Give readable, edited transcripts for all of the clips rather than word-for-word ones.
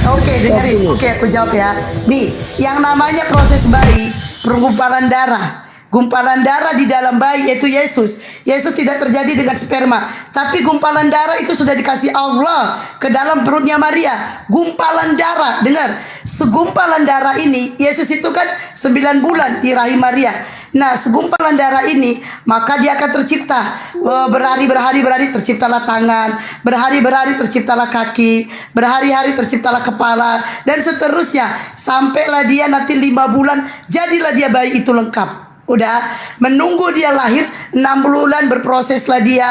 Oke, dengerin. Oke, aku jawab ya. Nih, yang namanya proses bayi, penggumpalan darah. Gumpalan darah di dalam bayi yaitu Yesus. Yesus tidak terjadi dengan sperma, tapi gumpalan darah itu sudah dikasih Allah ke dalam perutnya Maria. Gumpalan darah, dengar. Segumpalan darah ini, Yesus itu kan 9 bulan di rahim Maria. Nah, segumpalan darah ini, maka dia akan tercipta. Berhari-hari terciptalah tangan, berhari-hari terciptalah kaki, berhari-hari terciptalah kepala, dan seterusnya. Sampailah dia nanti 5 bulan, jadilah dia bayi itu lengkap. Udah menunggu dia lahir 6 bulan, berproseslah dia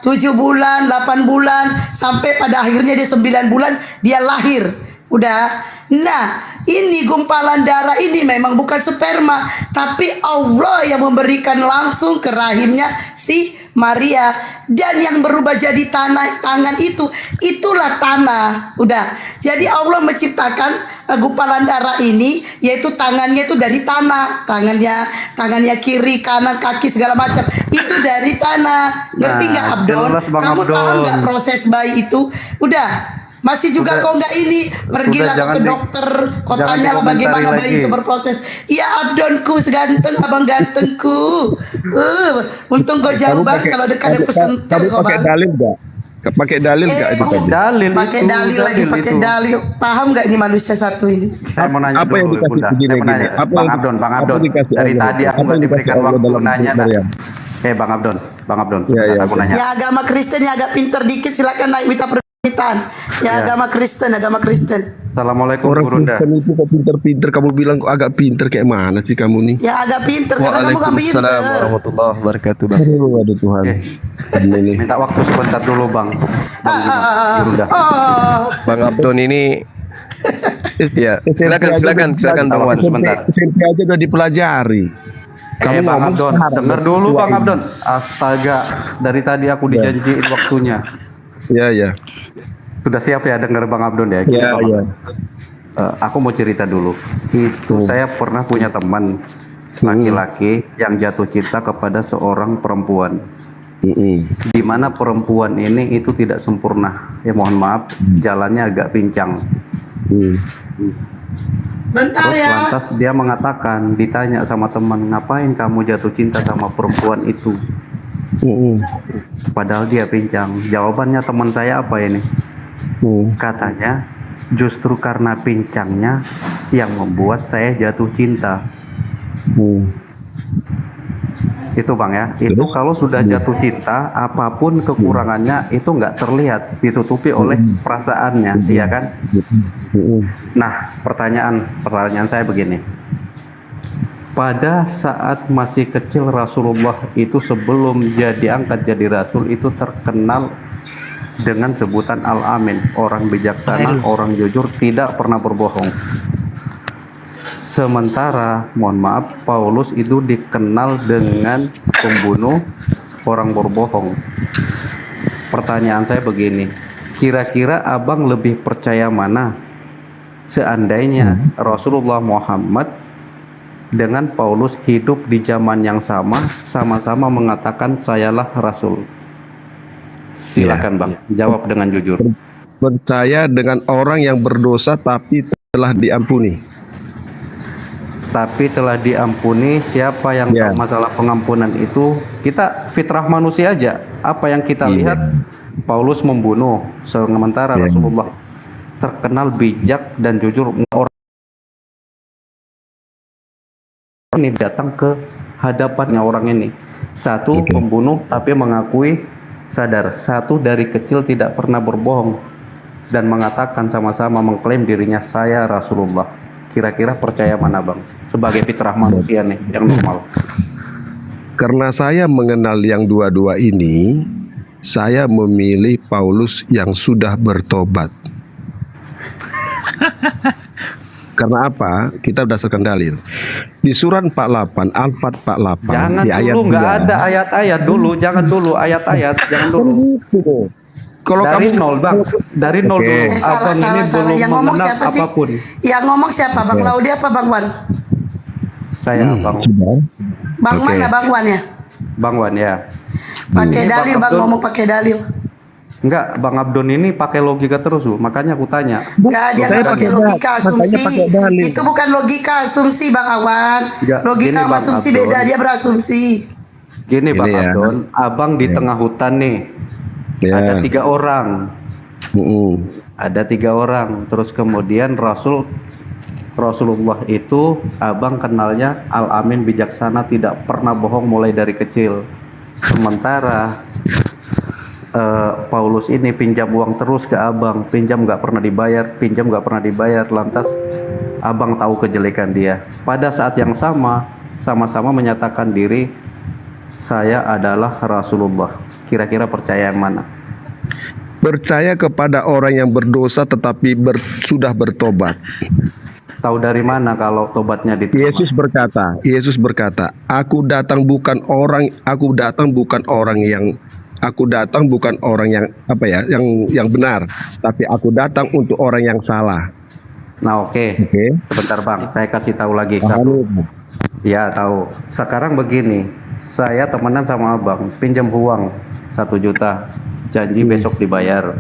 7 bulan, 8 bulan, sampai pada akhirnya dia 9 bulan dia lahir. Udah. Nah, ini gumpalan darah ini memang bukan sperma, tapi Allah yang memberikan langsung ke rahimnya si Maria, dan yang berubah jadi tangan itulah tanah. Udah. Jadi Allah menciptakan gumpalan darah ini, yaitu tangannya itu dari tanah, tangannya kiri, kanan, kaki segala macam itu dari tanah. Ngerti nggak, Abdon? Kamu paham nggak proses bayi itu? Udah. Masih juga kau nggak ini, pergilah ke dokter, kau tanyalah bagaimana bayi itu berproses. Ya Abdonku seganteng, abang gantengku. Untung kau jauh bang, kalau dekat pesan kau bang. Pakai dalil nggak? Pakai dalil nggak itu tadi? Dalil. Pakai dalil lagi, pakai dalil. Paham nggak ini manusia satu ini? Saya mau nanya apa yang dulu, dikasih Bunda. begini, Saya mau nanya, apa Bang yang Abdon, Bang apa Abdon. dikasih Dari Allah? tadi aku Apa nggak yang diberikan dikasih Allah waktu dalam nanya. Maryam? Bang Abdon, Ya, ya, aku nanya. Ya agama Kristen yang agak pinter dikit silakan naik minta permintaan. Ya agama Kristen. Assalamualaikum Orang Bunda. Kristen itu kok pinter-pinter, kamu bilang kok agak pinter, kayak mana sih kamu nih? Ya agak pinter karena kamu kan pinter. Waalaikumsalam warahmatullahi wabarakatuh, Bang. Aduh Tuhan. Ini. Minta waktu sebentar dulu Bang. Bunda. Bang Abdon ini ya, silakan Bang Wan sebentar. SMP aja udah dipelajari. Bang ngomong Abdon, sekarang, dengar dulu tua Bang ini. Abdon. Astaga, dari tadi aku dijanjiin waktunya. Ya. Sudah siap ya dengar Bang Abdon ya? Gini, Ya, Bang ya. Abdon. Aku mau cerita dulu. Itu saya pernah punya teman laki-laki yang jatuh cinta kepada seorang perempuan. Di mana perempuan ini itu tidak sempurna. Ya mohon maaf, jalannya agak pincang. Bentar Terus ya. lantas dia mengatakan, ditanya sama teman, ngapain kamu jatuh cinta sama perempuan itu? Padahal dia pincang. Jawabannya teman saya apa ini? Katanya, justru karena pincangnya yang membuat saya jatuh cinta. Itu Bang ya. Itu kalau sudah jatuh cinta, apapun kekurangannya itu nggak terlihat, ditutupi oleh perasaannya, iya kan? Nah, pertanyaan saya begini. Pada saat masih kecil Rasulullah itu sebelum diangkat jadi Rasul itu terkenal dengan sebutan Al-Amin, orang bijaksana, orang jujur, tidak pernah berbohong. Sementara, mohon maaf, Paulus itu dikenal dengan pembunuh, orang berbohong. Pertanyaan saya begini, kira-kira abang lebih percaya mana? Seandainya Rasulullah Muhammad dengan Paulus hidup di zaman yang sama-sama mengatakan sayalah Rasul. Silakan Bang, jawab dengan jujur. Percaya dengan orang yang berdosa tapi telah diampuni. Tapi telah diampuni, siapa yang tahu masalah pengampunan itu? Kita fitrah manusia aja. Apa yang kita lihat, Paulus membunuh, sementara Rasulullah terkenal bijak dan jujur. Orang ini datang ke hadapannya orang ini. Satu pembunuh tapi mengakui sadar. Satu dari kecil tidak pernah berbohong dan mengatakan sama-sama mengklaim dirinya saya Rasulullah. Kira-kira percaya mana Bang? Sebagai fitrah manusia nih yang normal. Karena saya mengenal yang dua-dua ini, saya memilih Paulus yang sudah bertobat. Karena apa? Kita berdasarkan dalil. Di surat 48, Al-Fat 48. Jangan di ayat dulu, nggak 2. ada ayat-ayat dulu. Jangan dulu ayat-ayat, jangan dulu. Kalau Dari kamu nol Bang, dari nol dulu. Abang ini belum Yang ngomong mengenal siapa sih? apapun. Yang ngomong siapa? Bang Laudi apa Bang Wan? Saya Bang Bang mana Bang Wan ya? Bang Wan ya. Pakai Ini dalil Bang Bang, Abdul. ngomong pakai dalil. Enggak, Bang Abdon ini pakai logika terus, Bu. Makanya aku tanya. Enggak, dia nggak pakai logika asumsi. pakai dalil. Itu bukan logika asumsi, Bang Awan. Enggak, Logika gini, sama Bang asumsi Abdon. beda, dia berasumsi. Gini Bang Ini ya. Abdon, abang di tengah hutan nih. Ya. Ada 3 orang. Mm-mm. Ada 3 orang. Terus kemudian Rasulullah itu abang kenalnya Al-Amin, bijaksana, tidak pernah bohong mulai dari kecil. Sementara Paulus ini pinjam uang terus ke abang, pinjam nggak pernah dibayar, lantas abang tahu kejelekan dia. Pada saat yang sama-sama menyatakan diri, saya adalah Rasulullah. Kira-kira percaya yang mana? Percaya kepada orang yang berdosa tetapi sudah bertobat. Tahu dari mana kalau tobatnya diterima? Yesus berkata, aku datang bukan orang yang yang benar, tapi aku datang untuk orang yang salah. Nah, oke. Sebentar Bang, saya kasih tahu lagi satu. Ya, tahu. Sekarang begini, saya temenan sama abang, pinjam uang 1 juta, janji besok dibayar.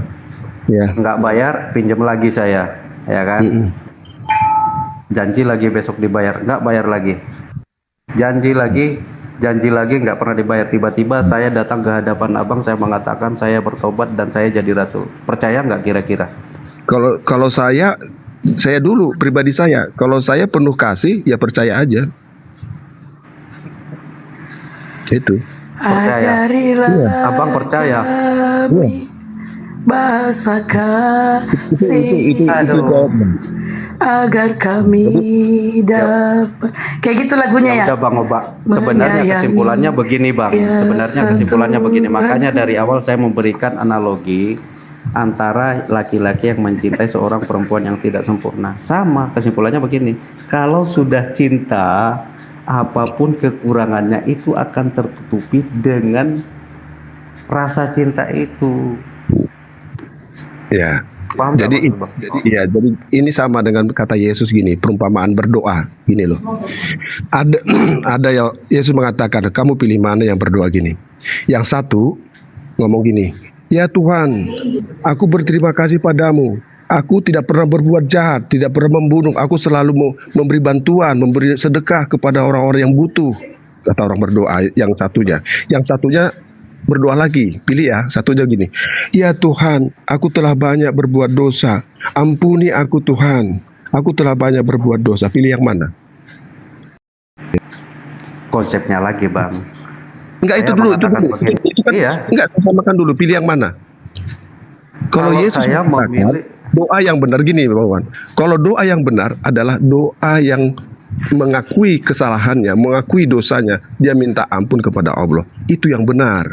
Ya. Nggak bayar, pinjam lagi saya, ya kan? Janji lagi besok dibayar, nggak bayar lagi. Janji lagi nggak pernah dibayar. Tiba-tiba saya datang ke hadapan abang, saya mengatakan saya bertobat dan saya jadi rasul. Percaya nggak kira-kira? Kalau saya dulu pribadi saya, kalau saya penuh kasih ya percaya aja. Itu. Percaya. Ajarilah Abang percaya? kami bahasa kasih Itu jawaban. agar kami dapat. Kayak gitu lagunya ya. Udah Bang Oba. Sebenarnya kesimpulannya begini Bang. Sebenarnya kesimpulannya begini. Makanya dari awal saya memberikan analogi antara laki-laki yang mencintai seorang perempuan yang tidak sempurna. Sama, kesimpulannya begini. Kalau sudah cinta, apapun kekurangannya itu akan tertutupi dengan rasa cinta itu. Ya. Paham Jadi nggak, Bang? jadi ini sama dengan kata Yesus gini, perumpamaan berdoa gini loh. Ada ya, Yesus mengatakan, kamu pilih mana yang berdoa gini. Yang satu ngomong gini, ya Tuhan, aku berterima kasih padamu. Aku tidak pernah berbuat jahat, tidak pernah membunuh. Aku selalu memberi bantuan, memberi sedekah kepada orang-orang yang butuh. Kata orang berdoa yang satunya. Yang satunya berdoa lagi, pilih ya, satunya gini. Ya Tuhan, aku telah banyak berbuat dosa. Ampuni aku Tuhan. Aku telah banyak berbuat dosa. Pilih yang mana? Konsepnya lagi Bang. Enggak, itu Saya dulu. mengatakan begini. Itu kan, Iya. enggak, samakan dulu. Pilih yang mana? Kalau Yesus saya mengatakan, memilih, doa yang benar gini, Bapak Wan. Kalau doa yang benar adalah doa yang mengakui kesalahannya, mengakui dosanya, dia minta ampun kepada Allah. Itu yang benar.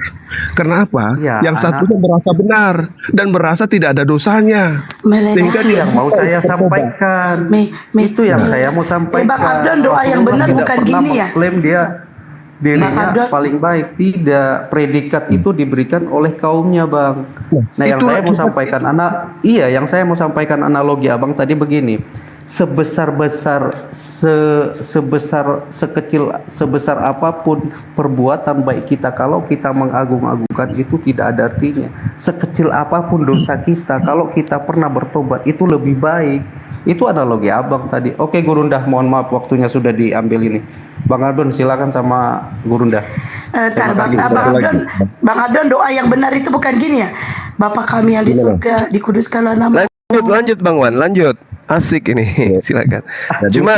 Karena apa? Ya, yang satunya merasa benar dan merasa tidak ada dosanya. Sehingga itu dia yang mau saya sampaikan. Itu yang saya mau sampaikan. Bang Abdon, doa yang benar Tidak bukan pernah gini ya? mengklaim dia dirinya Bang Abdon. paling baik. Tidak, predikat itu diberikan oleh kaumnya Bang. Nah, yang saya mau sampaikan yang saya mau sampaikan analogi abang tadi begini. Sebesar apapun perbuatan baik kita, kalau kita mengagung-agungkan itu tidak ada artinya. Sekecil apapun dosa kita, kalau kita pernah bertobat itu lebih baik. Itu analogi abang tadi. Oke Gurundah, mohon maaf waktunya sudah diambil ini. Bang Abdon silakan sama Gurundah. Bang Abdon, doa yang benar itu bukan gini ya. Bapa kami yang di surga, dikuduskanlah nama. Lanjut Bang Wan, lanjut. Asik ini, silakan. Cuma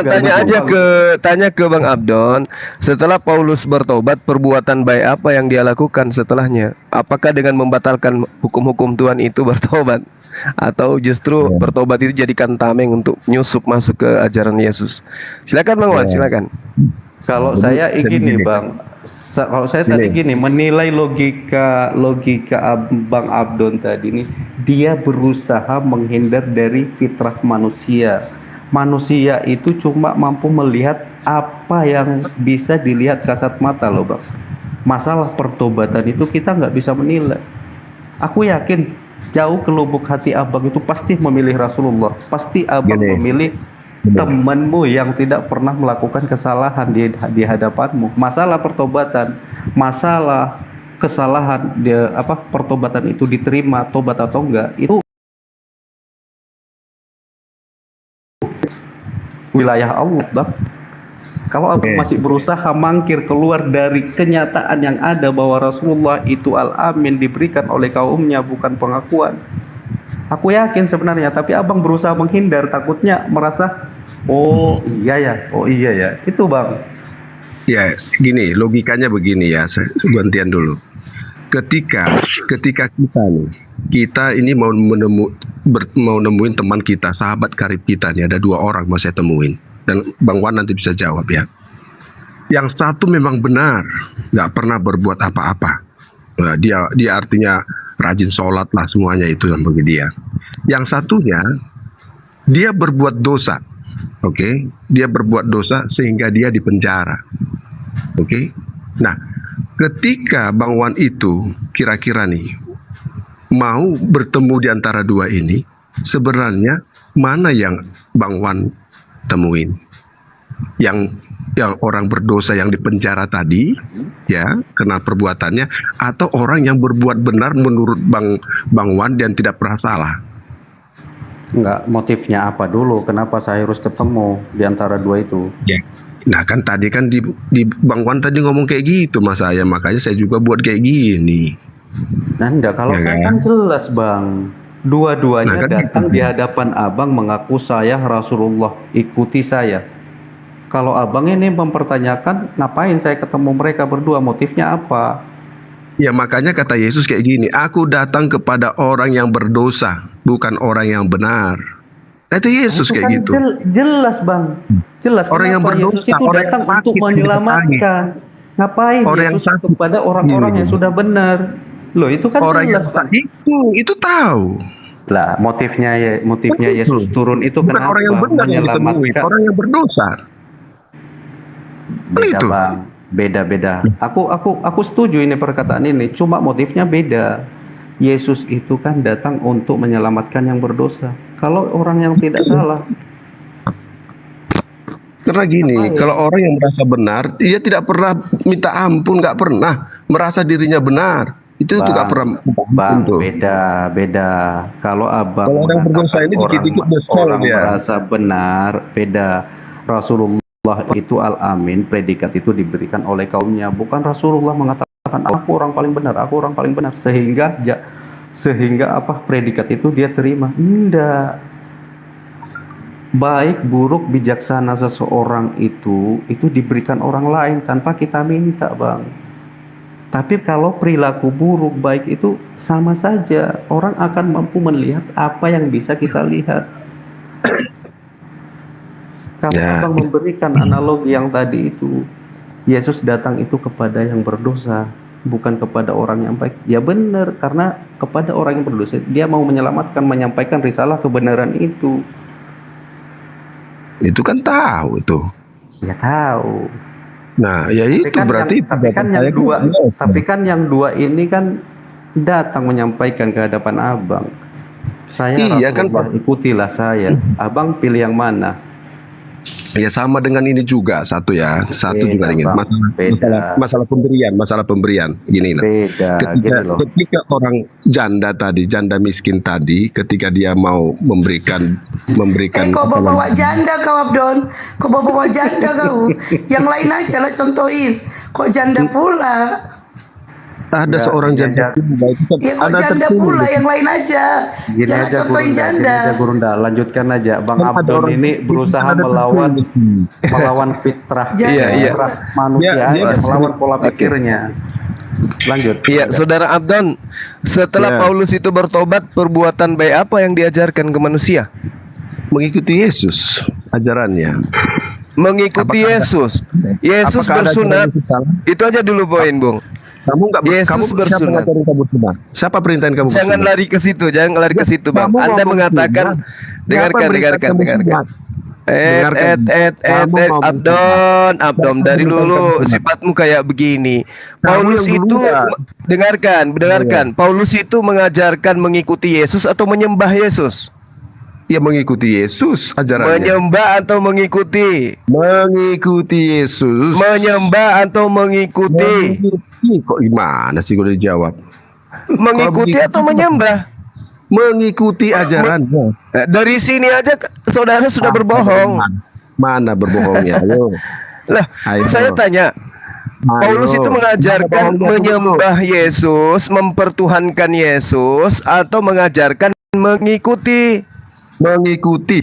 tanya ke Bang Abdon, setelah Paulus bertobat, perbuatan baik apa yang dia lakukan setelahnya? Apakah dengan membatalkan hukum-hukum Tuhan itu bertobat, atau justru bertobat itu jadikan tameng untuk nyusup masuk ke ajaran Yesus? Silakan Bang Wan, silakan. Kalau saya gini Bang, kalau saya tadi gini menilai logika Bang Abdon tadi ini, dia berusaha menghindar dari fitrah manusia. Manusia itu cuma mampu melihat apa yang bisa dilihat kasat mata loh Bang. Masalah pertobatan itu kita nggak bisa menilai. Aku yakin jauh ke lubuk hati abang itu pasti memilih Rasulullah. Pasti abang memilih temanmu yang tidak pernah melakukan kesalahan di hadapanmu. Masalah pertobatan, masalah kesalahan dia pertobatan itu diterima tobat atau enggak itu wilayah Allah, Bang. Kalau abang masih berusaha mangkir keluar dari kenyataan yang ada bahwa Rasulullah itu al-amin diberikan oleh kaumnya bukan pengakuan, aku yakin sebenarnya, tapi abang berusaha menghindar takutnya merasa oh iya ya itu, Bang. Ya, gini, logikanya begini ya, saya gantian dulu. Ketika kita ini mau nemuin teman kita, sahabat karib kita nih, ada 2 orang mau saya temuin, dan Bang Wan nanti bisa jawab ya. Yang satu memang benar, nggak pernah berbuat apa-apa. Nah, dia artinya rajin sholat lah semuanya itu yang bagi dia. Yang satunya dia berbuat dosa, oke? Dia berbuat dosa sehingga dia dipenjara, oke? Nah, ketika Bang Wan itu kira-kira nih mau bertemu di antara 2 ini, sebenarnya mana yang Bang Wan temuin? Yang orang berdosa yang dipenjara tadi ya karena perbuatannya, atau orang yang berbuat benar menurut Bang Wan dan tidak pernah salah? Enggak, motifnya apa dulu? Kenapa saya harus ketemu di antara 2 itu? Ya. Nah kan tadi kan di Bang Wan tadi ngomong kayak gitu mas saya, makanya saya juga buat kayak gini. Nah enggak, kalau Ya, saya kan? kan jelas, Bang. Dua-duanya Nah, kan datang gitu. di hadapan abang mengaku saya Rasulullah, ikuti saya. Kalau abang ini mempertanyakan ngapain saya ketemu mereka berdua, motifnya apa? Ya makanya kata Yesus kayak gini, aku datang kepada orang yang berdosa, bukan orang yang benar. Kata Yesus Itu kayak kan gitu. jelas, Bang. Jelas Orang yang kenapa Yesus berdosa, itu orang yang datang sakit, untuk menyelamatkan. Ngapain Orang yang Yesus sakit. kepada orang-orang yang sudah benar? Loh, itu kan Orang yang jelas, Bang. sakit itu tahu. Lah, motifnya Betul. Yesus turun itu Bukan kenapa? orang yang benar yang ditemui, Menyelamatkan. orang yang berdosa. Beda, Itu. Bang. Beda. Aku setuju ini perkataan ini. Cuma motifnya beda. Yesus itu kan datang untuk menyelamatkan yang berdosa. Kalau orang yang tidak salah, Karena gini, Ngapain? kalau orang yang merasa benar, dia tidak pernah minta ampun, nggak pernah merasa dirinya benar. Itu tuh nggak pernah minta ampun Bang, tuh. beda. Kalau abang Kalau orang berdosa mengatakan ini dikit-dikit nyesel orang dia. merasa benar, beda. Rasulullah itu al-amin, predikat itu diberikan oleh kaumnya, bukan Rasulullah mengatakan aku orang paling benar, sehingga predikat itu dia terima. Enggak. Baik, buruk, bijaksana seseorang itu diberikan orang lain tanpa kita minta, Bang. Tapi kalau perilaku buruk baik itu sama saja, orang akan mampu melihat apa yang bisa kita lihat. Kalau Ya. abang memberikan analogi yang tadi itu, Yesus datang itu kepada yang berdosa, bukan kepada orang yang baik. Ya benar, karena kepada orang yang berdosa, dia mau menyelamatkan, menyampaikan risalah kebenaran itu. Itu kan tahu itu. Ya tahu. Nah, ya itu berarti Tapi kan yang dua ini kan datang menyampaikan ke hadapan abang. Saya Iya, kan, Rasulullah, ikutilah saya. Abang pilih yang mana? ya sama dengan ini juga satu ya, satu juga Beda, ingin Bang. Beda. masalah pemberian gini loh. Beda, gini loh. Ketika orang janda miskin tadi, ketika dia mau memberikan Kau bawa janda kau Abdon, kau bawa janda kau. Yang lain aja lah contohin. Kok janda pula? ada Enggak, seorang gini janda aja. Ya kok ada janda tertulis. pula, yang lain aja. Gini Jangan aja contohin Gurunda, janda. Gurunda, lanjutkan aja. Bang Kan ada Abdon orang ini miskin, berusaha ada tertulis. melawan fitrah, Iya, iya. fitrah manusia, Dia melawan pola Oke. pikirnya. Lanjut. Iya, Saudara Abdon, setelah Ya. Paulus itu bertobat, perbuatan baik apa yang diajarkan ke manusia? Mengikuti Yesus ajarannya. Mengikuti Apakah ada- Yesus. Yesus Apakah ada bersunat. ajaran Yesus salah? Itu aja dulu poin, Bung. Kamu nggak Yesus kamu siapa bersunat. ngajarin kamu bersunat? Siapa perintahin kamu Jangan bersunat? lari ke situ, jangan lari ke situ, Bang. Kamu Anda ngomong mengatakan, sunat. dengarkan. Siapa berintahin kamu Dengarkan. sunat? Dengarkan. Kamu ngomong Abdom, Siapa dari berintahin dulu kamu sunat? sifatmu kayak begini. Kamu Paulus yang itu, dulu ya. dengarkan. Paulus itu mengajarkan mengikuti Yesus atau menyembah Yesus? Ya mengikuti Yesus ajarannya. Menyembah atau mengikuti? Mengikuti Yesus. Menyembah atau mengikuti? Mengikuti. Kok gimana sih gue dijawab? Mengikuti atau menyembah? Mengikuti ajarannya. Dari sini aja saudara sudah berbohong. Mana berbohongnya? Ayo. Lah, Ayo. saya tanya, Paulus itu mengajarkan menyembah Yesus, mempertuhankan Yesus, atau mengajarkan mengikuti? Mengikuti.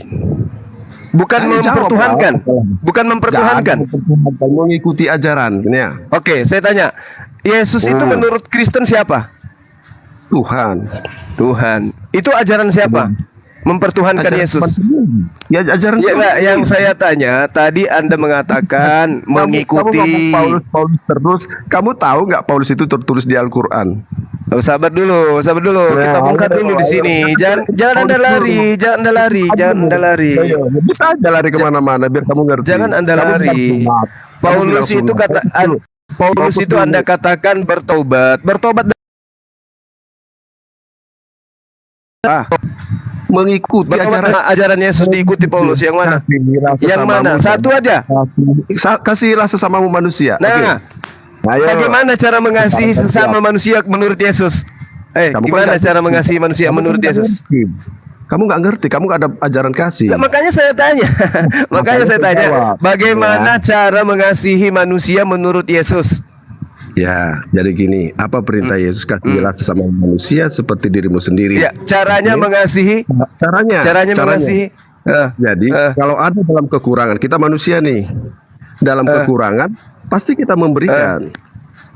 Bukan Ayo, mempertuhankan. jawab. Bukan mempertuhankan. Mengikuti ajaran. Ya. Oke, saya tanya, Yesus itu menurut Kristen siapa? Tuhan. Tuhan. Itu ajaran siapa? Mempertuhankan Ajaran Yesus. Ya ajaran Ya, Tuhan. enggak, yang saya tanya tadi Anda mengatakan mengikuti. Kamu Paulus terus. Kamu tahu nggak Paulus itu tertulis di Al-Quran? Oh, sabar dulu. Kita bongkar dulu di sini. Jangan Anda lari, jangan Anda lari. Ayo, bisa aja lari kemana-mana biar kamu ngerti. Jangan Anda Kamu lari. bilang sunat. Kamu Paulus bilang itu sunat. Paulus itu Anda katakan bertobat. Bertobat mengikuti ajaran Yesus diikuti Paulus yang mana? Yang mana? Satu aja. Kasihlah sesamamu manusia. Nah, Ayo. bagaimana cara mengasihi sesama manusia menurut Yesus? Gimana cara mengasihi manusia menurut Yesus? Kamu nggak ngerti, kamu nggak ada ajaran kasih. Nah, makanya saya tanya, bagaimana cara mengasihi manusia menurut Yesus? Ya, jadi gini, apa perintah Yesus? Kasihilah sesama manusia seperti dirimu sendiri. Ya, caranya mengasihi. Caranya mengasihi. Jadi kalau ada dalam kekurangan, kita manusia nih, dalam kekurangan pasti kita memberikan.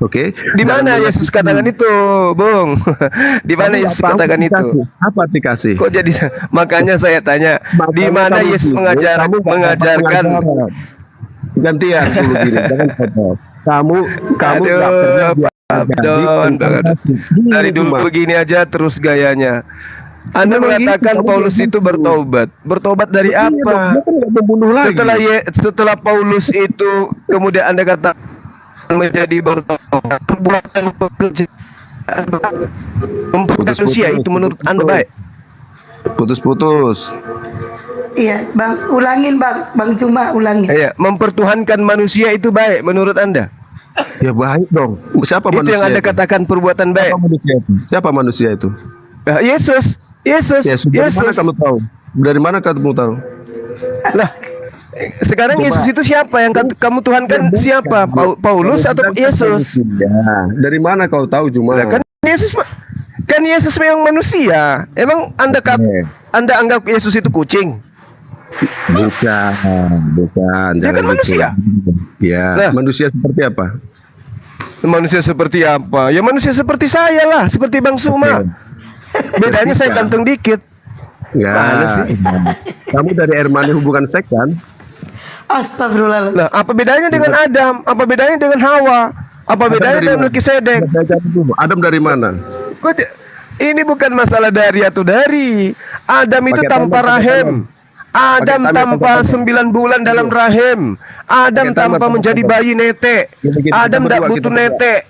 Oke. Di mana Yesus katakan itu, Bung? Di mana Yesus katakan itu? Apa dikasih? Kok jadi? Makanya saya tanya, di mana Yesus mengajarkan? Gantian dulu gini, jangan potong. Kamu Aduh, Abdon banget. Dari dulu begini aja terus gayanya. Anda mengatakan Paulus itu bertobat. Bertobat dari apa? Setelah Paulus itu kemudian Anda kata menjadi bertobat, perbuatan pekerjaan manusia itu menurut Anda baik? Putus-putus. Iya, Bang, ulangin Bang Cuma ulangin. Iya, mempertuhankan manusia itu baik menurut Anda? Ya baik dong. Siapa itu manusia? Yang Anda katakan perbuatan baik. Siapa manusia itu? Yesus. Dari mana kamu tahu? Dari mana kamu tahu? Lah, sekarang Yesus itu siapa yang kamu tuhankan? Siapa? Paulus atau Yesus? Ya, dari mana kau tahu cuma? Nah, kan Yesus memang manusia. Emang Anda anggap Yesus itu kucing? Bukan. Dia kan manusia. Ya, manusia seperti apa? Manusia seperti apa? Ya manusia seperti saya lah, seperti Bang Suma. Bedanya saya ganteng dikit. Mana sih? Kamu dari Hermani hubungan seks kan? Astagfirullahaladzim. Nah, apa bedanya dengan Adam? Apa bedanya dengan Hawa? Apa bedanya dengan Melkisedek? Adam dari mana? Ini bukan masalah dari atau dari. Adam itu tanpa rahim. Adam tanpa 9 bulan dalam rahim. Adam tanpa menjadi bayi netek. Adam tidak butuh netek.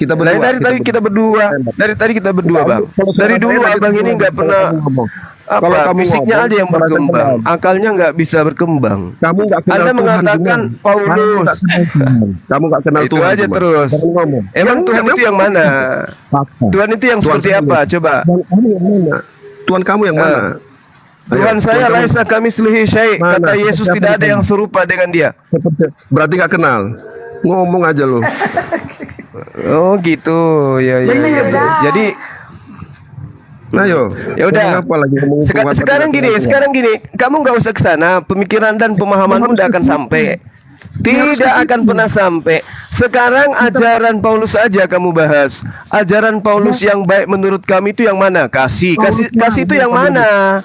Dari tadi kita berdua. Dari tadi kita berdua, Bang. Dari dulu Abang ini nggak pernah fisiknya aja yang berkembang, akalnya nggak bisa berkembang. Kamu nggak kenal Anda mengatakan Paulus. Kamu nggak kenal Itu aja terus. Emang Tuhan itu yang mana? Tuhan itu yang seperti apa? Coba. Tuhan kamu yang mana? Tuhan saya laisa kamislihi syai'. Kata Yesus tidak ada yang serupa dengan dia. Berarti nggak kenal. Ngomong aja lo. Oh gitu. Ya. Jadi ayo. Ya udah. Sekarang gini, kamu nggak usah ke sana. Pemikiran dan pemahamanmu tidak akan sampai. Tidak akan pernah sampai. Sekarang ajaran Paulus saja kamu bahas. Ajaran Paulus yang baik menurut kami itu yang mana? Kasih itu yang mana?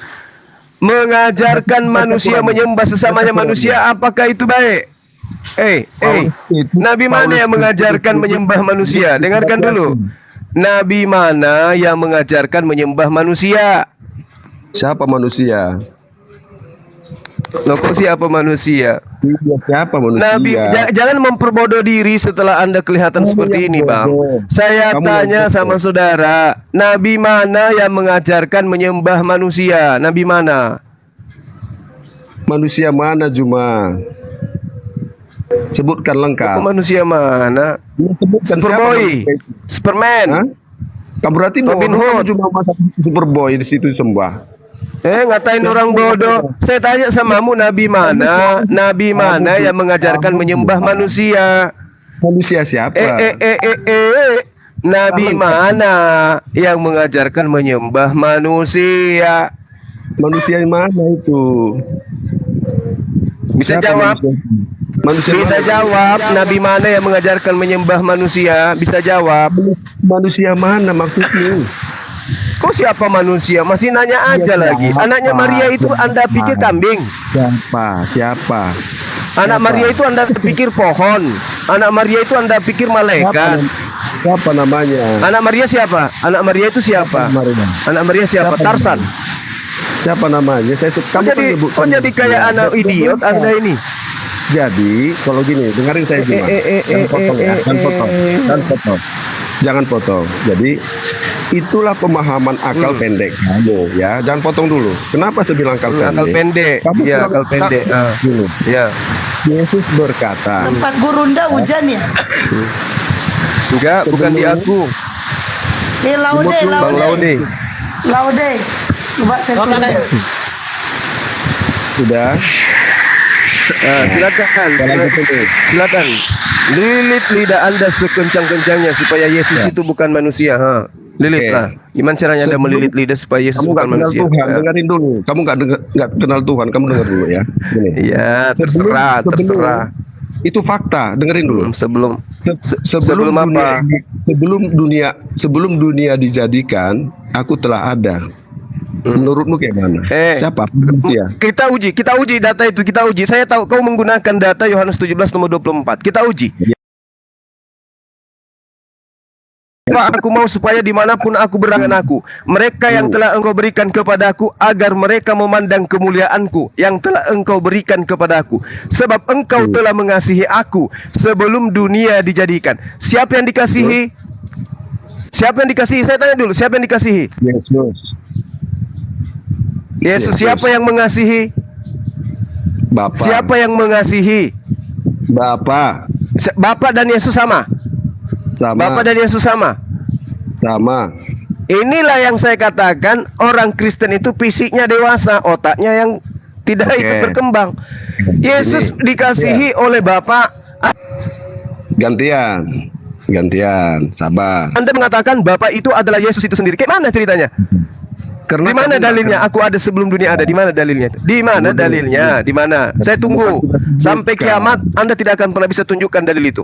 Mengajarkan manusia menyembah sesamanya manusia, apakah itu baik? Nabi mana yang mengajarkan menyembah manusia? Dengarkan dulu. Nabi mana yang mengajarkan menyembah manusia? Siapa manusia? Loh, kok siapa manusia? Iya, siapa manusia? Nabi, jangan memperbodoh diri setelah Anda kelihatan Kamu seperti yang ini, Bang. bodoh. Saya Kamu tanya yang bodoh. sama saudara, Nabi mana yang mengajarkan menyembah manusia? Nabi mana? Manusia mana Juma? Sebutkan Kok lengkap. manusia mana? Ya, sebutkan siapa Superboy, manusia itu. Superman. Hah? Kamu berarti Robin bodoh, kamu Hood. cuma masak Superboy di situ sembah. Ngatain orang bodoh. Saya tanya samamu, Nabi mana? Nabi mana yang mengajarkan menyembah manusia? Manusia siapa? Nabi mana yang mengajarkan menyembah manusia? Manusia yang mana itu? Bisa Siapa jawab? Manusia Bisa mana? jawab. Nabi mana yang mengajarkan menyembah manusia? Bisa jawab. Manusia mana maksudmu? Kok siapa manusia? Masih nanya aja lagi. Anaknya Maria itu Anda pikir kambing? Siapa? Anak Maria itu Anda pikir pohon? Anak Maria itu Anda pikir malaikat? Siapa namanya? Anak Maria siapa? Anak Maria itu siapa? Anak Maria siapa? Tarzan. Siapa namanya? Kok jadi kayak anak idiot Anda ini? Jadi kalau gini, dengerin saya Juma. Jangan potong ya, jangan potong. Jadi itulah pemahaman akal pendek kamu ya. Jangan potong dulu. Kenapa saya bilang akal pendek? Akal pendek. Kamu Iya, kurang akal pendek. Gini, Ya. Yesus berkata, Tempat gurunda hujan ya. Enggak, bukan di aku. Laude, Bang laude. Laude. Laude. Coba saya tunda. sudah. Silakan. Lilit lidah Anda sekencang-kencangnya supaya Yesus itu bukan manusia. Lilitlah. Gimana caranya Anda melilit lidah supaya Yesus Kamu nggak bukan kenal manusia? Tuhan, dengerin dulu. Kamu nggak kenal Tuhan, kamu denger dulu ya. Gini. Iya, terserah. Itu fakta, dengerin dulu. Sebelum Sebelum apa? sebelum dunia dijadikan, aku telah ada. Menurutmu kayak mana? Siapa manusia? Kita uji data itu, kita uji. Saya tahu kau menggunakan data Yohanes 17 nomor 24. Kita uji. Pak, aku mau supaya dimanapun aku berada aku, mereka yang telah engkau berikan kepadaku, agar mereka memandang kemuliaanku yang telah engkau berikan kepadaku, sebab engkau telah mengasihi aku sebelum dunia dijadikan. Siapa yang dikasihi? Siapa yang dikasihi? Saya tanya dulu, siapa yang dikasihi? Yesus. Siapa yang mengasihi? Bapak. Siapa yang mengasihi? Bapak. Bapak dan Yesus sama? Bapak dan Yesus sama? Sama. Inilah yang saya katakan, orang Kristen itu fisiknya dewasa, otaknya yang tidak ikut berkembang. Yesus dikasihi oleh Bapak. Gantian, sabar. Anda mengatakan Bapak itu adalah Yesus itu sendiri. Kayak mana ceritanya? Karena Di mana dalilnya? Aku ada sebelum dunia ada. Di mana dalilnya? Di mana dalilnya? Di mana? Saya tunggu sampai kiamat. Anda tidak akan pernah bisa tunjukkan dalil itu.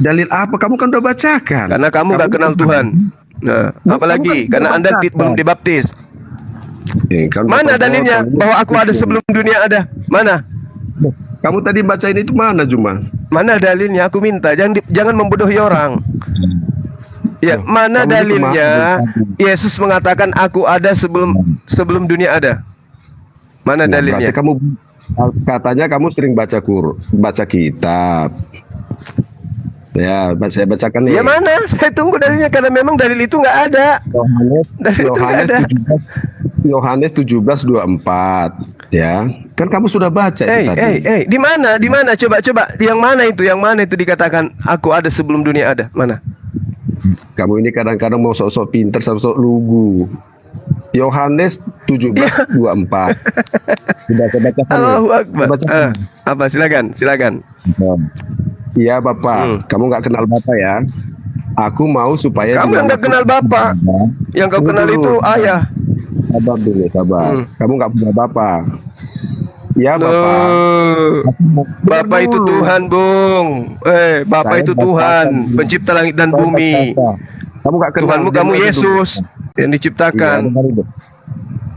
Dalil apa? Kamu kan udah bacakan. Karena kamu gak kenal Tuhan. Nah, apalagi karena Anda belum dibaptis. Mana dalilnya bahwa aku ada sebelum dunia ada? Mana? Kamu tadi bacain itu mana Juma? Mana dalilnya? Aku minta jangan membodohi orang. Ya, mana dalilnya? Yesus mengatakan aku ada sebelum dunia ada. Mana dalilnya? Katanya kamu sering baca kitab. Ya, saya bacakan nih. Ya mana? Saya tunggu dalilnya karena memang dalil itu nggak ada. Yohanes 17:24 ya. Kan kamu sudah baca itu tadi. Di mana? Di mana? Coba. Yang mana itu? Yang mana itu dikatakan aku ada sebelum dunia ada? Mana? Kamu ini kadang-kadang mau sok-sok pinter, sok-sok lugu. Yohanes 17:24. Baca-bacakan. Allahu Akbar. Apa? Silakan. Iya Bapak, kamu nggak kenal Bapak ya. Aku mau supaya kamu yang nggak kenal Bapak. Yang kau kenal itu ayah. Sabar dulu, sabar. Kamu nggak punya Bapak. Ya Bapak. Bapak itu Tuhan, Bung. Bapak itu Tuhan, pencipta langit dan bumi. Kamu nggak kenal Tuhanmu, kamu Yesus yang diciptakan.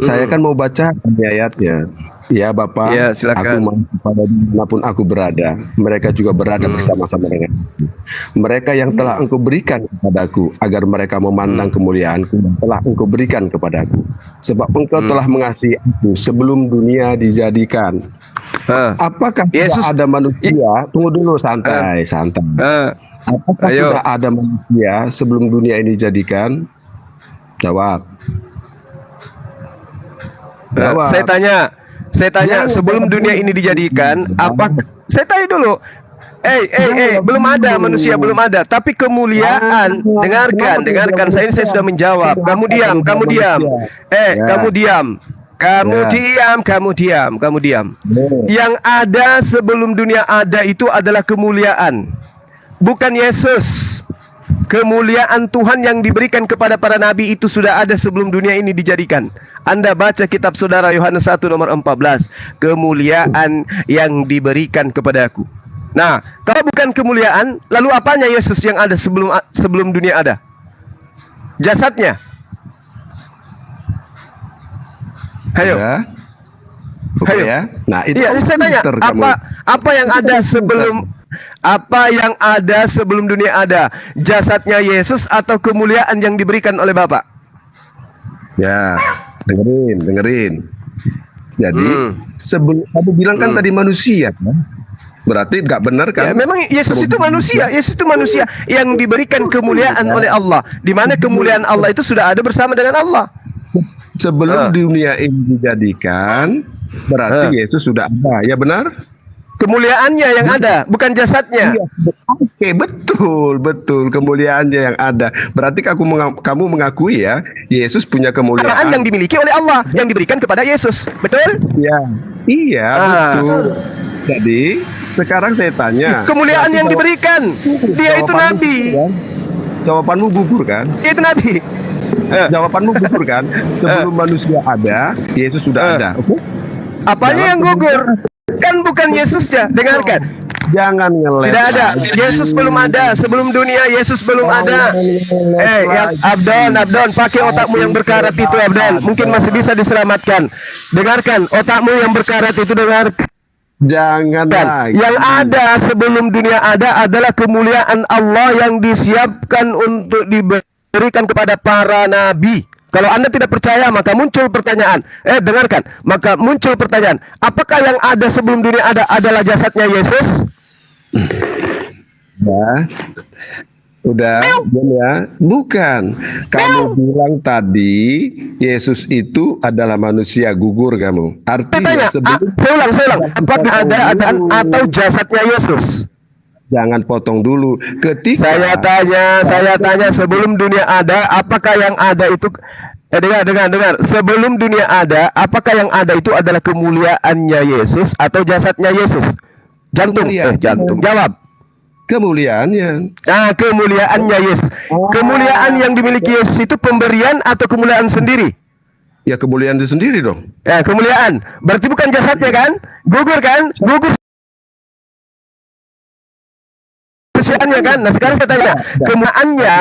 Saya kan mau baca ayatnya. Ya Bapak, ya, silakan. Aku mau pada dimanapun aku berada, mereka juga berada bersama-sama dengan aku. Mereka yang telah Engkau berikan kepadaku, agar mereka memandang kemuliaanku yang telah Engkau berikan kepadaku. Sebab Engkau telah mengasihi aku sebelum dunia dijadikan. Apakah Yesus tidak ada manusia? Tunggu dulu, santai, santai. Apakah Ayo. tidak ada manusia sebelum dunia ini dijadikan? Jawab. Jawab. Saya tanya Jangan sebelum jawab dunia dulu. ini dijadikan, apa? Saya tanya dulu. Belum ada manusia, belum ada. Tapi kemuliaan, dengarkan. Saya sudah menjawab. Kamu diam. Kamu diam. Yang ada sebelum dunia ada itu adalah kemuliaan, bukan Yesus. Kemuliaan Tuhan yang diberikan kepada para nabi itu sudah ada sebelum dunia ini dijadikan. Anda baca kitab saudara Yohanes 1 nomor 14. Kemuliaan yang diberikan kepadaku. Nah, kalau bukan kemuliaan, lalu apanya Yesus yang ada sebelum dunia ada? Jasadnya. Ayo. Ya. Oke Ayo. ya. Nah, itu Iya, saya tanya, pinter kamu. apa yang ada sebelum dunia ada? Jasadnya Yesus atau kemuliaan yang diberikan oleh Bapa? Ya, dengerin. Jadi sebelum kamu bilang kan tadi manusia, kan? Berarti nggak benar Ya, kan? memang Yesus itu manusia. Yesus itu manusia yang diberikan kemuliaan oleh Allah. Di mana kemuliaan Allah itu sudah ada bersama dengan Allah. Sebelum dunia ini dijadikan, berarti Yesus sudah ada. Ya benar? Kemuliaannya yang ada, bukan jasadnya. Iya, oke, betul. Kemuliaannya yang ada. Berarti kamu mengakui ya, Yesus punya Kemuliaan kemuliaan. yang dimiliki oleh Allah, yang diberikan kepada Yesus. Betul? Iya, betul. Jadi sekarang saya tanya. Kemuliaan yang diberikan. Dia itu Jawabanmu nabi. gugur kan? Jawabanmu gugur kan? Dia itu nabi. Jawabanmu gugur kan? Sebelum manusia ada, Yesus sudah ada. Oke? Apanya yang gugur? Kan bukan Yesusnya. Dengarkan. Jangan ngeles. Tidak ada. lagi. Yesus belum ada. Sebelum dunia Yesus belum ada. Yang Abdon, pakai otakmu yang berkarat itu, Abdon. Mungkin masih bisa diselamatkan. Dengarkan, otakmu yang berkarat itu dengarkan. Jangan lagi. Yang ada sebelum dunia ada adalah kemuliaan Allah yang disiapkan untuk diberikan kepada para nabi. Kalau Anda tidak percaya, maka muncul pertanyaan. Dengarkan. Maka muncul pertanyaan. Apakah yang ada sebelum dunia ada adalah jasadnya Yesus? Ya. Udah, ya. Bukan. Kamu bilang tadi Yesus itu adalah manusia, gugur kamu. Saya Artinya tanya, saya ulang. Apakah ada atau jasadnya Yesus? Jangan potong dulu. Ketika Saya tanya sebelum dunia ada, apakah yang ada itu? Dengar. Sebelum dunia ada, apakah yang ada itu adalah kemuliaannya Yesus atau jasadnya Yesus? Jantung. Jawab. kemuliaannya. Nah, kemuliaannya Yesus. Kemuliaan yang dimiliki Yesus itu pemberian atau kemuliaan sendiri? Ya kemuliaan itu sendiri dong. Ya, kemuliaan. Berarti bukan jasadnya kan? Gugur kan? Gugur kesuciannya kan? Nah, sekarang saya tanya,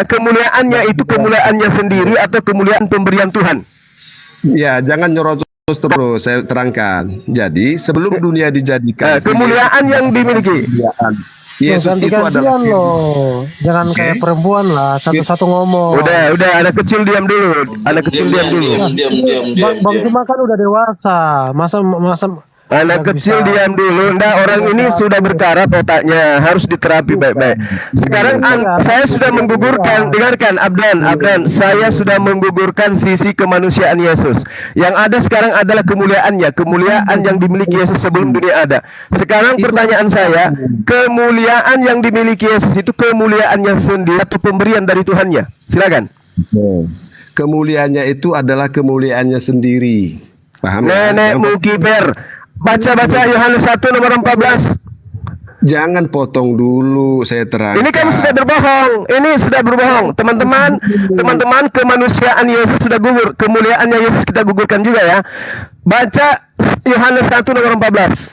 kemuliaannya itu kemuliaannya sendiri atau kemuliaan pemberian Tuhan? Ya, jangan nyerocos terus. Saya terangkan. Jadi sebelum dunia dijadikan, kemuliaan yang dimiliki. kemuliaan Yesus itu adalah loh. Jangan kayak perempuan lah, satu-satu ngomong. Udah, anak kecil diam dulu. Bang Cima kan udah dewasa. Masa Anak kecil diam dulu. Nggak, orang ini sudah berkarat otaknya, harus diterapi baik-baik. Sekarang saya sudah menggugurkan, dengarkan Abdan, saya sudah menggugurkan sisi kemanusiaan Yesus. Yang ada sekarang adalah kemuliaannya, kemuliaan yang dimiliki Yesus sebelum dunia ada. Sekarang pertanyaan saya, kemuliaan yang dimiliki Yesus itu kemuliaannya sendiri atau pemberian dari Tuhannya? Silakan. kemuliaannya itu adalah kemuliaannya sendiri. Paham? Nenekmu kiper. Baca Yohanes 1 nomor 14. Jangan potong dulu, saya terangkan. Ini kamu sudah berbohong. Teman-teman, kemanusiaan Yesus sudah gugur. Kemuliaannya Yesus kita gugurkan juga ya. Baca Yohanes 1 nomor 14.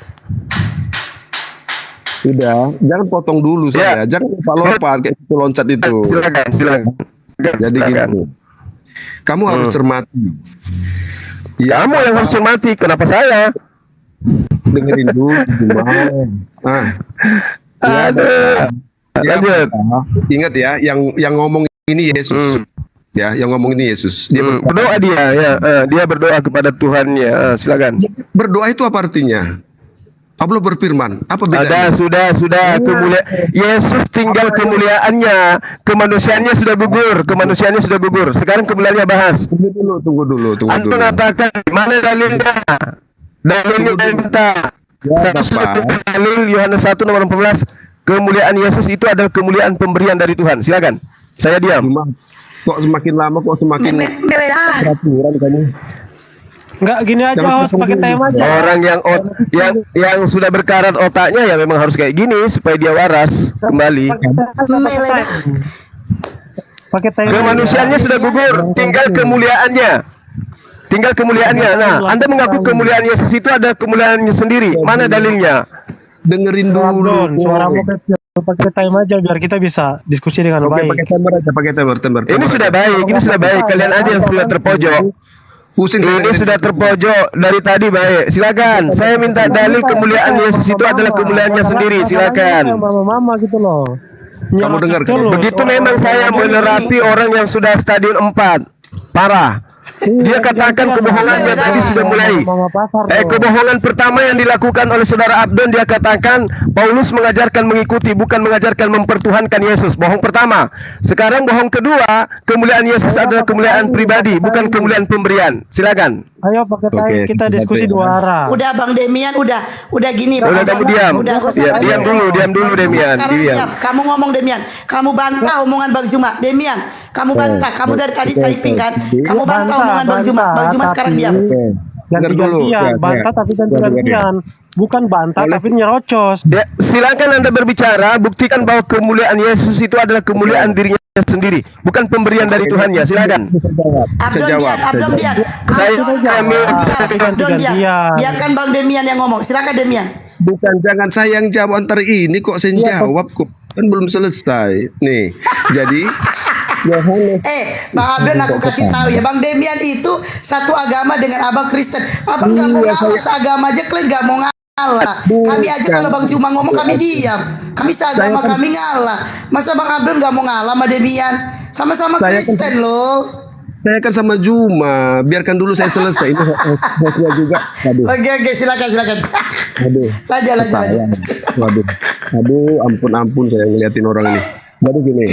Sudah, jangan potong dulu saya. Jangan lompat kayak itu loncat itu. Silakan. Jadi gini. Kamu harus cermati. Kamu yang harus cermati. Kenapa saya? Dengerin dulu. Lanjut. Ingat ya, yang ngomong ini Yesus. Ya, yang ngomong ini Yesus. Dia berdoa dia berdoa kepada Tuhannya. Silakan. Berdoa itu apa artinya? Allah berfirman, apa Ada, bedanya? sudah Yesus tinggal kemuliaannya, kemanusiaannya sudah gugur. Sekarang kemuliaannya bahas. Tunggu dulu. Anda mengatakan mana dalilnya? Dalilnya saya minta. Ya, Bapak. Dalil Yohanes 1 nomor 14. Kemuliaan Yesus itu adalah kemuliaan pemberian dari Tuhan. Silakan. Saya diam. Cuma kok semakin lama kok semakin Beledah. peraturan kamu. Enggak gini aja Jangan host pakai tema aja. Orang yang sudah berkarat otaknya ya memang harus kayak gini supaya dia waras kembali. Beledah. Pakai tema. Kemanusiaannya sudah gugur, tinggal kemuliaannya. Nah, Anda mengaku kemuliaan Yesus itu ada kemuliaannya sendiri. Mana dalilnya? Dengerin dulu. Abdon, suaramu kecil. Pakai time aja biar kita bisa diskusi dengan Oke, baik. pakai timer aja, pakai timer. Ini sudah baik. Kalian aja yang sudah terpojok. Pusing Ini sudah terpojok dari tadi baik. Silakan. Saya minta dalil kemuliaan Yesus itu adalah kemuliaannya sendiri. Silakan. Mama gitu loh. Kamu dengar, Begitu memang saya menerapi orang yang sudah stadion 4. Parah. Dia katakan kebohongannya tadi sudah mulai. Kebohongan pertama yang dilakukan oleh saudara Abdon, dia katakan Paulus mengajarkan mengikuti, bukan mengajarkan mempertuhankan Yesus. Bohong pertama. Sekarang bohong kedua, kemuliaan Yesus adalah kemuliaan pribadi, bukan kemuliaan pemberian. Silakan. Ayo pakai time kita diskusi dua arah. Udah Bang Demian, udah gini. Udah, kamu diam. Gak usah Ya, pakai diam tema. dulu, Bang Juma Demian. sekarang Diam. diam. Kamu ngomong Demian. Kamu bantah omongan Bang Juma. Demian, kamu bantah. Kamu dari tadi typing kan. Kamu bantah omongan Bang Juma. Bang Juma sekarang diam. Ganti-gantian, bantah tapi ganti-gantian. Bukan bantah tapi nyerocos. Ya, silakan Anda berbicara, buktikan bahwa kemuliaan Yesus itu adalah kemuliaan dirinya sendiri, bukan pemberian dari Tuhannya. Silakan. Abdon diam. Biarkan Bang Demian yang ngomong. Silakan Demian. Bukan, jangan saya yang jawab antar ini kok saya yang jawab kok. Kan belum selesai. Nih, jadi Yohanes. Bang Abdon aku kasih tahu ya, Bang Demian itu satu agama dengan Abang Kristen. Abang nggak mau ngalah seagama aja, kalian nggak mau ngalah. Kami aja kalau Bang Juma ngomong kami diam. Kami seagama kami ngalah. Masa Bang Abdon nggak mau ngalah sama Demian? Sama-sama Kristen loh. Saya kan sama Juma, biarkan dulu saya selesai. Ini hostnya juga. Oke, silakan. Aduh. Lanjut. Aduh, ampun saya ngeliatin orang ini. Jadi gini.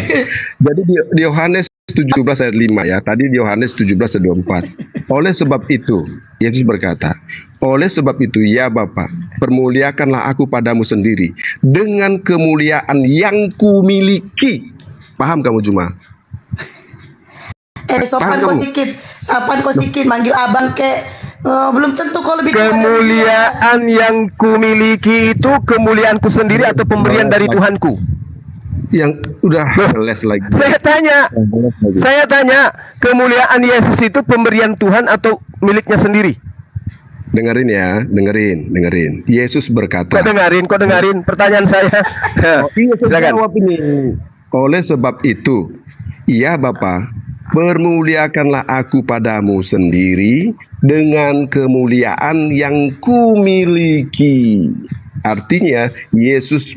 Jadi di Yohanes 17 ayat 5 ya. Tadi di Yohanes 17 ayat 24. Oleh sebab itu, Yesus berkata, oleh sebab itu ya Bapa, permuliakanlah aku padamu sendiri dengan kemuliaan yang kumiliki. Paham kamu Juma? Sopan kau sikit, manggil abang belum tentu kau lebih tua dari dia. Kemuliaan yang kumiliki itu kemuliaanku sendiri atau pemberian dari Tuhanku? Yang udah les lagi. Saya tanya, kemuliaan Yesus itu pemberian Tuhan atau miliknya sendiri? Dengerin ya, dengerin. Yesus berkata. Kok dengerin pertanyaan saya. Silakan. Jawab ini. Oleh sebab itu, iya Bapa, permuliakanlah aku padamu sendiri dengan kemuliaan yang kumiliki. Artinya Yesus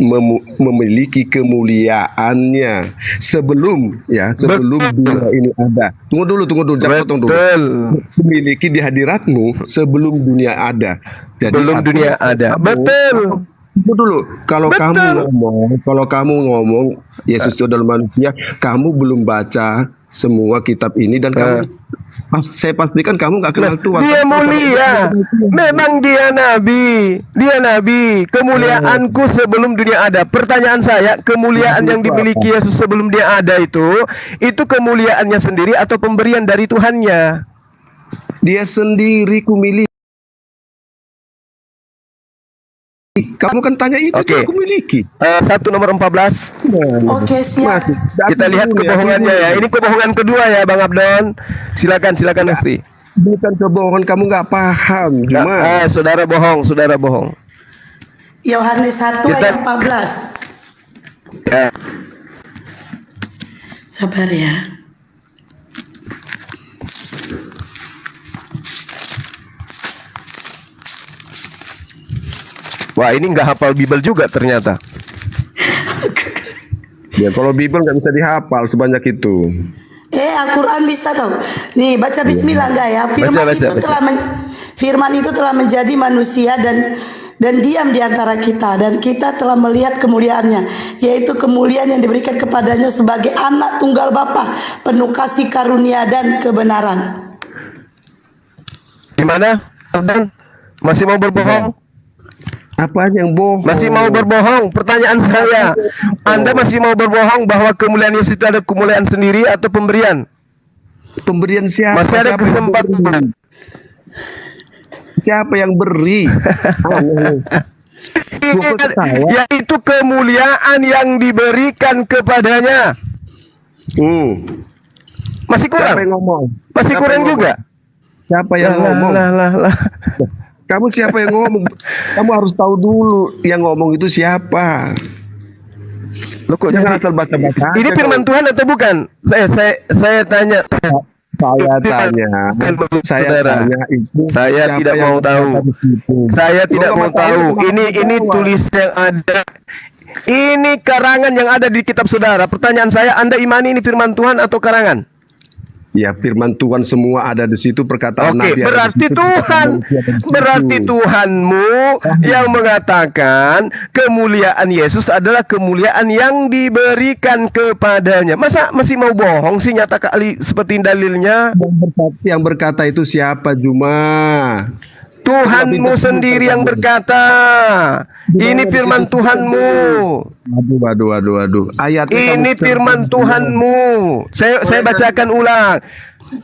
memiliki kemuliaannya sebelum dunia ini ada. Tunggu dulu, jangan potong dulu. Memiliki di hadiratmu sebelum dunia ada. Jadi sebelum dunia ada. Betul. Tunggu dulu. Kalau kamu ngomong Yesus itu adalah manusia, kamu belum baca semua kitab ini dan kamu saya pastikan kamu nggak kenal Tuhan. Dia mulia, memang dia nabi. Kemuliaanku sebelum dunia ada. Pertanyaan saya, kemuliaan yang dimiliki Yesus sebelum dia ada itu kemuliaannya sendiri atau pemberian dari Tuhannya? Dia sendiri kumiliki. Kamu kan tanya itu, aku miliki. 1 nomor 14. Oke, siap. Kita lihat kebohongannya ya. Ini kebohongan kedua ya, Bang Abdon. Silakan Mufti. Bukan kebohongan, kamu nggak paham. Cuma saudara bohong. Yohanes 1 ayat 14. Ya. Sabar ya. Wah, ini nggak hafal Bible juga ternyata. Ya, kalau Bible nggak bisa dihafal sebanyak itu. Al-Quran bisa tau. Nih, baca Bismillah enggak ya? Firman itu telah menjadi manusia dan dan diam di antara kita, dan kita telah melihat kemuliaannya, yaitu kemuliaan yang diberikan kepadanya sebagai anak tunggal Bapa, penuh kasih karunia dan kebenaran. Gimana? Abdan? Masih mau berbohong? Apa yang bohong? Masih mau berbohong? Pertanyaan saya, Anda masih mau berbohong bahwa kemuliaan Yesus itu ada kemuliaan sendiri atau pemberian? Pemberian siapa? Masih ada Siapa yang kesempatan. beri? Siapa yang beri? Gua ketawa. Yaitu kemuliaan yang diberikan kepadanya. Masih Siapa kurang? yang ngomong? Masih Siapa kurang yang juga? Siapa yang ngomong? Lah. Kamu siapa yang ngomong? Kamu harus tahu dulu yang ngomong itu siapa. Loh, kok Jangan jadi- asal baca-baca. Ini aja firman kok. Tuhan atau bukan? Saya tanya. Saya Saudara, tanya itu. saya siapa tidak yang mau tahu. berkata di situ. Saya Lo tidak nggak mau tahu. Ini jawab. tulis yang ada. Ini karangan yang ada di kitab saudara. Pertanyaan saya, Anda imani ini firman Tuhan atau karangan? Ya, firman Tuhan semua ada di situ, perkataan Oke, Nabi ada di berarti situ, Tuhan, perkataan manusia ada di situ. berarti Tuhanmu yang mengatakan kemuliaan Yesus adalah kemuliaan yang diberikan kepadanya. Masa masih mau bohong sih, nyata kali seperti dalilnya? Yang berkata itu siapa, Juma? Tuhanmu sendiri yang berkata. Ini firman Tuhanmu. Waduh. Ayatnya Ini kamu- firman Tuhanmu. Saya bacakan ulang.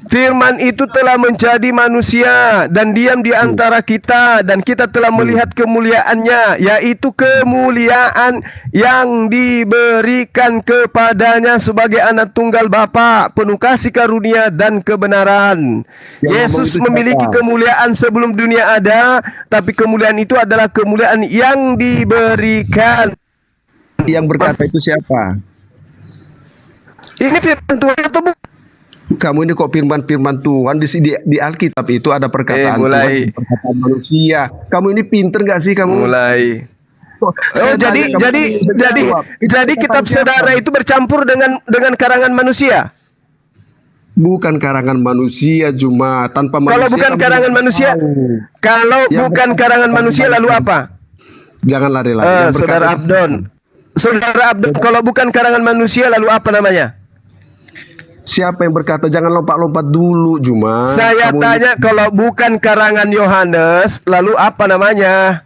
Firman itu telah menjadi manusia dan diam di antara kita, dan kita telah melihat kemuliaannya, yaitu kemuliaan yang diberikan kepadanya sebagai anak tunggal Bapa, penuh kasih karunia dan kebenaran. Yang Yesus ngomong itu memiliki siapa? kemuliaan sebelum dunia ada, tapi kemuliaan itu adalah kemuliaan yang diberikan. Yang berkata itu siapa? Ini firman Tuhan atau bukan? Kamu ini kok firman Tuhan di Alkitab itu ada perkataan mulai. Tuhan, perkataan manusia. Kamu ini pinter nggak sih kamu? Mulai. Oh, Saya jadi tanya, kamu bisa jawab. jadi kitab siapa? saudara itu bercampur dengan karangan manusia. Bukan karangan manusia, cuma tanpa manusia. Kalau bukan kamu karangan tidak manusia, tahu. kalau Yang bukan berkata karangan tentang manusia lalu apa? Jangan lari-lari. Yang Saudara berkata- Abdon. Saudara Abdon, kalau bukan karangan manusia lalu apa namanya? Siapa yang berkata? Jangan lompat-lompat dulu, Juma. Saya Kamu tanya, kalau bukan karangan Yohanes lalu apa namanya?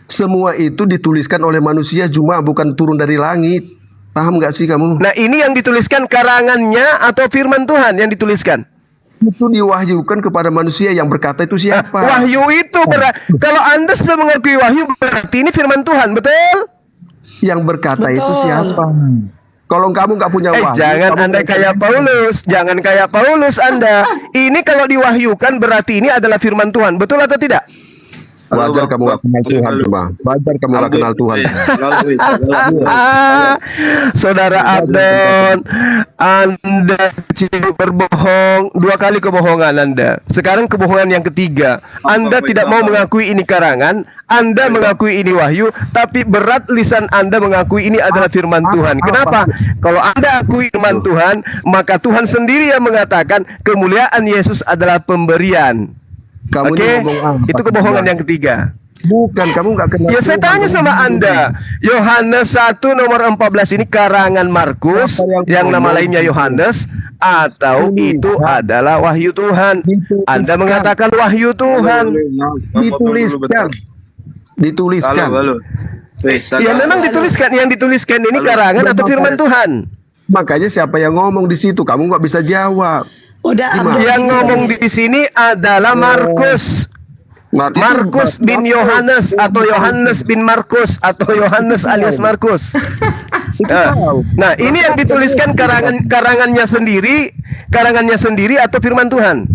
semua itu dituliskan oleh manusia, Juma, bukan turun dari langit. Paham nggak sih kamu? Nah, ini yang dituliskan karangannya atau firman Tuhan yang dituliskan? Itu diwahyukan kepada manusia, yang berkata itu Nah, siapa? wahyu itu kalau Anda sudah mengakui wahyu, berarti ini firman Tuhan, betul? Yang berkata itu Betul. siapa? Kalau kamu nggak punya wahyu, Jangan kamu Anda nggak kayak punya- Paulus, jangan kayak Paulus Anda. Ini kalau diwahyukan berarti ini adalah firman Tuhan, betul atau tidak? Wajar kamu nggak kenal Tuhan, Juma. Wajar kamu nggak kenal Tuhan. Saudara Abdon, Anda kecil berbohong, 2 kali kebohongan Anda. Sekarang kebohongan yang ketiga. Anda tidak mau mengakui ini karangan, Anda mengakui ini wahyu, tapi berat lisan Anda mengakui ini adalah firman Tuhan. Kenapa? Kalau Anda akui firman Tuhan, maka Tuhan sendiri yang mengatakan kemuliaan Yesus adalah pemberian. Kamu ini Oke, ngomong apa? itu kebohongan yang ketiga. Bukan, kamu nggak kenal. Ya saya Tuhan. tanya sama Anda, Yohanes 1 nomor 14 ini karangan Markus Siapa yang yang nama ngomong? lainnya Yohanes, atau itu adalah wahyu Tuhan? Anda mengatakan wahyu Tuhan. Dituliskan. Ya memang dituliskan, yang dituliskan ini karangan atau firman Tuhan? Makanya siapa yang ngomong di situ? Kamu nggak bisa jawab. Udah Abdon, Yang ngomong di sini adalah Markus. Markus bin Yohanes atau Yohanes bin Markus atau Yohanes alias Markus. Nah, ini yang dituliskan karangannya sendiri atau firman Tuhan?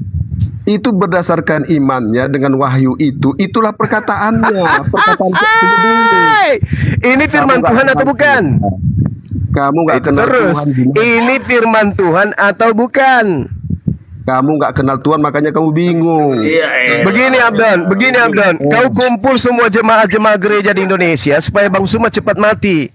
Itu berdasarkan imannya dengan wahyu itu. Itulah perkataannya. Perkataan itu dulu. Ini firman Kamu Tuhan nggak atau kenal bukan? Kamu nggak Itu kenal terus. Tuhan. Juma. Ini firman Tuhan atau bukan? Kamu nggak kenal Tuhan, makanya kamu bingung. Begini Abdon, kau kumpul semua jemaah-jemaah gereja di Indonesia supaya Bang Suma cepat mati.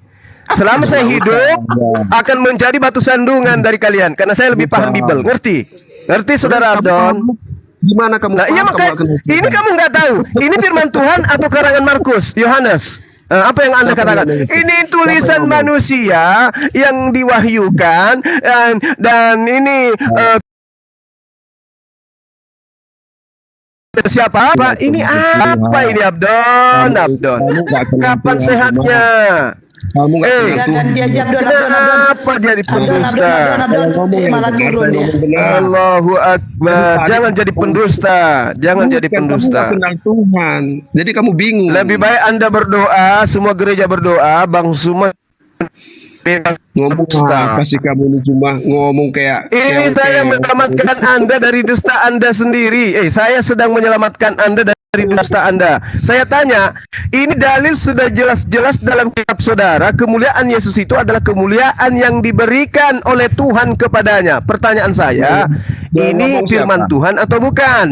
Selama saya hidup akan menjadi batu sandungan dari kalian karena saya lebih paham Bible. Ngerti? Ngerti Saudara Abdon? Gimana kamu Nah, iya paham, makanya kamu nggak kenal ini Tuhan? kamu nggak tahu. Ini firman Tuhan atau karangan Markus, Yohanes? Apa yang Anda Siapa yang katakan? ngomong? Ini Siapa tulisan yang ngomong? manusia yang diwahyukan dan ini siapa? Apa? Ini apa ini Abdon? Abdon. Kamu nggak kenal Kapan Tuhan, sehatnya? Kamu nggak kenal Udah Tuhan. ganti aja Abdon, Abdon, Abdon. Kenapa jadi Abdon, Abdon, pendusta? Abdon. Malah turun dia. Allahu Akbar. Jangan jadi pendusta. Jangan jadi Kamu pendusta. nggak kenal Tuhan. Jadi kamu bingung. Lebih baik Anda berdoa, semua gereja berdoa, Bang Suma ngomong apa sih kamu ini, cuma ngomong kayak ini saya menyelamatkan Anda dari dusta Anda sendiri. Saya sedang menyelamatkan Anda dari dusta Anda. Saya tanya, ini dalil sudah jelas-jelas dalam kitab saudara, kemuliaan Yesus itu adalah kemuliaan yang diberikan oleh Tuhan kepadanya. Pertanyaan saya, ini ngomong firman siapa? Tuhan atau bukan?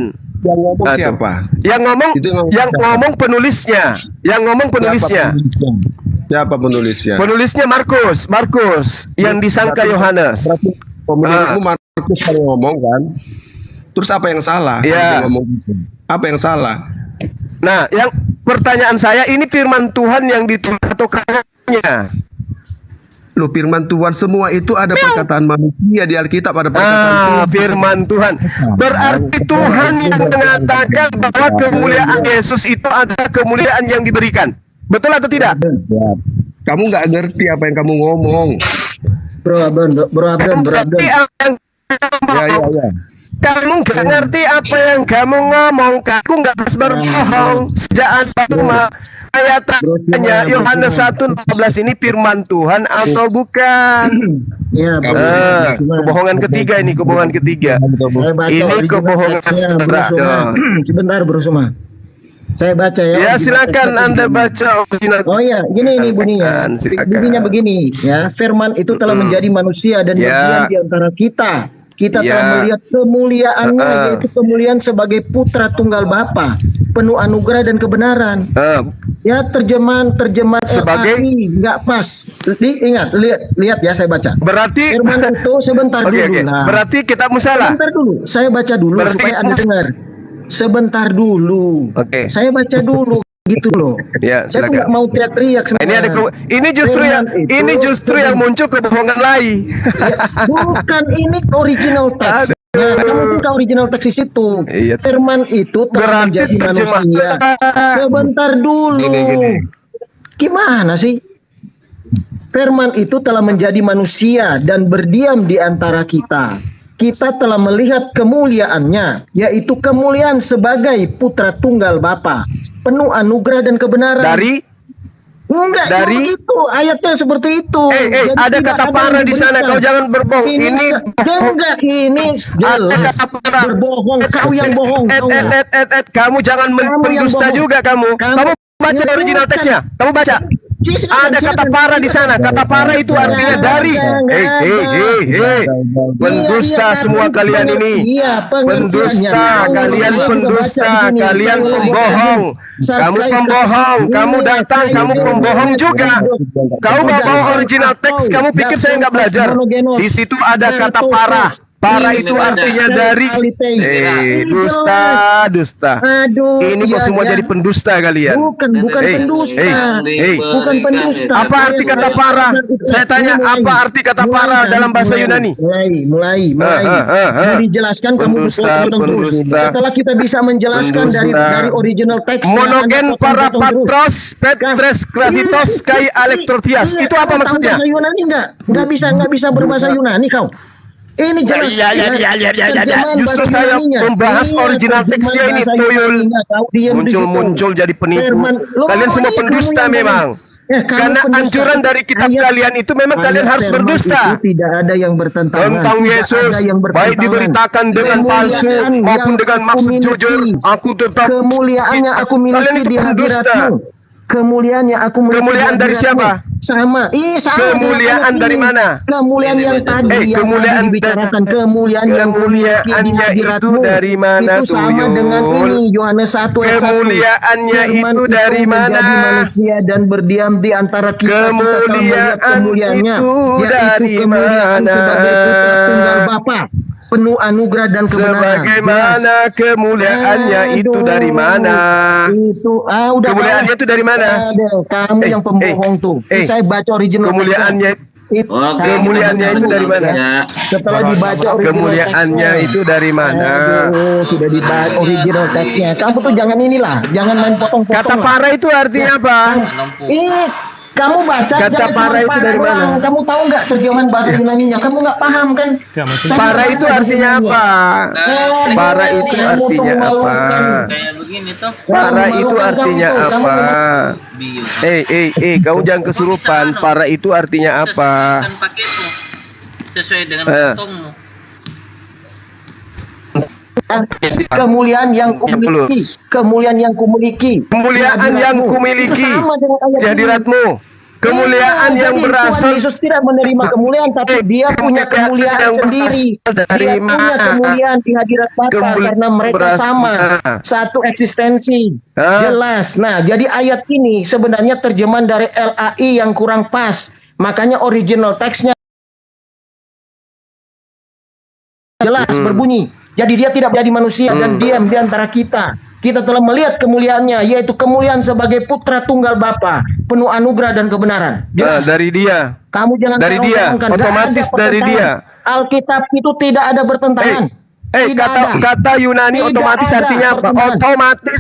Yang ngomong Nah, tuh. siapa? Yang ngomong, Itu yang ngomong yang siapa? ngomong penulisnya, yang ngomong penulisnya. Siapa penulisnya? Penulisnya Markus yang disangka Yohanes. Berarti pemilikmu Markus yang ngomong kan? Terus apa yang salah? Iya. Kalau dia ngomong gitu? Apa yang salah? Nah, yang pertanyaan saya, ini firman Tuhan yang ditulis atau karangannya? Loh, firman Tuhan semua itu ada perkataan manusia di Alkitab, ada perkataan Tuhan. Firman Tuhan. Berarti Tuhan yang mengatakan bahwa kemuliaan Yesus itu adalah kemuliaan yang diberikan. Betul atau tidak? Kamu nggak ngerti apa yang kamu ngomong. Bro Abdon. Berarti apa yang Ya. kamu nggak ngerti apa yang kamu ngomong. Kamu nggak harus berbohong. Sejak Anda ayat tanya Yohanes 1:14 ini firman Tuhan atau bukan? Ya, Kebohongan ketiga ini, kebohongan ketiga. Ini kebohongan kedua. Sebentar Bro Suma. Saya baca ya. Ya, silakan Anda baca original. Oh ya, gini bunyinya. Silakan. Bunyinya begini ya. Firman itu telah menjadi manusia dan berdiam di antara kita. Kita telah melihat kemuliaannya, yaitu kemuliaan sebagai putra tunggal Bapa, penuh anugerah dan kebenaran. Ya, terjemahan Sebagai- LAI nggak pas. Lihat ya, saya baca. Berarti Firman itu sebentar Oke, dulu oke. lah. Berarti kitab Musala. Sebentar dulu, saya baca dulu Berarti supaya kita Anda dengar. Sebentar dulu. Oke. Saya baca dulu gitu loh. Ya, Saya tuh silakan. nggak mau teriak-teriak Ini ada ini justru yang muncul kebohongan lain. bukan ini original text. Kamu buka original teks itu. Iya. Firman itu telah Berarti menjadi manusia. Sebentar dulu. Gini. Gimana sih? Firman itu telah menjadi manusia dan berdiam di antara kita. Kita telah melihat kemuliaannya, yaitu kemuliaan sebagai putra tunggal Bapa, penuh anugerah dan kebenaran. Enggak, dari itu ayatnya seperti itu. Jadi ada tidak kata ada para yang di sana. diberikan. Kau jangan berbohong. Ini Enggak, ini jelas kata para. berbohong. Kau yang bohong. Tahu nggak? Kamu jangan Kamu yang pendusta bohong. juga kamu. Kamu baca Ya, original bukan. teksnya. Kamu baca. Ada kata para di sana. Kata para itu artinya dari. Pendusta semua kalian ini. Iya, Pendusta, kalian pendusta, kalian pembohong. Kamu pembohong, kamu datang, kamu pembohong juga. Kau bawa original teks, kamu pikir saya nggak belajar? Di situ ada kata para. Para itu artinya dari. Dusta. Aduh, Ini kok semua jadi pendusta kalian. Bukan pendusta. Bukan pendusta. Apa arti kata para? Saya tanya, apa arti kata para dalam bahasa Yunani? Mulai. Dijelaskan kamu potong terus. Setelah kita bisa menjelaskan dari original teks. Monogen para patros, petres, kratitos, kai elektrotias. Itu apa maksudnya? Bahasa Yunani nggak bisa berbahasa Yunani kau. Ini jelas. Justru saya membahas original teksnya ini, Tuyul. Muncul jadi penipu. Kalian semua pendusta memang. Karena anjuran dari kitab kalian itu memang kalian harus berdusta. Tidak ada yang bertentangan. Tentang Yesus, baik diberitakan dengan palsu maupun dengan maksud jujur. Aku tetap. Kemuliaannya aku miliki di hadiratmu. Kemuliaan yang aku miliki. Kemuliaan dari siapa? Sama. Kemuliaan dari mana? Kemuliaan yang tadi kemuliaan dibicarakan. Kemuliaan yang kemuliaannya itu dari mana, itu sama dengan ini Yohanes 1 ayat 1. Kemuliaannya itu dari mana? Menjadi manusia dan berdiam di antara kita. Kemuliaan kemuliaannya, itu yaitu dari kemuliaan mana? sebagai putra tunggal Bapa, penuh anugerah dan kebenaran. Sebagaimana kemuliaannya itu Aduh, dari mana? Itu udah Kemuliaannya itu dari mana? Kamu yang pembohong tuh. Saya baca original Kemuliaannya kemuliaannya itu dari mana? Setelah dibaca original Kemuliaannya teksnya. itu dari mana? Sudah dibaca original teksnya. Kamu tuh jangan jangan main potong-potong. Kata lah. para itu artinya apa? Kamu baca Kata jangan para cuma itu dari doang. mana? Kamu tahu nggak terjemahan bahasa Yunaninya? Kamu nggak paham kan? Saya Para nggak itu baca artinya bahasa apa? Yunaninya. Para itu Kamu tuh artinya apa? memalukan. Para itu artinya Kamu tuh. apa? Kamu jangan kesurupan. Para itu artinya apa? Sesuai dengan Eh. potongmu. Kemuliaan yang kumiliki, kemuliaan yang kumiliki, Kemuliaan yang kumiliki Itu sama dengan ayat di ini. hadiratmu. Kemuliaan Iya, yang jadi berasal Tuhan Yesus tidak menerima kemuliaan, tapi dia punya kemuliaan yang sendiri. berasal dari Dia punya mana? kemuliaan di hadirat Bapa Kemuliaan karena mereka berasal- sama, satu eksistensi. Hah? Jelas. Nah, jadi ayat ini sebenarnya terjemahan dari LAI yang kurang pas. Makanya original teksnya jelas berbunyi. Jadi dia tidak menjadi manusia dan diam di antara kita. Kita telah melihat kemuliaannya, yaitu kemuliaan sebagai putra tunggal Bapa, penuh anugerah dan kebenaran. Jelas. Dari dia. Kamu jangan Dari dia, serong-serongkan. Nggak otomatis ada dari pertentangan. dia. Alkitab itu tidak ada bertentangan. Tidak ada. Kata Yunani Tidak otomatis ada artinya apa? pertentangan. Otomatis.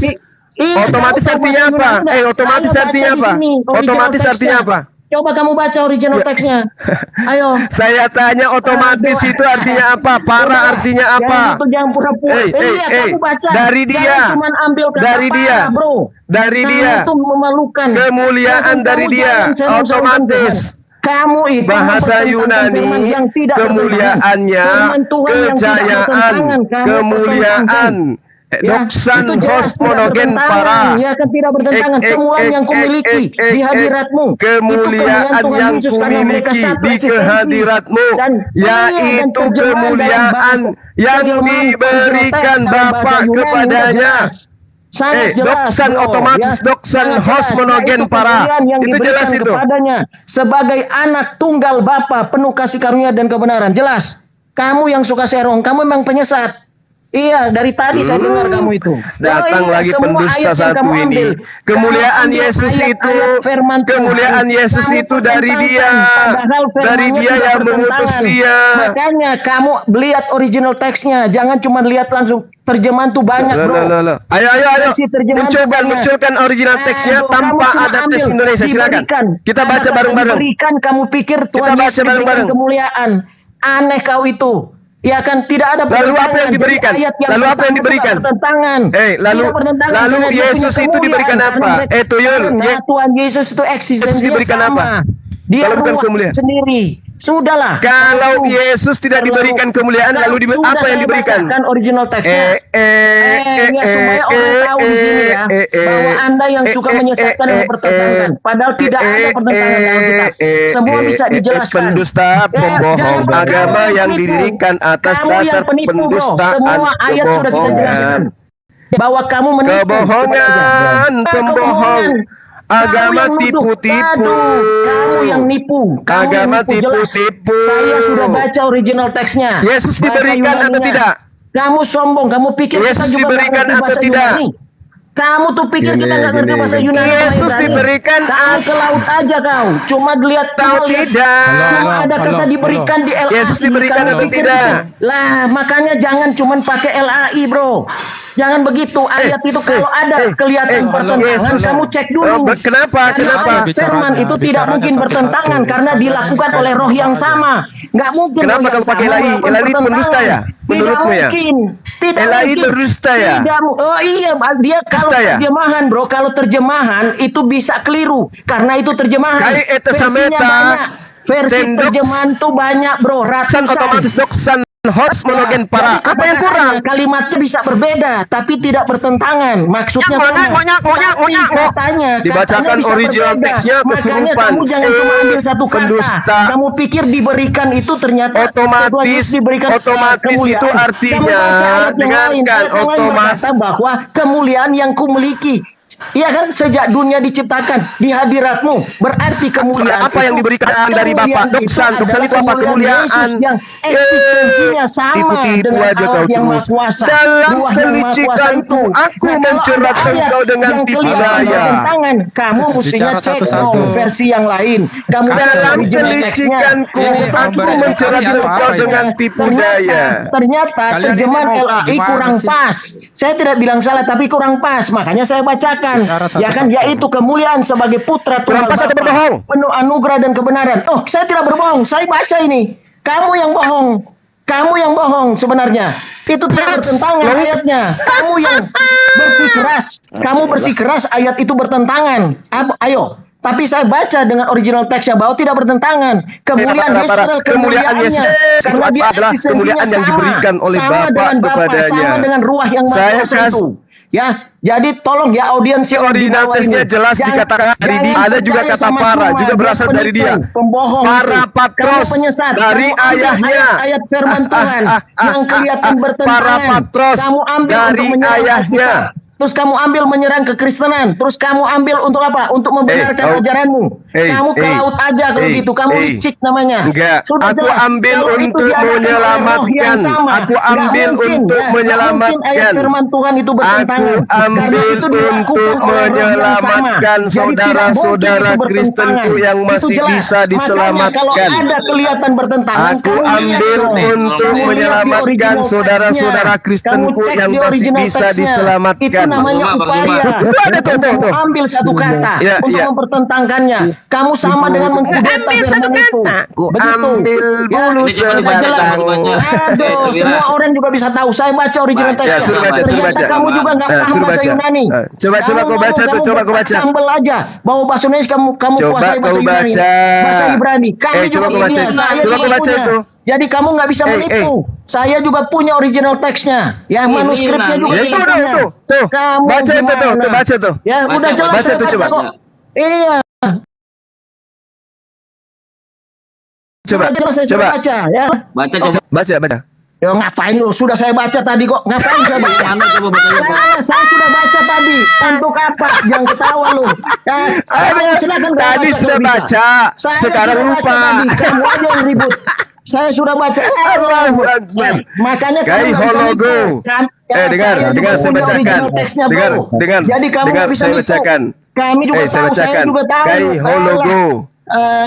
Iya, Otomatis kamu artinya baca apa? Yunani. Otomatis Ayo artinya baca di apa? sini, original Otomatis teksnya. artinya apa? Coba kamu baca original teksnya. Ayo. Saya tanya otomatis Aduh. itu artinya apa? Para artinya apa? Yang itu jangan pura-pura. Iya, kamu baca. Dari dia. Jangan cuma ambil kata Dari dia. para, bro. Dari Kamu dia. itu memalukan. Kemuliaan Kamu dari dia. jangan serong-serongkan Otomatis. Tuhan. Kamu itu Bahasa mempertentangkan Yunani, firman yang tidak kemuliaannya, bertentangan. Firman Tuhan yang tidak kejayaan, bertentangan. Kamu kemuliaan, pertentangkan. doksan itu jelas hos tidak monogen bertentangan. para. Ya kan tidak bertentangan. Kemuliaan yang kumiliki di hadiratmu. Itu Kemuliaan Tuhan yang Yesus karena mereka kumiliki satu di eksistensi. kehadiratmu, Dan yaitu terjemahan dalam kemuliaan bahasa- yang terjemahan diberikan dalam bahasa Bapa Yunani kepadanya. jelas. Sangat jelas, doksan bro. otomatis, doksan sangat hos jelas. monogen Yaitu para. kemuliaan yang Itu diberikan jelas itu. kepadanya sebagai anak tunggal Bapa penuh kasih karunia dan kebenaran. Jelas. Kamu yang suka serong, kamu memang penyesat. Iya, dari tadi saya dengar kamu itu. Datang lagi semua pendusta ayat yang satu kamu ini. ambil. Kemuliaan Kamu ambil Yesus ayat-ayat itu, firman Tuhan. kemuliaan Yesus Kamu itu dari dia, pertentangkan, padahal dari firmannya dia tidak yang mengutus bertentangan. dia. Makanya kamu lihat original teksnya, jangan cuma lihat langsung terjemahan tuh banyak, bro. Ayo, Versi terjemahan banyak. munculkan original teksnya Aduh, tanpa kamu cuma ada ambil, teks Indonesia. Silakan. diberikan. Kita Ada baca kata bareng-bareng. Diberikan, kamu pikir Tuhan baca Yesus diberikan bareng-bareng. kemuliaan. Aneh kau itu. Ya kan tidak ada Lalu apa pertentangan. yang diberikan? Jadi ayat Lalu apa yang pertama itu diberikan? tidak bertentangan. Lalu Tidak bertentangan lalu karena dia punya Yesus itu kemuliaan, diberikan karena apa? mereka- Tuyul. karena Tuhan Yesus itu eksistensinya diberikan sama. apa? Dia Kalau bukan ruang kemuliaan. sendiri. Sudahlah. Kalau Yesus tidak diberikan kemuliaan, lalu apa yang diberikan? Kan original teksnya. Ya supaya orang tahu di sini ya bahwa Anda yang suka menyesatkan dan mempertentangkan, padahal tidak ada pertentangan dalam kitab. Semua bisa dijelaskan. Pendusta, Ya, pembohong, jangan berkata agama yang penipu. didirikan atas Kamu dasar yang penipu, bro. pendustaan, Semua ayat sudah kita jelaskan bahwa kamu menipu. kebohongan, pembohong, agama tipu-tipu, Kamu yang nipu. Kamu agama yang nipu jelas. tipu-tipu. Saya sudah baca original teksnya. Yesus Bahasa diberikan atau Yunaninya. tidak? Kamu sombong. Kamu pikir Yesus kita juga diberikan nggak ngerti atau bahasa tidak? Yunani? Kamu tuh pikir kita nggak ngerti bahasa Yunani? Yesus Pak Ibrani? diberikan Kamu ke laut aja kau. Cuma lihat atau cuma lihat. tidak? Cuma ada kata diberikan di LAI. Yesus diberikan Kamu atau pikir tidak? itu. Lah, makanya jangan cuma pakai LAI, bro. Jangan begitu. Ayat itu kalau ada kelihatan pertentangan, Yesus. kamu cek dulu. Kenapa? Karena Kenapa? ayat firman itu tidak mungkin bertentangan karena dilakukan oleh roh yang sama. Nggak mungkin. Kenapa roh yang kalau pakai sama LAI? melakukan LAI itu pendusta pertentangan. ya? Menurutmu ya? Tidak mungkin. Tidak LAI mungkin. berdusta ya? Tidak, oh iya, dia kalau Dusta ya? terjemahan, bro, kalau terjemahan itu bisa keliru karena itu terjemahan. Kai eta Versinya sameta, banyak. Versi tendoks, terjemahan tuh banyak, bro, Doksan ratusan. otomatis doksan hos monogen para. Jadi Apa yang kurang? kalimatnya bisa berbeda, tapi tidak bertentangan. Maksudnya sama. Tapi katanya Dibacakan bisa original berbeda. teksnya Makanya kesurupan. kamu jangan cuma ambil satu kata. Pendusta. Kamu pikir diberikan itu ternyata Tuhan Yesus diberikan otomatis kemuliaan. itu artinya Kamu baca ayat yang lain. dengarkan, Ayat yang lain berkata bahwa kemuliaan yang kumiliki Iya kan, sejak dunia diciptakan di hadiratmu, berarti kemuliaan Apa yang diberikan dari Bapa? Doksan itu apa? Kemuliaan. Yesus yang eksistensinya sama Tipu-tipu dengan aja Allah kau yang terus. Maha Kuasa. Dalam Ruah yang Maha Kuasa kelicikanku, itu. aku Nah, kalau mencerahkan ada ayat kau dengan yang tipu kelihatan daya. bertentangan, kamu mestinya Bicara cek satu-satu. dong versi yang lain. Kamu cek Dalam original text-nya. kelicikanku, Ya, setelah aku kita mencerahkan baca kau teksnya, dengan tipu daya. Ternyata Kalian terjemahan ini mau LAI gimana kurang sih? pas. Saya tidak bilang salah, tapi kurang pas. Makanya saya bacakan. Bicara Ya kan, satu-satu. yaitu kemuliaan sebagai putra Kurang tunggal pas atau Bapa, berbohong? penuh anugerah dan kebenaran. Oh, saya tidak berbohong. Saya baca ini. Kamu yang bohong. Kamu yang bohong sebenarnya. Itu tidak bertentangan ayatnya. Kamu yang bersikeras. Kamu bersikeras ayat itu bertentangan. Ayo. Tapi saya baca dengan original teksnya bahwa tidak bertentangan. Kemuliaan Yesus adalah Kemuliaan Yesus kemuliaannya. itu Karena dia adalah eksistensinya kemuliaan yang sama. diberikan oleh Sama Bapa dengan Bapa, kepadanya. sama dengan ruah yang Maha Saya Kuasa kasih- itu. Ya, jadi tolong ya audiens yang di Original bawah teksnya ini. jelas dikatakan dari dia. Ada juga percaya kata sama para, Suma, juga dia berasal dari penipu, dia. Pembohong Para itu. patros Kamu penyesat. dari Kamu ambil ayahnya. Ayat firman Tuhan yang kelihatan bertentangan. Para patros Kamu ambil dari untuk menyerang ayahnya. Alkitab. Terus kamu ambil menyerang kekristenan. Terus kamu ambil untuk apa? Untuk membenarkan kau- ajaranmu. Kamu ke laut aja kalau gitu. Kamu licik namanya. Enggak, Sudah aku jelas. ambil Kalau itu untuk diadakan oleh roh yang menyelamatkan. sama. Aku Nggak ambil mungkin, untuk ya. Nggak menyelamatkan. mungkin ayat firman Tuhan itu bertentangan. Aku ambil Karena itu dilakukan untuk oleh roh yang menyelamatkan sama. Jadi tidak mungkin saudara-saudara itu bertentangan. Kristenku yang Itu masih jelas. bisa Makanya kalau diselamatkan. ada kelihatan bertentangan, Aku kamu lihat ambil dong. untuk Kamu lihat di menyelamatkan original saudara-saudara text-nya. Kristenku Kamu cek yang di masih original bisa text-nya. diselamatkan. Itu namanya Bang Juma, upaya. Itu ada tuh, Untuk tuh. ambil satu kata Ya, untuk ya. mempertentangkannya. Kamu sama dengan mengkudeta firman itu. Ku Begitu. ambil Ya, bulu Ini coba dibaca, jelas. coba dibaca. Aduh, Trivira. semua orang juga bisa tahu. Saya baca original Baca, text. suruh baca, suruh Ternyata baca. kamu juga nggak paham suruh bahasa baca. Yunani. Coba Kamu kau baca ngomong, tuh, coba kau kamu baca. sambel aja. Bawa bahasa Indonesia kamu Coba kuasai bahasa kau Yunani. baca. Bahasa Ibrani. Kami Coba juga kau baca. punya. Saya Coba juga kau baca punya. itu. Jadi kamu nggak bisa menipu. Saya juga punya original teksnya. Ya, Ini, manuskripnya Bang. juga Ya kita itu tuh, punya. tuh. Kamu Baca itu tuh, gimana? baca tuh. Ya, Baca, udah jelas baca saya tuh, baca coba. kok. Iya, Coba, sudah jelas saya coba. sudah baca ya. Baca coba. Baca. Ya ngapain lu? Sudah saya baca tadi kok. Ngapain saya baca? Yang mana coba bacanya, Bang? Saya sudah baca tadi. Untuk apa? Jangan ketawa lu. Ya, kamu silakan kau Tadi baca sudah kalau bisa. baca, Saya sekarang sudah lupa. baca tadi. Kamu aja yang ribut. Saya sudah baca. Allahu Akbar. Makanya kamu Kai nggak bisa hologo. nipu. Dengar, saya juga dengar, saya punya bacakan. original teksnya, bro. Dengar, Jadi kamu dengar, nggak bisa saya nipu. bacakan. Kami juga saya tahu. Saya bacakan. juga tahu. Kai hologo.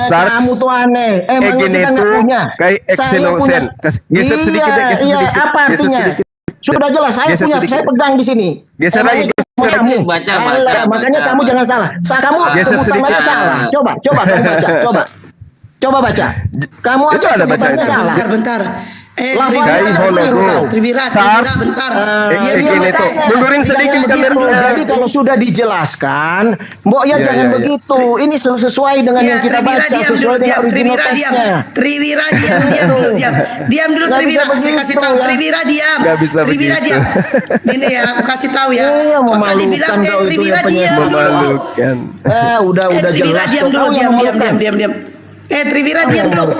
Kamu tuh aneh. Emangnya kita nggak Egenetu, punya. kai Saya exenosen. punya. Geser sedikit deh, geser Iya, sedikit. apa Geser artinya? sedikit. Sudah jelas, saya Geser punya, sedikit. saya pegang di sini. Geser lagi, Emangnya geser kamu. lagi. Baca, Alah, makanya baca. kamu jangan salah. Kamu Geser sebutan sedikit. aja salah. Coba kamu baca, coba baca. Kamu Itu aja ada sebutannya bacaan. salah. Bentar. Lafaz Kai hologo. Trivira, Sars. bentar. Egenetu. Mundurin sedikit kamera. Jadi kalau sudah dijelaskan, Mbok ya Iya, jangan iya, iya. begitu. Ini sesuai dengan yang kita baca, sesuai dengan original teksnya. Trivira diam dulu Nggak Trivira, bisa saya kasih begitu, tahu ya. Trivira diam. Nggak bisa Trivira begitu. diam. Ini ya, aku kasih tahu ya. Iya, Kok tadi bilang memalukan kau itu Trivira yang penyesal. diam dulu. Memalukan. Udah Trivira jelas. diam kok. dulu, Kau yang memalukan. diam. Trivira diam dulu.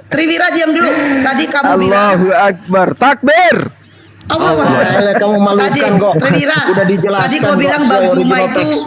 Trivira diam dulu. Tadi kamu bilang Allahu Akbar. Takbir. Alah, kamu malukan kok. Trivira, Udah dijelaskan tadi kau kok, bilang sesuai Bang Juma original itu teks.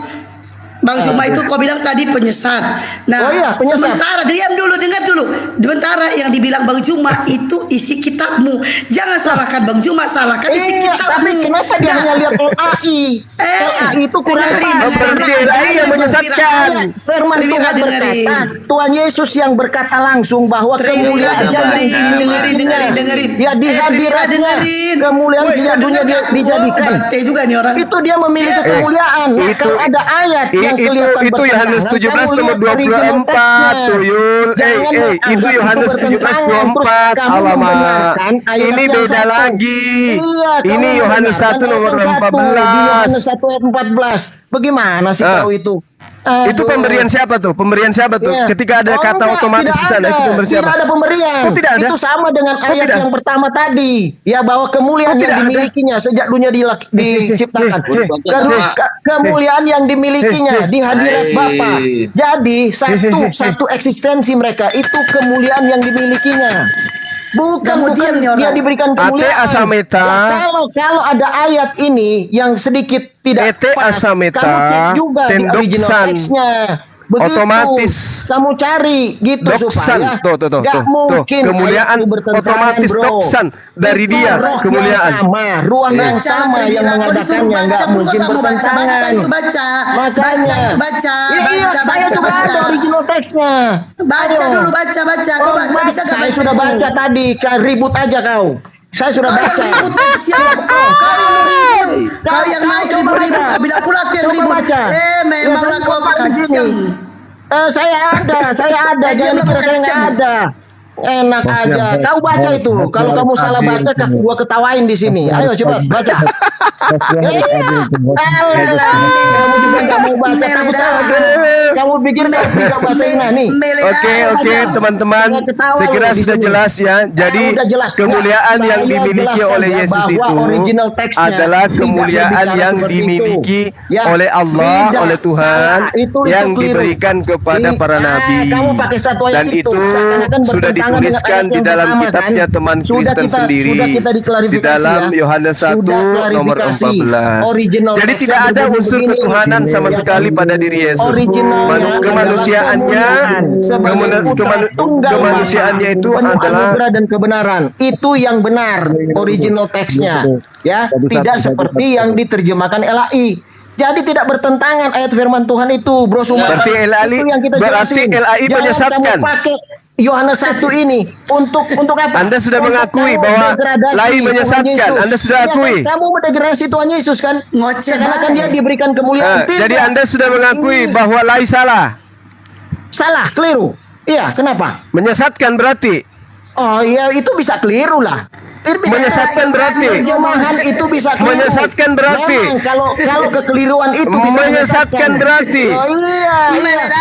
Bang Juma itu kau bilang tadi penyesat. Nah, Oh iya, penyesat. sementara diam dulu, dengar dulu. Sementara yang dibilang Bang Juma itu isi kitabmu. Jangan salahkan Bang Juma, salahkan isi Iya, kitabmu. tapi kenapa dia Nah, hanya lihat LAI? LAI itu kurang dengerin, pas. dengerin. LAI yang menyesatkan. Firman Trivira, Tuhan dengerin. berkata, Tuhan Yesus yang berkata langsung bahwa Trivira, kemuliaan dengerin. Ya di hadiratnya dengerin. kemuliaan Woi, sejak kau dunia dengar tak? dijadikan. Bante juga nih orang. Itu dia memiliki kemuliaan. Nah, itu- kalau ada ayat yang Itu kelihatan Yohanes bertentangan, 17 kamu nomor lihat original 24 teksnya. tuyul. Jangan Itu menganggap Yohanes bertentangan, 17 terus 24. kamu Alamak. membenarkan ayat Ini yang beda satu. lagi. Iya, kamu Ini Yohanes membenarkan 1 nomor ayat yang satu, 14. di Yohanes 1 ayat 14. Bagaimana sih Ah. kau itu? Itu Aduh. pemberian siapa tuh? Pemberian siapa tuh? Iya. Ketika ada kata Enggak, otomatis tidak di sana, ada. itu pemberian siapa? Tidak ada pemberian. Oh, tidak ada? Itu sama dengan Oh, ayat tidak? yang pertama tadi. Ya, bahwa kemuliaan Oh, tidak yang ada? dimilikinya sejak dunia diciptakan. Kemuliaan yang dimilikinya di hadirat Bapa. Jadi satu eksistensi mereka itu kemuliaan yang dimilikinya. Gak mau diam nih dia orang. diberikan Ate kemuliaan. asameta. Lah, kalau ada ayat ini yang sedikit tidak Ete pas, asameta, kamu cek juga di original tendoksan. teksnya. Begitu, Otomatis. kamu cari gitu Doksan, supaya tuh, gak mungkin kemuliaan ayat itu bertentangan, otomatis bro. doksan dari Itu dia roh kemuliaan. yang sama, ruang yang Baca sama lah, yang Tribira. Kau disuruh mengadakannya, baca nggak pun mungkin kau tak mau baca. Baca bertentangan. itu baca. Makanya. Baca itu baca. Iya, saya juga ada original teksnya. Baca Ayo. dulu, baca. Kau Oh, baca, bisa gak saya baca sudah itu? baca tadi, ribut aja kau. Saya sudah Kau yang baca. ribut kan siapa? Kau yang ribut. Kau yang naik coba ribut-ribut. baca. Kau bilang pula aku yang Coba ribut. baca. Memanglah Ya, kau saya di sini. kacang. Saya ada. Jangan diam lah, dikira saya bukan nggak siang. ada. Enak aja. Kau baca itu. Kalau kamu salah baca, gua ketawain di sini. Ayo coba baca. Iya. Alah, kamu juga nggak mau baca. Kamu salah. Kamu pikir nggak bisa bahasa Yunani? Oke, teman-teman. Saya ketawa Saya kira loh di sudah sini. jelas ya. Jadi Udah jelas. kemuliaan Saya yang dimiliki jelaskan oleh ya Yesus bahwa itu original teksnya adalah tidak kemuliaan berbicara yang seperti dimiliki itu. Ya, oleh Allah, tidak, oleh Tuhan, salah. Itu yang keliru. diberikan kepada para nabi. Kamu pakai satu ayat Dan itu seakan-akan sudah bertentangan dengan dituliskan ayat di yang dalam pertama, kitabnya kan? teman Sudah Kristen kita- sendiri. sudah kita diklarifikasi Di dalam ya. Yohanes 1 Sudah nomor klarifikasi. 14. Original Jadi teksnya tidak ada berbunyi unsur begini. ketuhanan sama Ya, sekali pada diri Yesus. Originalnya Kemanusiaannya, sebagai putra tunggal kemanusiaannya Bapa, itu penuh adalah anugerah dan kebenaran. Itu yang benar original teksnya, ya, tidak seperti yang diterjemahkan LAI. Jadi tidak bertentangan ayat firman Tuhan itu, Bro Sumar. Berarti LAI Itu yang kita berarti jelasin. LAI Jangan menyesatkan. kamu pakai Yohanes 1 ini untuk apa? Anda sudah Untuk mengakui kamu bahwa degradasi LAI Tuhan menyesatkan. Yesus. Anda sudah Ya, akui. kan? Kamu mendegradasi Tuhan Yesus kan? Ngoceh Seakan-akan baik. dia diberikan kemuliaan. Tidak. Jadi Anda sudah mengakui Ini bahwa LAI salah. salah, keliru. Iya, kenapa? Menyesatkan berarti. Oh iya, itu bisa keliru lah. Menyesatkan berarti. Terjemahan itu bisa keliru. Menyesatkan berarti. Memang kalau kekeliruan itu bisa Menyesatkan berarti. Oh iya.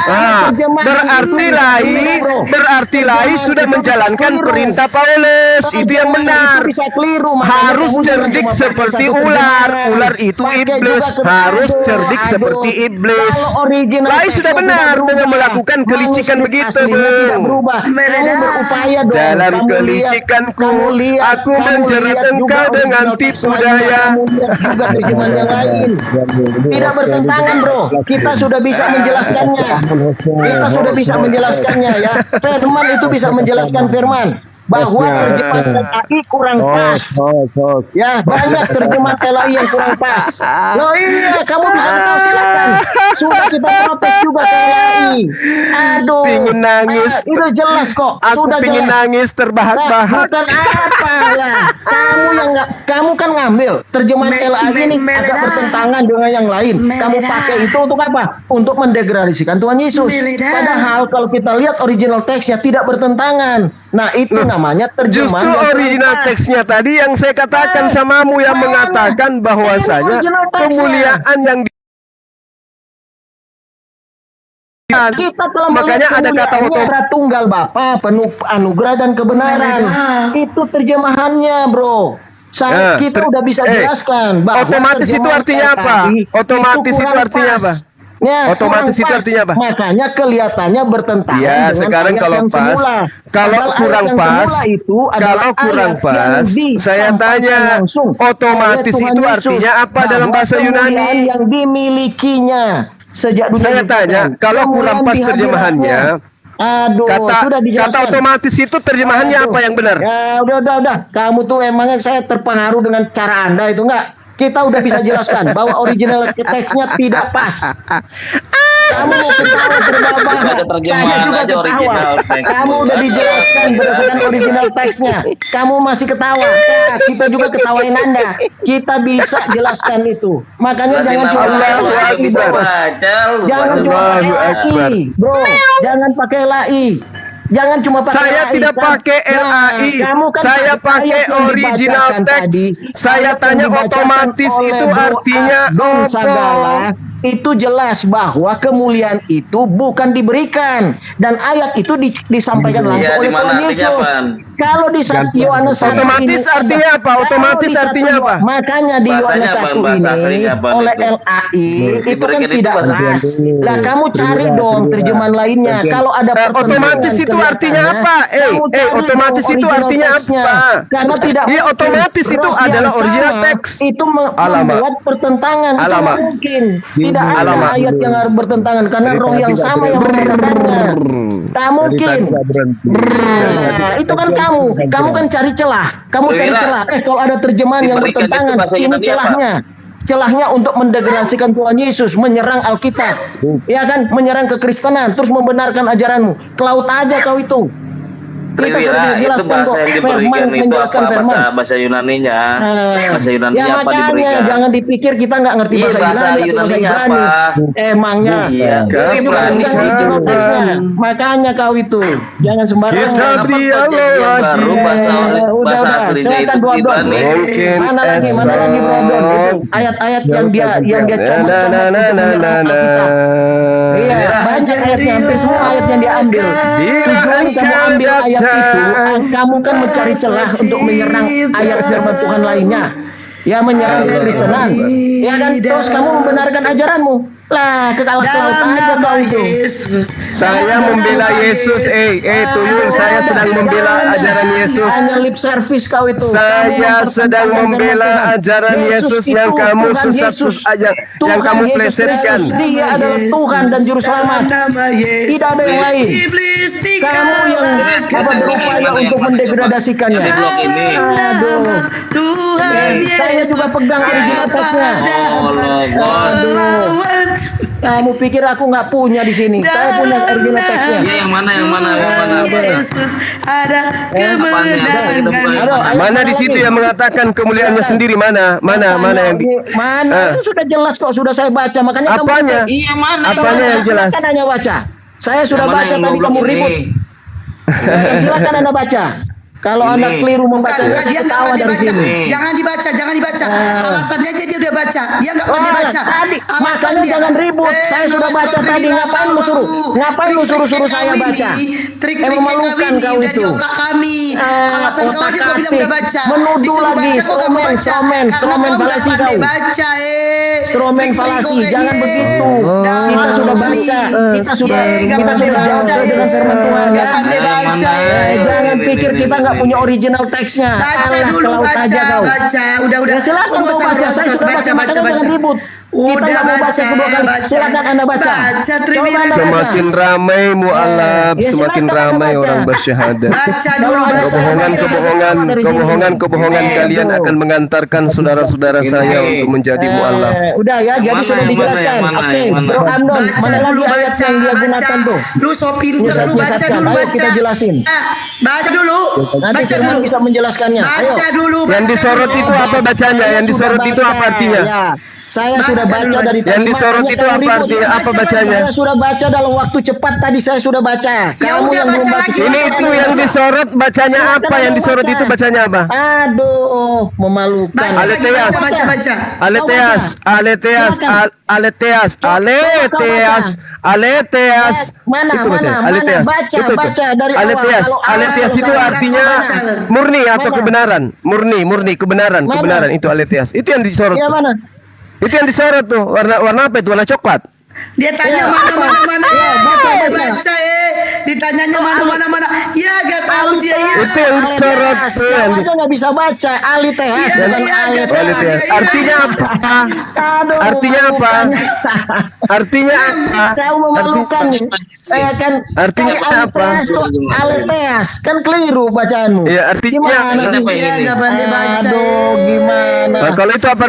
Ah, Terjemahan berarti itu LAI, keliru, bro. berarti LAI Terjemahan sudah itu bisa menjalankan keliru. perintah Paulus. Itu yang Terjemahan benar. itu bisa keliru, makanya Harus kamu jangan cerdik cuma pakai seperti satu ular. terjemahan. Ular itu Pakai iblis. juga Harus aduh, cerdik aduh. seperti iblis. Kalau original LAI teksnya sudah benar tidak dengan berubah, melakukan kelicikan manuskrip begitu, aslinya Bung. tidak berubah. Kamu berupaya dong. Dalam Kamu kelicikanku, lihat, aku kamu menjerat lihat juga engkau dengan original teks tipu lainnya, daya. kamu lihat juga terjemahan yang lain. Tidak bertentangan, bro. Kita sudah bisa menjelaskannya. Kita sudah bisa menjelaskannya ya. Firman itu bisa menjelaskan firman. Bahwa terjemahan LAI kurang pas. Ya, banyak terjemahan LAI yang kurang pas. Loh iya, kamu bisa tahu, silakan. Sudah kita protes juga ke LAI. Aduh. Pingin nangis. Udah jelas kok. Aku Sudah pingin jelas. nangis Nah, terbahak-bahak. bukan apa lah. Kamu kan ngambil terjemahan LAI ini agak bertentangan dengan yang lain. Kamu pakai itu untuk apa? Untuk mendegradasikan Tuhan Yesus. Padahal kalau kita lihat original teksnya tidak bertentangan. Nah, itu namanya terjemahan Justru yang kurang original pas. teksnya tadi yang saya katakan samamu yang Mana? mengatakan bahwasanya Ini original teksnya. kemuliaan yang Kita telah Makanya melihat ada kata kemuliaannya otom- Putra Tunggal Bapa penuh anugerah dan kebenaran. Itu terjemahannya, bro. Kita udah bisa jelaskan bahwa otomatis itu terjemahan artinya apa? tadi Otomatis itu kurang artinya pas. apa? Ya, Otomatis kurang itu pas. artinya apa? Makanya kelihatannya bertentangan Ya, dengan sekarang ayat kalau yang pas, semula. kalau Padahal kurang ayat yang pas, semula itu adalah kalau kurang ayat yang pas, saya disampaikan tanya, langsung otomatis oleh Tuhan itu Yesus artinya apa dalam bahwa bahasa kemuliaan Yunani? yang dimilikinya sejak dunia Saya diciptakan. tanya, kalau kurang Kemuliaan pas di terjemahannya, hadiratnya. Aduh, sudah kata dijelaskan. otomatis itu terjemahannya Aduh. apa yang benar? Ya, udah. Kamu tuh emangnya saya terpengaruh dengan cara Anda itu enggak? Kita udah bisa jelaskan bahwa original teksnya tidak pas. Kamu mau ketawa terbahak-bahak. Saya juga ketawa. Kamu udah dijelaskan berdasarkan original teksnya. Kamu masih ketawa. Ya, kita juga ketawain Anda. Kita bisa jelaskan itu. Makanya jangan cuma Allahu pakai LAI, Akbar. bos. Jangan cuma pakai Allahu Akbar. LAI, bro. Jangan pakai LAI. Jangan cuma pakai Saya LAI. tidak pakai LAI. Kamu kan Saya pakai ayat yang original dibacakan teks. tadi, Saya ayat yang tanya dibacakan otomatis oleh itu Bro artinya Abdul apa? Sagala itu jelas bahwa kemuliaan itu bukan diberikan, dan ayat itu disampaikan langsung oleh Tuhan Yesus. Kalau di Yohanes 1 Otomatis artinya apa? Otomatis artinya apa? Makanya di Yohanes 1 ini oleh LAI itu kan tidak jelas. Lah kamu cari dong terjemahan lainnya. Kalau ada pertentangan, Otomatis itu artinya apa? Otomatis itu artinya apa? Karena tidak Iya, mungkin otomatis itu roh adalah yang original sama teks. Itu Alamak. membuat pertentangan. Itu Alamak. nggak mungkin. Tidak ada Alamak. ayat yang harus bertentangan karena roh yang sama yang membedakannya. Tak mungkin. Nah, itu kan kamu kan cari celah. Kamu cari celah. Kalau ada terjemahan yang Diberikan itu bertentangan, bahasa ini Yunani celahnya. Celahnya untuk mendegradasikan Tuhan Yesus, menyerang Alkitab, ya kan, menyerang kekristenan, terus membenarkan ajaranmu. Ke laut aja kau itu. Kita sudah Triwira, itu dijelaskan kok. bahasa yang Firman diberikan itu menjelaskan apa? firman. Bahasa Yunaninya. Bahasa Yunani Ya apa makanya diberikan? jangan dipikir kita nggak ngerti Iya, bahasa bahasa Yunani atau bahasa Yunaninya Ibrani. apa? Emangnya. Iya, Itu juga Ibrani bukan sih. original teksnya. Makanya kau itu jangan sembarangan. Gabriel lagi. Udah, silakan dua dong. Mungkin Mana lagi Brodon itu ayat-ayat yang dia comot-comot untuk menyerang Alkitab. Iya, banyak ayatnya, hampir semua ayat yang diambil. Tujuan kamu ambil ayat itu, kamu kan mencari celah untuk menyerang ayat firman Tuhan lainnya. Ya, menyerang kekristenan. Ya kan, terus kamu membenarkan ajaranmu. Lah, ke laut aja kau itu. Saya membela Yesus. Tuyul, saya sedang membela ajaran Yesus. Hanya lip service kau itu. Saya sedang membela ajaran Yesus yang kamu susah-susah yang kamu plesetkan. Dia adalah Tuhan dan juru selamat. Tidak ada yang lain. Kamu yang berupaya untuk mendegradasikannya. Aduh. Saya juga pegang original teksnya. Aduh. Kamu pikir aku nggak punya di sini? Saya punya original teksnya. Iya, yang mana? Yesus ada Aduh, Mana di situ yang mengatakan kemuliaannya sendiri? Mana yang di Mana? Itu sudah jelas kok, sudah saya baca. Makanya apanya? Iya, mana? Apanya yang jelas? Silakan hanya baca. Saya sudah Yang mana baca yang tadi, goblok kamu ini? ribut. Silakan Anda baca. Kalau Anda keliru membacanya, Dia nggak ketawa pandai dari baca. sini. Jangan dibaca. Alasannya aja dia udah baca. Dia nggak pandai baca. Tadi, Alasan makanya dia. jangan ribut. Saya sudah baca tadi. Ngapain lu suruh saya baca? Trik-trik memalukan kami kau dari itu. otak kami. Alasan kau aja kau bilang udah baca. Menuduh Disuruh lagi. baca kau nggak mau baca. Stromen Karena kau nggak falasi pandai kau. baca. Stromen Trik-trik falasi, kau kayak jangan dia. begitu. Kita sudah baca, kita sudah jauh dengan firman Tuhan. Nggak pandai baca. Jangan pikir kita nggak punya original teksnya. Baca dulu, aja kau. baca. Udah. Ya silakan Nggak kau usah baca. Saya merocos. sudah baca, makanya jangan ribut. Kita Udah nggak mau baca kedua kali. Silakan Anda baca. Baca Coba Triwira. Anda baca. Semakin ramai mu'alaf, Ya, semakin silakan ramai Anda baca. orang bersyahadat. Baca dulu. Kebohongan akan mengantarkan saudara-saudara saya untuk menjadi mu'alaf. Udah ya, jadi Mana, sudah yang dijelaskan. mana, Oke, yang mana? Bro Amnon, mana lagi ayat yang dia gunakan tuh? Lu so pinter, Nyesat- lu baca nyesatkan. dulu, Ayo baca. kita jelasin. Baca dulu. Nanti Baca Firman dulu. bisa menjelaskannya. Ayo. Baca dulu. Yang baca disorot dulu. itu apa bacanya? Yang Saya disorot sudah itu apa baca, artinya? ya. Saya Baca sudah baca dulu, dari baca. Yang tadi, disorot makanya itu kamu apa ribut. artinya? Apa bacanya? Saya sudah baca dalam waktu cepat tadi, saya sudah baca. Ya Kamu udah, yang belum baca baca. lagi. Ini itu yang disorot bacanya apa? Yang disorot itu bacanya apa? Aduh, memalukan. Baca lagi, Aletheas. baca. Aletheas. Mana, Itu bacanya, mana, aletheas. baca, Itu. baca dari awal. Aletheas. Kalau Aletheas itu saya artinya baca. murni atau Mana? kebenaran. Murni, kebenaran, Mana? kebenaran itu aletheas. Itu yang disorot. Ya mana? Itu yang disorot tuh. Warna apa itu? Warna coklat. Dia tanya Ya, mana. Ya, baca. Baca. Ditanyanya mana. Ya, gak tahu dia ya. Itu yang disorot. Aletheas. Kamu aja nggak bisa baca. Aletheas, Iya, bukan iya, aletheas. Aletheas. Artinya apa? Aduh, Artinya apa? memalukan. Artinya apa? Kau memalukan. Kan Artinya kayak apa? aletheas tuh aletheas kan keliru bacaanmu. Ya, artinya Gimana sih? Apa ini? Ya, gak pandai baca. Aduh, gimana? Nah, kalau itu apa?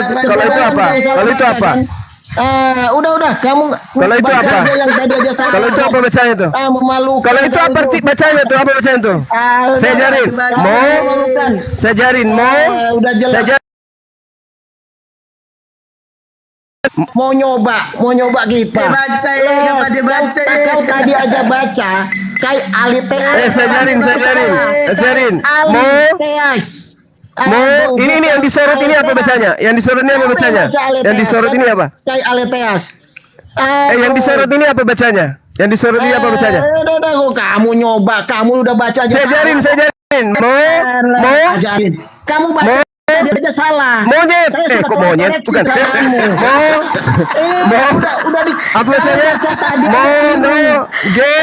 Kalau itu apa? Udah kamu Kalau itu baca apa? aja yang tadi aja salah. Kalau itu apa bacanya tuh? Memalukan. Kalau itu apa arti bacanya tuh? Apa bacanya tuh? Saya ajarin. Memalukan. Saya ajarin. Udah jelas. Saya ajarin. Mau nyoba kita. Baca ya, gak pandai baca ya. Kau tadi aja baca kayak aletheas. Saya ajarin. Aletheas. Ini yang disorot ini apa bacanya? Yang disorot ini apa bacanya? Yang disorot ini apa? Kayak aletheas. Yang disorot ini apa bacanya? Yang disorot ini apa bacanya? Kamu nyoba, kamu udah baca aja. Saya ajarin. Mau? Ajarin. Kamu baca aja salah. Monyet. Saya sudah Kok monyet? koreksi Bukan. jalanmu. Mau? Udah di. Apa bacanya? Monoge.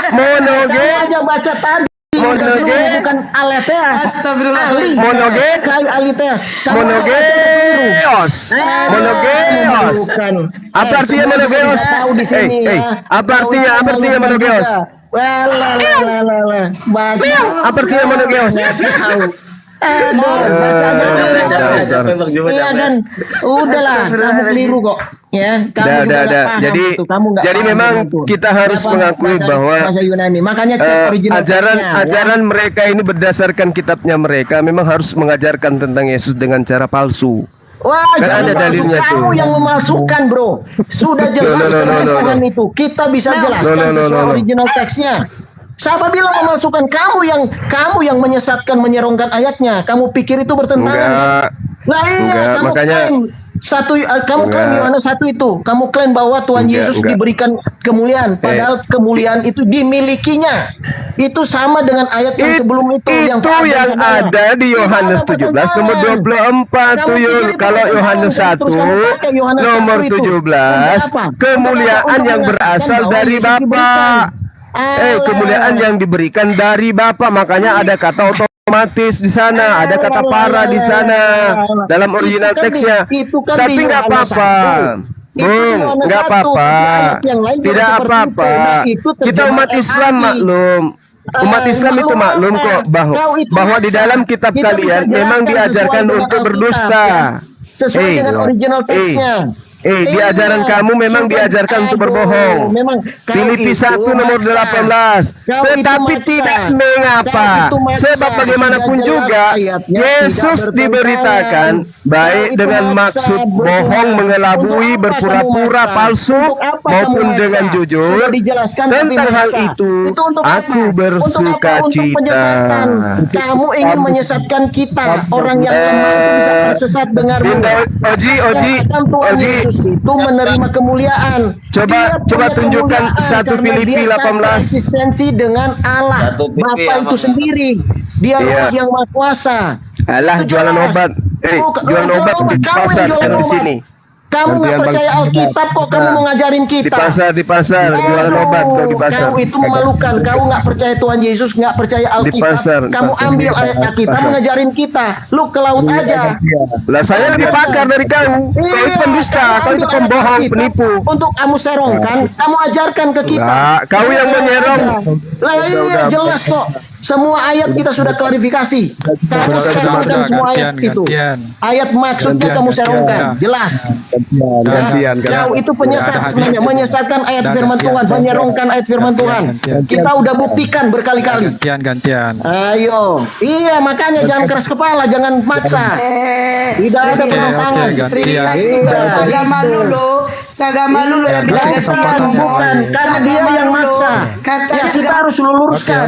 Kamu aja baca tadi. Monoge. Bukan aleteas. Astagfirullahaladzim. Monoge. Aliteas. Monogeos. Bukan. Apa artinya monogeos? Tahu di sini ya. Apa artinya monogeos? Apa artinya monogeos? Aduh, baca aja dulu. Capek Bang Juma, Iya capek. kan, udahlah, kamu keliru kok. Ya, kamu juga nggak Udah. paham Jadi, itu. Kamu nggak jadi paham memang itu. kita harus Nggak paham mengakui bahasa- bahwa bahasa Yunani. Makanya cek original ajaran teksnya, ya. ajaran mereka ini berdasarkan kitabnya mereka memang harus mengajarkan tentang Yesus dengan cara palsu. Wah, Kan jangan ada palsu. dalilnya Kamu tuh. yang memalsukan, bro. Sudah jelas No. Tuhan itu. Kita bisa jelaskan sesuai original teksnya. Siapa bilang memalsukan? Kamu yang menyesatkan, menyerongkan ayatnya. Kamu pikir itu bertentangan? Enggak. Lah iya, Enggak, kamu makanya- klaim kamu klaim Yohanes 1 itu. Kamu klaim bahwa Tuhan Yesus diberikan kemuliaan, padahal kemuliaan itu dimilikinya. Itu sama dengan ayat yang sebelum itu yang ada di Yohanes 17 nomor 24 tuh Yul. Kalau Yohanes 1 nomor 17 kemuliaan yang berasal dari Bapa. Kemuliaan yang diberikan dari Bapa, makanya ada kata otomatis di sana, ada kata para di sana dalam original teksnya. Tapi nggak apa-apa. Nggak apa-apa. Tidak apa-apa. Kita umat Islam maklum. Umat Islam itu maklum kok bahwa di dalam kitab kalian memang diajarkan untuk berdusta. Sesuai dengan original teksnya. Di ajaran kamu memang diajarkan untuk berbohong. Filipi 1 nomor 18. Tetapi tidak mengapa. Sebab bagaimanapun juga Yesus diberitakan baik dengan maksud bohong, mengelabui, berpura-pura palsu maupun dengan jujur. Tentang hal itu aku bersuka cita. Kamu ingin menyesatkan kita. Orang yang lemah itu bisa tersesat dengarmu. Oji. Itu menerima kemuliaan. Coba tunjukkan 1 Filipi 18. Eksistensi dengan Allah Bapa itu sendiri. Dia roh yang maha kuasa. Alah, jualan obat. Jualan obat di pasar yang di sini. Kamu nggak percaya Alkitab kok kamu mau ngajarin kita? Di pasar jualan obat kok di pasar. Kamu itu memalukan. Kamu nggak percaya Tuhan Yesus, nggak percaya Alkitab. Kamu ambil ayat Alkitab mengajarin kita. Lu ke laut aja. Lah saya lebih pakar dari kamu. Kau itu pendusta, kau itu pembohong, penipu. Untuk kamu serongkan, kamu ajarkan ke kita. Nah, kau yang menyerong. Lah iya jelas kok. Semua ayat kita sudah klarifikasi. Kamu serongkan semua ayat itu. Ayat maksudnya kamu serongkan. Jelas. Kau itu penyesat sebenarnya. Menyesatkan ayat firman Tuhan. Menyerongkan ayat firman Tuhan. Kita udah buktikan berkali-kali. Gantian. Ayo. Iya makanya jangan keras kepala. Jangan maksa. Tidak ada penentangan. Sagama lulu yang bilang Bukan. Karena dia yang maksa. Ya kita harus luruskan.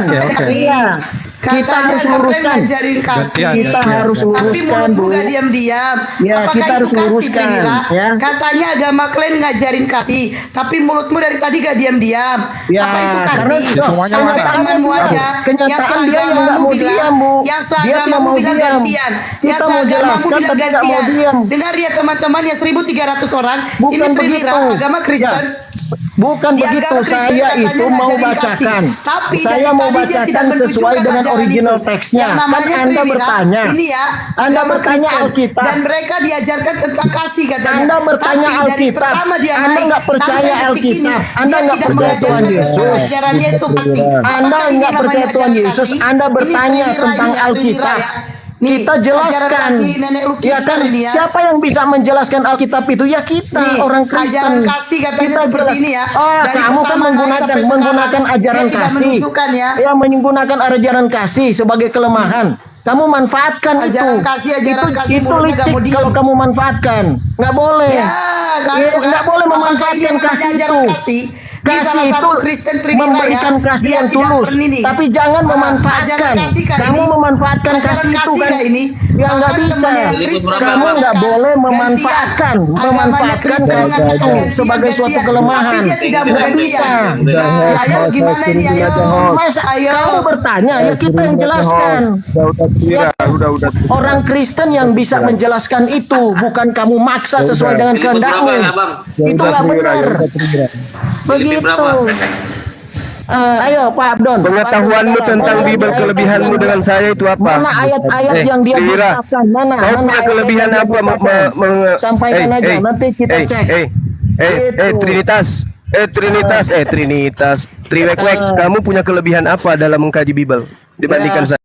Kita harus luruskan. Kita harus luruskan, Bu. Tapi diam-diam. Ya, apakah kita harus itu kasih, luruskan, Trinira? ya. Katanya agama kalian ngajarin kasih, tapi mulutmu dari tadi gak diam-diam. Ya, apa itu kasih? karena semuanya Sama ada. temanmu aja. Kenyataan dia yang nggak mau diam, Bu. Yang Dia tidak seagamamu mau bilang diam. gantian. Kita Yang mau seagamamu jelaskan, bilang tapi nggak mau gantian. diam. Dengar ya teman-teman ya 1.300 orang. Bukan Ini Trinira, begitu. agama Kristen. Ya, bukan Di begitu. agama Kristen Saya katanya itu mau ngajarin bacakan. kasih. Tapi Saya dari mau tadi dia bacakan tidak menunjukkan sesuai dengan ajaran original itu. teksnya. Yang Kan namanya Anda Trinira, bertanya. ini ya, Anda agama bertanya Kristen. Alkitab. Dan mereka diajarkan tentang kasih katanya. Anda bertanya Tapi dari Alkitab. pertama dia Anda naik nggak percaya sampai detik Alkitab. ini, Anda dia nggak tidak percaya mengajarkan Tuhan Yesus. tentang ajarannya itu kasih. Anda Apakah ini nggak percaya namanya Tuhan ajaran Yesus. kasih? Anda Ini bertanya Trinira tentang ini ya, Alkitab. Trinira ya. Nih, Kita ajaran jelaskan. kasih nenek lu Ya kita kan, ini ya. siapa yang bisa menjelaskan Alkitab itu? Ya kita, Nih, orang Kristen. ajaran kasih katanya Kita seperti jelas. ini ya. Oh, Dari kamu kan pertama menggunakan sampai menggunakan sekarang, ajaran dia tidak kasih. menunjukkan ya. Ya, menggunakan ajaran kasih sebagai kelemahan. Kamu manfaatkan Ajaran itu. kasih, ajaran itu, kasih, itu mulutnya licik nggak mau diem. kalau kamu manfaatkan. Nggak boleh. Ya, kan, Ya, nggak boleh apakah memanfaatkan ini namanya kasih ajaran itu. kasih? Di salah Kasih satu itu Kristen Tribira memberikan ya, kasih dia yang tidak tulus, ini. tapi jangan Ajaran memanfaatkan. kasih kah Kamu ini? memanfaatkan Ajaran kasih itu kasih kan? kah ini? Ya nggak Bahkan bisa. temannya yang Kristen Kamu nggak mengatakan boleh gantian. memanfaatkan Agamanya Kristen kasih mengatakan itu gantian, sebagai suatu gantian. kelemahan. Tapi dia tidak mau Nggak gantian. bisa. Nah, ayo gimana ini? Ayo. Masa Ayo. kamu bertanya, ya kita yang jelaskan. Orang Kristen yang bisa menjelaskan itu, bukan kamu maksa sesuai dengan Ini kehendakmu. berapa ya, Bang? Itu nggak benar. Ini Begitu. Ayo Pak Abdon. Pengetahuanmu tentang Bible, kelebihanmu dengan saya itu apa? Mana ayat-ayat yang dia Trivira, dustakan? Mana? kau punya ayat-ayat kelebihan yang dia apa? dustakan? Sampaikan aja, nanti kita cek. Gitu. Trinitas, Triwekwek, kamu punya kelebihan apa dalam mengkaji Bible dibandingkan Ya, saya?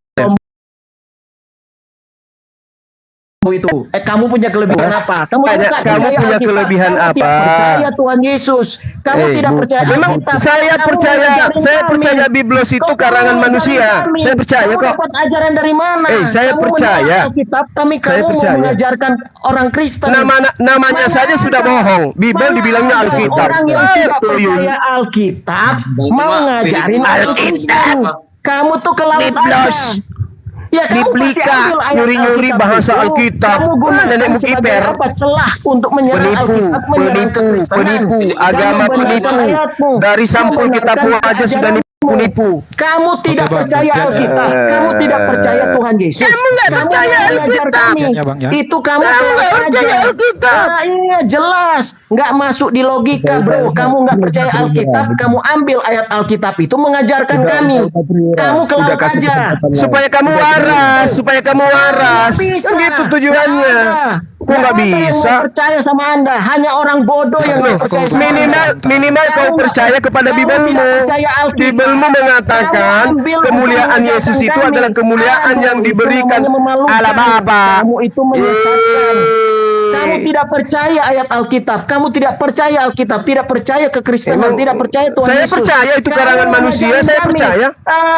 itu. Kamu punya kelebihan apa? Kamu Tanya, nggak kamu percaya punya Alkitab. kelebihan Kamu apa? tidak percaya Tuhan Yesus. Kamu tidak percaya Memang Alkitab. saya Kamu percaya, mengajarin saya kami. percaya Biblos itu Kok kamu karangan mengajarin manusia. kami? Saya percaya Kamu kok. dapat ajaran dari mana? Saya Kamu percaya. menolak Alkitab, Saya kamu mau percaya. mengajarkan orang Kristen. Namanya Mana saja sudah ada? bohong. Bible Mana dibilangnya ada Alkitab. Orang yang tidak percaya Alkitab mau ngajarin orang Kristen. Kamu tuh ke laut Biblos. aja. Ya, kamu pasti Diplika, ambil ayat nyuri-nyuri Alkitab bahasa itu, Alkitab. Kamu gunakan Nenek sebagai Mukiper. apa? Celah untuk menyerang Alkitab, menyerang kekristenan. Agama Kamu membenarkan penipu. ayatmu. Dari sampul Membenarkan kitabmu aja sudah ajaranmu. nipu-nipu. Kamu tidak percaya Alkitab. Kamu tidak percaya Tuhan Yesus. Kamu nggak percaya mengajar Alkitab. kami. Itu kamu Kamu telat nggak percaya aja. Alkitab. Iya jelas. Nggak masuk di logika bro. Kamu nggak percaya Alkitab. Kamu ambil ayat Alkitab itu mengajarkan kami. Kamu ke laut aja. Supaya kamu waras, supaya kamu waras. Bisa. Kan gitu tujuannya. Kok nggak bisa? Yang percaya sama Anda, hanya orang bodoh yang nggak percaya sama Minimal kau percaya kepada Bibelmu. Bibelmu mengatakan kemuliaan Yesus itu adalah kemuliaan yang diberikan Allah Bapa. Kamu itu menyesatkan. Kamu tidak percaya ayat Alkitab. Kamu tidak percaya Alkitab. Tidak percaya kekristenan. Tidak percaya Tuhan Saya Yesus. percaya itu Kamu karangan manusia. mengajarin Saya kami. percaya.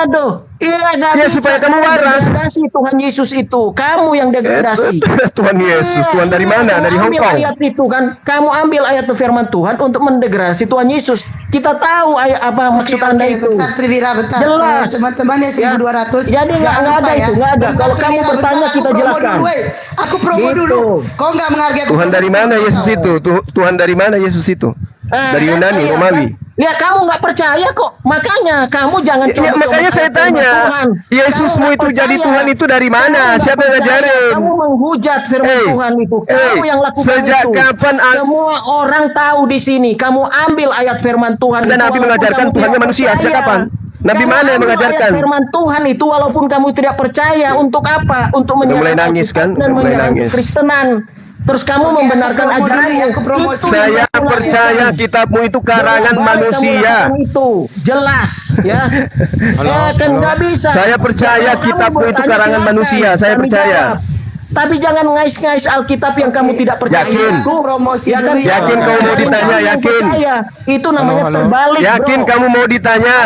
Aduh. Iya, nggak Ya, bisa. supaya kamu waras. Degradasi Tuhan Yesus itu. Kamu yang degradasi. Tuhan Yesus, Iya, Tuhan dari iya, mana? kamu Dari ambil Hongkong. ayat itu kan, kamu ambil ayat firman Tuhan untuk mendegradasi Tuhan Yesus. Kita tahu ayat apa maksud Anda itu. Bentar, Trivira, bentar. Jelas. Teman-teman ya 1200. Jadi nggak Jangan ada lupa itu, nggak ada. Bentar, Kalau kamu Trivira, bertanya, bentar, kita aku promo jelaskan. dulu, wey. Aku promo Gitu. dulu. Kau nggak menghargai aku Tuhan promo dari dulu, mana kau Yesus tahu. itu? Tuhan dari mana Yesus itu? Dari Kan Yunani, lihat, Romawi. kan? Lihat kamu nggak percaya kok. Makanya kamu jangan Ya, coba-coba makanya saya firman tanya, Tuhan. Yesusmu Kamu itu nggak jadi percaya. Tuhan itu dari mana? Kamu nggak Siapa yang percaya. ngajarin? Kamu menghujat firman Tuhan itu. Kamu yang lakukan sejak itu. kapan Semua orang tahu di sini. Kamu ambil ayat firman Tuhan. Dan itu, Nabi walaupun mengajarkan kamu Tuhannya tidak manusia. Sejak percaya. kapan? Nabi Kamu mana yang ambil mengajarkan? ayat firman Tuhan itu walaupun kamu tidak percaya. Untuk apa? Untuk Udah mulai menyerang nangis, Alkitab kan? dan Udah mulai menyerang nangis. Kekristenan. Terus kamu membenarkan aku promo dulu ajaranmu. ya, aku promosi. Itu Saya yang kamu percaya lakukan. kitabmu itu karangan Baik, manusia. kamu lakukan itu jelas ya. Ya kan nggak bisa. Saya percaya Kalau kamu kitabmu itu bertanya, karangan silakan. manusia. Saya Kami percaya. jawab. Tapi jangan ngais-ngais Alkitab yang kamu tidak percaya. Yakin? Itu Promosi ya kan? dulu ya. Yakin kamu mau ditanya, Kamu yang yakin? percaya. Itu namanya terbalik. Yakin bro. kamu mau ditanya?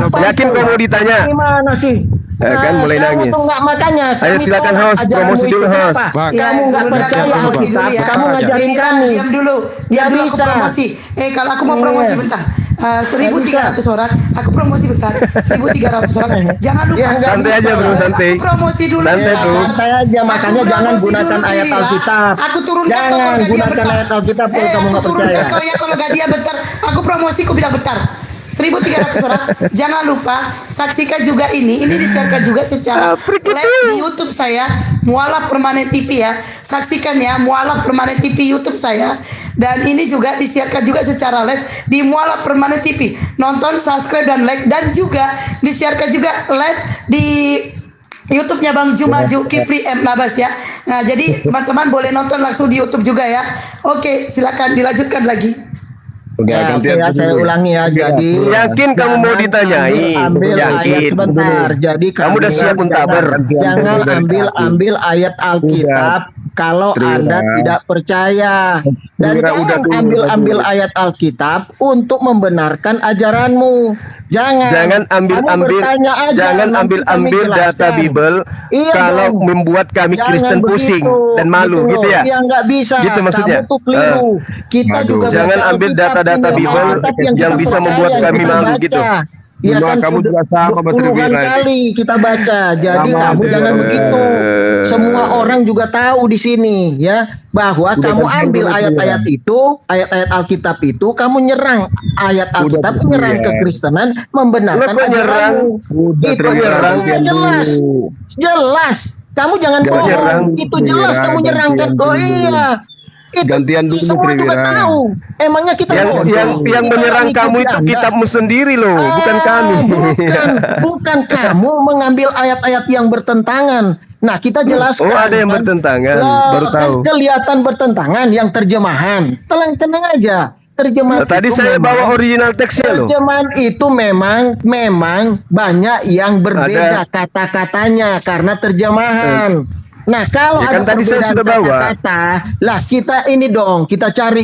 Apa Yakin itu? kamu mau ditanya? Gimana sih? Kan mulai kamu nangis. tuh nggak makanya. Ayo, kami silakan, tolak host. ajaranmu Promosi itu. dulu, host. Kenapa? Ya, Kamu nggak dulu percaya aku promosi Alkitab. dulu ya. Kamu ngajarin Trivira, kami. diam dulu. Nggak Diam dulu, aku bisa. promosi. Kalau aku mau promosi Iya. bentar. 1.300 orang, aku promosi bentar. 1.300 orang. Jangan lupa. Ya, nggak Santai aja, bro, santai. Aku promosi dulu. Santai, ya. bro. Santai aja, makanya Aku jangan promosi gunakan dulu, ayat Trivira. Alkitab. Aku turunkan kau Jangan kalau nggak dia gunakan bentar. ayat Alkitab kalau kamu Aku nggak turunkan percaya. kau ya kalau nggak dia bentar. Aku promosi, aku bilang bentar. 1.300 orang. Jangan lupa saksikan juga ini disiarkan juga secara live di YouTube saya, Mualaf Permanen TV ya. Saksikan ya, Mualaf Permanen TV YouTube saya. Dan ini juga disiarkan juga secara live di Mualaf Permanen TV. Nonton, subscribe dan like, dan juga disiarkan juga live di YouTube-nya Bang Jumaju Kipri M Nabas ya. Nah, jadi teman-teman boleh nonton langsung di YouTube juga ya. Oke, silakan dilanjutkan lagi. Ya, oke ya, saya ulangi ya. Jadi Yakin kamu mau jangan ditanyain? Ambil ayat Yakin. sebentar. Jadi Kamu udah siap jangan- muntaber? Jangan ambil ayat Alkitab kalau Trivira. Anda tidak percaya. Dan Trivira, udah jangan dulu, ambil-ambil udah dulu. ayat Alkitab untuk membenarkan ajaranmu. Jangan Kamu ambil-ambil bertanya aja, jangan nanti kami ambil-ambil data jelaskan. Bible Iya kalau dong. membuat kami Jangan Kristen pusing begitu, dan malu gitu gitu loh. ya. Ya nggak bisa. Gitu maksudnya. Kamu tuh keliru. Kita Waduh. juga Jangan baca ambil Alkitab data-data ini, Bible Alkitab yang kita bisa percaya, membuat yang kami kita malu baca. gitu. Iya Cuma kan kamu sudah juga sama sama puluhan Trivira ini. kali kita baca. Jadi Sama kamu aja. jangan begitu. Semua orang juga tahu di sini ya bahwa Udah kamu gantian ambil dulu, ayat-ayat itu, ayat-ayat Alkitab itu, kamu nyerang ayat Alkitab, menyerang iya. kekristenan, membenarkan Lo kok nyerang? ajaranmu. Udah, Itu Trivira, iya, gantian jelas, dulu. jelas. Kamu jangan Jangan bohong. nyerang, Itu jelas Trivira, kamu nyerangkan. gantian Oh dulu. iya. Itu Gantian dulu, semua juga Trivira. tahu. Emangnya kita Yang bodoh? yang Kita menyerang nggak kamu ngikutin itu Anda. kitabmu sendiri loh, bukan kami. Bukan kamu mengambil ayat-ayat yang bertentangan. Nah, kita jelaskan. Oh, ada yang kan. bertentangan, Lah, baru kan tahu. kelihatan bertentangan yang terjemahan. Tenang-tenang aja. Terjemahan Tadi itu saya memang- bawa original teksnya loh. Terjemahan itu memang banyak yang berbeda kata-katanya karena terjemahan. Nah, kalau Ya kan ada tadi saya perbedaan sudah bawa. kata-kata, lah kita ini dong, kita cari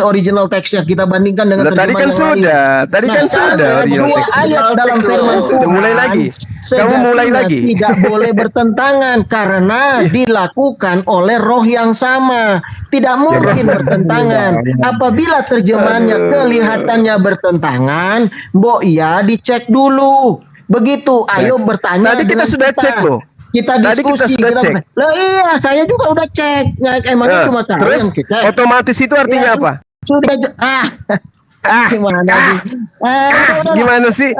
original teksnya, kita bandingkan dengan Lah, tadi terjemahan kan yang lain. sudah, tadi kan sudah karena original dua teksnya. ayat dalam firman Sudah Tuhan mulai lagi. Kamu mulai sejatinya lagi. tidak boleh bertentangan karena dilakukan oleh roh yang sama. Tidak mungkin bertentangan. Apabila terjemahannya kelihatannya bertentangan, mbok ya dicek dulu. Begitu, ayo bertanya. Tadi kita dengan sudah cek loh. Kita Tadi kita diskusi. sudah cek. Lah iya, saya juga udah cek. Nah, emangnya Nah, cuma kamu terus yang cek? otomatis itu artinya Ya, apa? Sudah Ah, gimana sih? Udahlah. gimana sih?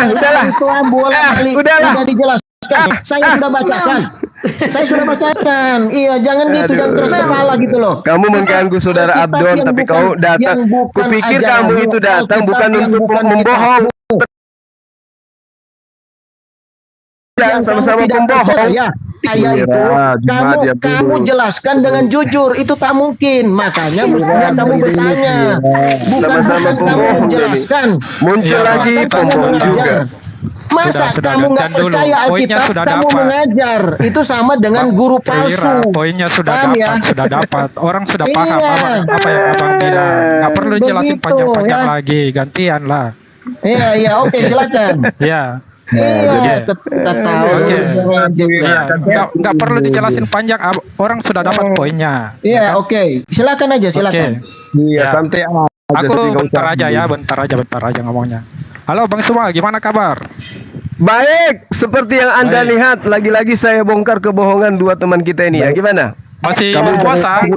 Udahlah. Itu bola balik. Udahlah. Sudah dijelaskan. Saya sudah bacakan. Saya sudah bacakan. Iya, jangan gitu, jangan terus kepala gitu loh. Kamu mengganggu saudara Alkitab Abdon, yang tapi bukan- kamu datang. yang bukan Kupikir ajaran, kamu itu datang Alkitab bukan yang untuk bukan membohong. Yang Sama-sama kamu tidak pembohong. percaya, saya itu kamu jelaskan dengan jujur, itu tak mungkin. Makanya mestinya kamu bertanya, bukan Sama-sama kamu pembohong, menjelaskan. Muncul lagi Bahkan kamu pembohong mengajar. juga. Masa Sudah, kamu nggak gantian dulu. percaya Poinnya Alkitab, sudah kamu dapat. mengajar. Itu sama dengan guru palsu. Poinnya sudah Paham dapat, ya? sudah dapat. Orang sudah paham Iya. apa yang abang bilang. Nggak perlu dijelasin Begitu, panjang-panjang ya. lagi, gantian lah. Iya, oke, silakan. Ya, Iya, Oke. tahu. Oke. Iya, ya, nggak perlu dijelasin panjang. Orang sudah dapat poinnya. Iya, oke. Silakan aja, silakan. Iya, Ya. santai aja Aku sih, nggak bentar usah. aja ya, bentar aja ngomongnya. Halo Bang Suma, gimana kabar? Baik, seperti yang Anda Baik. lihat, lagi-lagi saya bongkar kebohongan dua teman kita ini ya. Gimana? Masih Kamu puasa? Kau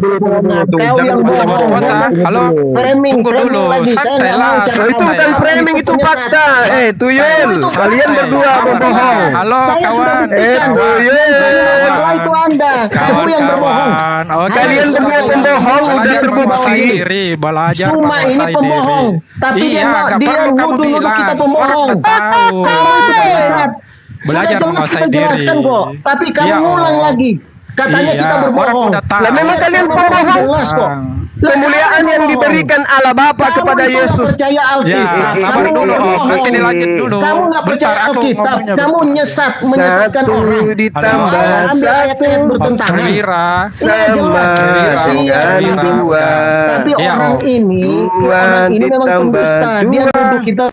yang Masih bohong. puasa? Halo, Framing tunggu dulu. lagi. Saya Santai nggak mau lah. cari Oh, itu tahu. bukan framing, itu fakta. Tuyul, Itu fakta. kalian berdua Kawan. membohong. Halo Saya sudah kawan. buktikan. Tuyul. Salah itu Anda. Kamu yang berbohong. Oke. Kalian berdua pembohong, udah Belajar terbukti. menguasai diri, belajar Suma ini menguasai pembohong. diri. Tapi Iya, nggak dia perlu kamu nuduh bilang. kita pembohong. Orang tahu. Kamu itu sesat. Belajar Sudah jelas menguasai kita jelaskan diri. kok. Tapi kamu Iya, ngulang Om. lagi. Katanya Iya, kita orang berbohong. udah tahu. Lah, memang kalian Orang pembohong. jelas kok. Kemuliaan yang diberikan Allah Bapa Kamu kepada itu nggak Yesus. percaya Alkitab. Ya, sabar Kamu dulu Om. berbohong. Nanti dilanjut dulu. Kamu nggak percaya Bentar, aku Alkitab. ngomongnya Kamu bentar. menyesatkan Satu orang. ditambah Ambil ayat-ayat satu bertentangan. Trivira. sama Iya, dengan dua. Tapi Iya, orang Om. ini Dua memang ditambah pendusta. Dia dua. nuduh kita.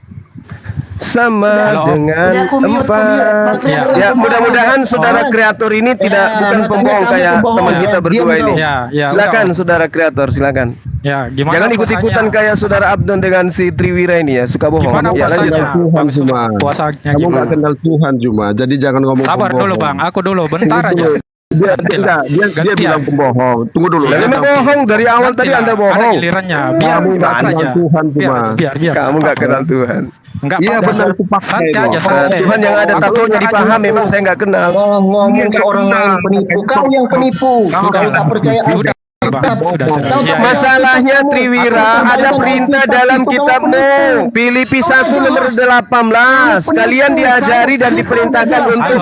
Sama Halo. dengan Udah, aku mute, empat. Bang Kreator Ya, pembohong. mudah-mudahan saudara kreator ini tidak bukan makanya pembohong kamu kayak pembohong, teman ya. kita berdua Diam ini. dong. Ya, Silakan udah. saudara kreator, silakan. Ya, gimana Jangan ikut-ikutan puasanya? kayak saudara Abdon dengan si Triwira ini ya, suka bohong. Gimana Ya, lanjut. puasanya? Tuhan Bang Suma, cuma. puasanya Kamu nggak gimana? kenal Tuhan cuma, jadi jangan ngomong Sabar pembohong. dulu Bang, aku dulu, bentar aja. Dia, Ganti enggak, lah. dia Gantian. bilang pembohong. Tunggu dulu. Lah, Dia memang bilang bohong dari awal Nanti tadi lah, Anda ada bohong. gilirannya. Biar Kamu nggak biar kenal aja. Tuhan cuma. Biar. Kamu nggak kenal Tuhan. Enggak Iya apa-apa. benar itu fakta Santai itu. aja, santai. Tuhan yang ada tatonya dipahami, memang saya nggak kenal. Ngomong seorang lain penipu. Kau yang penipu. Kau tak percaya Sudah, Alkitab. Bang. Sudah. Kau tak Iya, Masalahnya Triwira, ada perintah dalam kitabmu Filipi 1 nomor 18. Kalian diajari dan diperintahkan untuk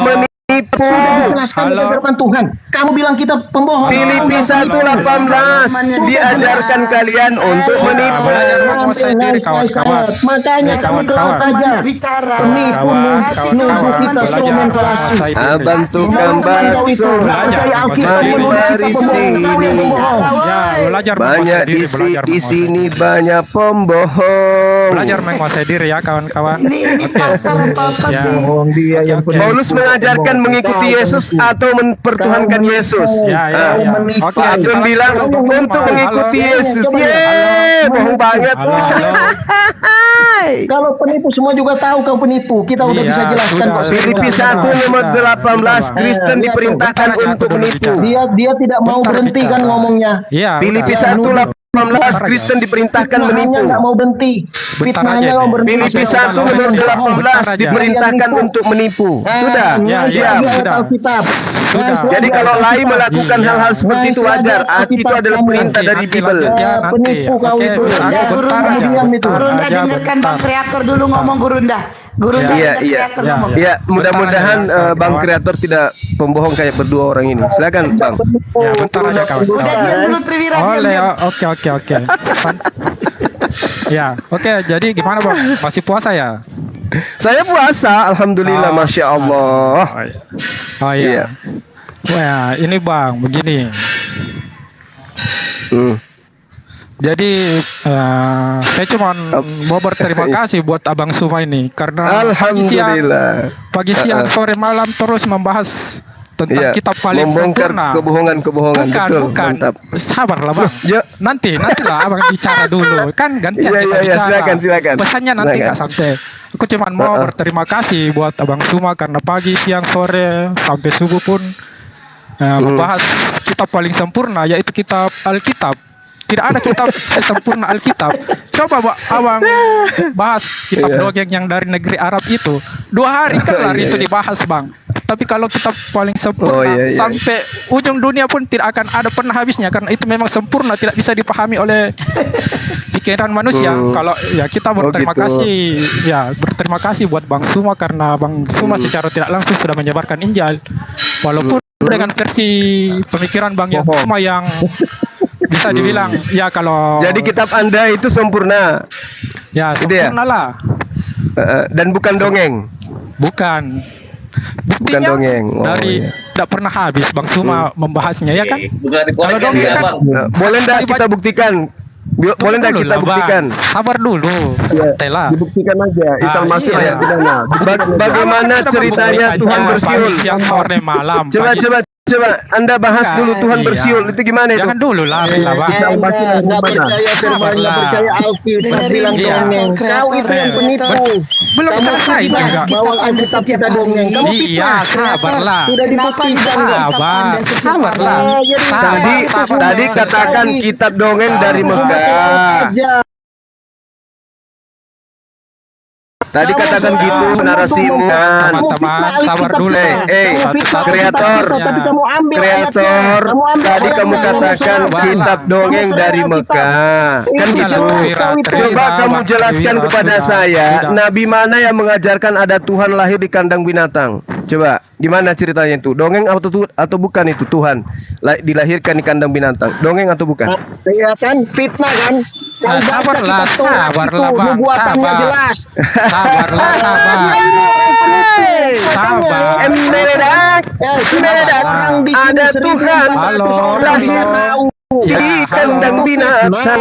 Menipu. Sudah dijelaskan di firman Tuhan. Kamu bilang kita pembohong. Filipi 1:18 diajarkan kalian untuk menipu. Makanya kamu tetap aja bicara. penipu nuduh kita seromen palsu. Abang tukang bakso. Mari sini. Banyak di sini banyak pembohong. Belajar menguasai diri ya kawan-kawan. Ini pasar apa Ya. sih? Bohong dia yang Paulus mengajarkan mengikuti Yesus atau mempertuhankan Yesus. Ya. Oke. Pak Abdul bilang untuk mengikuti Yesus. Yeay, bohong banget. Halo. Kalau penipu semua juga tahu kau penipu. Kita udah Iya, bisa jelaskan sudah. kok. Filipi 1:18 Kristen diperintahkan untuk menipu. Dia tidak mau berhenti kan ngomongnya. Iya. Filipi udah. 1:18 Kristen diperintahkan Fitnahnya menipu. nggak mau berhenti. Bentar Fitnahnya aja mau nih. berhenti. Filipi 1:18 diperintahkan untuk menipu. Sudah. Ya, Siap. sudah. Alkitab. Jadi kalau lain melakukan hal-hal seperti itu wajar. Itu adalah perintah dari Nanti Bible. lanjut ya, nanti. Penipu kau Oke, itu. Gurunda, bentar Gurunda, aja. Gurunda Aja, dengarkan bentar. Bang Kreator dulu ngomong Gurunda. Gurunda Iya, dengar iya. Kreator Ya, ngomong. Ya, mudah-mudahan Bentar aja, Bang kawan. Kreator tidak pembohong kayak berdua orang ini. Silakan, Bang. Ya, bentar aja kawan. Udah diam dulu Triwira, diam. Oleh, oke. Ya, oke. Jadi gimana Bang? Masih puasa ya? Saya puasa, alhamdulillah, masya Allah. Oh iya. Wah, ini Bang, begini. Jadi saya cuma mau berterima kasih buat Abang Suma ini karena Alhamdulillah. pagi siang sore malam terus membahas tentang Iya, kitab paling membongkar sempurna. kebohongan-kebohongan. Betul, Bukan. mantap. Sabarlah Bang. Ya. Nantilah Abang bicara dulu. Kan gantian Iya, kita iya, bicara. silakan. Pesannya nanti Silakan. nggak sampai. Aku cuma mau berterima kasih buat Abang Suma karena pagi, siang, sore sampai subuh pun membahas kitab paling sempurna yaitu kitab Alkitab. Tidak ada kitab sesempurna Alkitab. Coba Abang bahas kitab dongeng yang dari negeri Arab itu. 2 hari kelar itu dibahas Bang. Tapi kalau kitab paling sempurna sampai ujung dunia pun tidak akan ada pernah habisnya karena itu memang sempurna, tidak bisa dipahami oleh pikiran manusia. Kalau ya kita berterima kasih ya, berterima kasih buat Bang Suma karena Bang Suma secara tidak langsung sudah menyebarkan Injil. Walaupun dengan versi pemikiran Bang yang Suma yang bisa dibilang ya kalau Jadi kitab Anda itu sempurna ya gitu ya? sempurna lah. Dan bukan dongeng. Bukan. Buktinya dongeng. Oh, dari iya. tidak pernah habis Bang Suma membahasnya ya kan? Bukan Kalau dongeng ya, kan Bang. Boleh enggak kita buktikan? Boleh enggak dulu kita lah, Bang. buktikan? Sabar dulu. Santai lah. Dibuktikan aja. Isal masih iya. ayat pidana. Bagaimana ceritanya Tuhan bersiul? Siang sore malam. Coba Anda bahas dulu Tuhan Iya. bersiul itu gimana itu? Jangan dulu lah, Bang. Nggak percaya firman, nggak percaya Alkitab, bilang Iya. dongeng. Kau itu yang penipu. Belum Kamu selesai fitnah, juga. bawa Alkitab kita dongeng. Kamu Iya, fitnah. sabarlah. Sudah Kenapa dibuktikan. dibahas kitab Sabar. Anda setiap Sabarlah. hari? Tadi katakan kitab dongeng dari Mekah. Tadi katakan gitu narasimu kan. Teman-teman, sabar dulu. Kreator, tadi kamu katakan kitab dongeng dari Mekah. Kan gitu. Coba kamu jelaskan kepada saya, nabi mana yang mengajarkan ada Tuhan lahir di kandang binatang? Coba, gimana ceritanya itu? Dongeng atau bukan itu Tuhan dilahirkan di kandang binatang? Dongeng atau bukan? Iya kan, fitnah kan. Kau baca Sabarlah, kitab Taurat sabarlah, itu, Bang. nubuatannya Sabar. jelas. Sabarlah, sabar. Sabar. Meledak, meledak. Orang di sini Ada 1.400 Halo, orang halo. yang tahu. di kandang binatang.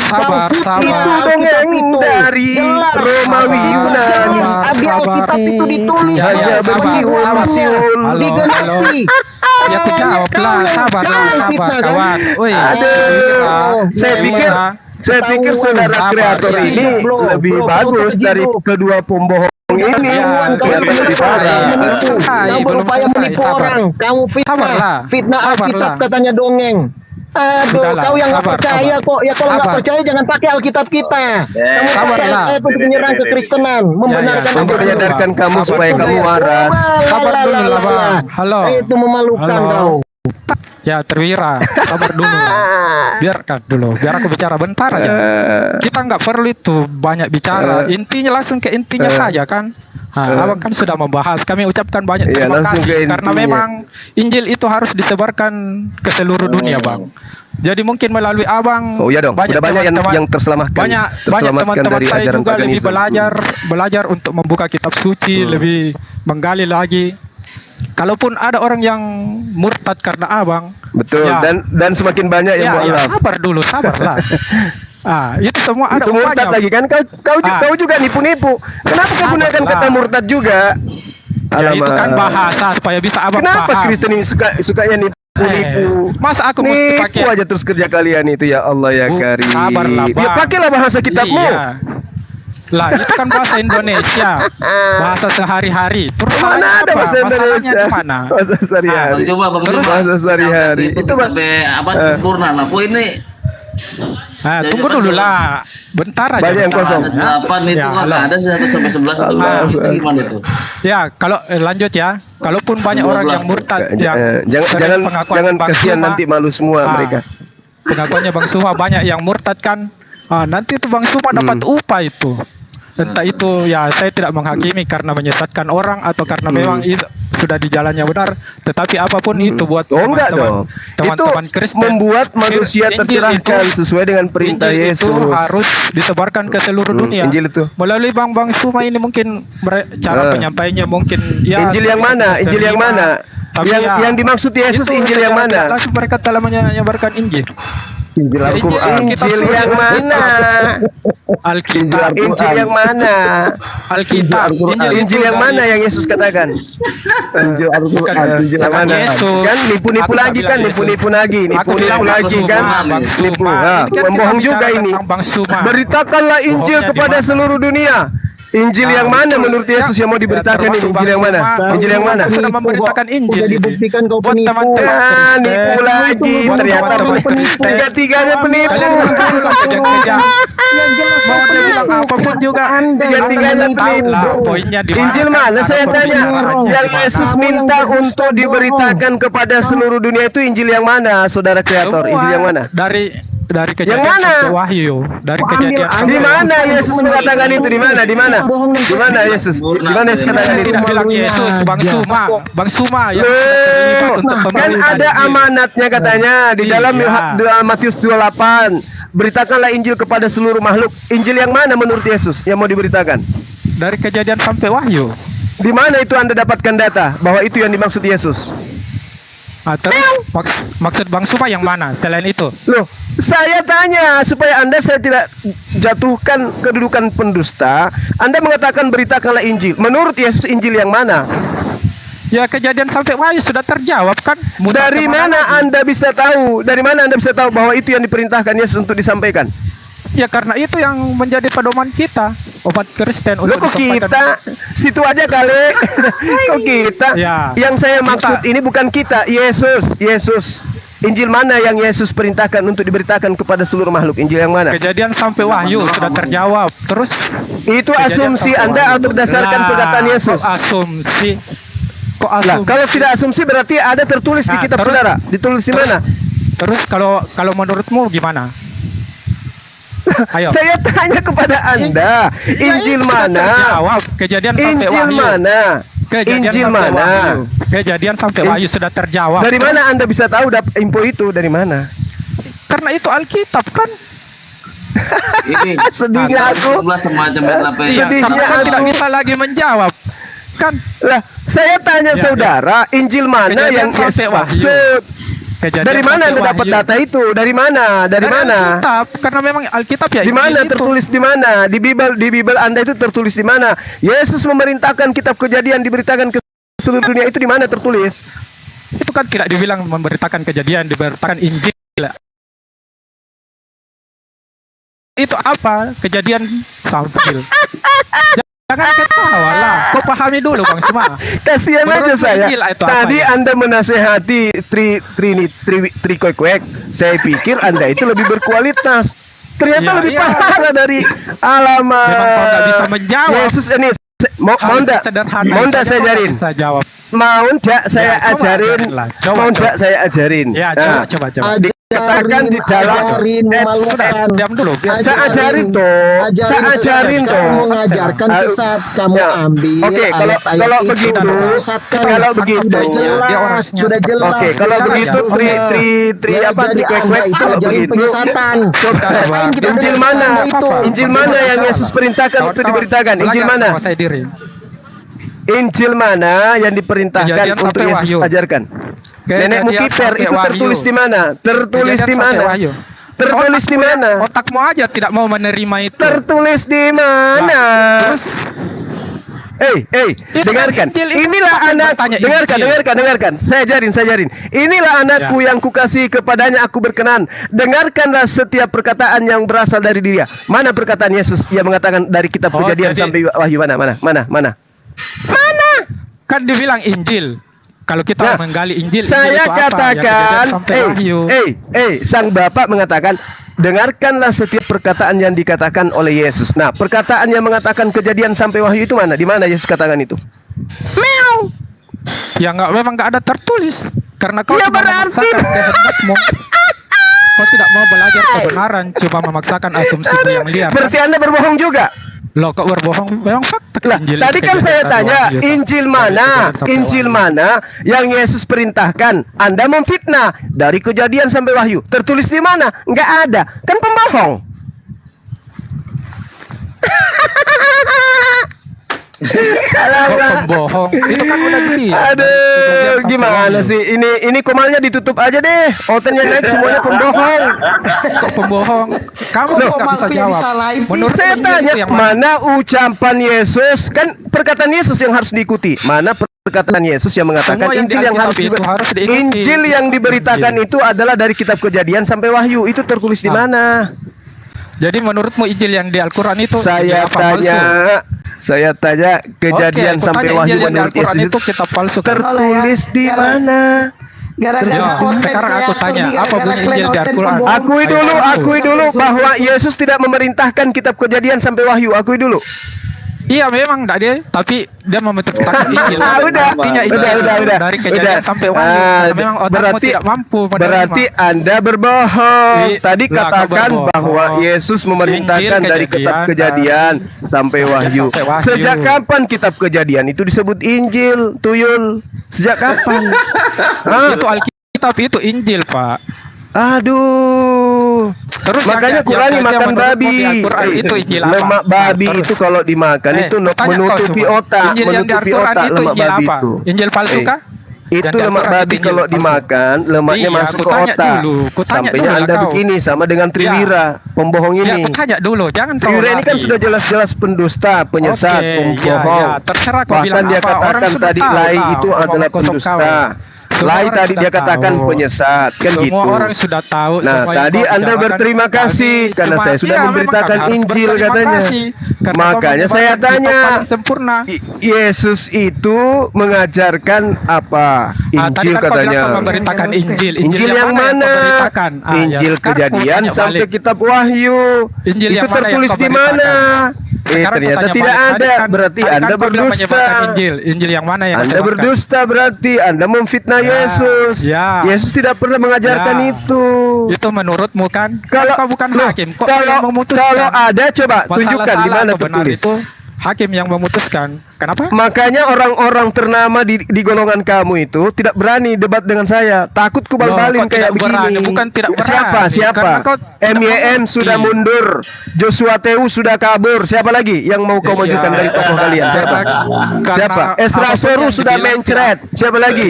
Sabar, sabar. Itu dongeng dari Romawi Yunani. Di Alkitab itu ditulis. Hanya bersiul-bersiul. Digenapi. Ya kejawab lah, sabar kawan. Woi, Saya pikir saudara kreator ini lebih bagus dari kedua pembohong ini. Kamu berupaya menipu orang. Kamu fitnah Alkitab katanya dongeng. Aduh, kau yang nggak percaya kok. Ya kalau nggak percaya jangan pakai Alkitab kita. Kamu pakai ayat untuk menyerang kekristenan, membenarkan Untuk menyadarkan kamu supaya kamu waras. Sabar dulu lah, Bang. Halo. Itu memalukan kau. Ya, Terwira, sabar dulu. Biarkan dulu, biar aku bicara bentar aja. Kita nggak perlu itu banyak bicara. Intinya langsung ke intinya saja kan. Abang kan sudah membahas. Kami ucapkan banyak Iya, terima langsung kasih ke karena intinya. memang Injil itu harus disebarkan ke seluruh dunia, Bang. Jadi mungkin melalui Abang Oh iya dong, udah banyak yang terselamatkan, banyak terselamatkan teman-teman dari saya ajaran juga lebih paganisme. belajar untuk membuka kitab suci, lebih menggali lagi. Kalaupun ada orang yang murtad karena Abang, Betul, ya, dan semakin banyak yang mualaf. sabar dulu, sabarlah. Itu semua ada Itu murtad upahnya. lagi kan? Kau juga nipu-nipu. Kenapa kau gunakan Sabarlah. kata murtad juga? Ya, itu kan bahasa supaya bisa Abang Kenapa paham. Kristen ini sukanya nipu-nipu? Masa aku mesti Nipu pakai aja terus kerja kalian itu, ya Allah ya Karim. sabarlah, Ya Bang. pakailah bahasa kitabmu. Iya. Lah, itu kan bahasa Indonesia. Bahasa sehari-hari. Terus Mana ada apa? bahasa Masalahnya Indonesia? di mana? Bahasa sehari-hari. Coba Bang Terus coba. bahasa sehari-hari. Itu Itu, Bang. sampai apa sempurna. Nah, po ini Tunggu dulu lah. Bentar aja. Banyak yang bentar. kosong. ada 8 itu Ya, kan halo. ada 1 sampai 11 itu gimana itu? Ya, kalau lanjut ya. Kalaupun banyak orang yang murtad yang Jangan pengakuan Bang kasihan Suma, nanti malu semua mereka. pengakuannya Bang Suma banyak yang murtad kan. Nanti itu Bang Suma dapat upah itu. Entah itu ya saya tidak menghakimi karena menyesatkan orang atau karena memang itu sudah di jalannya benar. Tetapi apapun itu buat Oh enggak dong. teman-teman Itu Kristen, membuat manusia Injil tercerahkan itu- sesuai dengan perintah Injil Yesus. itu harus disebarkan ke seluruh dunia. Injil itu. Melalui Bang Suma ini mungkin cara penyampaiannya mungkin ya. Injil yang mana? Injil yang mana? Tapi Yang dimaksud Yesus itu Injil yang secara mana? langsung mereka telah menyebarkan Injil. Injil Al-Quran. Injil yang mana? Alkitab. Injil yang mana? Alkitab. Injil yang mana yang Yesus katakan? Injil Al-Quran. Injil Yang mana? Yesus. Kan nipu-nipu Aku lagi bilang kan, Yesus. nipu-nipu lagi, Aku nipu-nipu bilang lagi Bang kan. Suma, Bang Nipu. Suma. Nah, Ini kan membohong kita juga bicara ini. tentang Bang Suma. Beritakanlah Injil Bohongnya kepada di mana? seluruh dunia. Injil yang mana betul. menurut Yesus yang mau diberitakan ini? Termasuk Injil yang Bang mana? Suma. Injil yang mana? Sudah memberitakan Injil. Udah dibuktikan kau Buat penipu. teman-teman Ah, Kristen. nipu lagi. Buat Ternyata teman-teman Kristen. tiga-tiganya penipu. Kalian bilang kejam-kejam. Yang jelas Mau dia bilang apapun juga. Tiga-tiganya Anda penipu. tahu lah poinnya di mana. Injil mana? Saya Ada tanya. perbedaan di Yang mana. Yesus minta untuk diberitakan kepada seluruh dunia itu Injil yang mana, saudara kreator? Semua Injil yang mana? Dari kejadian mana? sampai wahyu, dari kejadian sampai Di mana Yesus mengatakan itu? Di mana? Di mana? Di mana Yesus? Di mana Yesus katakan Saya itu? tidak bilang Yesus, Bang Suma yang Loh, terlibat untuk kan pemberitaan ada Injil. amanatnya katanya di dalam Iya. Matius 28. Beritakanlah Injil kepada seluruh makhluk. Injil yang mana menurut Yesus yang mau diberitakan? Dari kejadian sampai wahyu. Di mana itu Anda dapatkan data bahwa itu yang dimaksud Yesus? Terus maksud Bang Suma yang mana selain itu? Loh, saya tanya supaya saya tidak jatuhkan kedudukan pendusta. Anda mengatakan beritakanlah Injil. Menurut Yesus Injil yang mana? Ya kejadian sampai wahyu sudah terjawab kan? Mudah Dari kemana mana lagi? Anda bisa tahu? Dari mana Anda bisa tahu bahwa itu yang diperintahkan Yesus untuk disampaikan? Ya karena itu yang menjadi pedoman kita umat Kristen Loh untuk kok disampaikan. kita? Situ aja kali. Kok kita? Ya. Yang saya maksud ini bukan kita, Yesus. Injil mana yang Yesus perintahkan untuk diberitakan kepada seluruh makhluk? Injil yang mana? Kejadian sampai wahyu sudah terjawab. Terus Itu kejadian asumsi sampai Anda wahyu. atau berdasarkan Lah, perkataan Yesus? Kok asumsi? Kok Lah, asumsi? kalau tidak asumsi berarti ada tertulis di Nah, kitab terus- saudara. Ditulis di mana? Terus kalau menurutmu gimana? Ayo. Saya tanya kepada Anda, Injil Ya, itu sudah mana? terjawab. Kejadian sampai Injil wahyu. mana? Kejadian Injil sampai mana? wahyu. Kejadian sampai wahyu sudah terjawab. Dari mana Anda bisa tahu info itu? Dari mana? Karena itu Alkitab kan. Ini Sedihnya aku. semacam apa Iya, Sedihnya kamu kan aku. tidak bisa lagi menjawab. Kan Lah, saya tanya Ya, saudara, Injil mana Kejadian yang sampai Yesus wahyu. maksud? kejadian Dari mana sampai Anda dapat wahyu. data itu? Dari mana? Dari mana? Alkitab, karena memang Alkitab ya. Di mana Injil itu. tertulis di mana? Di Bible Anda itu tertulis di mana? Yesus memerintahkan kitab Kejadian diberitakan ke seluruh dunia itu di mana tertulis? Itu kan tidak dibilang memberitakan kejadian, diberitakan Injil. Itu apa? Kejadian sampai. Jangan ketawa lah. Kau pahami dulu Bang Suma. Kasihan aja Menurut saya. Injil itu apa Tadi ya? Anda menasehati tri koek. Saya pikir Anda itu lebih berkualitas. Ternyata Ya, lebih iya. parah dari alamat. Memang kau nggak bisa menjawab. Yesus ini mau Harus ndak? sederhana Mau ndak saja saya kau ajarin? bisa jawab. Mau ndak saya Ya, coba ajarin? ajarin lah. Coba, Mau coba. ndak saya ajarin? Ya, Nah, coba. Aja katakan di dalam ajarin memalukan. Diam dulu. biar- saya ajarin Ajarin toh. kamu mengajarkan sesat, kamu Ya. ambil Oke, ayat-ayat kalau itu begitu, dan menyesatkan. kalau begitu, sudah dia jelas, orangnya sudah seperti- jelas. Oke, kalau Kita begitu semua. tri Ya, apa jadi tri Anda itu kalau ajarin begitu. penyesatan. Ngapain kita Injil dengar mana? Anda itu? Injil mana yang Yesus perintahkan untuk Kawan-kawan, diberitakan? Injil belajar mana? menguasai diri. Injil mana yang diperintahkan Kejadian untuk sampai Yesus Wahyu. ajarkan? Kejadian Nenekmu kiper sampai itu tertulis Wahyu. di mana? Tertulis Kejadian di sampai mana? Wahyu. Tertulis di mana? Otakmu aja tidak mau menerima itu. Tertulis di mana? Terus Dengarkan. Injil itu Inilah apa yang anak. bertanya Dengarkan, Injil? dengarkan. Saya ajarin. Inilah anakku yang kukasihi, kepadanya aku berkenan. Dengarkanlah setiap perkataan yang berasal dari dia. Mana perkataan Yesus yang mengatakan dari kitab Oh, Kejadian jadi- sampai Wahyu? Mana? Kan dibilang Injil. Kalau kita Nah, menggali Injil, Saya Injil itu apa? Yang katakan, Kejadian sampai Wahyu. sang bapak mengatakan, dengarkanlah setiap perkataan yang dikatakan oleh Yesus. Nah, perkataan yang mengatakan Kejadian sampai Wahyu itu mana? Di mana Yesus katakan itu? Ya memang nggak ada tertulis. Karena kau Ya, cuma berarti- memaksakan kehendakmu. Kau tidak mau belajar kebenaran, cuma memaksakan asumsimu yang liar. Berarti Anda berbohong juga. Loh, kok berbohong? Memang fakta Lah, Injil. tadi kan Kejadian saya sampai tanya, Wahyu. Injil Dari mana? Kejadian sampai Injil Wahyu. mana yang Yesus perintahkan? Anda memfitnah dari Kejadian sampai Wahyu. Tertulis di mana? Enggak ada. Kan pembohong. Kok pembohong? Itu kan udah dibilang. Aduh, gimana sih? Ini komalnya ditutup aja deh. Otennya naik semuanya pembohong. Kok pembohong? Kamu Kok nggak bisa pemangku yang jawab. disalahin sih? Menurut Saya Injil tanya, itu yang mana? mana ucapan Yesus? Kan perkataan Yesus yang harus diikuti. Mana perkataan Yesus yang mengatakan Semua yang Injil di yang harus Alkitab itu harus diikuti. Injil yang diberitakan Injil. itu adalah dari kitab Kejadian sampai Wahyu. Itu tertulis di mana? Jadi menurutmu Injil yang di Al-Quran itu Saya Injil apa, palsu? tanya Kejadian Oke, aku sampai tanya Wahyu Injil yang di menurut Al-Quran Yesus itu kitab palsu. kan? tertulis di Ya. mana? Gara-gara Ya, konten sekarang aku kreator tanya, nih, apa gara-gara bunyi klan Injil di konten Al-Quran? pembohong. Akui dulu bahwa Yesus tidak memerintahkan kitab Kejadian sampai Wahyu. Akui dulu. Iya memang enggak dia, tapi dia memerintahkan Injil. Udah. Artinya Injil Udah. dari Kejadian sampai Wahyu. Karena memang otakmu tidak mampu menerima. Berarti Anda berbohong. Tadi Lah, kau katakan berbohong. bahwa Yesus memerintahkan Injil dari kitab Kejadian sampai Wahyu. Sampai Wahyu. Sejak kapan kitab Kejadian itu disebut Injil, Tuyul? Sejak kapan? Hah? Itu Alkitab, itu Injil, Pak. Aduh. Terus Makanya kurangi makan babi. Itu Injil apa? Lemak babi Terus. itu kalau dimakan itu tanya kau menutupi semua. otak, Injil yang di menutupi Al-Quran otak itu lemak Injil babi apa? itu. Injil palsu kah? Itu Yang di lemak Al-Quran babi itu kalau Injil palsu. dimakan, lemaknya Iya, masuk aku ke tanya otak. dulu, aku tanya Sampainya dulu Anda lah kau. begini sama dengan Triwira, pembohong Ya, ini. aku tanya dulu, jangan kau Triwira ini kan lari. sudah jelas-jelas pendusta, penyesat, Oke, pembohong. ya, terserah kau Bahkan bilang dia apa, orang katakan sudah tadi tahu Lai lah, itu orang adalah mau gosok pendusta. kau. Semua Lai orang tadi sudah dia katakan tahu. penyesat, kan Semua gitu. orang sudah tahu. Nah, semua yang tadi kau Anda bicarakan berterima kasih tadi. karena saya sudah memang memberitakan kau harus Injil berterima katanya. kasih, karena kau Makanya saya menyebarkan tanya, kitab paling sempurna. Yesus itu mengajarkan apa? Tadi Injil kan kau bilang katanya. kau memberitakan Injil. Injil yang kau mana? memberitakan? Injil Sekarang kau Kejadian tanya sampai balik. kitab Wahyu. Injil Itu yang mana yang tertulis kau di mana? beritakan? Sekarang kau Ternyata tanya tidak balik. ada. Tadi kan- Berarti tadi kan Anda kau bilang berdusta. menyebarkan Injil yang mana yang Anda menyebarkan? berdusta berarti Anda memfitnah Ya, Yesus. ya. Yesus tidak pernah mengajarkan Ya. itu. Itu menurutmu kan? Kalau Kau bukan loh, hakim. Kok yang memutuskan? kalau ada coba Masalah tunjukkan di salah mana atau benar tertulis. itu hakim yang memutuskan. Kenapa? Makanya orang-orang ternama di golongan kamu itu tidak berani debat dengan saya. Takut Loh, kubal-balin kok kayak tidak berani? begini. Bukan tidak berani. Siapa? Karena kau tidak MYM mengerti. sudah mundur. Joshua Teu sudah kabur. Siapa lagi yang mau kau Iya. majukan dari tokoh kalian? Siapa? Karena Siapa? Esra apapun Soru yang sudah dibilang mencret. Siapa lagi?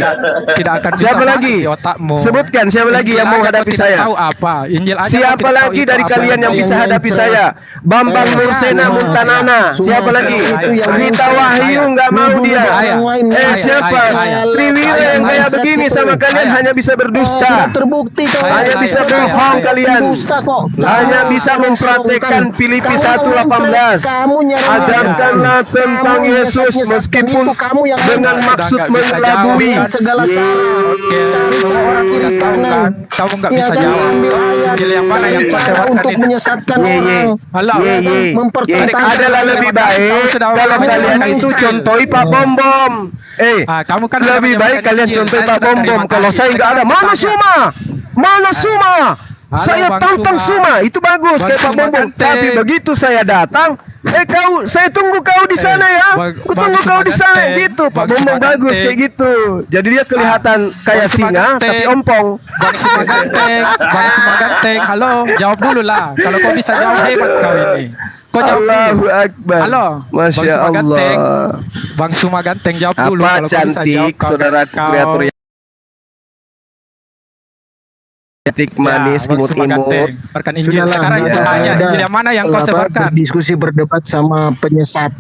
Tidak akan bisa Siapa masuk lagi? di otakmu. Sebutkan siapa lagi Injil yang mau aja kau hadapi tidak saya? Tahu apa? Injil aja kau Siapa tidak tahu lagi itu dari apa. kalian yang bisa yang hadapi mencret? saya? Bambang Eh, Mursena nah, Muntanana. Siapa Sumatera lagi? itu yang Rita mencret. Wahyu nggak mau Nuduh dia. orang lain. Siapa? Saya. Triwira yang kayak Mindset begini itu. sama kalian Saya. hanya bisa Sudah berdusta. terbukti kok. Hanya bisa bohong kalian. Pendusta kok. Hanya Kamu bisa yang mempraktekkan sorongkan. Filipi Kamu 1:18. Kamu nyerang. Ajarkanlah tentang Kamu Yesus nyesat-nyesatkan meskipun itu, kamu yang dengan mencret. maksud Sudah nggak bisa mengelabui. jawab. Segala cara. Oke, Cari semua cara orang kiri sudah tahu kanan. kan. Kamu nggak Ya bisa kan, jawab. ambil ayat. Injil yang mana Cari yang cara menyebabkan untuk itu? menyesatkan Ye, ye. orang. Alah, Ye, Ya kan, ye. mempertentangkan. Adalah lebih baik sudah kalau menyampaikan kalian itu Injil. contohi Pak Bom Bom. Kamu kan sudah Lebih baik menyampaikan kalian Injil. contohi Saya Pak sudah Bom Bom. terima Kalau kasih. saya nggak ada, Sekarang mana tanya. semua? Mana Suma? Halo, Saya Bang tantang Suma. Suma, itu bagus Bang kayak Pak Suma Bombong. Ganteng. Tapi begitu saya datang, saya tunggu kau di sana ya. Ku Bang tunggu kau Suma di sana Ganteng. gitu. Pak Bang Bombong Suma bagus Ganteng. kayak gitu. Jadi dia kelihatan kayak Bang Suma singa Ganteng. tapi ompong. Bang Suma Ganteng, Bang Suma Ganteng, halo, jawab dulu lah. Kalau kau bisa jawab hebat kau ini. Kau jawab Allahu dulu. Akbar. Halo, Masya Bang Suma Ganteng. Allah. Bang Suma Ganteng jawab dulu. Apa Kalau kau bisa jawab, cantik kau- saudara kau- kreatur yang cantik manis Ya, Bang Suma imut-imut. Ganteng. Sebarkan Injil. Sudahlah, Sekarang kita itu tanya, ada Injil yang mana yang kau sebarkan? berdiskusi berdebat sama penyesat.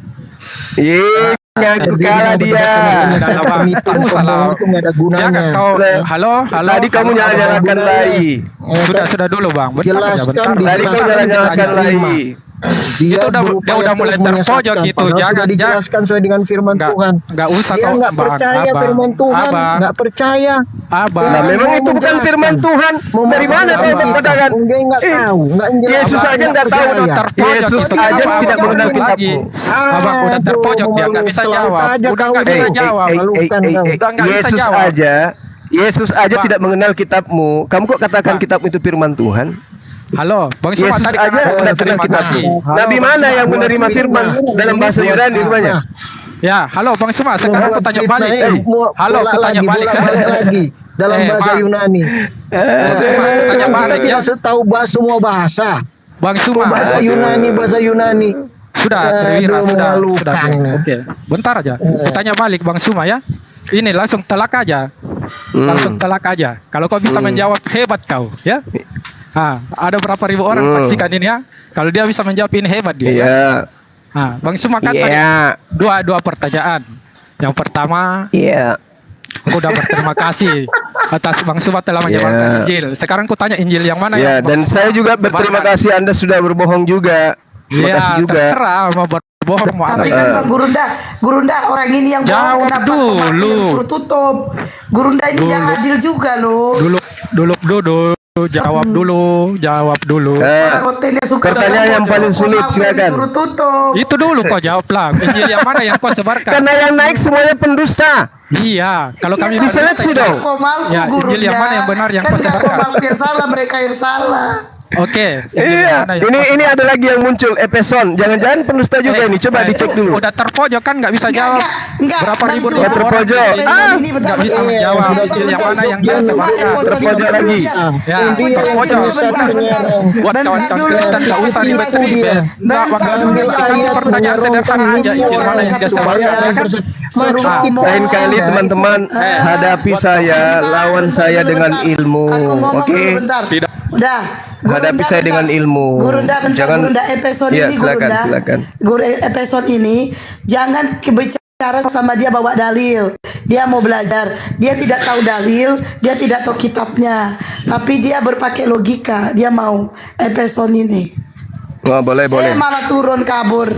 Ih, ngaku Jadi kalah kita dia. berdebat sama penyesat, Apa? penipu, Kamu salah. pembohong itu nggak ada Ya gunanya. kan kau, halo, halo. Tadi kamu halo, nyala-nyalakan halo. lagi. Sudah dulu bang. Bentar aja, Jelaskan bentar. di Tadi kau Jelaskan nyala-nyalakan di lagi. Dia Itu udah berupaya mulai terus terpojok menyesatkan, gitu. padahal Jangan- sudah dijelaskan sesuai dengan firman Nggak- Tuhan. nggak usah Dia kau, nggak Bang. percaya Abang. firman Tuhan, Abang. nggak percaya. Abang. Nah, Dia memang mau itu bukan menjelaskan. firman Tuhan. Mau Dari mana kau menjelaskan. mengatakan? Dia nggak tahu, nggak menjelaskan. Yesus aja nggak tahu. percaya. Terpojok Yesus itu. aja Abang, tidak abang, mengenal abang lagi. kitabmu. Abang udah Aduh, terpojok, dia nggak bisa melaut jawab. aja Udah kau nggak ini. bisa jawab. Malukan kau. Udah nggak bisa Yesus jawab. Yesus aja Bang. tidak mengenal kitabmu. Kamu kok katakan Bang. kitabmu itu firman Tuhan? Halo, Bang Suma Yesus tadi aja kan aku tidak udah kenal terima kitabmu. kasih. Nabi mana yang menerima firman dalam bahasa Yunani rupanya? Ya, halo Bang Suma, sekarang aku tanya balik. Halo, aku tanya balik. Bolak-balik lagi dalam bahasa Bang. Yunani. Bang Suma, aku tanya Kita balik ya. tidak tahu semua bahasa. Bang Suma. Bahasa Yunani, bahasa Yunani. Sudah, Aduh, Terwira, sudah. memalukan. Oke, bentar aja. Aku tanya balik Bang Suma ya. Ini langsung telak aja. Langsung telak aja. Kalau kau bisa menjawab, hebat kau, ya. Ada berapa ribu orang saksikan ini ya. Kalau dia bisa menjawab ini hebat dia. Iya. Bang Suma kan tadi Iya. dua pertanyaan. Yang pertama, Iya. aku udah berterima kasih atas Bang Suma telah menyebarkan Injil. Sekarang aku tanya Injil yang mana Ya, yang dan Bang saya Suma juga berterima sebarkan? kasih Anda sudah berbohong juga. Terima kasih Ya, juga. terserah mau berbohong mau apa. Tapi kan Bang Gurunda orang ini yang bohong, Jawab kenapa dulu. pemakai yang suruh tutup? Gurunda ini Dulu. nggak adil juga loh. Dulu, jawab dulu. Orang kontennya suka pertanyaan yang paling sulit, silakan. Suruh tutup. Itu dulu kau jawab lah. Injil yang mana yang kau sebarkan? Karena yang naik semuanya pendusta. Iya, kalau Ya, kami kan diseleksi mereka dong. Komalku, Ya, Injil Gurunda. yang mana yang benar yang kan kau nggak sebarkan? Komalku yang salah, mereka yang salah. Oke. Injil yang Iya, mana yang kau ini ada lagi yang muncul Efeson. Jangan-jangan pendusta juga ini. Coba saya- dicek dulu. Udah terpojok kan nggak bisa jawab. Enggak. Berapa Bang ribu Suma, orang terpojok. ini bentar, nggak bisa bentar. menjawab. Bentar, Injil yang bentar. mana yang Dia dia cuma sebarkan? episode Terpojok ini lagi. dulu, Ya, Aku jelasin terpojok. dulu bentar. Buat Bentar kawan-kawan dulu, Kristen nggak bentar, usah aku ribet-ribet. jelasin. Nggak, Bentar Bang, dulu, kasih ayat pertanyaan sederhana aja. Injil mana yang dia sebarkan? Ya kan? Suruh ngomong. Lain kali teman-teman hadapi saya, lawan saya dengan ilmu. Aku ngomong Oke. dulu bentar. Tidak. Udah. Hadapi saya dengan ilmu. Gurunda bentar, Jangan- Gurunda episode Iya, ini silakan, Gurunda. silakan. Episode ini jangan bicara sama dia bawa dalil. Dia mau belajar. Dia tidak tahu dalil, dia tidak tahu kitabnya. Tapi dia berpakai logika. Dia mau episode ini. Wah, boleh. Malah turun kabur.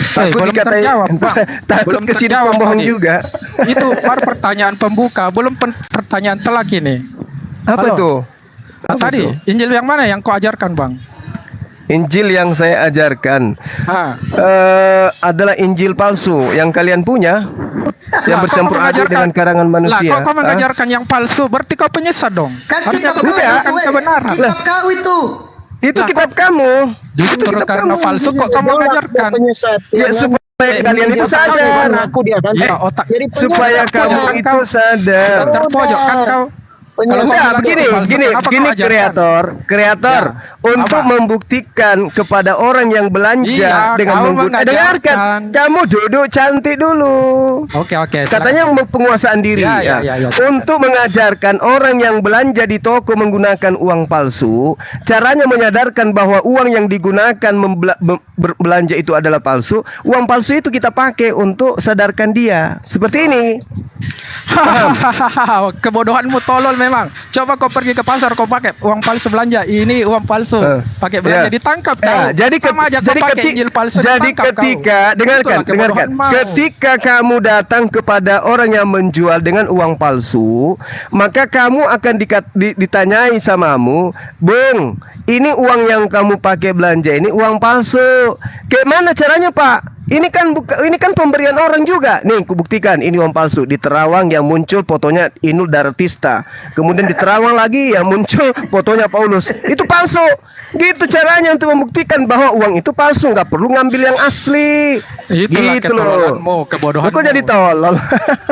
Takut belum dikatai- terjawab, Bang. takut Belum kecil terjawab pembohong tadi. juga. Itu baru pertanyaan pembuka, belum pertanyaan telak ini. Apa Halo. tuh? Tadi Injil yang mana yang kau ajarkan, Bang? Injil yang saya ajarkan adalah Injil palsu yang kalian punya, yang bercampur aduk dengan karangan manusia. Lah, kau mengajarkan yang palsu, berarti kau penyesat dong. Kan Harusnya kitab kau kau mengajarkan itu, kebenaran. kitab kau itu. Itu Lah, kitab kamu. Justru kitab karena kamu. palsu kok kamu mengajarkan. Penyesat. Ya, supaya kalian itu sadar. Aku dia kan. Ya, otak. Jadi Supaya penyesat kamu kan. itu sadar. Terpojok kan kau. Kalau Penyesat. kau Enggak, bilang itu palsu, begini, kenapa kau ajarkan? kreator untuk apa? membuktikan kepada orang yang belanja Iya, dengan kau dengarkan, mengajarkan. kamu duduk cantik dulu. Oke, Katanya penguasaan diri Ya. untuk mengajarkan orang yang belanja di toko menggunakan uang palsu, caranya menyadarkan bahwa uang yang digunakan belanja itu adalah palsu. Uang palsu itu kita pakai untuk sadarkan dia. Seperti ini. Kebodohanmu tolol memang. Coba kau pergi ke pasar, kau pakai uang palsu belanja. Ini uang palsu. Pakai belanja Ya. ditangkap kau. Ya, jadi sama aja kau pakai Injil palsu jadi ditangkap ketika kau. dengarkan, Itulah kebodohanmu. ketika kamu datang kepada orang yang menjual dengan uang palsu, maka kamu akan ditanyai samamu, "Bung, ini uang yang kamu pakai belanja ini uang palsu. Kayak mana caranya, Pak?" ini kan pemberian orang juga. Nih, kubuktikan ini uang palsu. Di Terawang yang muncul fotonya Inul Daratista. Kemudian di Terawang lagi yang muncul fotonya Paulus. Itu palsu. Gitu caranya untuk membuktikan bahwa uang itu palsu, nggak perlu ngambil yang asli. Itulah Gitu loh. kebodohanmu. Kok jadi tolol?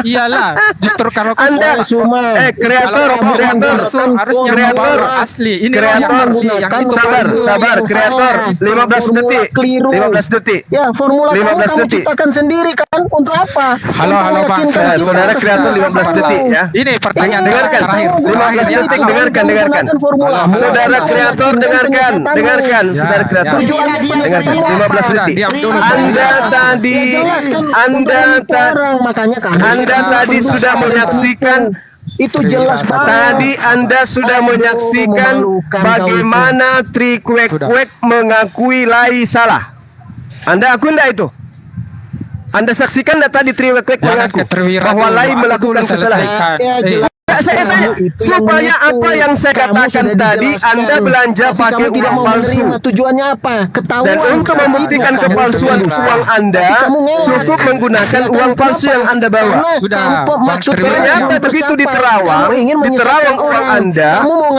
Iyalah, justru kalau Anda kreator asli. Ini kreator sabar kreator 15 detik keliru. 15 detik. Ya, formula 15 kamu detik. ciptakan sendiri kan untuk apa? Halo, Untuk Bang. meyakinkan kita Saudara atas kreator 15 detik ya. Ini pertanyaan Dengarkan. terakhir. 15 detik, dengarkan. Saudara kreator dengarkan. Saudara kreator. Dengarkan 15 detik. Diam dulu. Anda tadi sudah menyaksikan itu jelas banget. Tadi Anda sudah menyaksikan bagaimana Trikwek-kwek mengakui Lai salah. Anda akui enggak itu? Anda saksikan enggak tadi Trikwek-kwek mengaku bahwa Lai melakukan kesalahan? Saya tanya, supaya apa yang saya katakan tadi, Anda belanja pakai uang palsu. Tujuannya apa? Ketahuan. Dan untuk membuktikan kepalsuan uang Anda, cukup menggunakan uang palsu yang Anda bawa. Sudah. Ternyata begitu di Terawang uang Anda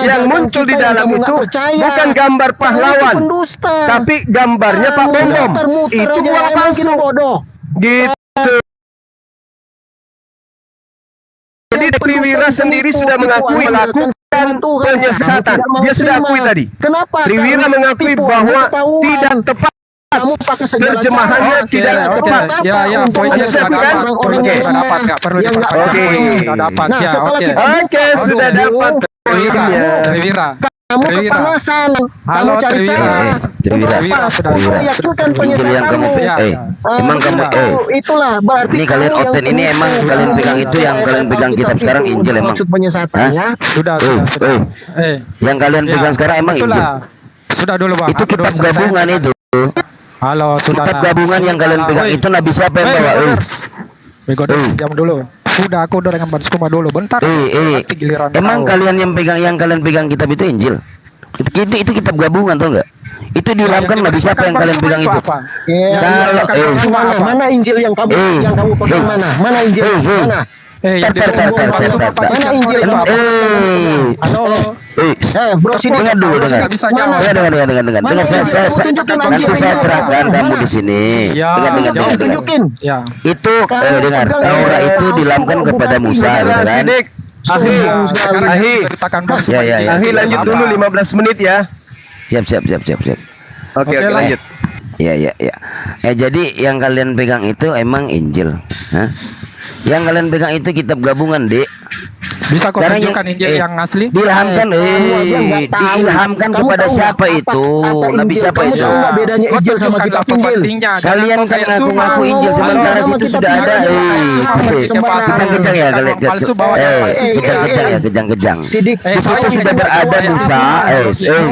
yang muncul di dalam itu bukan gambar pahlawan, tapi gambarnya Pak Bom Bom. Itu uang palsu. Gitu. Jadi Triwira sendiri sudah mengakui melakukan penyesatan. Dia sudah akui tadi. Kenapa? Triwira mengakui bahwa tidak tepat. Kamu pakai segala terjemahannya cara. tidak tepat. Ya, poinnya sudah dapat. Orang-orang yang Sudah dapat, nggak perlu yang nggak diperpanjang. paham. Sudah dapat. Nah, Ya, setelah oke. kita Oke, sudah dapat poinnya. Triwira. kamu Triwira. kepanasan, Halo, kamu cari Triwira. cara Triwira. untuk apa? Sudah. Untuk meyakinkan Injil yang kamu penyesatanmu. Ya, ya. emang kamu Itulah berarti ini kalian kamu yang oten ini emang penipu. kalian pegang itu yang kalian pegang kitab sekarang itu Injil emang. maksud penyesatannya. Sudah. Yang kalian Ya, pegang sekarang emang Injil. itulah. Sudah dulu, Bang. Itu Aku kitab belum selesai. gabungan itu. Halo, sudah. Kitab gabungan yang kalian pegang itu nabi siapa yang bawa? Bego, diam dulu. Sudah, aku udah dengan Banskuma dulu. Bentar. Nanti giliran Emang kau. kalian yang kalian pegang kitab itu Injil. Itu kitab gabungan tau nggak? Itu dilamkan nabi siapa yang kalian pegang itu? Kalau mana Injil yang kamu pegang mana? Mana Injil? Mana? Yang Mana Injil? Halo. Bro, sini Dengar dulu, dengar. Dengar saya nanti saya cerahkan kamu di sini. Dengar. tunjukin. Ya. Itu dengar, Taurat itu dilamkan kepada Musa, kan? Ahi lanjut dulu 15 menit ya. Siap. Oke, lanjut. Ya. Jadi yang kalian pegang itu emang Injil. Hah? Yang kalian pegang itu kitab gabungan, Dek. Bisa kau Sekarang tunjukkan Injil yang asli? Diilhamkan, diilhamkan kepada siapa itu? Nabi siapa Kamu itu? tahu nggak bedanya Injil sama kitab Injil? Kalian kan ngaku-ngaku Injil sementara situ sudah ada. Kejang-kejang ya, kejang-kejang. Sidik, Di situ sudah berada Musa.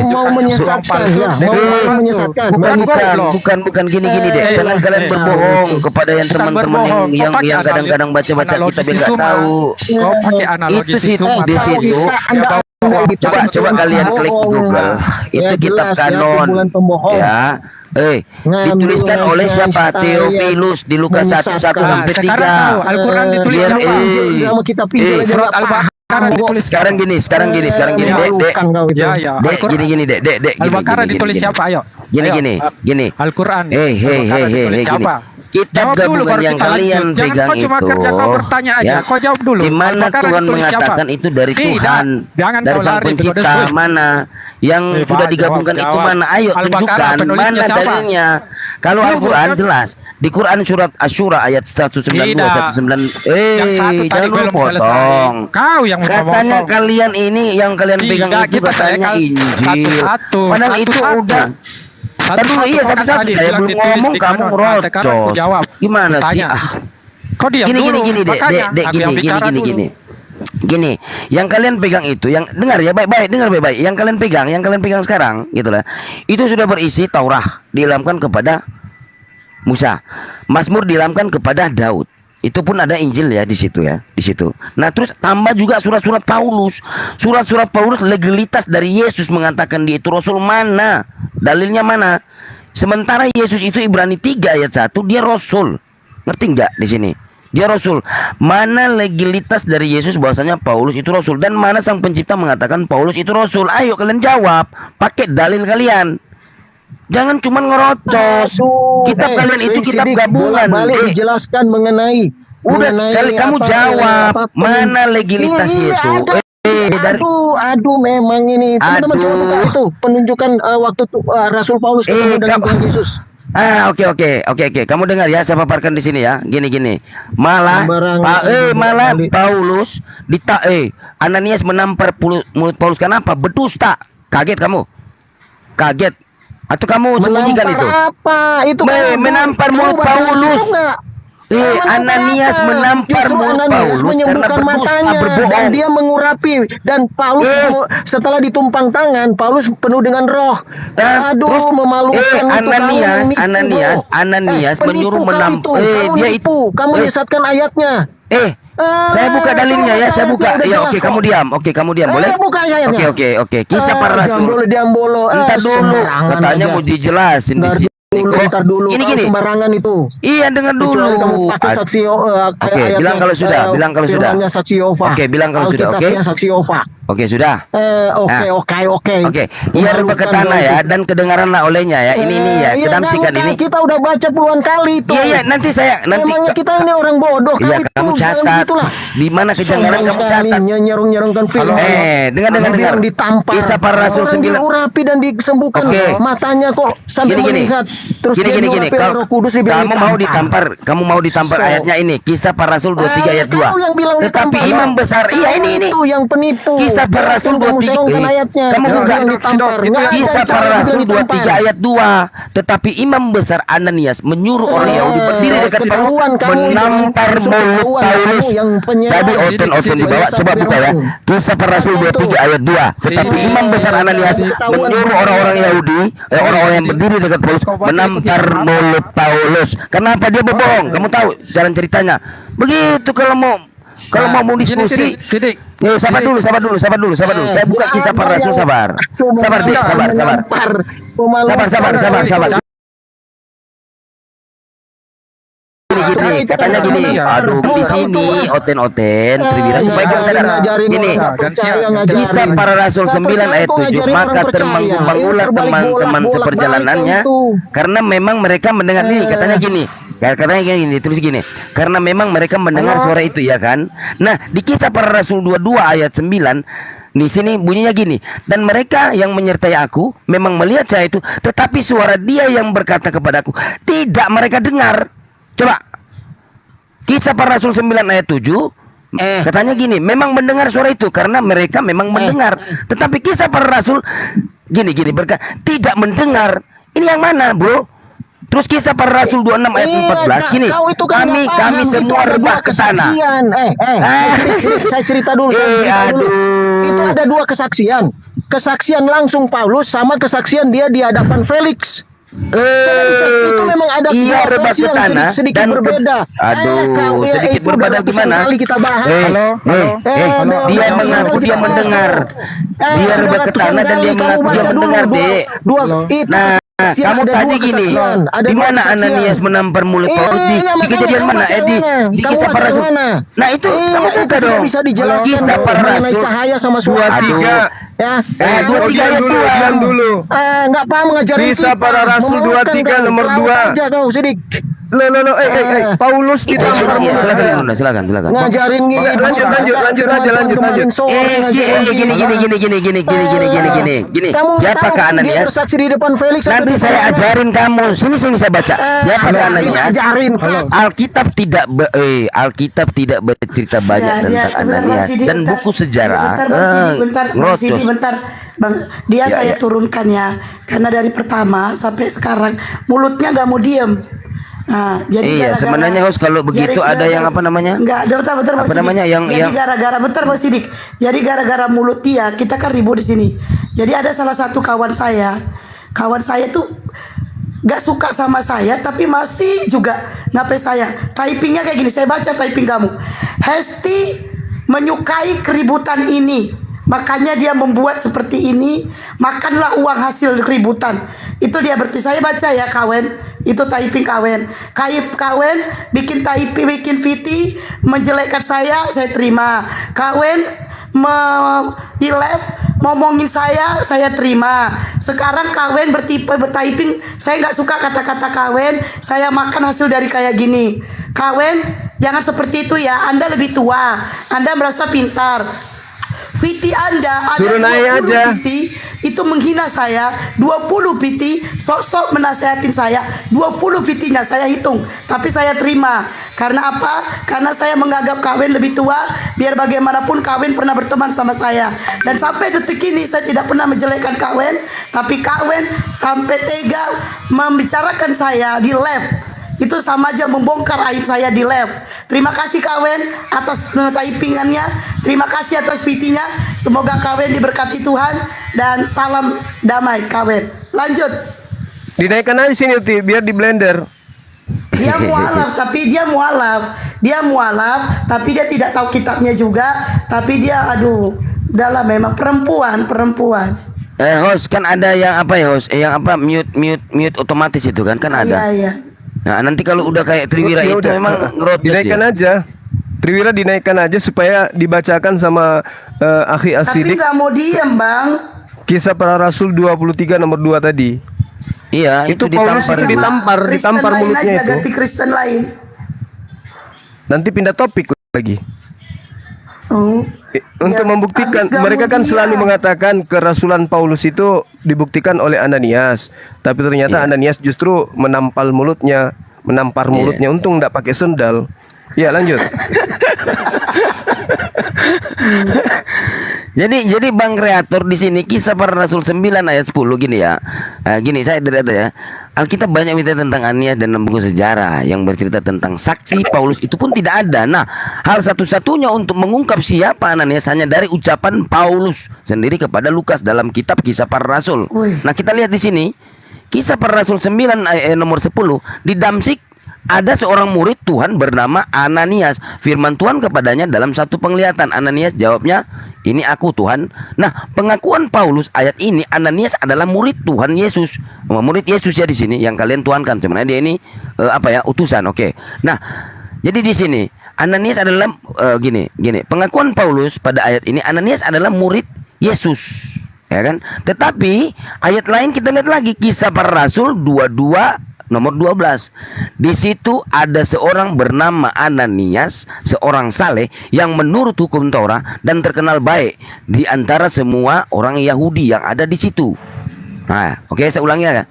mau menyesatkan ya, mau menyesatkan. Bukan gini deh. Jangan kalian berbohong kepada yang teman-teman yang kadang-kadang baca-baca kitab yang nggak tahu. Kau pakai analogi Itu situ di situ. Coba kalian klik di Google. Itu kitab kanon. Ya. Dituliskan oleh siapa? Theophilus di Lukas 1:1 sampai 3. Al-Quran ditulis Biar sama kitab Injil aja nggak paham. sekarang gini, Dek. Gini, Dek. Al-Baqarah ditulis siapa? Ayo. Gini. Al-Quran. Gini. Kitab gabungan yang kalian pegang itu, ya, di mana Tuhan mengatakan itu dari Tuhan, dari Sang Pencipta, mana yang sudah digabungkan itu mana? Ayo tunjukkan mana dalilnya. Kalau Al-Quran jelas di Quran surat Asyura ayat 192 jangan lu potong. Kau yang Katanya kalian ini yang kalian pegang itu katanya Injil. Padahal itu udah. Satu-satu saya belum ngomong kamu ngerocos. Gimana sih? Kau diam dulu. Gini, yang kalian pegang itu, yang dengar ya baik-baik, yang kalian pegang sekarang, gitulah. Itu sudah berisi Taurat, diilhamkan kepada Musa. Mazmur diilhamkan kepada Daud. Itu pun ada Injil ya di situ. Nah, terus tambah juga surat-surat Paulus. Surat-surat Paulus legalitas dari Yesus mengatakan dia itu rasul mana? Dalilnya mana? Sementara Yesus itu Ibrani 3 ayat 1 dia rasul. Ngerti nggak di sini? Dia rasul. Mana legalitas dari Yesus bahwasanya Paulus itu rasul, dan mana sang pencipta mengatakan Paulus itu rasul? Ayo kalian jawab, pakai dalil kalian. Jangan cuma ngerocos. Kitab kalian itu kitab gabungan. Balik dijelaskan mengenai kali kamu jawab mana legalitas Yesus. Aduh, memang ini teman-teman coba buka itu penunjukan waktu Rasul Paulus ketemu dengan Tuhan Yesus. Oke. Kamu dengar ya, saya paparkan di sini ya. Gini. Malah Paulus Ananias menampar mulut Paulus. Kenapa? Berdusta. Kaget kamu? Kaget? Atau kamu sembunyikan itu? Apa? Itu menampar mulut Paulus. Ananias menampar mulut Paulus menyembuhkan matanya dan dia mengurapi, dan Paulus setelah ditumpang tangan Paulus penuh dengan roh. Aduh, memalukan. Ananias menyuruh menampar. Dia itu kamu menyesatkan ayatnya. Saya buka dalilnya ya, saya buka. Ya, oke, kamu diam. Boleh? Buka ayatnya. Oke. Kisah para rasul. Diam bolo. Entar dulu. Katanya mau dijelasin di sini. Ntar dulu. Gini. Sembarangan itu. Iya, dengar dulu. Kecuali kamu pakai saksi bilang kalau sudah. Firmannya saksi Yehova. Oke, bilang kalau sudah. Oke. Saksi Yehova. Oke, sudah. Oke. Ia rubah ke tanah ya, dan kedengaranlah olehnya ya. Ini ya, kedamsikan ini. Kita udah baca puluhan kali itu. Iya, nanti Emangnya kita ini orang bodoh. Iya, kamu catat. Di mana kejanggalan kamu catat. Nyerung-nyerungkan film. Dengar. Ditampar. Kisah para rasul 9. Diurapi dan disembuhkan. Matanya kok sambil melihat. Terus gini. Roh Kudus Kamu mau ditampar ayatnya ini. Kisah para rasul 23 ayat 2. Tetapi imam besar, ini. Itu yang penipu. Kisah para rasul 23 ayatnya. Kamu buka Kisah para rasul 23 ayat 2. Tetapi imam besar Ananias menyuruh orang Yahudi berdiri dekat Paulus, menampar mulut Paulus. Tadi oten dibawa, coba buka ya. Kisah para rasul 23 ayat 2. Tetapi imam besar Ananias menyuruh orang-orang Yahudi, orang-orang yang berdiri dekat Paulus, menampar mulut Paulus. Kenapa dia berbohong? Kamu tahu jalan ceritanya. Begitu kalau mau diskusi. Sabar dulu. Saya buka kisah para rasul, sabar. Gini, katanya gini. Aduh, di sini oten Tribira supaya kamu sadar. Gini, kisah para rasul 9 ayat 7. Maka termanggul-manggulah teman-teman seperjalanannya, karena memang mereka mendengar ini. Katanya gini, tulis gini. Karena memang mereka mendengar suara itu, ya kan? Nah, di kisah para rasul 22 ayat 9, di sini bunyinya gini. Dan mereka yang menyertai aku memang melihat saya itu, tetapi suara dia yang berkata kepadaku tidak mereka dengar. Coba kisah para rasul 9 ayat 7. Katanya gini, memang mendengar suara itu karena mereka memang mendengar. Tetapi kisah para rasul gini berkata tidak mendengar. Ini yang mana, bro? Terus kisah para rasul 26 ayat 14 gini, kami semua rebah ke sana. Saya cerita dulu. Itu ada dua kesaksian. Kesaksian langsung Paulus sama kesaksian dia di hadapan Felix. Itu memang ada dua versi yang sedikit berbeda. Sedikit berbeda gimana? Kali kita bahas. Dia mengaku dia mendengar. Dia rebah ke tanah dan dia mengaku dia mendengar, Dek. Kamu tanya gini, di mana Ananias menampar mulut Paulus? Di kejadian mana? Di kisah para rasul. Nah itu kamu buka dong. Kisah para rasul cahaya sama suara. 23 ayat 2 dulu. Enggak paham ngajarin Kisah para rasul 23 nomor 2. Kau Sidik. Paulus ditampar. Silakan. Ngajarin Gini. Siapakah Ananias? Bersaksi di depan Felix. Nanti saya ajarin kamu. Sini saya baca. Siapakah Ananias? Alkitab tidak bercerita banyak tentang Ananias dan buku sejarah. Bentar, Bang. Saya turunkan ya, karena dari pertama sampai sekarang mulutnya nggak mau diem. Jadi sebenarnya host kalau begitu ada yang apa namanya? Enggak, bentar apa namanya jadi gara-gara bentar Bang Sidik. Jadi gara-gara mulut dia kita kan ribut di sini. Jadi ada salah satu kawan saya tuh gak suka sama saya tapi masih juga ngapain saya. Typingnya kayak gini, saya baca typing kamu. Hesti menyukai keributan ini, makanya dia membuat seperti ini. Makanlah uang hasil keributan. Itu dia berarti saya baca ya kawen. Itu typing kawen. Kawen bikin typing, bikin VT menjelekkan saya terima. Kawen di live ngomongin saya terima. Sekarang kawen bertyping, saya nggak suka kata-kata kawen. Saya makan hasil dari kayak gini. Kawen jangan seperti itu ya. Anda lebih tua. Anda merasa pintar. VT Anda ada 20 VT itu menghina saya, 20 VT sok-sok menasehatin saya, 20 VT-nya saya hitung, tapi saya terima. Karena apa? Karena saya menganggap kawen lebih tua, biar bagaimanapun kawen pernah berteman sama saya. Dan sampai detik ini saya tidak pernah menjelekkan kawen, tapi kawen sampai tega membicarakan saya di live. Itu sama aja membongkar aib saya di live. Terima kasih kawen atas typingannya. Terima kasih atas VT-nya. Semoga kawen diberkati Tuhan dan salam damai kawen. Lanjut. Dinaikkan aja sini Uti, biar di blender. Dia mualaf tapi dia tidak tahu kitabnya juga. Tapi dia udahlah memang perempuan. Host kan ada yang apa ya host? Yang apa mute otomatis itu kan ada. Iya. Nah, nanti kalau udah kayak Triwira itu memang ngerot dinaikkan aja. Triwira dinaikkan aja supaya dibacakan sama Akhi Asidik. Tapi nggak mau diem, Bang. Kisah Para Rasul 23 nomor 2 tadi. Iya, itu Paulus itu ditampar mulutnya itu. Ganti Kristen lain. Nanti pindah topik lagi. Untuk Ya, membuktikan, habis mereka kan dia. selalu mengatakan kerasulan Paulus itu dibuktikan oleh Ananias, tapi ternyata Ananias justru menampar mulutnya. Untung enggak pakai sendal. Ya, lanjut. Jadi Bang Kreator di sini Kisah Para Rasul 9 ayat 10 gini ya. Gini saya dari atas ya. Alkitab banyak bercerita tentang Ananias dan buku sejarah yang bercerita tentang saksi Paulus itu pun tidak ada. Nah, hal satu-satunya untuk mengungkap siapa Ananias hanya dari ucapan Paulus sendiri kepada Lukas dalam kitab Kisah Para Rasul. Nah, kita lihat di sini Kisah Para Rasul 9 ayat nomor 10 di Damsik ada seorang murid Tuhan bernama Ananias. Firman Tuhan kepadanya dalam satu penglihatan. Ananias jawabnya, "Ini aku Tuhan." Nah, pengakuan Paulus ayat ini Ananias adalah murid Tuhan Yesus. Murid Yesus ya di sini yang kalian tuankan. Sebenarnya dia ini utusan. Oke. Nah, jadi di sini Ananias adalah gini. Pengakuan Paulus pada ayat ini Ananias adalah murid Yesus. Ya kan? Tetapi ayat lain kita lihat lagi Kisah Para Rasul 22 nomor 12. Di situ ada seorang bernama Ananias, seorang saleh yang menurut hukum Taurat dan terkenal baik di antara semua orang Yahudi yang ada di situ. Nah, oke, saya ulangi ya.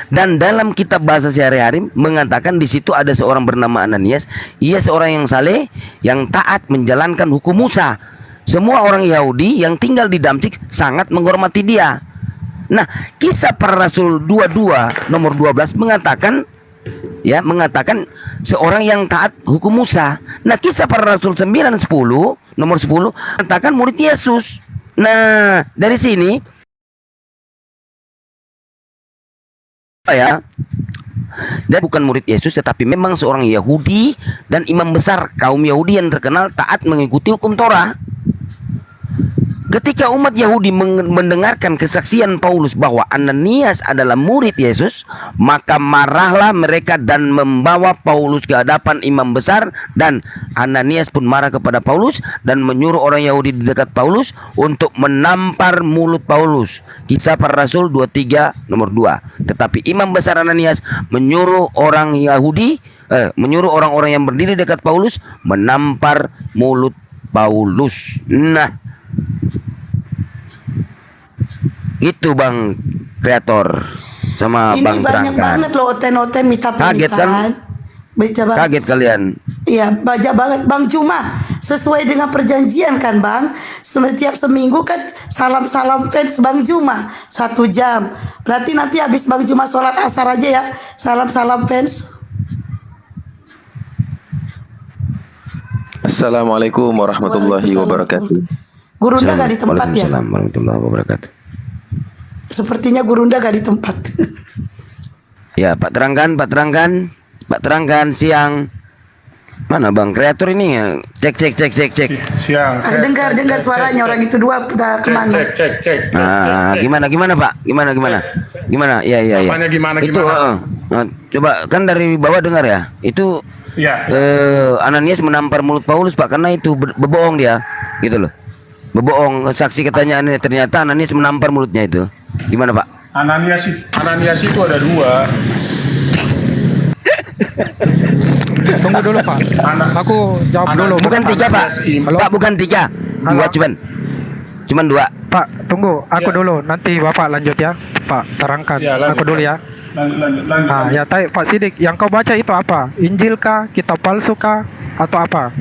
Dan dalam kitab bahasa sehari-hari mengatakan di situ ada seorang bernama Ananias. Ia seorang yang saleh, yang taat menjalankan hukum Musa. Semua orang Yahudi yang tinggal di Damsik sangat menghormati dia. Nah, Kisah Para Rasul 22 nomor 12 mengatakan seorang yang taat hukum Musa. Nah, Kisah Para Rasul 9 10 nomor 10 mengatakan murid Yesus. Nah, dari sini dia bukan murid Yesus tetapi memang seorang Yahudi dan imam besar kaum Yahudi yang terkenal taat mengikuti hukum Torah. Ketika umat Yahudi mendengarkan kesaksian Paulus bahwa Ananias adalah murid Yesus, maka marahlah mereka dan membawa Paulus ke hadapan imam besar, dan Ananias pun marah kepada Paulus dan menyuruh orang Yahudi di dekat Paulus untuk menampar mulut Paulus. Kisah Para Rasul 23 nomor 2. Tetapi imam besar Ananias menyuruh orang-orang yang berdiri dekat Paulus menampar mulut Paulus. Nah, itu Bang Kreator sama ini Bang banyak Terangkan. banget loh oten-oten minta Kaget kan? Baca banget. Kaget kalian. Iya, baca banget Bang. Cuma sesuai dengan perjanjian kan Bang, setiap seminggu kan salam-salam fans Bang Juma 1 jam. Berarti nanti habis Bang Juma sholat asar aja ya, salam-salam fans. Assalamualaikum warahmatullahi wabarakatuh. Gurunda gak di tempat ya? Waalaikumsalam warahmatullahi wabarakatuh. Sepertinya Gurunda gak di tempat. Ya, Pak Terangkan siang. Mana Bang kreator ini ya? Cek. Siang. Dengar suaranya orang itu dua kemana? Cek. Nah, gimana Pak? Gimana? Ya. Apanya gimana? Itu coba kan dari bawah dengar ya. Itu Ya. Ananias menampar mulut Paulus Pak karena itu berbohong dia, gitu loh. Berbohong, saksi katanya ternyata Ananias menampar mulutnya itu. Gimana Pak? Ananias itu ada dua. Tunggu dulu Pak. Aku jawab dulu. Bukan tiga Pak. Pak bukan tiga. Dua cuman dua. Pak, tunggu. Aku dulu. Nanti Bapak lanjut ya. Pak, terangkan. Ya, lanjut, aku dulu ya. Lanjut. Nah, ya Pak Sidik, yang kau baca itu apa? Injil kah? Kitab palsu kah? Atau apa?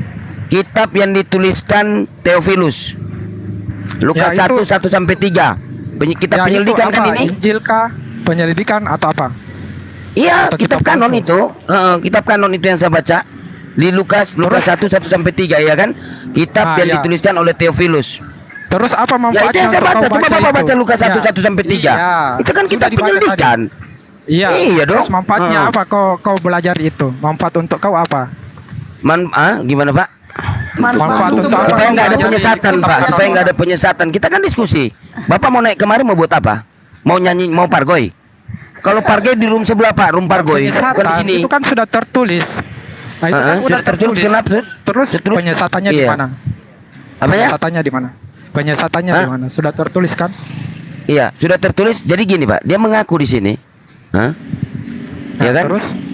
Kitab yang dituliskan Theophilus. Lukas Ya, 1 sampai 3. Kitab penyelidikan itu kan apa? ini? Injil kah? Penyelidikan atau apa? Iya, Atau kitab kitab kanon palsu? itu. Kitab kanon itu yang saya baca. Di Lukas 1 sampai 3 ya kan? Kitab yang dituliskan oleh Theophilus. Terus apa Ya manfaatnya itu yang saya untuk baca. kau Coba Bapak baca Lukas 1 sampai 3. Iya. Itu kan Sudah kitab dibaca penyelidikan. tadi. Iya. Iya dong. Terus manfaatnya apa kau belajar itu? Manfaat untuk kau apa? Gimana Pak? Manfaat untuk Supaya nggak ada belajar. penyesatan Pak. Supaya nggak ada penyesatan. Kita kan diskusi. Bapak mau naik kemari mau buat apa? Mau nyanyi, mau pargoy? Kalau pargoy di room sebelah Pak, room pargoy. Bukan di Penyesatan sini. itu kan sudah tertulis. Nah, itu kan Sudah tertulis. Kenapa? Terus penyesatannya di Iya. mana? Apanya? Penyesatannya di mana? Penyesatannya di mana? Sudah tertulis kan? Iya, sudah tertulis. Jadi gini Pak, dia mengaku di sini. Ya kan?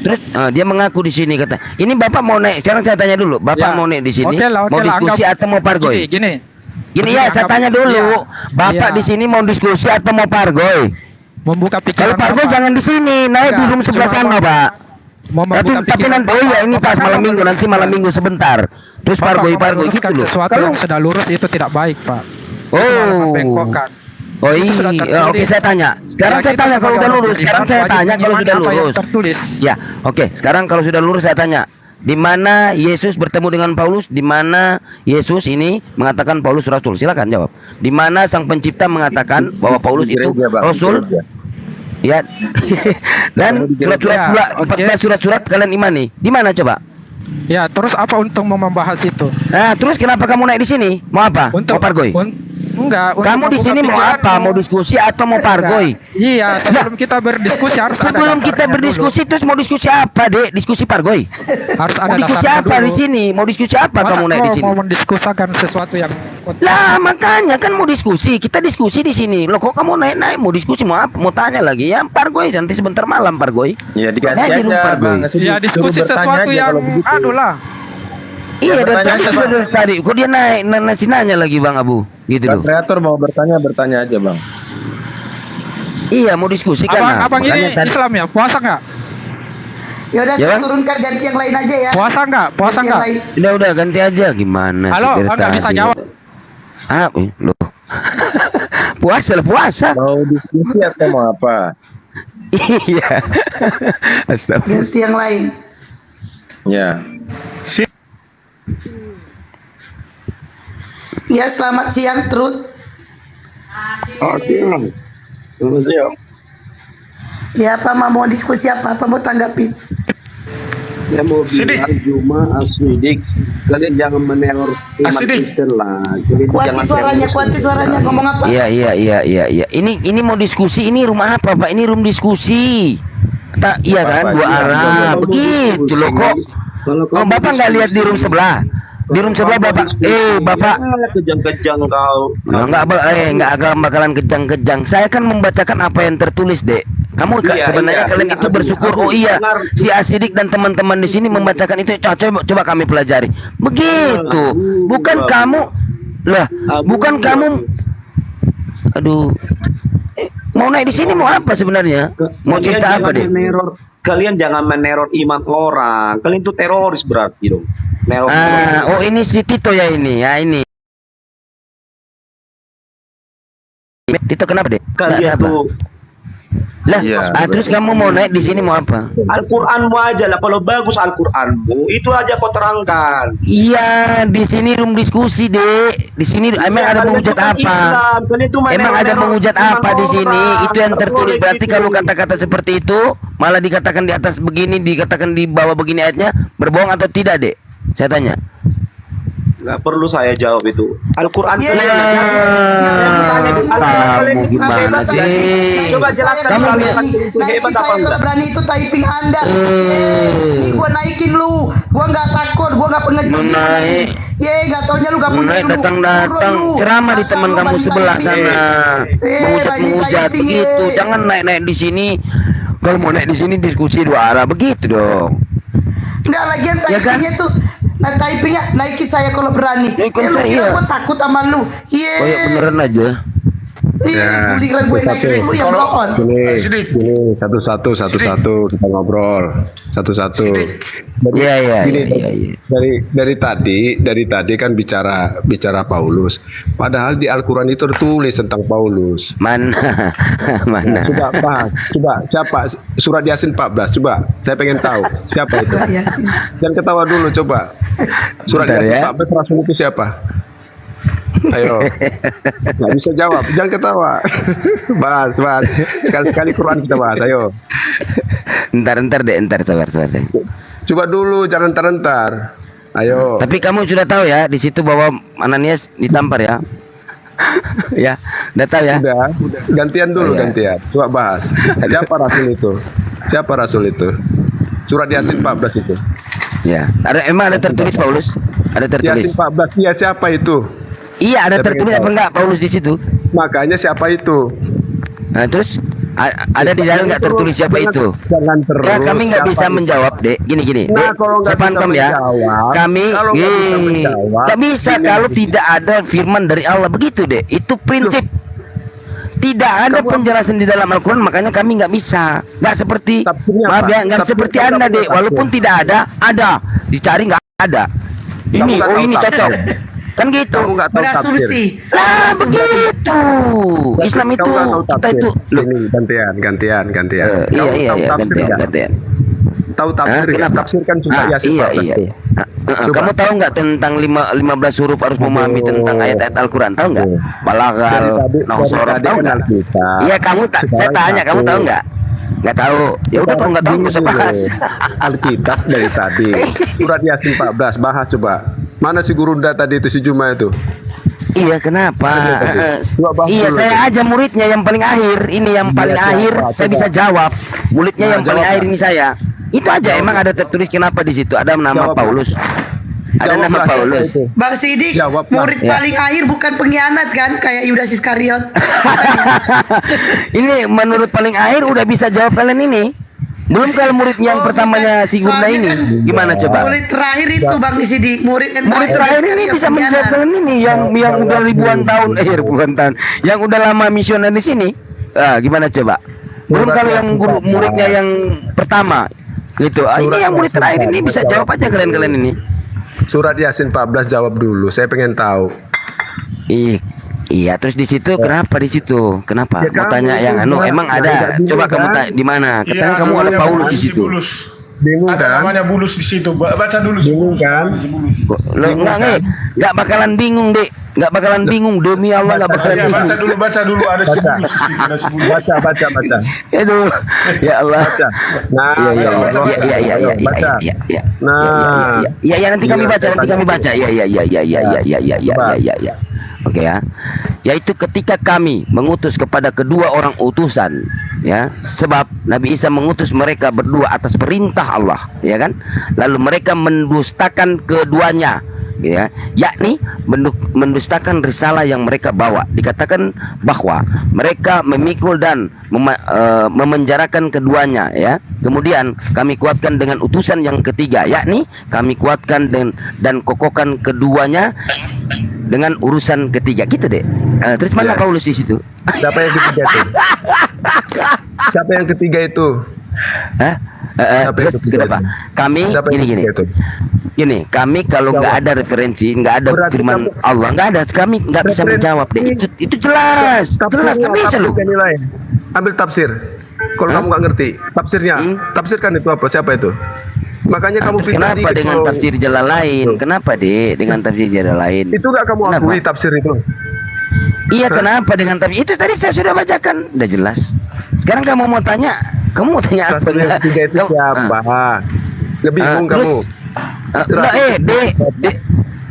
Terus dia mengaku di sini kata. Ini Bapak mau naik. Sekarang saya tanya dulu. Bapak mau naik di sini? Mau diskusi atau mau pargoy? Gini. Gini ya, saya tanya dulu. Bapak di sini mau diskusi atau mau pargoy? Membuka pikiran. Kalau pargoy jangan di sini, naik di room sebelah sana, Pak. Tapi nanti ini pas malam minggu, nanti malam minggu sebentar. Terus pargoy gitu loh. Sesuatu yang sudah lurus itu tidak baik, Pak. Oh iya, oke saya tanya. Sekarang saya tanya kalau sudah lurus. Sekarang saya tanya kalau sudah lurus. Tertulis. Ya, oke. Sekarang kalau sudah lurus saya tanya. Di mana Yesus bertemu dengan Paulus? Di mana Yesus ini mengatakan Paulus rasul? Silakan jawab. Di mana Sang Pencipta mengatakan bahwa Paulus itu rasul? Ya. Dan surat-surat kalian imani. Di mana coba? Ya, terus apa untung mau membahas itu? Nah, terus kenapa kamu naik di sini? Mau apa? Mau pargoy? Enggak. Kamu di sini mau apa? Mau diskusi atau mau pargoy? Iya, sebelum kita berdiskusi harus ada. Sebelum kita berdiskusi terus mau diskusi apa, Dek? Diskusi pargoy? Harus ada mau diskusi apa di sini? Mau diskusi apa kamu naik di sini? Mau mendiskusikan sesuatu yang lah makanya kan mau diskusi, kita diskusi di sini. Loh kok kamu naik mau diskusi mau apa? Mau tanya lagi ya pargoy nanti sebentar malam pargoy. Ya dikasih aja Bang. Ya diskusi sesuatu yang aduh lah. Iya dari tadi sudah dari tadi. Kok dia naik nanya lagi Bang Abu gitu loh. Kreator mau bertanya aja Bang. Iya mau diskusi kan. Abang ini Islam ya? Puasa nggak? Ya udah saya turunkan ganti yang lain aja ya. Puasa nggak? Puasa nggak? Udah ganti aja gimana? Halo, nggak bisa jawab. Loh. puasa. Mau diskusi atau mau apa? Iya. Astagfirullah. Ganti yang lain. Ya. Ya selamat siang Truth. Ya apa mau diskusi apa mau tanggapi? Ya mau bilang cuma Asidik, kalian jangan meneror umat Kristen lah. Kuati suaranya ngomong apa? Iya. Ini mau diskusi, ini rumah apa Pak? Ini room diskusi. Iya kan, dua arah. Begitu loh kok. Bapak nggak lihat di room sebelah? Di room sebelah Bapak, Bapak kejang-kejang kau. Nggak bakalan kejang-kejang. Saya kan membacakan apa yang tertulis, Dek. Kamu sebenarnya kalian itu bersyukur. Oh iya, si Asidik dan teman-teman di sini membacakan itu. Coba kami pelajari. Begitu. Bukan kamu lah, bukan kamu. Aduh. Mau naik di sini mau apa sebenarnya? Mau cerita apa deh? Kalian jangan meneror iman orang. Kalian itu teroris berarti dong. Oh ini si Tito ya ini. Ya ini. Tito kenapa deh? Kalian tuh. Lah, terus kamu mau naik di sini mau apa? Al-Qur'anmu aja lah. Kalau bagus Al-Qur'anmu, itu aja kau terangkan. Iya, di sini room diskusi, Dek. Di sini emang ada menghujat apa? Emang ada menghujat apa di sini? Itu yang tertulis. Berarti kalau kata-kata seperti itu malah dikatakan di atas begini, dikatakan di bawah begini ayatnya, berbohong atau tidak, Dek? Saya tanya. Nggak perlu saya jawab itu. Al-Quran Iya, Kamu gimana sih? Coba jelaskan Kamu kalimat itu hebat apa saya enggak? berani itu typing Anda. Nih gua naikin lu. Gua nggak takut, gua nggak pengecut gimana nih. Gak taunya lu gak punya ilmu. Datang ceramah di teman kamu sebelah sana. Menghujat begitu. Jangan naik-naik di sini. Kalau mau naik di sini diskusi dua arah begitu dong. Enggak, lagian typingnya tuh typingnya naikin saya kalau berani. Lu kira gua takut sama lu? Kayak beneran aja. Iya, lu kira gue naikin lu yang bohong. Gini, satu-satu kita ngobrol. Satu-satu. Iya. Dari tadi kan bicara Paulus. Padahal di Al-Qur'an itu tertulis tentang Paulus. Mana? Coba siapa? Surat Yasin 14. Coba. Saya pengen tahu siapa itu. Jangan ketawa dulu, coba. Surat Yasin 14 Rasul itu siapa? Ayo, nggak bisa jawab, jangan ketawa. bahas sekali-sekali Quran kita bahas. Ayo, Ntar sabar. coba dulu, jangan ntar. Ayo. Tapi kamu sudah tahu ya di situ bahwa Ananias ditampar ya? Ya, udah tahu ya? Udah. Gantian dulu, gantian. Coba bahas. Siapa Rasul itu? Surat Yasin 14 itu. Ya, emang ada tertulis Paulus? Ada tertulis. Yasin 14. Iya, siapa itu? Iya, ada tertulis apa enggak Paulus di situ? Makanya siapa itu? Nah, terus ada di dalam nggak tertulis siapa itu? Jangan terus. Ya, kami nggak bisa menjawab, Dek. Gini. Nah, kalau nggak bisa menjawab, Kami nggak bisa kalau tidak ada firman dari Allah, begitu, Dek. Itu prinsip. Tidak ada penjelasan di dalam Al-Quran, makanya kami nggak bisa. Nggak seperti, maaf ya, nggak seperti Anda, Dek. Walaupun tidak ada, dicari nggak ada. Ini cocok. Kan gitu. Berasumsi. Nah, begitu. Islam itu kita itu gantian. Iya, gantian. Tahu tafsir ya? Tafsir kan cuma Yasin 14. Iya. Kamu tahu nggak tentang 15 huruf harus memahami tentang ayat-ayat Al-Quran? Tahu nggak? Balaghal, Nasrani, tahu nggak? Iya, saya tanya, kamu tahu nggak? Nggak tahu. Ya udah, kalau nggak tahu nggak usah bahas. Alkitab dari tadi. Surat Yasin 14 bahas coba. Mana si Gurunda tadi itu, si Juma itu? Iya, kenapa? Iya, saya aja muridnya yang paling akhir. Ini yang paling akhir saya bisa jawab. Muridnya yang paling akhir ini saya. Itu aja. Emang ada tertulis kenapa di situ? Ada nama Paulus. Ada nama Paulus. Bang Sidik, murid paling akhir bukan pengkhianat kan? Kayak Yudas Iskariot. Ini menurut paling akhir udah bisa jawab kalian ini. Belum kalau murid yang pertamanya si Gurunda ini gimana coba? Murid terakhir itu Bang Sidik, murid terakhir ini bisa menjawab kalian ini yang udah ribuan tahun, yang udah lama misioner di sini. Gimana coba? Belum kalau yang muridnya yang pertama gitu. Ini yang murid terakhir ini bisa jawab aja kalian ini. Surat Yasin 14 jawab dulu. Saya pengen tahu. Iya, terus di situ kenapa di situ? Kenapa? Mau tanya yang emang ada. Coba kamu tanya di mana? Katanya kamu ada Paulus di situ. Bingung kan? Namanya Bulus di situ. Baca dulu. Bingung kan? Lo enggak bakalan bingung, Dek. Enggak bakalan bingung, demi Allah enggak bakalan bingung. Baca dulu ada si Bulus di situ. Ada si Bulus. Baca. Aduh. Ya Allah. Baca. Nah, iya. Nah. Iya, nanti kami baca. Iya. Oke ya. Yaitu ketika kami mengutus kepada kedua orang utusan, ya, sebab Nabi Isa mengutus mereka berdua atas perintah Allah, ya kan? Lalu mereka mendustakan keduanya, ya, yakni mendustakan risalah yang mereka bawa. Dikatakan bahwa mereka memikul dan memenjarakan keduanya, ya. Kemudian kami kuatkan dengan utusan yang ketiga, yakni kami kuatkan dan kokohkan keduanya dengan urusan ketiga, gitu deh. Terus mana Paulus di situ? Siapa yang ketiga itu? Siapa yang ketiga itu? Terus kenapa? Kami gini, kami kalau nggak ada referensi, nggak ada firman Allah, nggak ada, kami nggak bisa menjawab deh. Itu jelas, nggak bisa lu. Ambil tafsir. Kalau kamu nggak ngerti tafsirnya, tafsirkan itu apa? Siapa itu? Makanya kamu kenapa dengan tafsir Jalalain? Kenapa deh dengan tafsir Jalalain? Itu nggak kamu akui tafsir itu? Iya, kenapa dengan tafsir itu tadi saya sudah bacakan, udah jelas. Sekarang kamu mau tanya apa? Tafsir yang ketiga itu siapa? Bingung kamu? Dek.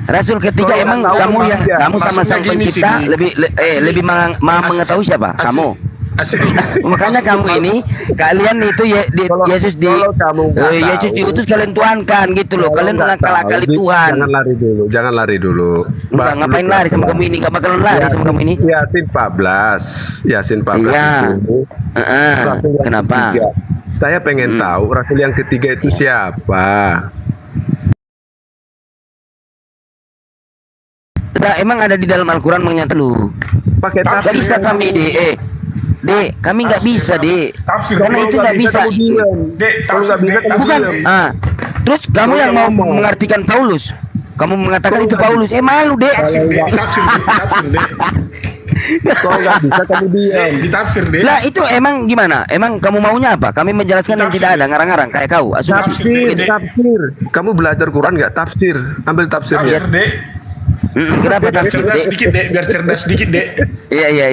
Rasul ketiga emang kamu sama sang pencipta lebih mengetahui siapa? Kamu. Makanya kalian itu Yesus diutus kalian tuankan gitu loh. Kalian mengakal-akali Tuhan. Jangan lari dulu. Enggak, ngapain lari sama kamu ini? Enggak bakalan lari sama kamu ini. Yasin 14. Iya. Kenapa? Saya pengen tahu rasul yang ketiga itu siapa? Emang ada di dalam Al-Quran menyatakan lu. Pakai Gak bisa kami Dek, kami nggak bisa, Dek. Karena itu nggak bisa. Kalau nggak bisa, bukan. Terus kamu yang mau mengartikan Paulus, kamu mengatakan itu Paulus. Malu, Dek. Kalau nggak bisa kamu diam. Ditafsir, Dek. Lah itu emang gimana? Emang kamu maunya apa? Kami menjelaskan yang tidak ada ngarang-ngarang kayak kau. Tafsir. Kamu belajar Quran nggak tafsir? Ambil tafsirnya. Tafsir, Dek. Kenapa tafsir, Dek? Dek? Biar cerdas sedikit, Dek. Iya.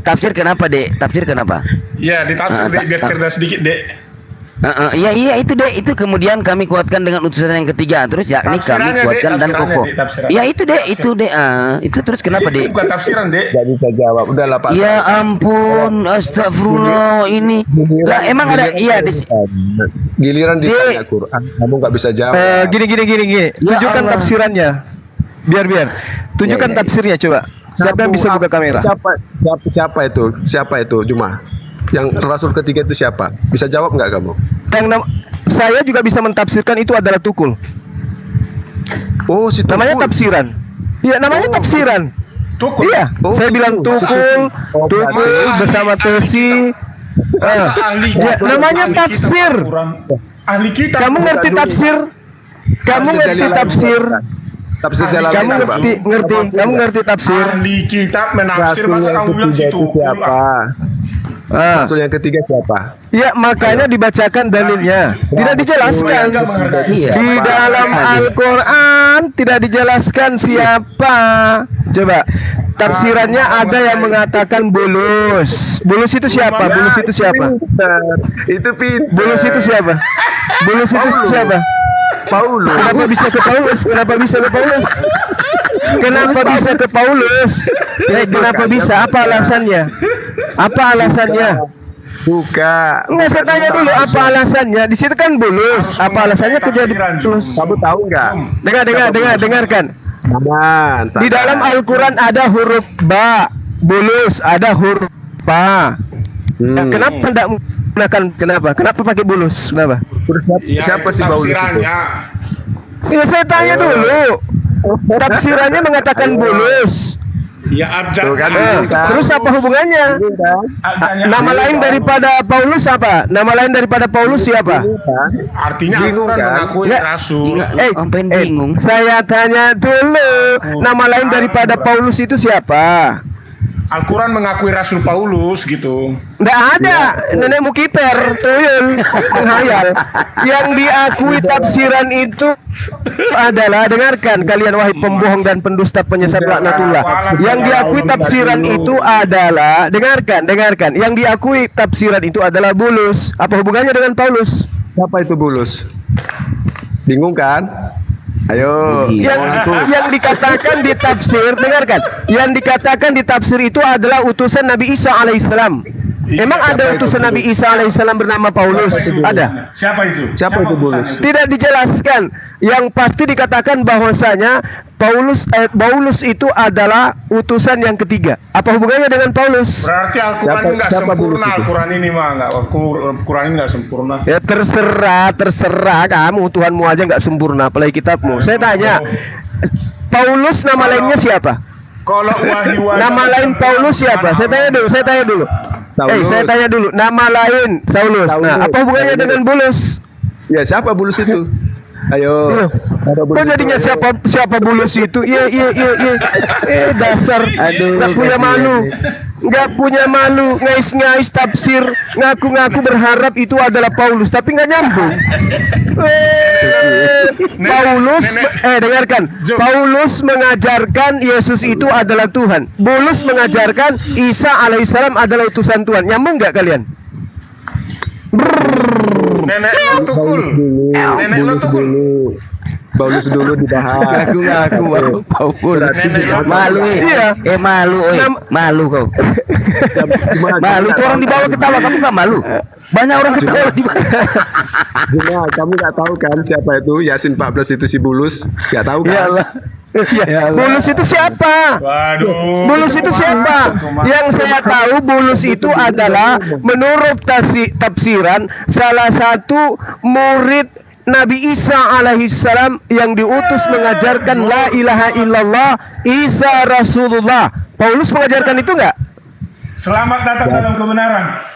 Tafsir kenapa, Dek? Tafsir kenapa? Iya, ditafsir, Dek, biar cerdas sedikit, Dek. Iya itu, Dek. Itu kemudian kami kuatkan dengan utusan yang ketiga. Terus yakni kami kuatkan dan kokoh. Ya itu, Dek. Itu terus kenapa, Dek? Bukan tafsiran, Dek. Gak bisa jawab. Udahlah, Pak. Ya ampun, astagfirullah ini. Lah emang ada giliran ditanya Quran, kamu nggak bisa jawab. Gini. Tunjukkan tafsirannya. Biar. Tunjukkan tafsirnya coba. Siapa yang bisa buka kamera? Siapa itu? Juma. Yang rasul ketiga itu siapa? Bisa jawab nggak kamu? Saya juga bisa mentafsirkan itu adalah Tukul. Oh, si Tukul. Namanya tafsiran. Iya, namanya tafsiran. Tukul. Iya, saya bilang Tukul bersama Tesi. Namanya tafsir. Ahli kitab. Kamu ngerti tafsir? Kamu ngerti tafsir? Ahli kitab menafsir, masa kamu bilang situ siapa? Rasul yang ketiga siapa? Ya, makanya dibacakan dalilnya. Tidak dijelaskan. Di dalam Al-Quran tidak dijelaskan siapa. Coba tafsirannya ada yang mengatakan bulus. Bulus itu siapa? Itu pintar. Bulus itu siapa? Paulus. Kenapa bisa ke Paulus? Kenapa bisa? Apa alasannya? Buka. Enggak, saya tanya dulu apa alasannya. Di situ kan bulus. Apa alasannya kejadian bulus? Kamu tahu nggak? Dengarkan. Aman. Di dalam Al-Quran ada huruf ba, bulus, ada huruf pa. Kenapa tidak menggunakan? Kenapa pakai bulus? Kenapa? Siapa sih Paulus itu? Ya saya tanya dulu. Tafsirannya mengatakan bulus. Ya abjad. Terus apa hubungannya? Nama lain daripada Paulus apa? Nama lain daripada Paulus siapa? Artinya Al-Quran mengakui rasul. Bingung. Saya tanya dulu. Nama lain daripada Paulus itu siapa? Al-Quran mengakui Rasul Paulus gitu. Nggak ada, nenekmu kiper, tuyul, menghayal. Yang diakui tafsiran itu adalah, dengarkan kalian wahai pembohong dan pendusta penyesat laknatullah. Yang diakui tafsiran itu adalah, dengarkan. Yang diakui tafsiran itu adalah bulus. Apa hubungannya dengan Paulus? Siapa itu bulus? Bingung kan? Ayo. Yang dikatakan di tafsir, dengarkan. Yang dikatakan di tafsir itu adalah utusan Nabi Isa alaihissalam. Emang ada utusan Nabi Isa alaihissalam bernama Paulus? Ada. Siapa itu bulus? Tidak dijelaskan. Yang pasti dikatakan bahwasanya Paulus itu adalah utusan yang ketiga. Apa hubungannya dengan Paulus? Berarti Al-Quran nggak sempurna. Al-Quran ini nggak sempurna. Ya terserah kamu. Tuhanmu aja nggak sempurna, apalagi kitabmu. Saya tanya, Paulus nama lainnya siapa? Kalau nama lain Paulus siapa? Saya tanya dulu. Saya tanya dulu. Nama lain Saulus. Nah, apa hubungannya dengan bulus? Ya, siapa bulus itu? Ayo. Kok jadinya siapa bulus itu? Iya. Dasar. Nggak punya malu. Ngais tafsir. Ngaku berharap itu adalah Paulus, tapi nggak nyambung. Dengarkan. Paulus mengajarkan Yesus itu adalah Tuhan. Bulus mengajarkan Isa alaihissalam adalah utusan Tuhan. Nyambung nggak kalian? Nenek lo tukul. Paulus dulu dibahas. Ngaku Paulus. Malu malu malu kau. Malu tuh orang di bawah ketawa, kamu nggak malu? Banyak orang ketawa di bawah. Cuma kamu nggak tahu kan siapa itu Yasin 14 itu si Bulus? Nggak tahu kan? Bulus itu siapa? Waduh. Bulus itu siapa? Yang saya tahu Bulus itu adalah menurut tafsiran salah satu murid Nabi Isa alaihissalam yang diutus mengajarkan la ilaha illallah, Isa Rasulullah. Paulus mengajarkan itu enggak? Selamat datang dalam kebenaran.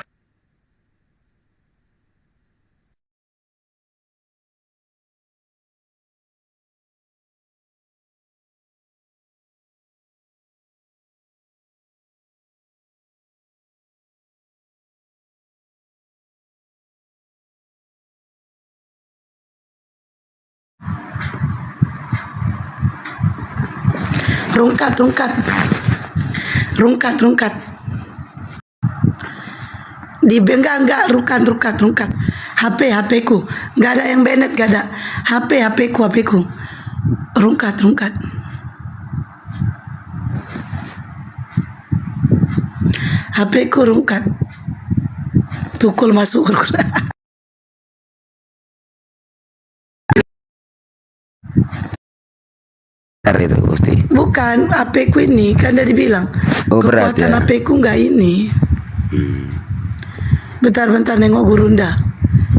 Rungkat. Enggak, rukat. HP ku. Enggak ada yang Bennett, enggak ada. HP ku. Rungkat. HP ku rungkat. Tukul masuk. Itu Gusti. Bukan, HP ku ini kan udah dibilang. Kekuatan HP ku enggak ini. Bentar nengok Gurunda.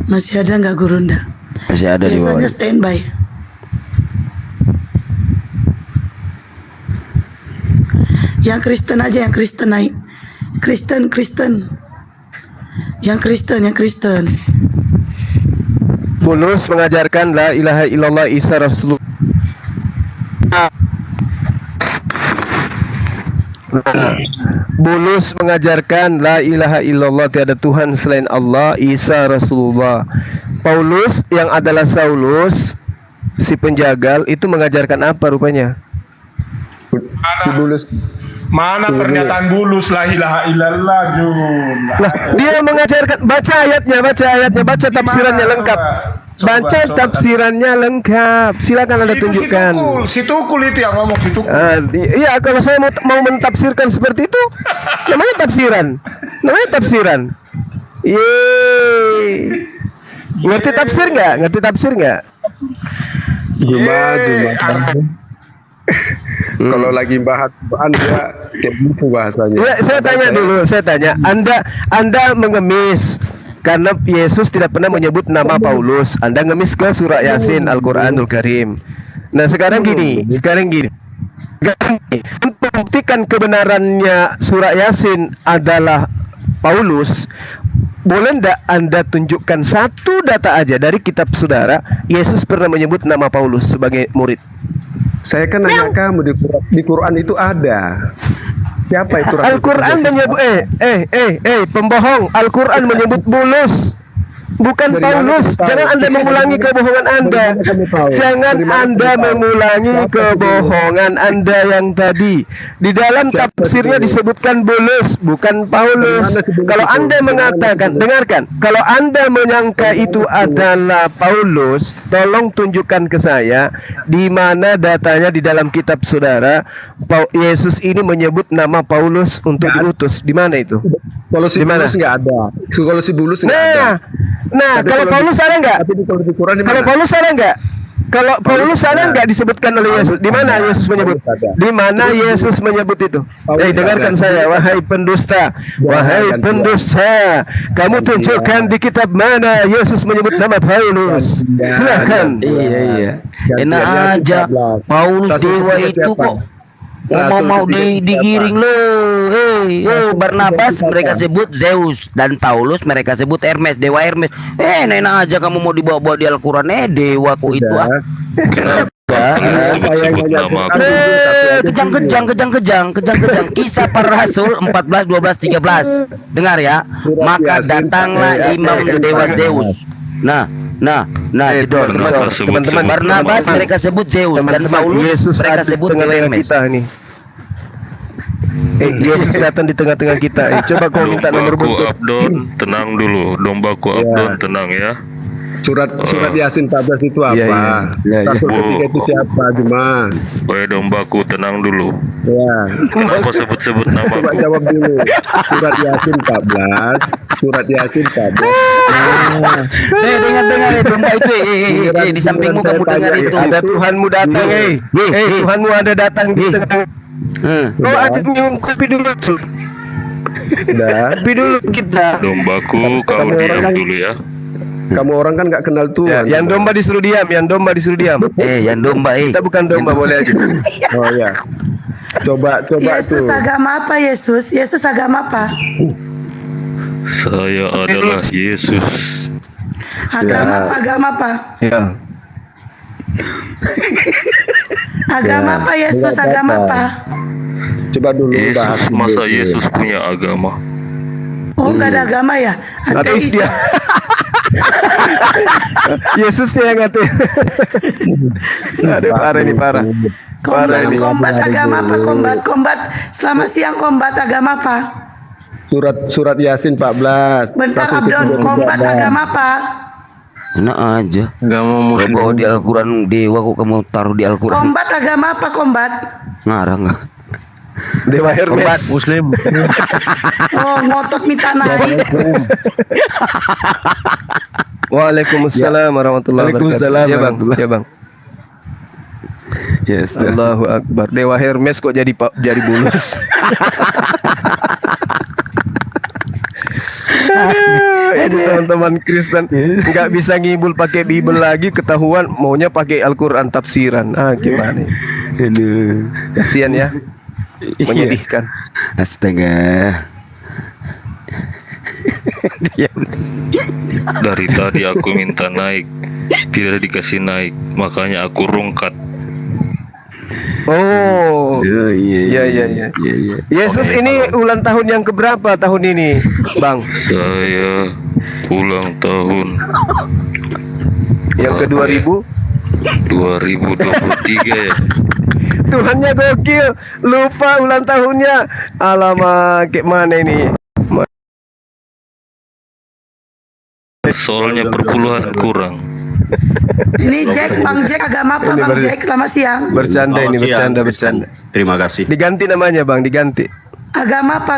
Masih ada enggak Gurunda? Masih ada di bawah. Biasanya standby. Yang Kristen aja, yang Kristen naik. Kristen. Yang Kristen. Bulus mengajarkan la ilaha illallah Isa Rasulullah. Bulus mengajarkan la ilaha illallah, tiada Tuhan selain Allah, Isa Rasulullah. Paulus yang adalah Saulus si penjagal itu mengajarkan apa rupanya? Si Bulus. Mana pernyataan Bulus la ilaha illallah Jun? Lah, dia mengajarkan, baca ayatnya, baca tafsirannya lengkap. Baca tafsirannya lengkap. Silakan Anda tunjukkan. Si Tukul itu yang ngomong, si Tukul. Iya, kalau saya mau mentafsirkan seperti itu, namanya tafsiran. Ngerti tafsir nggak? Cuma. Kalau lagi bahas dia kayak gitu bahasanya. Ya, saya tanya, Anda mengemis karena Yesus tidak pernah menyebut nama Paulus. Anda ngemis ke surah Yasin Al-Qur'anul Karim. Nah, sekarang gini. Untuk membuktikan kebenarannya surah Yasin adalah Paulus, boleh enggak Anda tunjukkan satu data aja dari kitab saudara Yesus pernah menyebut nama Paulus sebagai murid? Saya kan nanya kamu di Quran itu ada. Siapa itu? Al-Quran menyebut pembohong. Al-Quran menyebut Bulus, bukan Paulus. Jangan Anda mengulangi kebohongan Anda. Yang tadi. Di dalam tafsirnya disebutkan Bulus, bukan Paulus. Kalau Anda mengatakan, dengarkan, kalau Anda menyangka itu adalah Paulus, tolong tunjukkan ke saya di mana datanya di dalam kitab saudara Yesus ini menyebut nama Paulus untuk diutus. Di mana itu? Kalau si Bulus nggak ada. Kalau si Bulus nggak ada. Nah, kalau Paulus ada nggak? Kalau Paulus ada nggak? Kalau Paulus ada nggak disebutkan oleh Yesus? Di mana Yesus menyebut? Di mana Yesus menyebut itu? Dengarkan saya, wahai pendusta, kamu tunjukkan di kitab mana Yesus menyebut nama Paulus. Silakan. Iya. Enak aja, Paulus dewa itu kok mau digiring loh. Barnabas mereka sebut Zeus dan Paulus mereka sebut Hermes, dewa Hermes. Enak aja kamu mau dibawa-bawa di Al-Quran, dewaku itu kejang. Kisah para Rasul 14, 12, 13. Dengar ya. Maka datanglah imam dewa Zeus. Nah, teman-teman, Barnabas mereka sebut Zeus dan Paulus mereka sebut dewa Hermes. Yesus datang di tengah-tengah kita. Coba kau minta nomor buntut. Abdon, tenang dulu. Dombaku Abdon, tenang ya. Surat Yasin 14 itu apa? Rasul ketiga itu siapa, Juma? Dombaku, tenang dulu. Ya. Kenapa sebut-sebut nama? Coba jawab dulu. Surat Yasin 14. Surat Yasin 14. Dengar domba itu. Di sampingmu kamu dengar itu. Ada Tuhanmu datang, Tuhanmu ada datang di tengah. Kau ajak nyium kopi dulu tuh. Kopi dulu kita. Dombaku, kau diam dulu ya. Kamu orang kan nggak kenal Tuhan. Yang domba disuruh diam, yang domba disuruh diam. Yang domba. Kita bukan domba, boleh aja. Oh ya. Coba Yesus tuh. agama apa Yesus? Yesus agama apa? Saya adalah Yesus. Agama apa? Agama apa? Ya. Agama apa Yesus? Agama apa? Coba dulu Yesus, masa Yesus punya agama? Oh, nggak ada agama ya? Ateis dia. Yesus yang ateis. Aduh, parah ini parah. Kombat agama apa? Kombat. Selamat siang, kombat agama apa? Surat Yasin 14. Bentar Abdon, kombat agama apa? Enak aja. Agama Muslim. Bawa di Al-Quran dewa kok kamu taruh di Al-Quran. Kombat agama apa, kombat? Ngarang nggak? Dewa Hermes. Muslim. Oh, ngotot minta naik. Waalaikumsalam warahmatullahi wabarakatuh. Ya bang, ya bang. Yes, Allahu Akbar. Dewa Hermes kok jadi bulus. Ini teman-teman Kristen nggak bisa ngibul pakai Bible lagi, ketahuan maunya pakai Al-Quran tafsiran. Gimana? Aduh, kasihan ya. Menyedihkan. Astaga. Dari tadi aku minta naik, tidak dikasih naik, makanya aku rungkat. Oh, iya. Yesus ini ulang tahun yang keberapa tahun ini, Bang? Saya ulang tahun yang ke-2000? 2023 ya. Tuhannya gokil, lupa ulang tahunnya. Alamak, kayak mana ini? Soalnya perpuluhan kurang. Ini Jack, Bang Jack agama apa, Bang Jack? Selamat siang. Bercanda ini, bercanda. Terima kasih. Diganti namanya, Bang, diganti. Agama apa?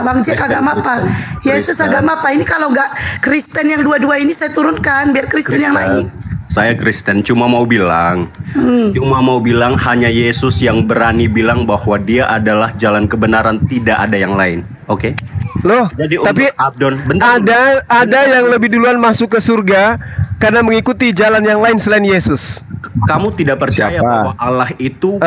Bang Jack agama apa? Yesus agama apa? Ini kalau nggak Kristen yang dua-dua ini saya turunkan biar Kristen yang naik. Saya Kristen, cuma mau bilang hanya Yesus yang berani bilang bahwa dia adalah jalan kebenaran, tidak ada yang lain. Oke? Loh, jadi tapi Abdon, ada yang lebih duluan masuk ke surga karena mengikuti jalan yang lain selain Yesus. Kamu tidak percaya bahwa Allah itu...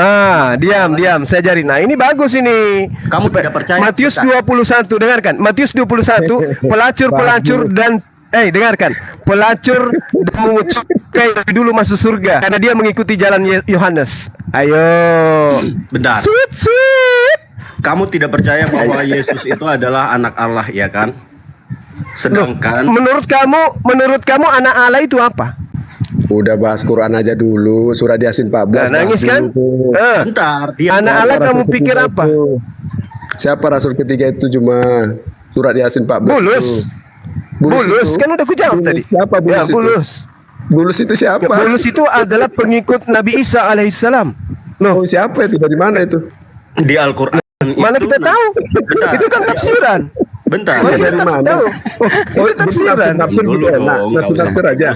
Diam, saya ajarin. Nah, ini bagus ini. Kamu tidak percaya? Matius 21, dengarkan. Matius 21, pelacur dan dengarkan. Pelacur dan mengucap dulu masuk surga karena dia mengikuti jalan Yohanes. Ayo. Benar. Sweet. Kamu tidak percaya bahwa Yesus itu adalah anak Allah, ya kan? Sedangkan menurut kamu anak Allah itu apa? Udah bahas Quran aja dulu, surat Yasin 14. Nangis kan? Bentar, anak Allah kamu pikir apa? Siapa rasul ketiga itu? Cuma surat Yasin 14. Bulus kan udah ku jawab tadi. Siapa Bulus itu? Bulus itu siapa? Bulus itu adalah pengikut Nabi Isa alaihissalam. Loh, siapa itu? Dari mana itu? Di Al-Quran. Mana kita tahu? Itu kan tafsiran. Bentar. Dari mana? Itu tafsiran. Tafsir aja.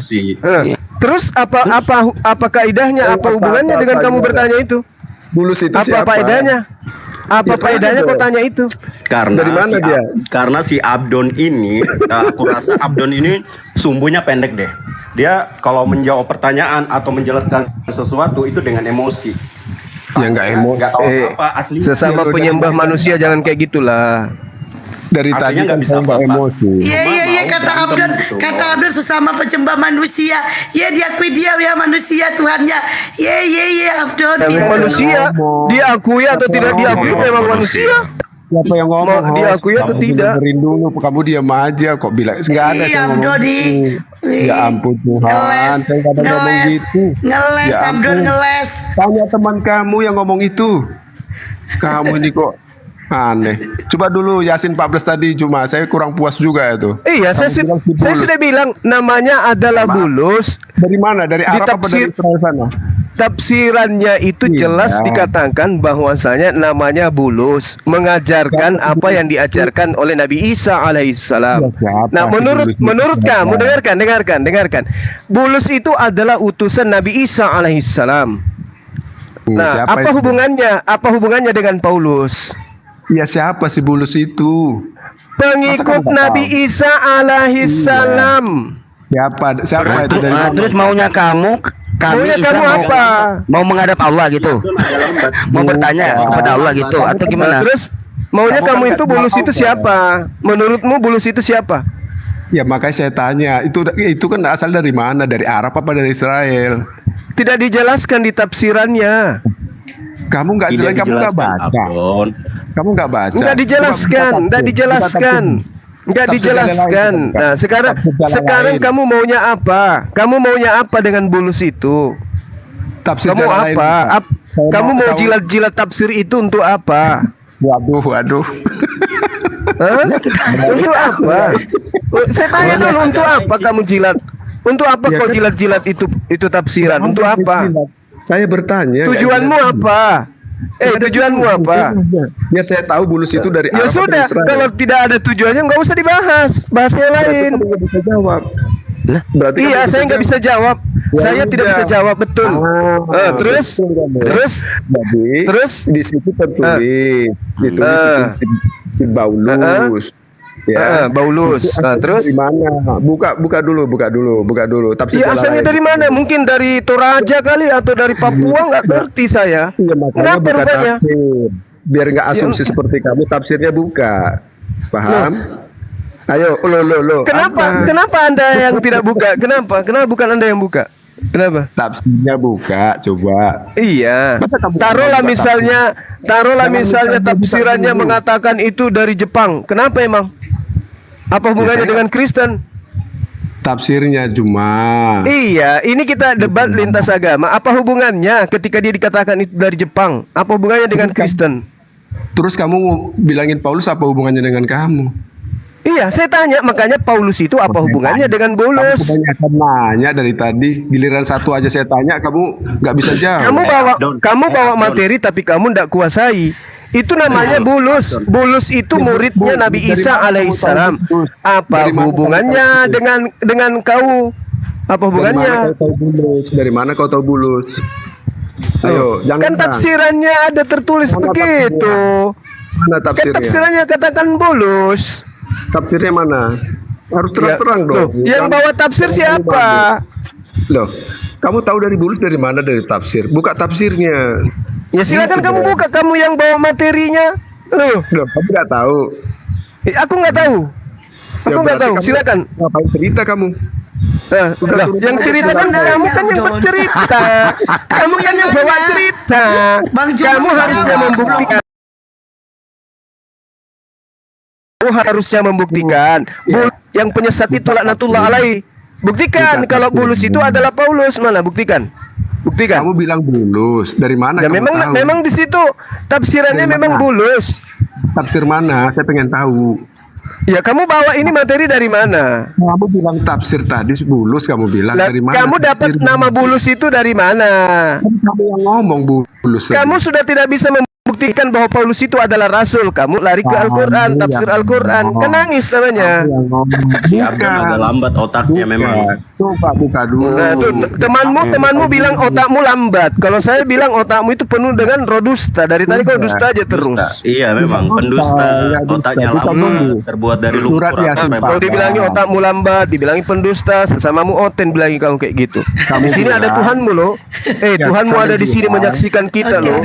Terus apa kaidahnya? Apa hubungannya dengan kamu bertanya itu? Bulus itu apa faedahnya? Apa faedahnya kau tanya itu? Karena dari mana dia? Karena si Abdon ini, aku rasa Abdon ini sumbunya pendek deh. Dia kalau menjawab pertanyaan atau menjelaskan sesuatu itu dengan emosi. Ya nggak emosi. Asli. Sesama penyembah manusia jangan kayak gitulah. Dari tadi kan saya emosi. Iya kata Abdon sesama penyembah manusia. Ya diakui dia ya manusia Tuhannya. Iya Abdon. Manusia diakui atau tidak diakui memang manusia. Siapa yang ngomong? Diakui atau tidak? Dengerin dulu, kamu diam aja kok bilang nggak ada yang ngomong. Ya ampun Tuhan, saya nggak ada ngomong gitu. Ngeles, Abdon ngeles. Tanya teman kamu yang ngomong itu. Kamu ini kok Aneh. Coba dulu Yasin 14 tadi, cuma saya kurang puas juga itu. Iya, saya sudah bilang namanya adalah bulus. Dari mana? Dari Arab apa dari Israel sana? Tafsirannya itu jelas dikatakan bahwasanya namanya bulus, mengajarkan apa yang diajarkan oleh Nabi Isa alaihissalam. Nah, menurut kamu, dengarkan. Bulus itu adalah utusan Nabi Isa alaihissalam. Nah, apa hubungannya? Apa hubungannya dengan Paulus? Ya siapa sih Bulus itu? Pengikut Nabi Isa alaihissalam. Siapa itu dari mana? Terus maunya kami Isa apa? Mau menghadap Allah gitu, mau bertanya kepada Allah gitu, atau gimana? Terus maunya kamu itu Bulus itu siapa? Menurutmu Bulus itu siapa? Ya makanya saya tanya, itu kan asal dari mana? Dari Arab apa dari Israel? Tidak dijelaskan di tafsirannya. Kamu nggak jelas, kamu nggak baca. Kamu nggak baca. Nggak dijelaskan. Nah, sekarang kamu maunya apa? Kamu maunya apa dengan Bulus itu? Kamu apa? Kamu mau jilat-jilat tafsir itu untuk apa? Waduh. Untuk apa? Saya tanya dulu, untuk apa kamu jilat? Untuk apa kau jilat-jilat itu tafsiran? Untuk apa? Saya bertanya. Tujuanmu apa? Tujuanmu apa? Biar saya tahu Bulus itu dari ya Arab. Sudah, kalau tidak ada tujuannya nggak usah dibahas. Bahas yang lain. Bisa jawab. Berarti iya, saya nggak bisa jawab. Saya tidak bisa jawab, betul. Terus di situ tertulis, ditulis si Paulus. Paulus. Terus dari mana? Buka dulu. Tapi asalnya dari mana? Mungkin dari Toraja kali atau dari Papua, nggak ngerti saya. Iya, kenapa rupanya? Biar nggak asumsi seperti kamu, tafsirnya buka. Paham? Ayo, lo. Kenapa Anda yang tidak buka? Kenapa bukan Anda yang buka? Kenapa? Tafsirnya buka, coba. Iya. Taruhlah misalnya tafsirannya mengatakan itu dari Jepang. Kenapa emang? Apa hubungannya dengan Kristen? Tafsirnya cuma. Iya, ini kita debat lintas agama. Apa hubungannya ketika dia dikatakan itu dari Jepang? Apa hubungannya dengan Kristen? Terus kamu bilangin Paulus apa hubungannya dengan kamu? Iya, saya tanya, makanya Paulus itu apa hubungannya dengan Bulus? Kamu nanya dari tadi, giliran satu aja saya tanya, kamu nggak bisa jawab. Kamu bawa materi tapi kamu nggak kuasai. Itu namanya Bulus. Bulus itu muridnya Nabi Isa alaihissalam. Apa hubungannya dengan kau? Apa hubungannya? Dari mana kau tahu Bulus? Ayo, kan tafsirannya ada tertulis begitu. Mana tafsirnya? Kan tafsirannya katakan Bulus. Tafsirnya mana? Harus terang-terang dong. Yang bawa tafsir siapa? Loh, kamu tahu dari Bulus dari mana? Dari tafsir. Buka tafsirnya. Ya silakan kamu buka, kamu yang bawa materinya. Loh, kamu nggak tahu. Aku nggak tahu. Silakan. Ngapain cerita kamu? Yang cerita kan kamu kan yang bercerita. Kamu kan yang bawa cerita. Kamu harusnya membuktikan. Harusnya membuktikan yang penyesat itu laknatullah alaihi. Buktikan kalau Bulus itu adalah Paulus. Mana? Buktikan. Kamu bilang Bulus. Dari mana? Ya, memang di situ tafsirannya memang Bulus. Tafsir mana? Saya pengen tahu. Ya, kamu bawa ini materi dari mana? Kamu bilang tafsir tadi Bulus, kamu bilang dari mana? Kamu dapat nama Bulus itu dari mana? Kamu yang ngomong Bulus. Kamu sudah tidak bisa buktikan bahwa Paulus itu adalah rasul. Kamu lari ke Al-Quran, tafsir Al-Quran. Kan nangis namanya. Si Abdon agak lambat otaknya memang. Coba buka dulu. Nah, temanmu bilang otakmu lambat. Kalau saya bilang otakmu itu penuh dengan rodusta. Dari tadi kau dusta aja terus. Iya memang pendusta. Otaknya lambat, terbuat dari lumpur. Kalau dibilangi otakmu lambat, dibilangi pendusta, sesamamu oten bilangi kamu kayak gitu. Di sini ada Tuhanmu loh. Tuhanmu ada di sini menyaksikan kita loh.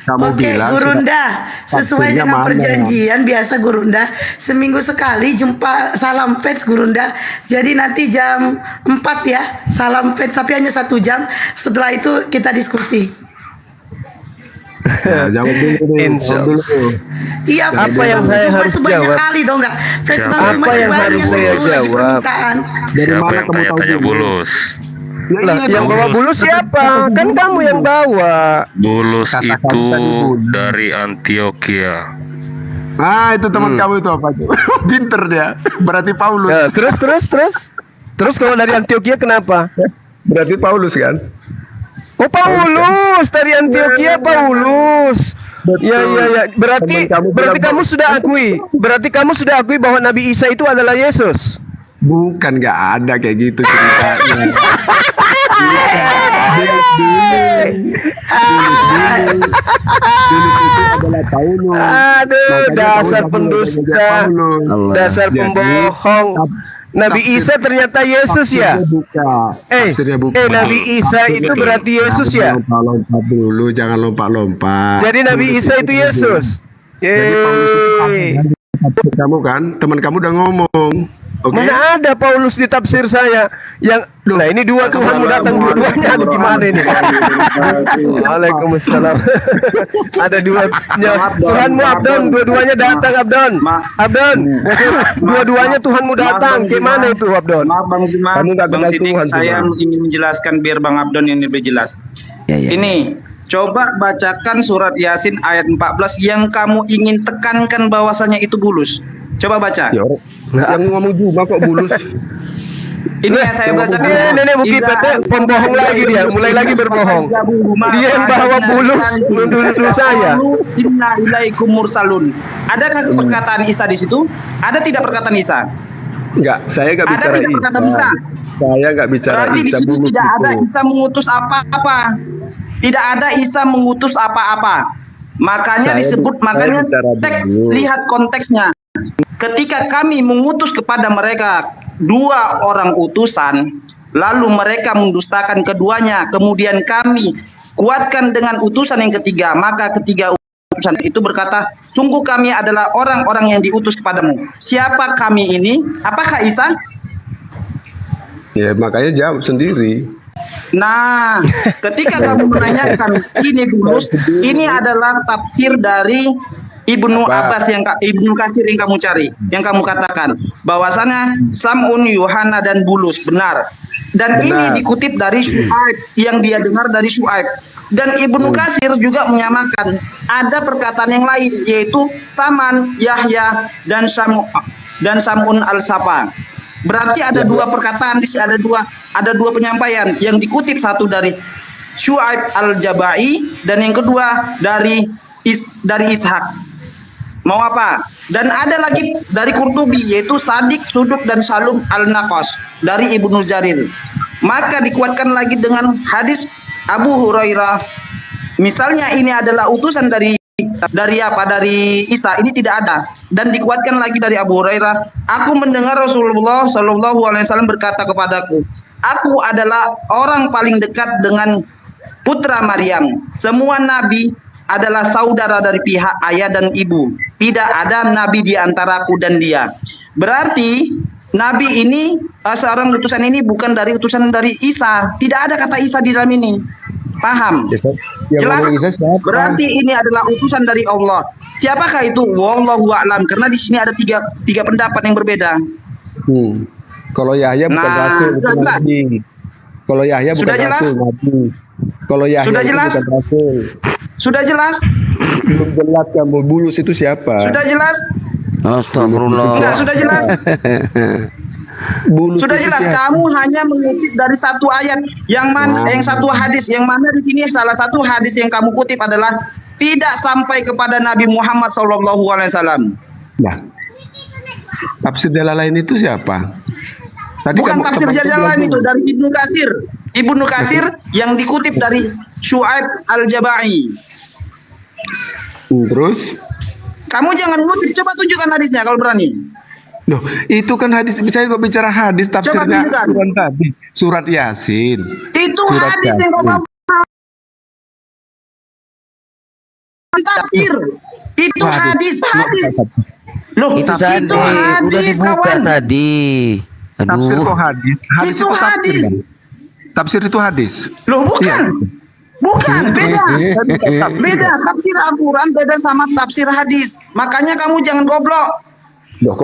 Oke, Gurunda, sesuai dengan perjanjian biasa Gurunda, seminggu sekali jumpa salam fans Gurunda. Jadi nanti jam 4 ya, salam fans, tapi hanya 1 jam. Setelah itu kita diskusi. Ya, jawab dulu. Iya, apa yang saya harus banyak jawab? kali dong enggak? Apa yang harus saya jawab? Dari Siapa mana yang kamu tahu tanya-tanya Bulus? Yang bawa Bulus siapa? Kan kamu yang bawa. Bulus itu dari Antioquia. Ah, itu teman kamu itu apa tuh? Pinter dia. Berarti Paulus. Nah, terus kalau dari Antioquia kenapa? Berarti Paulus kan? Oh, Paulus dari Antioquia, Paulus. Ya. Berarti kamu sudah akui. Berarti kamu sudah akui bahwa Nabi Isa itu adalah Yesus. Bukan, nggak ada kayak gitu ceritanya. Dulu itu adalah Paulus. Aduh, dasar pendusta, dasar pembohong. Nabi Isa ternyata Yesus ya? Nabi Isa itu berarti Yesus ya? Lompat dulu, jangan lompat-lompat. Jadi Nabi Isa itu Yesus. Kamu kan, teman kamu udah ngomong. Okay. Mana ada Paulus di tafsir saya yang nah ini dua Tuhanmu datang dua-duanya ada gimana ini? Waalaikumsalam. Ada duanya Tuhanmu Abdon, dua-duanya datang Abdon. Dua-duanya Tuhanmu datang. Gimana itu Abdon? Maaf Bang Zima, Bang Sidik, saya ingin menjelaskan biar Bang Abdon ini lebih jelas. Ini coba bacakan surat Yasin ayat 14 yang kamu ingin tekankan bahwasanya itu bulus. Coba baca. Yang ngomong Juma kok bulus. Ini yang saya baca. Nenek Bukit pembohong lagi dia, mulai lagi berbohong. Dia yang bawa bulus menuduh saya. Inna ilaikum mursalun. Adakah perkataan Isa di situ? Ada tidak perkataan Isa? Enggak, saya enggak bicara tidak perkataan Isa. Saya enggak bicara Berarti di situ tidak ada Isa mengutus apa-apa. Tidak ada Isa mengutus apa-apa. Makanya disebut, makanya lihat konteksnya. Ketika kami mengutus kepada mereka 2 orang utusan, lalu mereka mendustakan keduanya, kemudian kami kuatkan dengan utusan yang ketiga, maka ketiga utusan itu berkata, sungguh kami adalah orang-orang yang diutus kepadamu. Siapa kami ini? Apakah Isa? Ya makanya jawab sendiri. Nah, ketika kamu menanyakan ini bulus, ini adalah tafsir dari Ibnu Abbas Ibnu Katsir yang kamu cari, yang kamu katakan bahwasanya Sam'un, Yohana dan Bulus benar. Dan ini dikutip dari Syuaib yang dia dengar dari Syuaib. Dan Ibnu Katsir juga menyamakan ada perkataan yang lain yaitu Saman, Yahya dan Sam'un al-Sapa. Berarti ada 2 perkataan di sini, ada dua penyampaian yang dikutip, satu dari Syuaib al-Jabai dan yang kedua dari Ishak. Mau apa? Dan ada lagi dari Qurtubi yaitu Sadik, Suduk dan Salum al-Naqas dari Ibnu Jarir. Maka dikuatkan lagi dengan hadis Abu Hurairah. Misalnya ini adalah utusan dari Isa, ini tidak ada. Dan dikuatkan lagi dari Abu Hurairah, aku mendengar Rasulullah Shallallahu alaihi wasallam berkata kepadaku, aku adalah orang paling dekat dengan putra Maryam. Semua nabi adalah saudara dari pihak ayah dan ibu. Tidak ada nabi di antaraku dan dia. Berarti nabi ini, seorang utusan ini bukan dari utusan dari Isa. Tidak ada kata Isa di dalam ini. Paham? Jelas? Berarti ini adalah utusan dari Allah. Siapakah itu? Wallahu a'lam. Karena di sini ada tiga pendapat yang berbeda. Kalau Yahya bukan rasul, bukan nabi. Kalau Yahya bukan rasul, nabi. Kalau Yahya sudah jelas? Bukan rasul. Sudah jelas? Belum jelas kamu. Bulus itu siapa? Sudah jelas? Astagfirullah. Enggak, sudah jelas? Bulus sudah jelas siapa? Kamu hanya mengutip dari satu ayat yang mana, yang satu hadis yang mana di sini salah satu hadis yang kamu kutip adalah tidak sampai kepada Nabi Muhammad SAW. Nah, tafsir Jalalain itu siapa? Tadi bukan tafsir Jalalain itu dari Ibnu Katsir. Ibnu Katsir yang dikutip dari Syuaib al-Jabai. Terus? Kamu jangan ngutip, coba tunjukkan hadisnya kalau berani. Loh, itu kan hadis, saya kok bicara hadis tafsirnya bukan tadi. Surat Yasin. Itu surat hadis Yasin. Yang kau bawa. Tafsir. Itu hadis. Loh, itu hadis, udah dibuka tadi. Aduh. Tafsir kok hadis? Hadis itu hadis. Tafsir itu hadis. Loh, bukan. Iya. Bukan, beda. Beda tafsir Al-Quran beda sama tafsir hadis. Makanya kamu jangan goblok.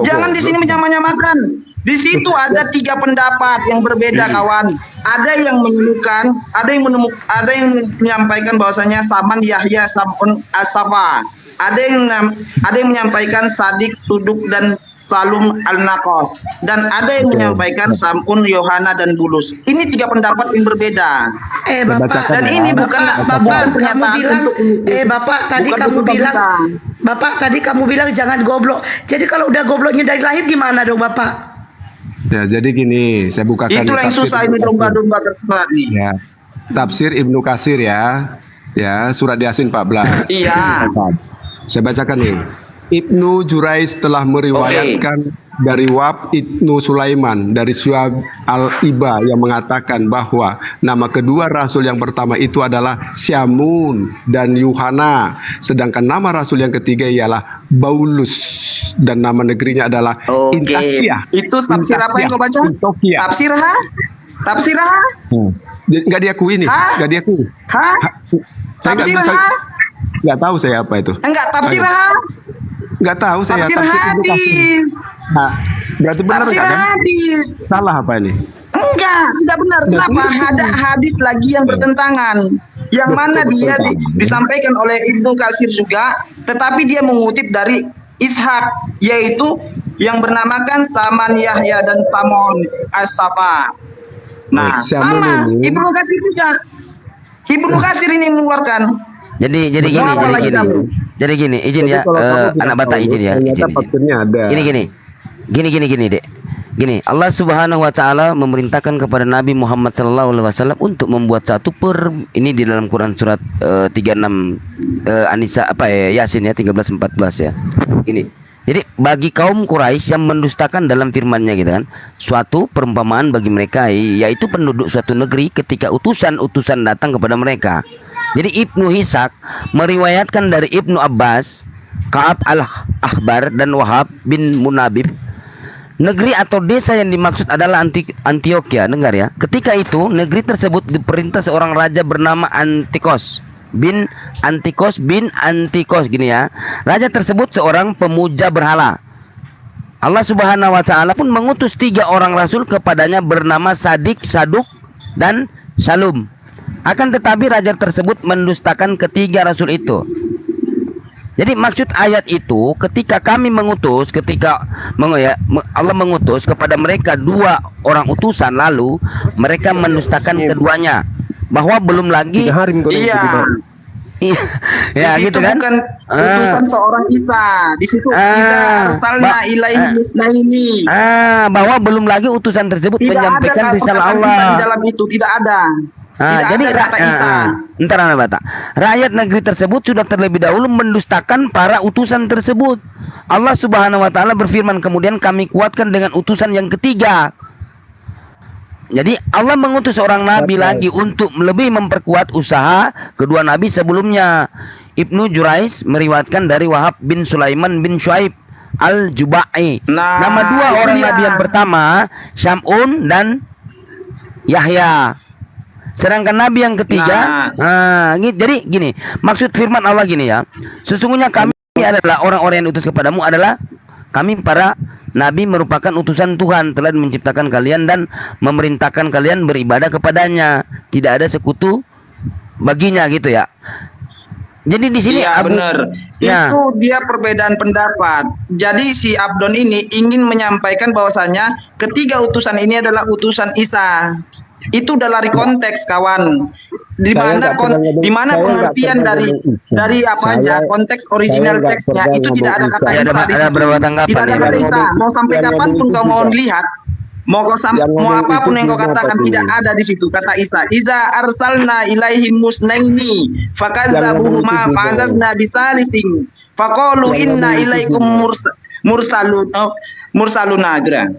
Jangan di sini menyamakan. Di situ ada 3 pendapat yang berbeda, kawan. Ada yang menyebutkan, ada yang menyampaikan bahwasanya Saman, Yahya, Sam'un, As-Safa. ada yang menyampaikan Sadik, Suduk dan Salum Al-Naqos, dan ada yang menyampaikan Samun, Yohana dan Bulus. Ini 3 pendapat yang berbeda. Bapak, dan ini bukan pernyataan untuk Bapak tadi kamu bilang jangan goblok. Jadi kalau udah gobloknya dari lahir gimana dong Bapak? Ya, jadi gini, saya bukakan. Itulah yang susah ini domba-domba tersebut nih. Ya. Tafsir Ibnu Katsir ya. Ya, surat Yasin 14. Iya. Saya bacakan nih. Ibnu Jurais telah meriwayatkan dari Wahab Ibnu Sulaiman dari Syuaib Al-Iba yang mengatakan bahwa nama kedua rasul yang pertama itu adalah Syamun dan Yuhana, sedangkan nama rasul yang ketiga ialah Baulus dan nama negerinya adalah Intakiyah. Itu tafsir apa yang kau baca? Tafsir ha? Tafsir ha? Nggak diakui nih, nggak diakui. Hah? Saya nggak tahu saya apa itu. Enggak, tafsir ha? Nggak tahu saya. Tafsir hadis. Nah, berarti benar tafsir hadis. Salah apa ini? Enggak, tidak benar. Kenapa? Ada hadis lagi yang bertentangan. Yang mana dia disampaikan oleh Ibnu Katsir juga, tetapi dia mengutip dari Ishak, yaitu yang bernamakan Saman Yahya dan Samon As-Safa. Nah, sama Ibnu Katsir juga. Ibnu Katsir ini mengeluarkan. Jadi gini, izin ya, anak Batak izin ya. Gini, Dek. Gini, Allah Subhanahu wa taala memerintahkan kepada Nabi Muhammad sallallahu alaihi wasallam untuk membuat satu ini di dalam Quran surat 36 An-Nisa Yasin ya 13-14 ya. Gini. Jadi bagi kaum Quraisy yang mendustakan dalam firman-Nya gitu kan, suatu perumpamaan bagi mereka yaitu penduduk suatu negeri ketika utusan-utusan datang kepada mereka. Jadi Ibnu Ishaq meriwayatkan dari Ibnu Abbas, Ka'ab al-Ahbar dan Wahab bin Munabib. Negeri atau desa yang dimaksud adalah Antioquia, dengar ya. Ketika itu negeri tersebut diperintah seorang raja bernama Antikos bin Antikos gini ya. Raja tersebut seorang pemuja berhala. Allah Subhanahu wa taala pun mengutus 3 orang rasul kepadanya bernama Sadik, Saduk dan Salum. Akan tetapi raja tersebut mendustakan ketiga rasul itu. Jadi maksud ayat itu ketika kami mengutus, Allah mengutus kepada mereka 2 orang utusan, lalu mereka mendustakan keduanya, bahwa belum lagi ya gitu kan, bukan utusan seorang Isa. Di situ kita arsalna ilaihi musnaini. Bahwa belum lagi utusan tersebut tidak menyampaikan risalah Allah. Di dalam itu tidak ada. Jadi rakyat negeri tersebut sudah terlebih dahulu mendustakan para utusan tersebut. Allah Subhanahu wa taala berfirman, kemudian kami kuatkan dengan utusan yang ketiga. Jadi Allah mengutus seorang nabi lagi untuk lebih memperkuat usaha kedua nabi sebelumnya. Ibnu Jurais meriwayatkan dari Wahab bin Sulaiman bin Syuaib Al-Jubai. Nama 2 orang nabi yang pertama Syamun dan Yahya. Sedangkan nabi yang ketiga, jadi gini, maksud firman Allah gini ya. Sesungguhnya kami adalah orang-orang yang diutus kepadamu adalah kami para nabi merupakan utusan Tuhan, telah menciptakan kalian dan memerintahkan kalian beribadah kepadanya. Tidak ada sekutu baginya gitu ya. Jadi di sini benar. Itu dia perbedaan pendapat. Jadi si Abdon ini ingin menyampaikan bahwasanya ketiga utusan ini adalah utusan Isa. Itu udah lari konteks, kawan. Di mana pengertian dari apanya, konteks original teksnya itu tidak ada kata Isa di situ. Tidak ada kata Isa. Mau sampai kapanpun kau mau lihat, mau apapun yang kau katakan, tidak ada di situ kata Isa. Iza arsalna ilaihim musnaini fakazzabuhuma fa'azazna bisalisin faqalu inna ilaikum mursaluna. Itu dah.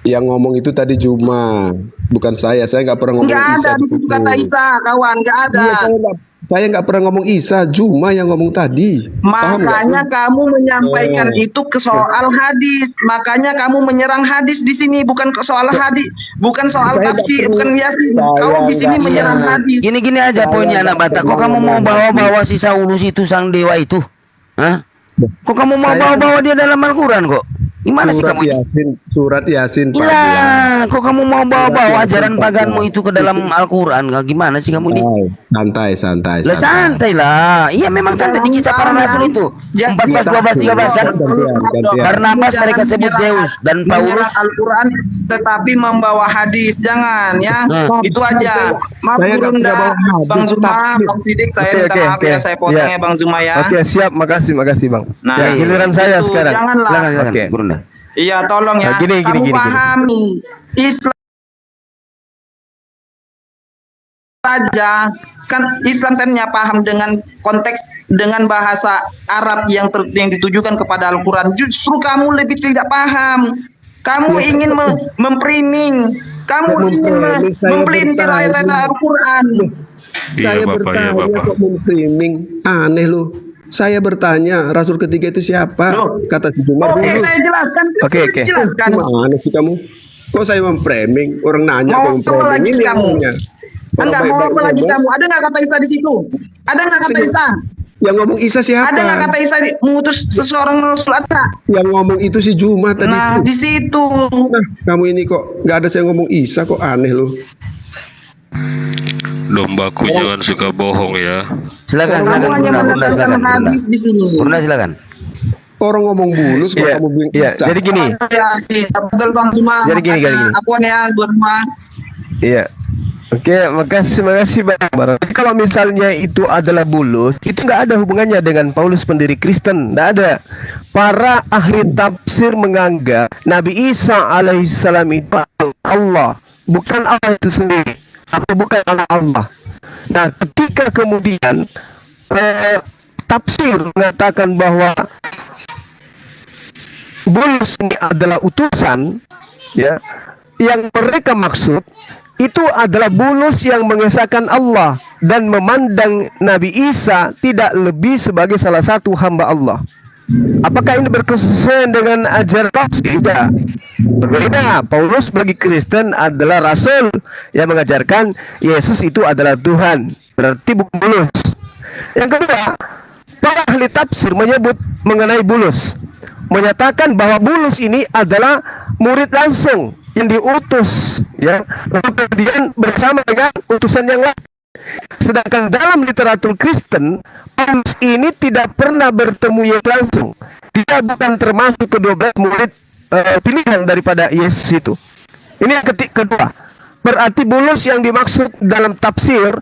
Yang ngomong itu tadi Juma, bukan saya. Saya nggak pernah ngomong Isa. Nggak ada di situ kata Isa, kawan, nggak ada. Iya, saya nggak pernah ngomong Isa, Juma yang ngomong tadi. Makanya kamu menyampaikan itu ke soal hadis. Makanya kamu menyerang hadis di sini, bukan ke soal hadis, bukan soal tafsir, bukan Yasin. Kau di sini menyerang hadis. Gini aja poinnya anak Batak. Kok kamu mau bawa si Saulus itu sang dewa itu? Hah? Kok kamu mau bawa dia dalam Al-Quran kok? Gimana sih kamu? Surat Yasin. Iya, kok kamu mau bawa-bawa ajaran paganmu itu ke dalam Al-Quran? Gimana sih kamu ini? Santai. Lah santai lah. Iya memang santai di kisah para rasul itu. 14, 12, 13 kan? Barnabas mereka sebut Zeus dan Paulus Al-Quran tetapi membawa hadis. Jangan ya. Itu aja. Maaf Burunda, Bang Zuma, Bang Sidik, saya minta maaf ya, saya potongnya Bang Zuma ya. Oke, siap, makasih Bang. Nah, ya, giliran saya sekarang. Janganlah. Oke, Burunda. Iya, tolong ya. Gini. Pahami Islam saja kan, Islam saya paham dengan konteks dengan bahasa Arab yang ditujukan kepada Al-Quran. Justru kamu lebih tidak paham. Kamu ingin mempriming, kamu ingin mempelintir ayat-ayat Al-Quran. Saya bertanya kok mempriming, aneh loh. Saya bertanya, Rasul ketiga itu siapa? Kata si Jumar. Oke, saya jelaskan. Oke. Jelaskan. Mana sih kamu? Kok saya memframing? Orang nanya mau apa lagi ini kamu? Enggak mau apa lagi kamu? Ada nggak kata Isa di situ? Ada nggak kata Isa? Yang ngomong Isa siapa? Ada nggak kata Isa mengutus seseorang Rasul? Ada. Yang ngomong itu si Juma tadi. Nah, di situ. Nah, kamu ini kok nggak ada saya ngomong Isa, kok aneh loh. Dombaku jangan suka bohong ya. Silakan. Habis di sini. Burunda silakan. Orang ngomong bulus kok kamu bilang Isa. Jadi gini. Betul Bang Zuma. Jadi gini. Aku ya buat Zuma. Iya. Oke, makasih Bang. Kalau misalnya itu adalah bulus, itu nggak ada hubungannya dengan Paulus pendiri Kristen, nggak ada. Para ahli tafsir menganggap Nabi Isa alaihissalam itu Allah, bukan Allah itu sendiri, atau bukan anak Allah. Nah, ketika kemudian tafsir mengatakan bahwa bulus ini adalah utusan, ya, yang mereka maksud itu adalah bulus yang mengesahkan Allah dan memandang Nabi Isa tidak lebih sebagai salah satu hamba Allah. Apakah ini berkesesuaian dengan ajaran Paulus? Tidak. Berbeda. Paulus bagi Kristen adalah rasul yang mengajarkan Yesus itu adalah Tuhan. Berarti bukan bulus. Yang kedua, para ahli tafsir menyebut mengenai bulus, menyatakan bahwa bulus ini adalah murid langsung yang diutus, ya, lalu kemudian bersama dengan utusan yang lain. Sedangkan dalam literatur Kristen, Paulus ini tidak pernah bertemu Yesus langsung. Dia bukan termasuk ke-12 murid pilihan daripada Yesus itu. Ini yang kedua. Berarti bulus yang dimaksud dalam tafsir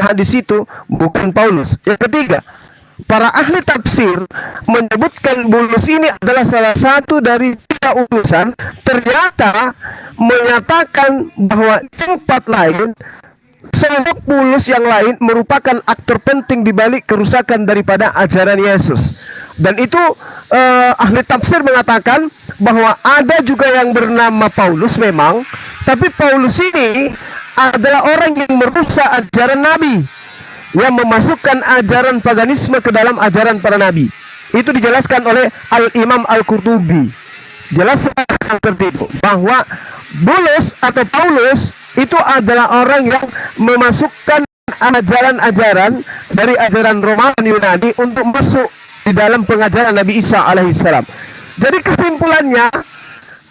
hadis itu bukan Paulus. Yang ketiga, para ahli tafsir menyebutkan bulus ini adalah salah satu dari 3 utusan, ternyata menyatakan bahwa tempat lain sosok bulus yang lain merupakan aktor penting di balik kerusakan daripada ajaran Yesus. Dan itu ahli tafsir mengatakan bahwa ada juga yang bernama Paulus memang, tapi Paulus ini adalah orang yang merusak ajaran Nabi, yang memasukkan ajaran paganisme ke dalam ajaran para nabi. Itu dijelaskan oleh Al-Imam Al-Qurtubi. Jelas seperti itu, bahwa bulus atau Paulus itu adalah orang yang memasukkan ajaran-ajaran dari ajaran Romawi Yunani untuk masuk di dalam pengajaran Nabi Isa alaihissalam. Jadi kesimpulannya,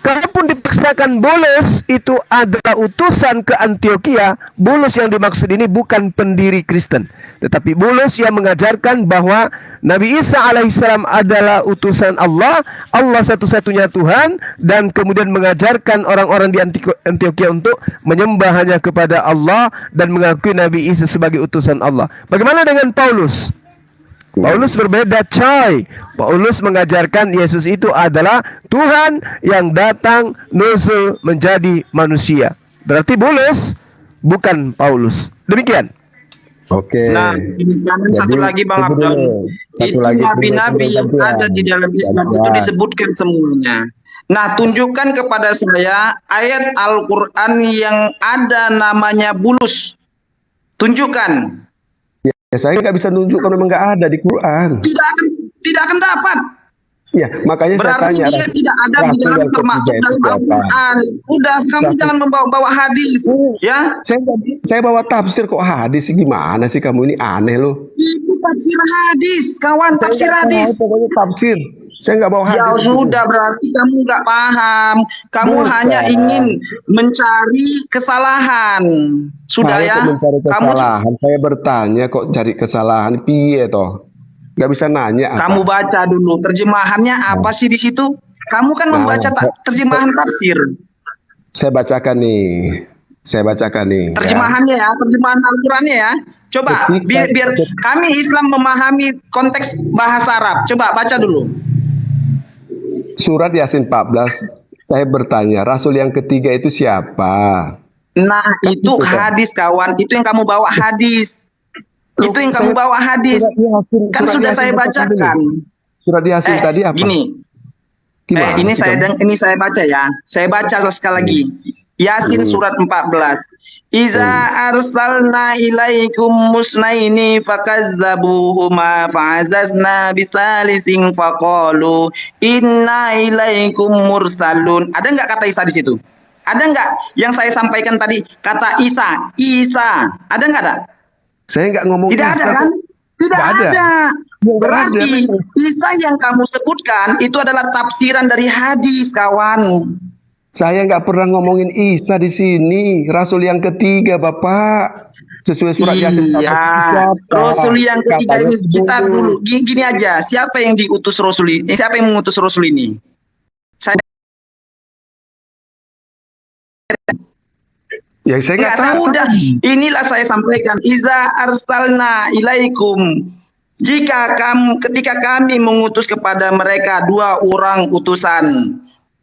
kalaupun dipaksakan bulus itu adalah utusan ke Antioquia, bulus yang dimaksud ini bukan pendiri Kristen, tetapi bulus yang mengajarkan bahwa Nabi Isa alaihissalam adalah utusan Allah, Allah satu-satunya Tuhan, dan kemudian mengajarkan orang-orang di Antioquia untuk menyembah hanya kepada Allah dan mengakui Nabi Isa sebagai utusan Allah. Bagaimana dengan Paulus? Paulus berbeda, coy. Paulus mengajarkan Yesus itu adalah Tuhan yang datang nuzul menjadi manusia. Berarti bulus bukan Paulus. Demikian. Oke. Nah, satu lagi Bang Abdul, itu nabi-nabi yang ada di dalam Islam itu disebutkan semuanya. Nah, tunjukkan kepada saya ayat Al-Quran yang ada namanya bulus. Tunjukkan. Ya, saya nggak bisa nunjukkan, memang nggak ada di Quran. Tidak akan dapat. Ya, makanya berarti saya tanya. Dia tidak ada di dalam termasuk dalam Al-Quran. Udah, kamu jangan membawa hadis, ya. Saya bawa tafsir kok hadis, gimana sih kamu ini, aneh loh. Itu tafsir hadis, kawan, tafsir hadis. Pokoknya tafsir. Saya nggak bawa Ya hadis. sudah, berarti kamu nggak paham. Kamu Bukan. hanya ingin mencari kesalahan. Sudah Saya ya. kok mencari Kamu kesalahan. Saya bertanya kok cari kesalahan. Piye toh? Nggak bisa nanya apa? kamu baca dulu terjemahannya apa sih di situ? Kamu kan membaca terjemahan tafsir. Saya bacakan nih. Saya bacakan nih. ya. Terjemahannya ya, terjemahan Al-Qur'annya ya. Coba biar kami Islam memahami konteks bahasa Arab. Coba baca dulu. Surat Yasin 14. Saya bertanya, Rasul yang ketiga itu siapa? Nah, itu hadis kawan, itu yang kamu bawa hadis. Itu yang kamu bawa hadis. Kan sudah saya bacakan. Surat Yasin tadi apa? Gini. Gimana? Ini saya baca ya. Saya baca sekali lagi. Yasin surat 14. Iza arsalna ilaikum musnaini fakazzabuhuma fa'azazna bisalisin faqalu inna ilaikum mursalun. Ada nggak kata Isa di situ? Ada nggak yang saya sampaikan tadi kata Isa? Isa. Ada nggak ada? Saya nggak ngomong Tidak Isa. ada kan? Tidak Nggak ada. Berarti Isa yang kamu sebutkan itu adalah tafsiran dari hadis, kawan. Saya nggak pernah ngomongin Isa di sini. Rasul yang ketiga, Bapak. Sesuai surat Yasin. Iya. Rasul yang ketiga ini kita dulu gini aja. Siapa yang diutus Rasul ini? Siapa yang mengutus Rasul ini? Saya saya nggak tahu. Udah. Inilah saya sampaikan. Iza arsalna ilaikum. Ketika kami mengutus kepada mereka 2 orang utusan.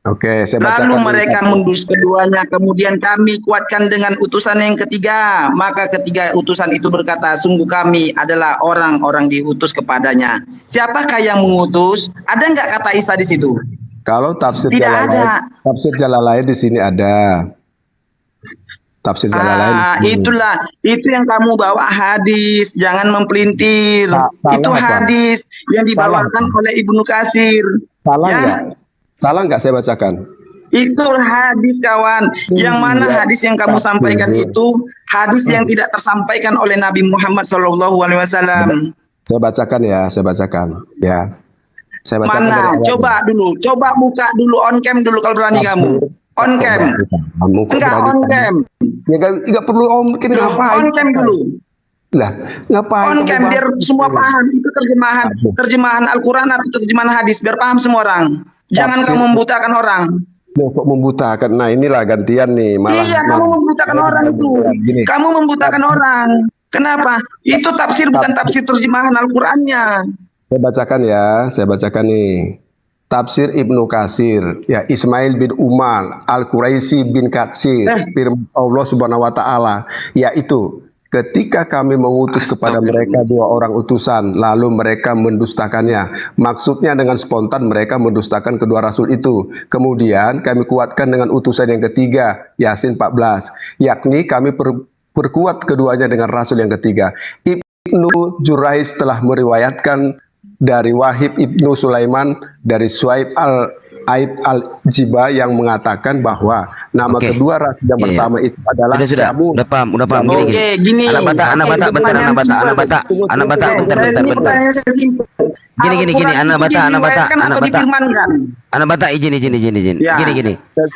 Oke, saya bacakan. Lalu mereka mendus keduanya, kemudian kami kuatkan dengan utusan yang ketiga. Maka ketiga utusan itu berkata, sungguh kami adalah orang-orang diutus kepadanya. Siapakah yang mengutus? Ada nggak kata Isa di situ? Kalau tafsir Tidak Jalalain, ada. tafsir Jalalain di sini ada. Tafsir Jalalain. Itu yang kamu bawa hadis, jangan mempelintir. Itu apa? hadis yang dibawakan oleh Ibnu Katsir. Salah Ya. nggak? Salah nggak saya bacakan? Itu hadis, kawan. Yang mana hadis yang kamu sampaikan itu hadis yang tidak tersampaikan oleh Nabi Muhammad SAW. Saya bacakan ya, saya bacakan. Ya. Saya bacakan dari Mana? awal. Coba buka dulu on cam dulu kalau berani kamu. On cam. Enggak on cam. Ya nggak perlu om mungkin ngapain? On cam dulu. Lah, ngapain? On cam biar semua paham itu terjemahan Al-Qur'an atau terjemahan hadis biar paham semua orang. Jangan kamu membutakan orang. Loh, kok membutakan? Nah, inilah gantian nih. Iya, kamu membutakan orang itu. Kamu membutakan orang. Kenapa? Itu tafsir bukan tafsir terjemahan Al-Qur'annya. Saya bacakan ya, saya bacakan nih. Tafsir Ibnu Katsir, ya Ismail bin Umar, Al-Quraisy bin Katsir, firman Allah Subhanahu wa taala, yaitu ketika kami mengutus kepada mereka 2 orang utusan, lalu mereka mendustakannya. Maksudnya dengan spontan mereka mendustakan kedua rasul itu. Kemudian kami kuatkan dengan utusan yang ketiga, Yasin 14. Yakni kami perkuat keduanya dengan rasul yang ketiga. Ibnu Jurais telah meriwayatkan dari Wahib Ibnu Sulaiman dari Suaib Aib Al-Jiba yang mengatakan bahwa nama kedua rasul yang pertama itu adalah Syamun. Udah paham. Gini. Anak bata, bentar. Gini, anak bata, izin. Gini.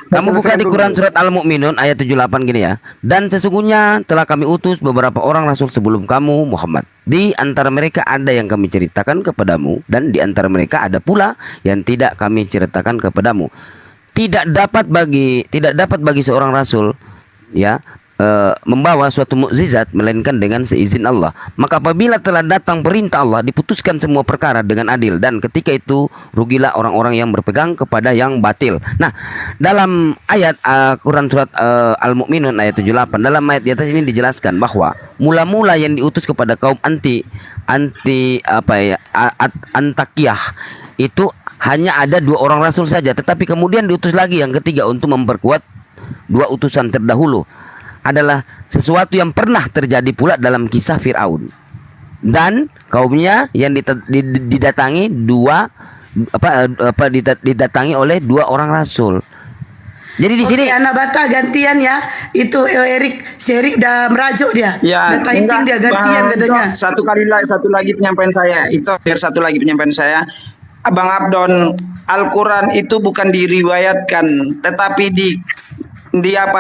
Kamu buka di Quran surat Al-Mu'minun ayat 78 gini ya. Dan sesungguhnya telah kami utus beberapa orang rasul sebelum kamu Muhammad. Di antara mereka ada yang kami ceritakan kepadamu dan di antara mereka ada pula yang tidak kami ceritakan kepadamu. Tidak dapat bagi seorang rasul ya membawa suatu mukjizat melainkan dengan seizin Allah. Maka apabila telah datang perintah Allah, diputuskan semua perkara dengan adil, dan ketika itu rugilah orang-orang yang berpegang kepada yang batil. Nah, dalam ayat Quran surat Al-Mu'minun ayat 78, dalam ayat di atas ini dijelaskan bahwa mula-mula yang diutus kepada kaum Antakiyah itu hanya ada 2 orang rasul saja, tetapi kemudian diutus lagi yang ketiga untuk memperkuat 2 utusan terdahulu. Adalah sesuatu yang pernah terjadi pula dalam kisah Fir'aun dan kaumnya yang didatangi didatangi oleh 2 orang rasul. Jadi di sini anak bata gantian ya. Itu si Erik udah merajuk dia. Ya, udah typing dia gantian katanya. Satu lagi penyampaian saya. Itu biar satu lagi penyampaian saya. Abang Abdon, Al-Quran itu bukan diriwayatkan, tetapi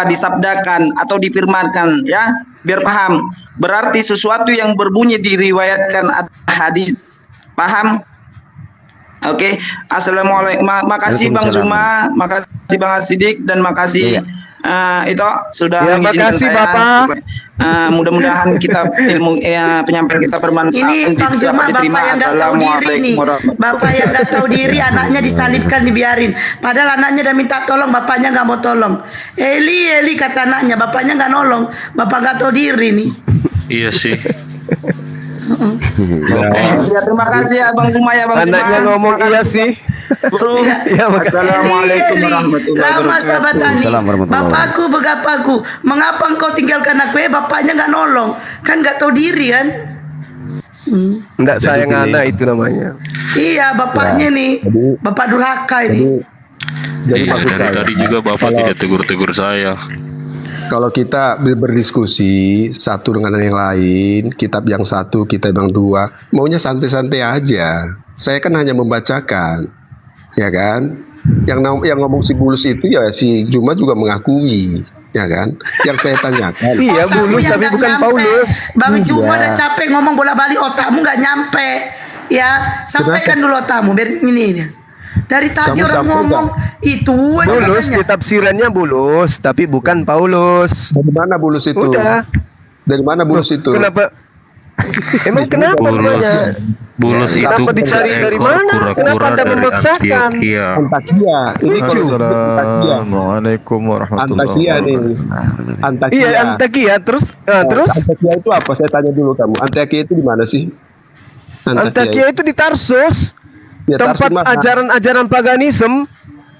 disabdakan atau difirmankan, ya, biar paham. Berarti sesuatu yang berbunyi diriwayatkan ada hadis. Paham? Oke. Assalamualaikum. Makasih Bang Zuma, makasih Bang Asidik, dan makasih itu sudah Ya, mengizinkan makasih, saya. Bapak. Mudah-mudahan kita ilmu penyampaian kita bermanfaat. Ini Bang Zuma, bapak yang nggak tahu diri nih. Bapak yang nggak tahu diri, anaknya disalibkan, dibiarin. Padahal anaknya udah minta tolong, bapaknya nggak mau tolong. Eli kata anaknya, bapaknya nggak nolong. Bapak nggak tahu diri nih. Iya sih. Ya, terima kasih ya Bang Zuma, ya Bang Zuma. Anaknya ngomong iya sih. Bro. Ya, Assalamualaikum warahmatullahi Lama sahabat Tani. Bapakku, begapaku, mengapa engkau tinggalkan aku? Bapaknya nggak nolong, kan nggak tahu diri kan? Enggak sayang anak itu namanya. Iya, bapaknya nih, bapak durhaka ini. Iya, dari tadi juga Bapak tidak tegur-tegur saya. Kalau kita berdiskusi satu dengan yang lain, kitab yang satu, kitab yang dua, maunya santai-santai aja. Saya kan hanya membacakan, ya kan? Yang ngomong si Bulus itu ya si Juma juga mengakui, ya kan? Yang saya tanyakan. Iya, Bulus tapi bukan Paulus. Bang Juma udah capek ngomong bola-balik, otakmu nggak nyampe. Ya, sampaikan dulu otakmu biar ini. Dari tadi Kamu orang sampai ngomong itu aja Bulus katanya. tafsirannya Bulus tapi bukan Paulus. Dari mana Bulus itu? Udah. Dari mana Bulus itu? Kenapa? Emang kenapa namanya? Bulus itu Kenapa dicari dari mana? Kenapa Anda memaksakan? Antakia. Ini Assalamualaikum warahmatullahi Antakia nih. Antakia. Iya, Antakia. Terus Antakia itu apa? Saya tanya dulu kamu. Antakia itu di mana sih? Antakia itu di Tarsus. Ya, Tempat Tarsus ajaran-ajaran paganisme,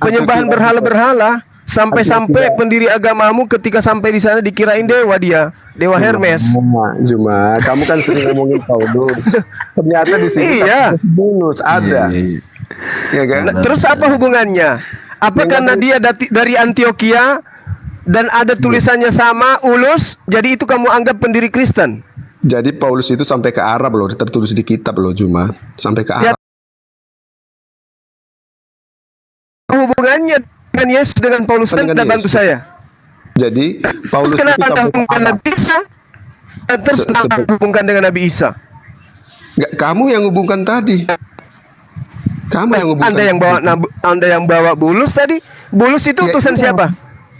penyembahan berhala-berhala, sampai-sampai pendiri agamamu ketika sampai di sana dikirain dewa dewa Hermes. Zuma, kamu kan sering ngomongin Paulus. Ternyata di sini Bulus ada. Ya kan? Nah, terus apa hubungannya? Apa karena dia dari Antioquia dan ada tulisannya sama Ulus, jadi itu kamu anggap pendiri Kristen? Jadi Paulus itu sampai ke Arab loh, tertulis di kitab loh Juma, sampai ke Arab. Hubungannya dengan Yesus dengan Paulus kan tidak bantu saya. Jadi Paulus kenapa itu Anda hubungkan Nabi Isa? Terus hubungkan dengan Nabi Isa? Enggak, kamu yang hubungkan tadi. Kamu yang hubungkan. Anda yang bawa Bulus tadi. Bulus itu utusan siapa?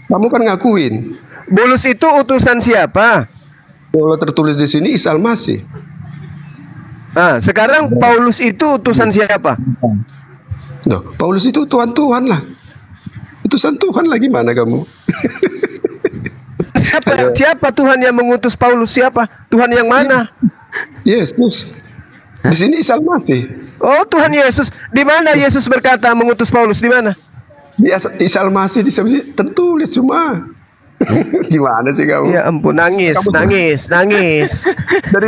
Kamu kan ngakuin. Bulus itu utusan siapa? Kalau tertulis di sini Isa Al-Masih. Nah, sekarang Paulus itu utusan siapa? Loh, Paulus itu Tuhan lah. Utusan Tuhan lah, gimana kamu? Siapa Tuhan yang mengutus Paulus? Siapa? Tuhan yang mana? Yesus. Di sini Isa Al-Masih. Oh, Tuhan Yesus. Di mana Yesus berkata mengutus Paulus? Di mana? Di Isa Al-Masih tertulis cuma. Gimana sih kamu? Ya ampun, nangis. Dari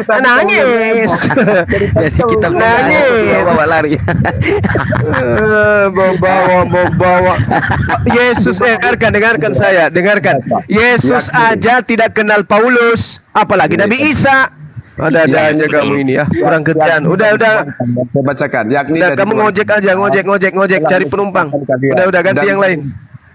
tadi nangis. Jadi kita bawa lari. Bawa. Yesus, dengarkan saya. Yesus aja tidak kenal Paulus, apalagi Nabi Isa. Ada-adanya kamu ini ya, kurang kerjaan. Udah. Saya bacakan. Yakni kamu ngojek aja, ngojek, cari penumpang. Udah ganti yang lain.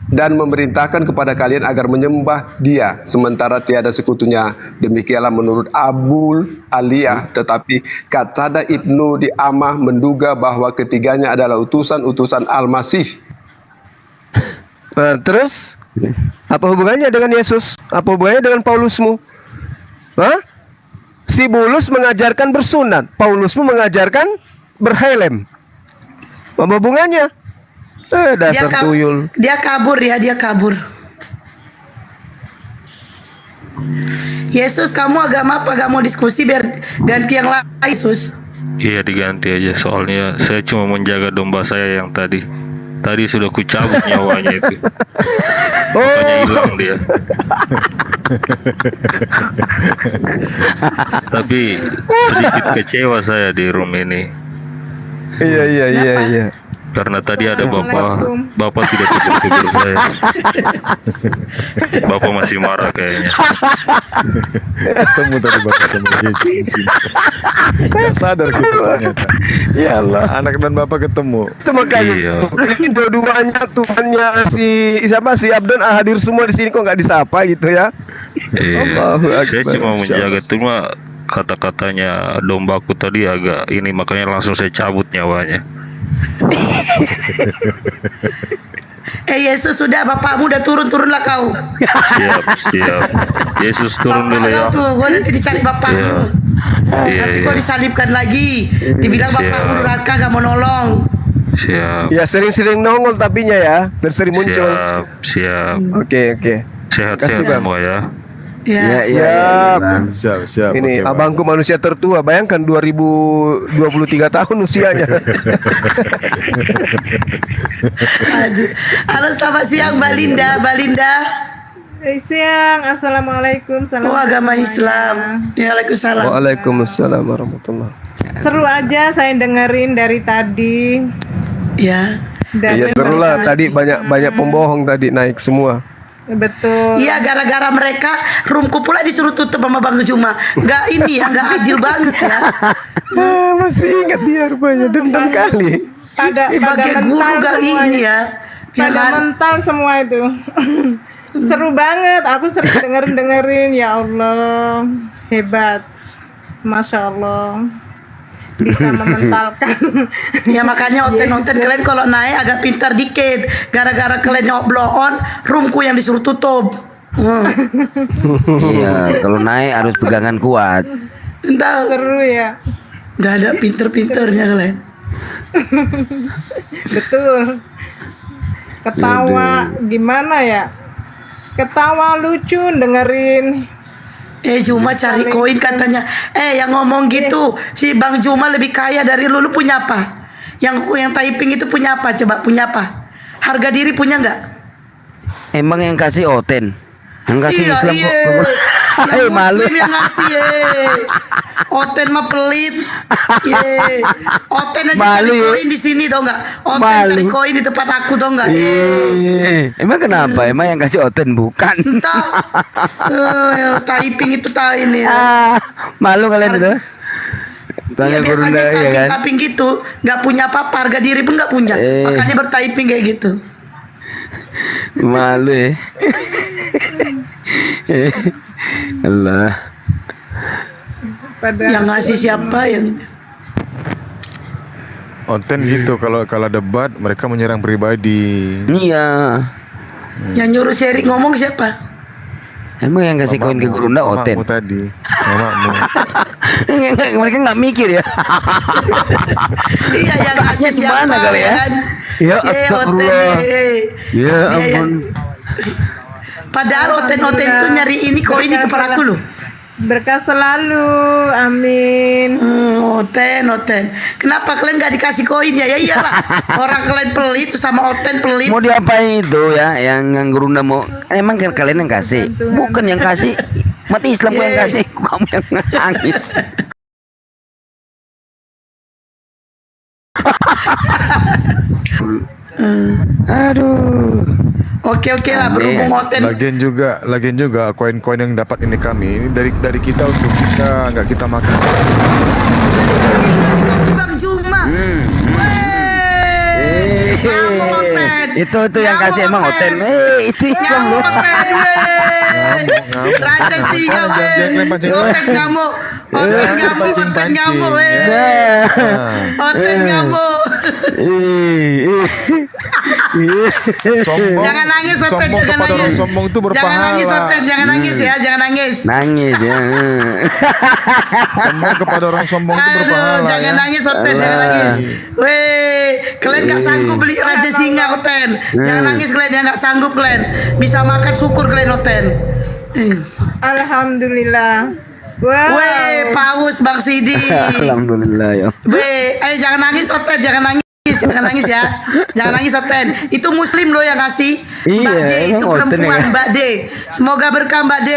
Dan memerintahkan kepada kalian agar menyembah Dia sementara tiada sekutunya. Demikianlah menurut Abul Aliyah. Tetapi Qatada Ibnu Di'amah menduga bahwa ketiganya adalah utusan-utusan Al-Masih. Terus apa hubungannya dengan Yesus? Apa hubungannya dengan Paulusmu? Hah? Si Bulus mengajarkan bersunat, Paulusmu mengajarkan berhelm. Apa hubungannya? Dasar tuyul. Dia kabur. Yesus, kamu agama apa? Gak mau diskusi biar ganti yang lain, Yesus. Iya, diganti aja, soalnya saya cuma menjaga domba saya yang tadi sudah kucabut nyawanya itu. Makanya hilang dia. Tapi sedikit kecewa saya di room ini. Iya. Karena tadi ada bapak tidak tegur saya. Bapak masih marah kayaknya. Ketemu tadi bapak sama Yesus di sini. Nggak sadar kita ternyata. Ya Allah. Anak dan bapak ketemu. Itu makanya. Iya. Ini dua-duanya Tuhannya si Abdon hadir semua di sini kok nggak disapa gitu ya. Iya. Allahu Saya Akbar. cuma menjaga cuma kata-katanya dombaku tadi agak ini, makanya langsung saya cabut nyawanya. Yesus sudah, bapakmu udah turunlah kau. Siap. Yesus turun dulu ya. Tuh, gue nanti dicari bapakmu. Nanti kau disalibkan lagi. Dibilang bapakmu durhaka gak mau nolong. Siap. Ya sering-sering nongol tapinya ya, sering muncul. Siap. Oke. Sehat-sehat semua ya. Ya, Siap. Ini Oke, Bang. abangku manusia tertua, bayangkan 2023 tahun usianya. Aduh. Halo, selamat siang Mbak Linda. Siang, assalamualaikum. Oh, agama Islam. Ya, waalaikumsalam. Waalaikumsalam warahmatullah. Seru aja saya dengerin dari tadi. Ya. Iya seru lah, tadi banyak pembohong tadi naik semua. Betul. Iya, gara-gara mereka roomku pula disuruh tutup sama Bang Juma. Nggak adil banget ya. Masih ingat dia rupanya, dendam kali. Sebagai guru gak ini ya. Pada mental semua itu. Seru banget, aku sering dengerin. Ya Allah, hebat. Masya Allah. Bisa mementalkan. Ya makanya oten kalian kalau naik agak pintar dikit. Gara-gara kalian blow on, roomku yang disuruh tutup. Iya, kalau naik harus pegangan kuat. Entah. Seru ya. Gak ada pinter-pinternya kalian. Betul. Ketawa gimana ya? Ketawa lucu dengerin. Juma cari koin katanya. Yang ngomong gitu si Bang Juma lebih kaya dari lu punya apa? Yang typing itu punya apa? Coba punya apa? Harga diri punya nggak? Emang yang kasih Oten? Yang kasih Islam kok? Yang Muslim yang ngasih Oten mah pelit. Oten aja cari koin di sini tau nggak? Oten cari koin di tempat aku tau nggak? Emang kenapa? Emang yang kasih Oten bukan? Typing itu tahu ini. Malu kalian itu? Iya biasanya typing gitu nggak punya apa-apa, harga diri pun nggak punya, makanya bertyping kayak gitu. Malu ya. Allah. Yang ngasih siapa yang Onten gitu kalau debat mereka menyerang pribadi. Iya. Yang nyuruh sharing ngomong siapa? Emang yang kasih koin ke Gurunda Oten? Mamamu tadi. Mamamu. Mereka nggak mikir ya. Iya yang ngasih siapa kali ya? Ya astagfirullah. Ya ampun. Padahal Oten itu nyari ini koin di tempat aku loh. Berkah selalu, amin. Oten. Kenapa kalian nggak dikasih koin ya? Ya iyalah, orang kalian pelit sama Oten pelit. Mau diapain itu ya? Yang Gurunda mau? Emang kalian yang kasih? Bukan yang kasih. Mati Islam yang kasih. Kamu yang nangis. Aduh. Oke lah, berhubung Oten. Lagian juga koin-koin yang dapat ini kami ini dari kita untuk nggak kita makan. Kasih Bang Juma. Itu yang kasih emang Oten. Itu Islam loh. Raja singa. Oten ngamuk. Oten ngamuk. Sombong. Jangan nangis Oten, jangan nangis. Sombong itu berpahala. Jangan nangis Oten, jangan nangis ya, jangan nangis. Nangis ya. Sombong kepada orang sombong itu berpahala. Jangan nangis Oten, jangan nangis. Kalian nggak sanggup beli Raja Singa Oten. Jangan nangis kalian, yang nggak sanggup kalian. Bisa makan syukur kalian Oten. Alhamdulillah. Wow. Paus Bang Sidi. Alhamdulillah ya. Ayo jangan nangis Oten, jangan nangis ya. Jangan nangis Oten. Itu Muslim loh yang ngasih. Mbak D itu perempuan ya? Mbak D. Semoga berkah Mbak D.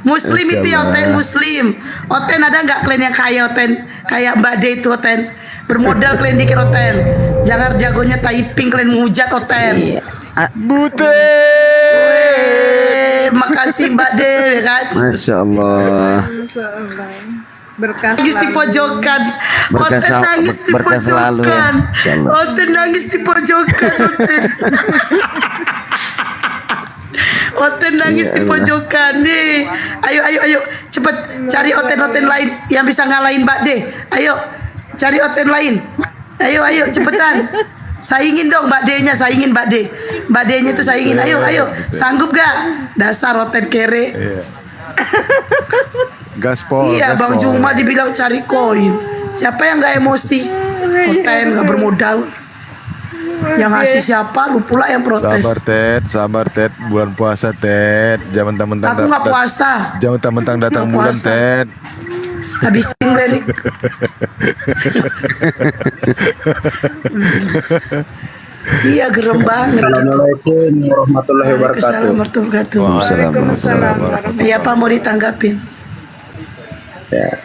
Muslim itu ya Oten, Muslim. Oten ada nggak kalian yang kaya Oten? Kayak Mbak D itu Oten. Bermodal kalian dikit Oten. Jangan jagonya typing kalian menghujat Oten. Bute. Makasih Mbak De kan. Masya Allah. Berkah Nangis di pojokan. Oten nangis di berkah selalu ya. pojokan. Masya Allah. Oten nangis di pojokan. Oten nangis di pojokan nih. Ayo cepet cari Oten lain yang bisa ngalahin Mbak De. Ayo cari Oten lain. Ayo cepetan. Saingin dong Mbak D-nya, saingin Mbak D. Mbak D-nya tuh saingin. Ayo. Sanggup gak? Dasar Oten kere. Gaspol. Iya, Bang Juma dibilang cari koin. Siapa yang gak emosi? Oten gak bermodal. Yang ngasih siapa? Lu pula yang protes. Sabar Ted, bulan puasa Ted. Jangan mentang-mentang Aku nggak puasa. Jangan mentang-mentang datang bulan Ted. Habisin lirik. Iya gerem banget. Assalamualaikum warahmatullahi wabarakatuh. Waalaikumsalam. Iya Pak mau ditanggapin. Ya.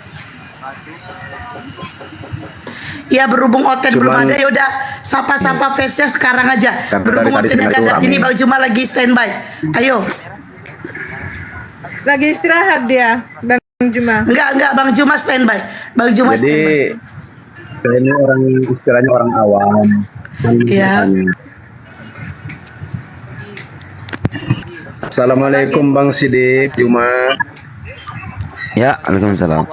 Iya berhubung Oten belum ada ya udah sapa fansnya sekarang aja. Berhubung Oten yang ada ini Bang Juma lagi standby. Ayo. Lagi istirahat dia, Bang Juma. Enggak Bang Juma standby. Bang Juma Jadi saya ini orang istilahnya orang awam. Iya. Assalamualaikum Bang Sidik Juma. Ya, waalaikumsalam.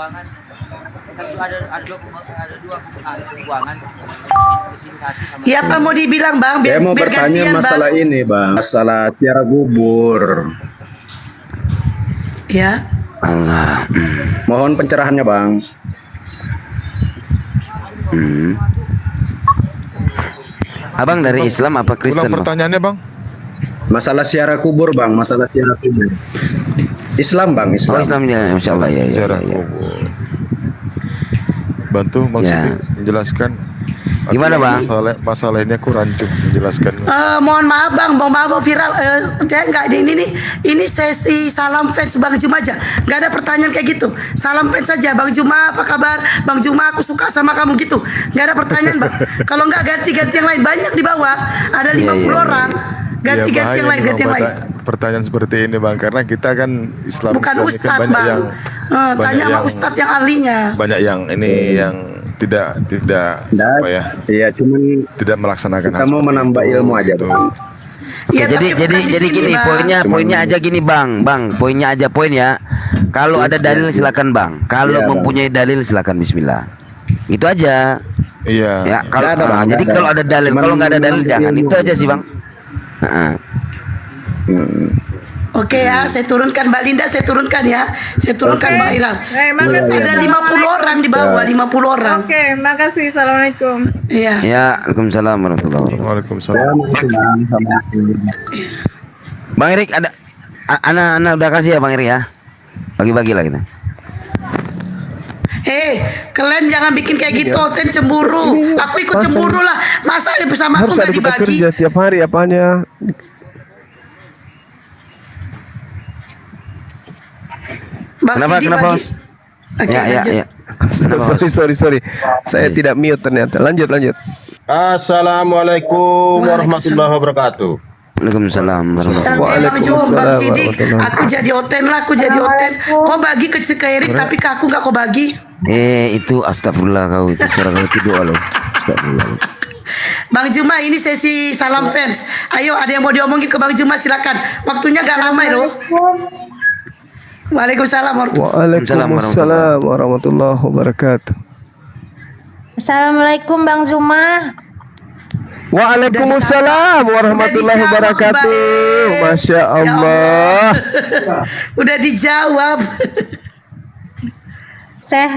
Iya apa mau dibilang Bang? Saya mau bertanya masalah Bang. ini Bang, masalah tiara gubur. Ya. Allah. Mohon pencerahannya Bang. Abang dari Islam apa Kristen? Ulang pertanyaannya Bang. Masalah ziarah kubur Bang, masalah ziarah kubur. Islam Bang, Islam. Oh, Islam ya, Masya Allah ya. Ziarah kubur. Bantu Bang Sidik menjelaskan. Gimana Bang? Masalah ini aku rancung menjelaskan. Mohon maaf Bang, maaf viral. Saya nggak ada ini sesi salam fans Bang Juma aja. Nggak ada pertanyaan kayak gitu. Salam fans saja. Bang Juma apa kabar? Bang Juma aku suka sama kamu gitu. Nggak ada pertanyaan Bang. Kalau nggak ganti yang lain banyak di bawah. Ada 50 orang. Ganti yang lain, Pertanyaan seperti ini Bang, karena kita kan Islam. Bukan Ustadz kan banyak Bang. yang Tanya sama Ustadz yang ahlinya. Banyak yang ini yang tidak apa ya? Iya, cuman tidak melaksanakan. Kita mau menambah ilmu aja Bang. Oke, jadi gini poinnya aja gini Bang, poinnya aja ya. Kalau ada dalil silakan Bang. Kalau mempunyai dalil silakan Bismillah. Itu aja. Iya. Ya, kalau jadi kalau ada dalil, kalau nggak ada dalil jangan. Itu aja sih Bang. Oke ya, saya turunkan Mbak Linda, saya turunkan ya. Saya turunkan Mbak Iran. Makasih. Ada 50 orang di bawah, 50 orang. Oke, makasih. Assalamualaikum. Iya. Ya, waalaikumsalam warahmatullahi wabarakatuh. Waalaikumsalam. Bang Erik ada Ana udah kasih ya Bang Erik ya. Bagi-bagi lah kita. Kalian jangan bikin kayak gitu, Oten cemburu. Aku ikut cemburu lah. Masa bersama aku nggak dibagi? Kerja tiap hari apanya? Kenapa? Ya. Sorry. Saya tidak mute ternyata. Lanjut. Assalamualaikum warahmatullahi wabarakatuh. Waalaikumsalam. Bang Sidik, aku jadi Oten. Kau bagi ke Erik tapi ke aku nggak kau bagi. Itu astagfirullah kau itu suara kau itu doa loh. Astagfirullah. Bang Juma ini sesi salam fans. Ayo ada yang mau diomongin ke Bang Juma silakan. Waktunya gak lama loh. Waalaikumsalam warahmatullahi wabarakatuh. Assalamualaikum Bang Juma. Waalaikumsalam warahmatullahi wabarakatuh. Masya Allah. Udah dijawab.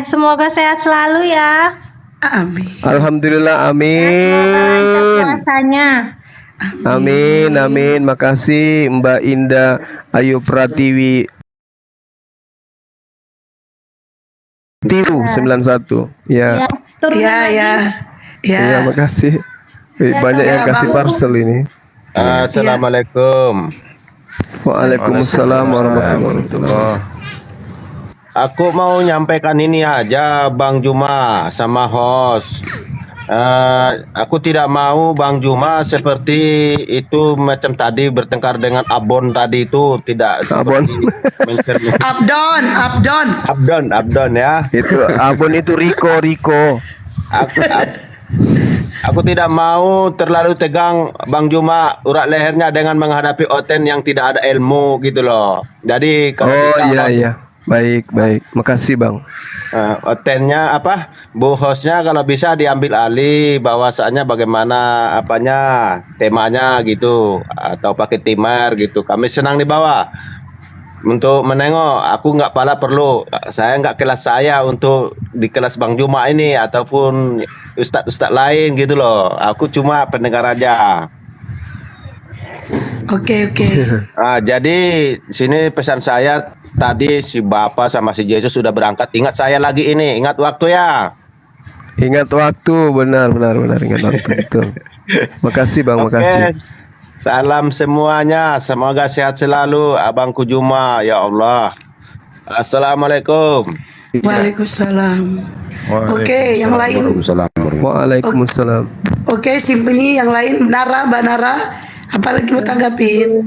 Semoga sehat selalu ya. Amin. Alhamdulillah, amin. Puasanya. Amin. Makasih Mbak Indah Ayu Pratiwi. Tiru 91. Ya. Ya, makasih. Banyak yang kasih parcel ini. Assalamualaikum. Waalaikumsalam warahmatullahi wabarakatuh. Aku mau nyampaikan ini aja Bang Juma sama host. Aku tidak mau Bang Juma seperti itu macam tadi bertengkar dengan Abon tadi itu tidak Abon. Abdon ya. Itu Abon itu Riko. Aku tidak mau terlalu tegang Bang Juma urat lehernya dengan menghadapi Oten yang tidak ada ilmu gitu loh. Jadi kalau iya. Baik. Makasih Bang. Otennya Bu hostnya kalau bisa diambil alih bahwasannya bagaimana temanya gitu atau pakai timer gitu. Kami senang dibawa untuk menengok. Aku nggak perlu. Saya nggak kelas saya untuk di kelas Bang Juma ini ataupun ustadz lain gitu loh. Aku cuma pendengar aja. Oke. Jadi sini pesan saya tadi si Bapak sama si Yesus sudah berangkat. Ingat saya lagi ini, ingat waktu ya. Ingat waktu, benar ingat waktu betul. Makasih Bang, makasih. Salam semuanya, semoga sehat selalu Abangku Juma ya Allah. Assalamualaikum. Waalaikumsalam. Oke, yang lain. Waalaikumsalam. Oke, Simpeni yang lain, Mbak Nara, apalagi mau tanggapin?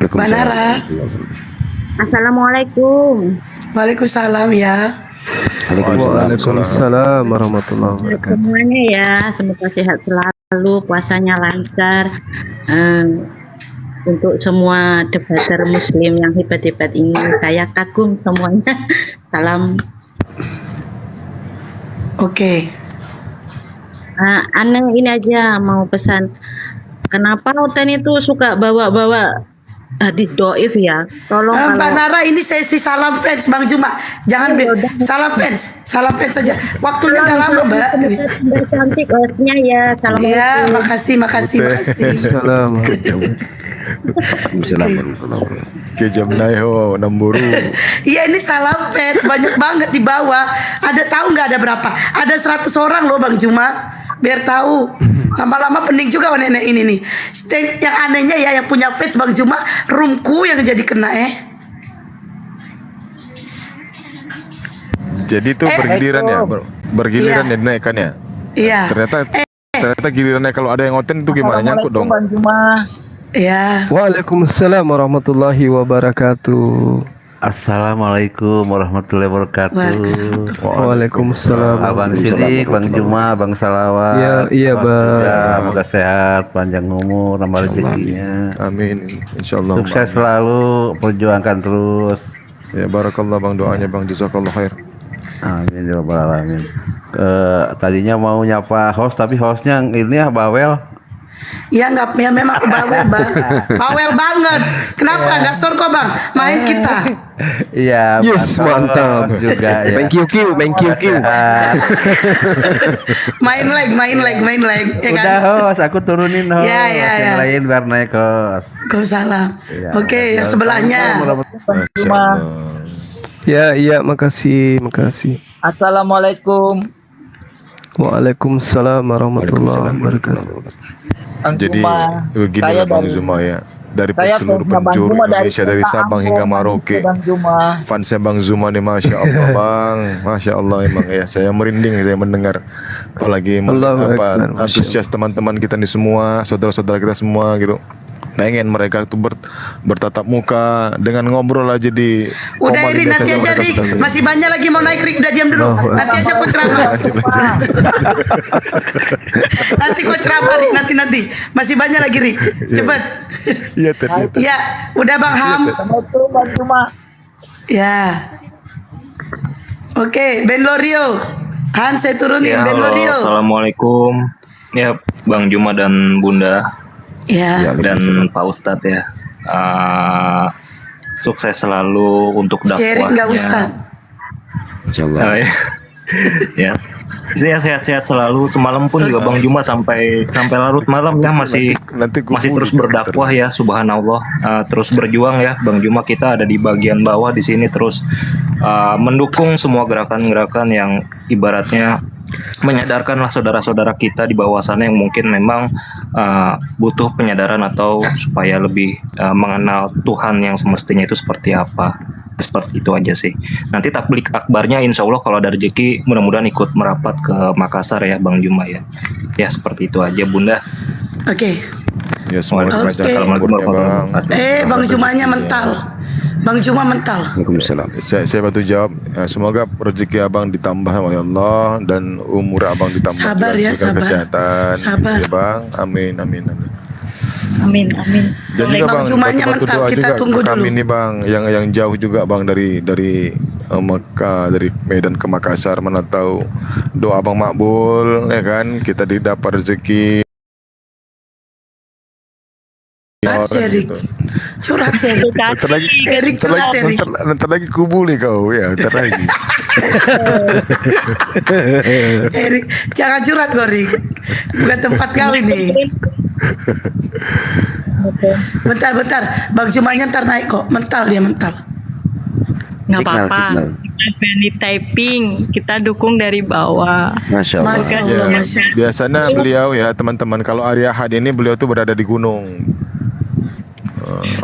Mbak Nara. Assalamualaikum. Waalaikumsalam ya. Waalaikumsalam warahmatullahi wabarakatuh. Semuanya ya, semoga sehat selalu, puasanya lancar. Untuk semua debater Muslim yang hebat-hebat ini, saya kagum semuanya. Salam. Oke. Aneh ini aja mau pesan. Kenapa Oten itu suka bawa-bawa hadis doif ya? Tolong Mbak Nara, ini sesi salam fans Bang Juma. Jangan salam fans saja. Waktunya udah lama Mbak. Cantik hostnya ya. Salam. Iya, makasih. Salam. Kejam naik namburu. Iya, ini salam fans banyak banget di bawah. Ada tahu nggak ada berapa? Ada 100 orang loh Bang Juma. Biar tahu. Lama-lama pening juga nenek ini nih. Yang anehnya ya yang punya fans Bang Juma, roomku yang jadi kena Jadi itu bergiliran ya, bergiliran ya dinaikkan ya. Iya. Ternyata gilirannya kalau ada yang Oten itu gimana, nyangkut dong. Bang Juma. Iya. Waalaikumsalam warahmatullahi wabarakatuh. Assalamualaikum warahmatullahi wabarakatuh. Waalaikumsalam. Abang Sidik, Bang Juma, Bang Salawat. Iya Bang. Semoga sehat, panjang umur, nambah rezekinya. Amin. Insyaallah. Sukses selalu, perjuangkan terus. Ya barakallah Bang, doanya Bang, jazakallah khair. Amin ya rabbal alamin. Tadinya mau nyapa host tapi hostnya ini ya bawel. Ya nggak, ya memang bawel Bang. Bawel banget. Kenapa nggak surko Bang? Main kita. Iya. Yes, mantap juga ya. Thank you Q. main lag. Ya kan? Udah host, aku turunin host. Ya. Yang lain biar naik host. Salam. Oke, yang sebelahnya. Ya, makasih. Assalamualaikum. Waalaikumsalam warahmatullahi wabarakatuh. Jadi begini Bang Zuma ya, dari seluruh penjuru Indonesia, dari Sabang hingga Merauke, fansnya Bang Zuma nih, masya Allah Bang, masya Allah emang ya, saya merinding saya mendengar, apalagi antusias teman-teman kita nih semua, saudara-saudara kita semua gitu. Pengen mereka tuh bertatap muka dengan ngobrol aja di. Udah Iri, nanti aja Rik, masih banyak lagi mau naik Rik, udah diam dulu. Nanti aja kau ceramah. Nanti kau ceramah Rik, nanti masih banyak lagi Rik. Cepet. Iya ternyata. Ya, udah Bang Ham. Ya. Oke, Ben Lorio. Han, saya turunin Ben Lorio. Assalamualaikum. Ya, Bang Juma dan Bunda. Ya. Dan Pak Ustadz ya. Sukses selalu untuk dakwahnya. Sharing nggak Ustadz? Insyaallah. Ya. Saya sehat-sehat selalu. Semalam pun juga Bang Juma sampai larut malam ya masih terus berdakwah ya, subhanallah. Terus berjuang ya Bang Juma, kita ada di bagian bawah di sini terus mendukung semua gerakan-gerakan yang ibaratnya menyadarkanlah saudara-saudara kita di bawah sana yang mungkin memang butuh penyadaran atau supaya lebih mengenal Tuhan yang semestinya itu seperti apa. Seperti itu aja sih. Nanti tablik akbarnya insya Allah kalau ada rezeki mudah-mudahan ikut merapat ke Makassar ya Bang Juma ya. Ya seperti itu aja Bunda. Oke. Ya semoga Assalamualaikum warahmatullahi wabarakatuh. Bang Jumanya mental. Bang Juma mental. Waalaikumsalam. Saya bantu jawab. Semoga rezeki abang ditambah oleh Allah dan umur abang ditambah. Sabar ya, sabar. Kesehatan. Sabar. Ya bang. Amin. Amin. Dan juga Bang bang, Jumanya bantu mental, doa kita juga tunggu ke kami dulu. nih bang, yang jauh juga bang dari Mekah, dari Medan ke Makassar, mana tahu doa abang makbul, ya kan? Kita didapat rezeki. Erik, curhat Erik. Ntar lagi, Erik curhat Erik. ntar lagi kubuli kau ya, ntar lagi. Erik, jangan curhat kau Erik. Bukan tempat kau ini. Bentar, Bang Jumanya ntar naik kok. Mental dia mental. Nggak apa-apa. Kita berani typing, kita dukung dari bawah. Masya Allah. Masya Allah, Masya Allah. Biasanya beliau ya teman-teman, kalau Arya Ahad ini beliau tuh berada di gunung.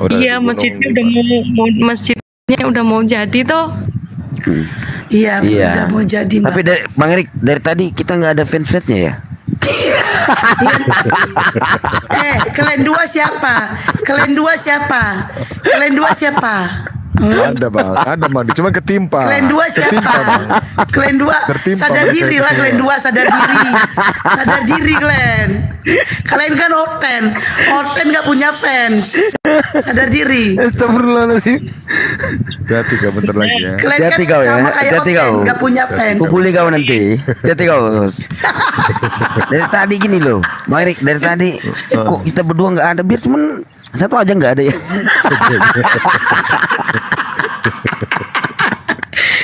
Iya, masjidnya udah mau jadi toh. Iya, udah mau jadi. Mbak. Tapi Bang Erik, dari tadi kita nggak ada fans-fansnya ya? Kalian dua siapa? Kalian dua siapa? Ada bang, cuma ketimpa. Kalian dua siapa? Kalian dua sadar diri lah, kalian dua sadar diri kalian. Kalian kan Orten nggak punya fans. Sadar diri. Astagfirullahaladzim. Hati kau bentar lagi ya. Kalian kan sama kayak Orten nggak punya fans. Kubuli kau nanti. Hati kau. Dari tadi gini loh, Bang Erik, dari tadi kok kita berdua nggak ada, biar cuman satu aja nggak ada ya.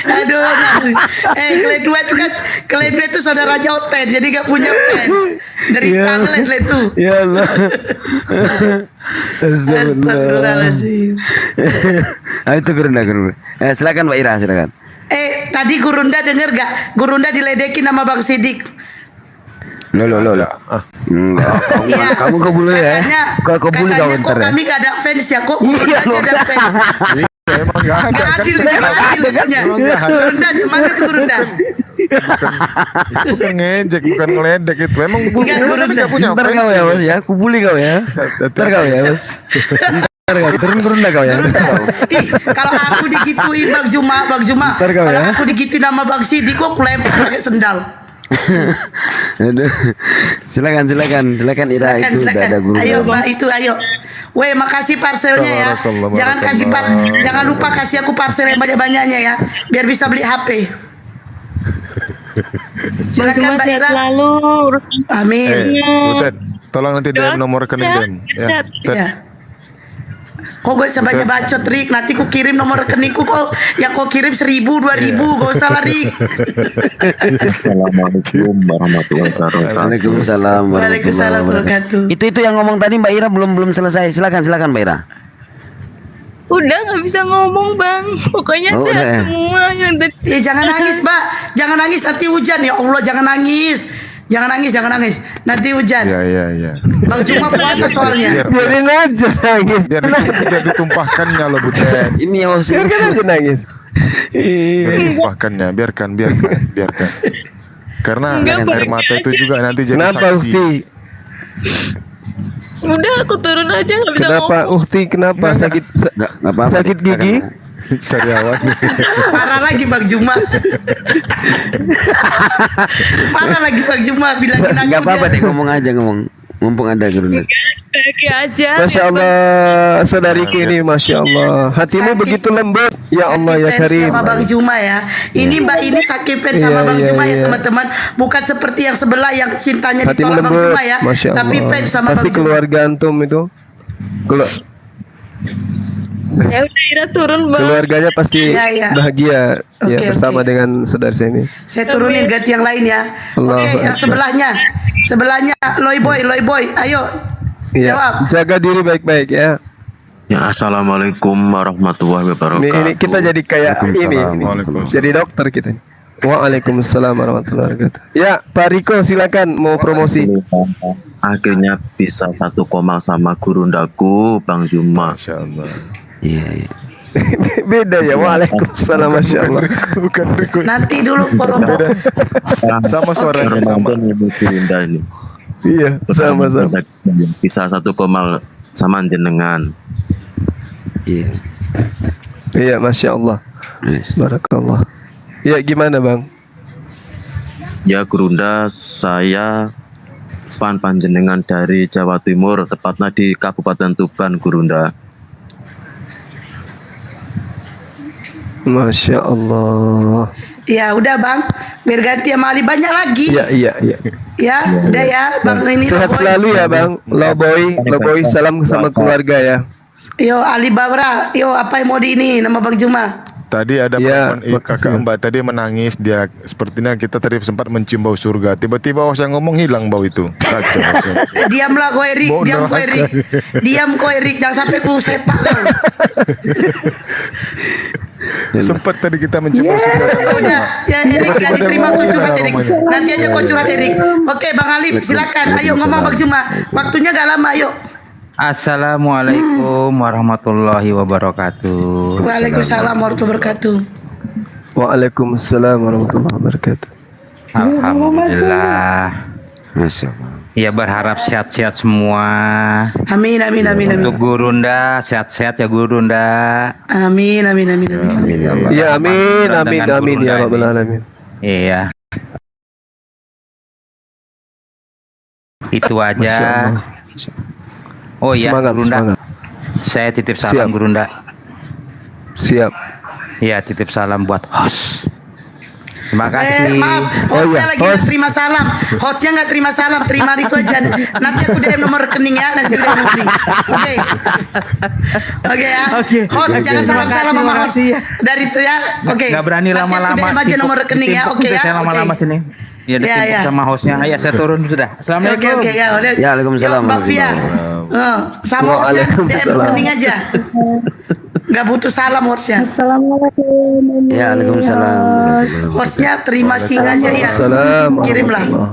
Aduh, kalian dua itu saudaranya Oten, jadi gak punya fans. Dari kalian itu. Ya Allah. Astagfirullahaladzim. Itu Gurunda. Silakan Mbak Ira, silakan. Tadi Gurunda denger gak? Gurunda diledekin sama Bang Sidik. Lo. Kamu kebulu ya? Kau bulu kau ntar ya? Kami gak ada fans ya, kok Gurunda aja ada fans. Emang gak ada kan? Gurunda, semangat Gurunda. Bukan ngejek, bukan ngeledek itu. Emang Gurunda gak punya ntar fans. kau ya Bos ya, kubuli kau ya. Ntar kau ya Bos. Ntar kau turun Gurunda kau ya. Kalau aku digituin Bang Juma, kalau aku digituin sama Bang Sidik, kok lempar pakai sendal. Silakan Ira, itu udah ada guru. Ayo Mbak, itu ayo. Weh, makasih parselnya ya. Jangan lupa kasih aku parcel yang banyak-banyaknya ya, biar bisa beli HP. Silakan Mbak Ira. Selalu. Amin. Butet, tolong nanti DM nomor rekening DM ya. Kok gue sebanyak bacot Rik, nanti ku kirim nomor rekeningku kok. Yang kau kirim 1.000, 2.000, gak usah lah Rik. Assalamualaikum warahmatullahi wabarakatuh. Waalaikumsalam warahmatullahi wabarakatuh. Itu yang ngomong tadi Mbak Ira belum selesai. Silakan Mbak Ira. Udah nggak bisa ngomong Bang. Pokoknya sehat semua yang jangan nangis Mbak, jangan nangis nanti hujan ya Allah, jangan nangis. Jangan nangis. Nanti hujan. Iya. Bang Juma puasa soalnya. Biarin aja nangis. Biar ditumpahkannya loh Butet. Ini yang harus biarkan aja nangis. Ditumpahkannya, biarkan. Karena air mata itu juga nanti jadi saksi. Udah aku turun aja nggak bisa ngomong. Kenapa Uhti? Kenapa sakit? Sakit gigi? Sariawan. Parah lagi Bang Juma. Bilangin aku. Gak apa-apa deh, ngomong aja. Mumpung ada Gurunda. Aja. Masya Allah, saudariku ini Masya Allah. Hatimu begitu lembut. Ya Allah ya Karim. Sama Bang Juma ya. Ini Mbak ini sakit fans sama Bang Juma ya teman-teman. Bukan seperti yang sebelah yang cintanya ditolak Bang Juma ya. Tapi fans sama Bang Juma. Pasti keluarga antum itu. Ya udah Ira turun Bang. Keluarganya pasti bahagia ya bersama dengan saudara saya ini. Saya turunin ganti yang lain ya. Oke, yang sebelahnya Loy Boy, ayo jawab. Jaga diri baik-baik ya. Ya, assalamualaikum warahmatullahi wabarakatuh. Ini kita jadi kayak ini. Jadi dokter kita. Waalaikumsalam warahmatullahi wabarakatuh. Ya, Pak Riko silakan mau promosi. Akhirnya bisa satu koma sama gurundaku, Bang Juma. Masya Allah. Iya. Beda ya. Waalaikumsalam. Masya Allah. Bukan Riko. Nanti dulu promo. Sama suaranya sama. Gurunda ini. Iya, sama-sama. Bisa satu koma sama jenengan. Iya. Iya, Masya Allah. Barakallah. Ya, gimana Bang? Ya Gurunda, saya panjenengan dari Jawa Timur, tepatnya di Kabupaten Tuban, Gurunda. Masya Allah. Ya udah Bang, biar ganti sama Ali banyak lagi. Iya. Ya, udah ya Bang ini. Sehat selalu ya Bang. Loboy, salam sama keluarga ya. Yo Ali Babra, yo apa yang mau di ini nama Bang Juma? Tadi ada perempuan kakak Mbak tadi menangis, dia sepertinya kita tadi sempat mencium bau surga. Tiba-tiba saya ngomong hilang bau itu. Kacau. Diamlah kau Erik, diam kau Erik, jangan sampai ku sepak kau. Sempat tadi kita mencium bau surga. Udah, ya Erik gak diterima kau curhat Erik. Nanti aja kau curhat Erik. Oke Bang Alif, silakan. Ayo ngomong Bang Juma. Waktunya gak lama, yuk. Assalamualaikum warahmatullahi wabarakatuh. Waalaikumsalam warahmatullahi wabarakatuh. Waalaikumsalam warahmatullahi wabarakatuh. Alhamdulillah. Ya berharap sehat-sehat semua. Amin. Untuk Gurunda sehat-sehat ya Gurunda. Amin. Ya amin ya rabbal alamin. Iya. Itu aja. Oh iya, Gurunda. Saya titip salam Gurunda. Siap. Iya, titip salam buat host. Terima kasih. Maaf, hostnya lagi nggak terima salam. Hostnya nggak terima salam, terima itu aja. Nanti aku DM nomor rekening ya, nanti DM rekening. Oke ya. Host jangan salam-salam sama host dari itu ya. Oke. Nggak berani lama-lama. DM aja nomor rekening ya. Oke ya. Saya lama-lama sini. Ya, ya. Sama hostnya. Ayo saya turun sudah. Assalamualaikum. Oke ya. Udah. Ya, Waalaikumsalam. Mbak Fia. Sama hostnya DM rekening aja. Gak butuh salam hostnya. Assalamualaikum. Ya, Waalaikumsalam. Hostnya terima singanya ya. Kirimlah.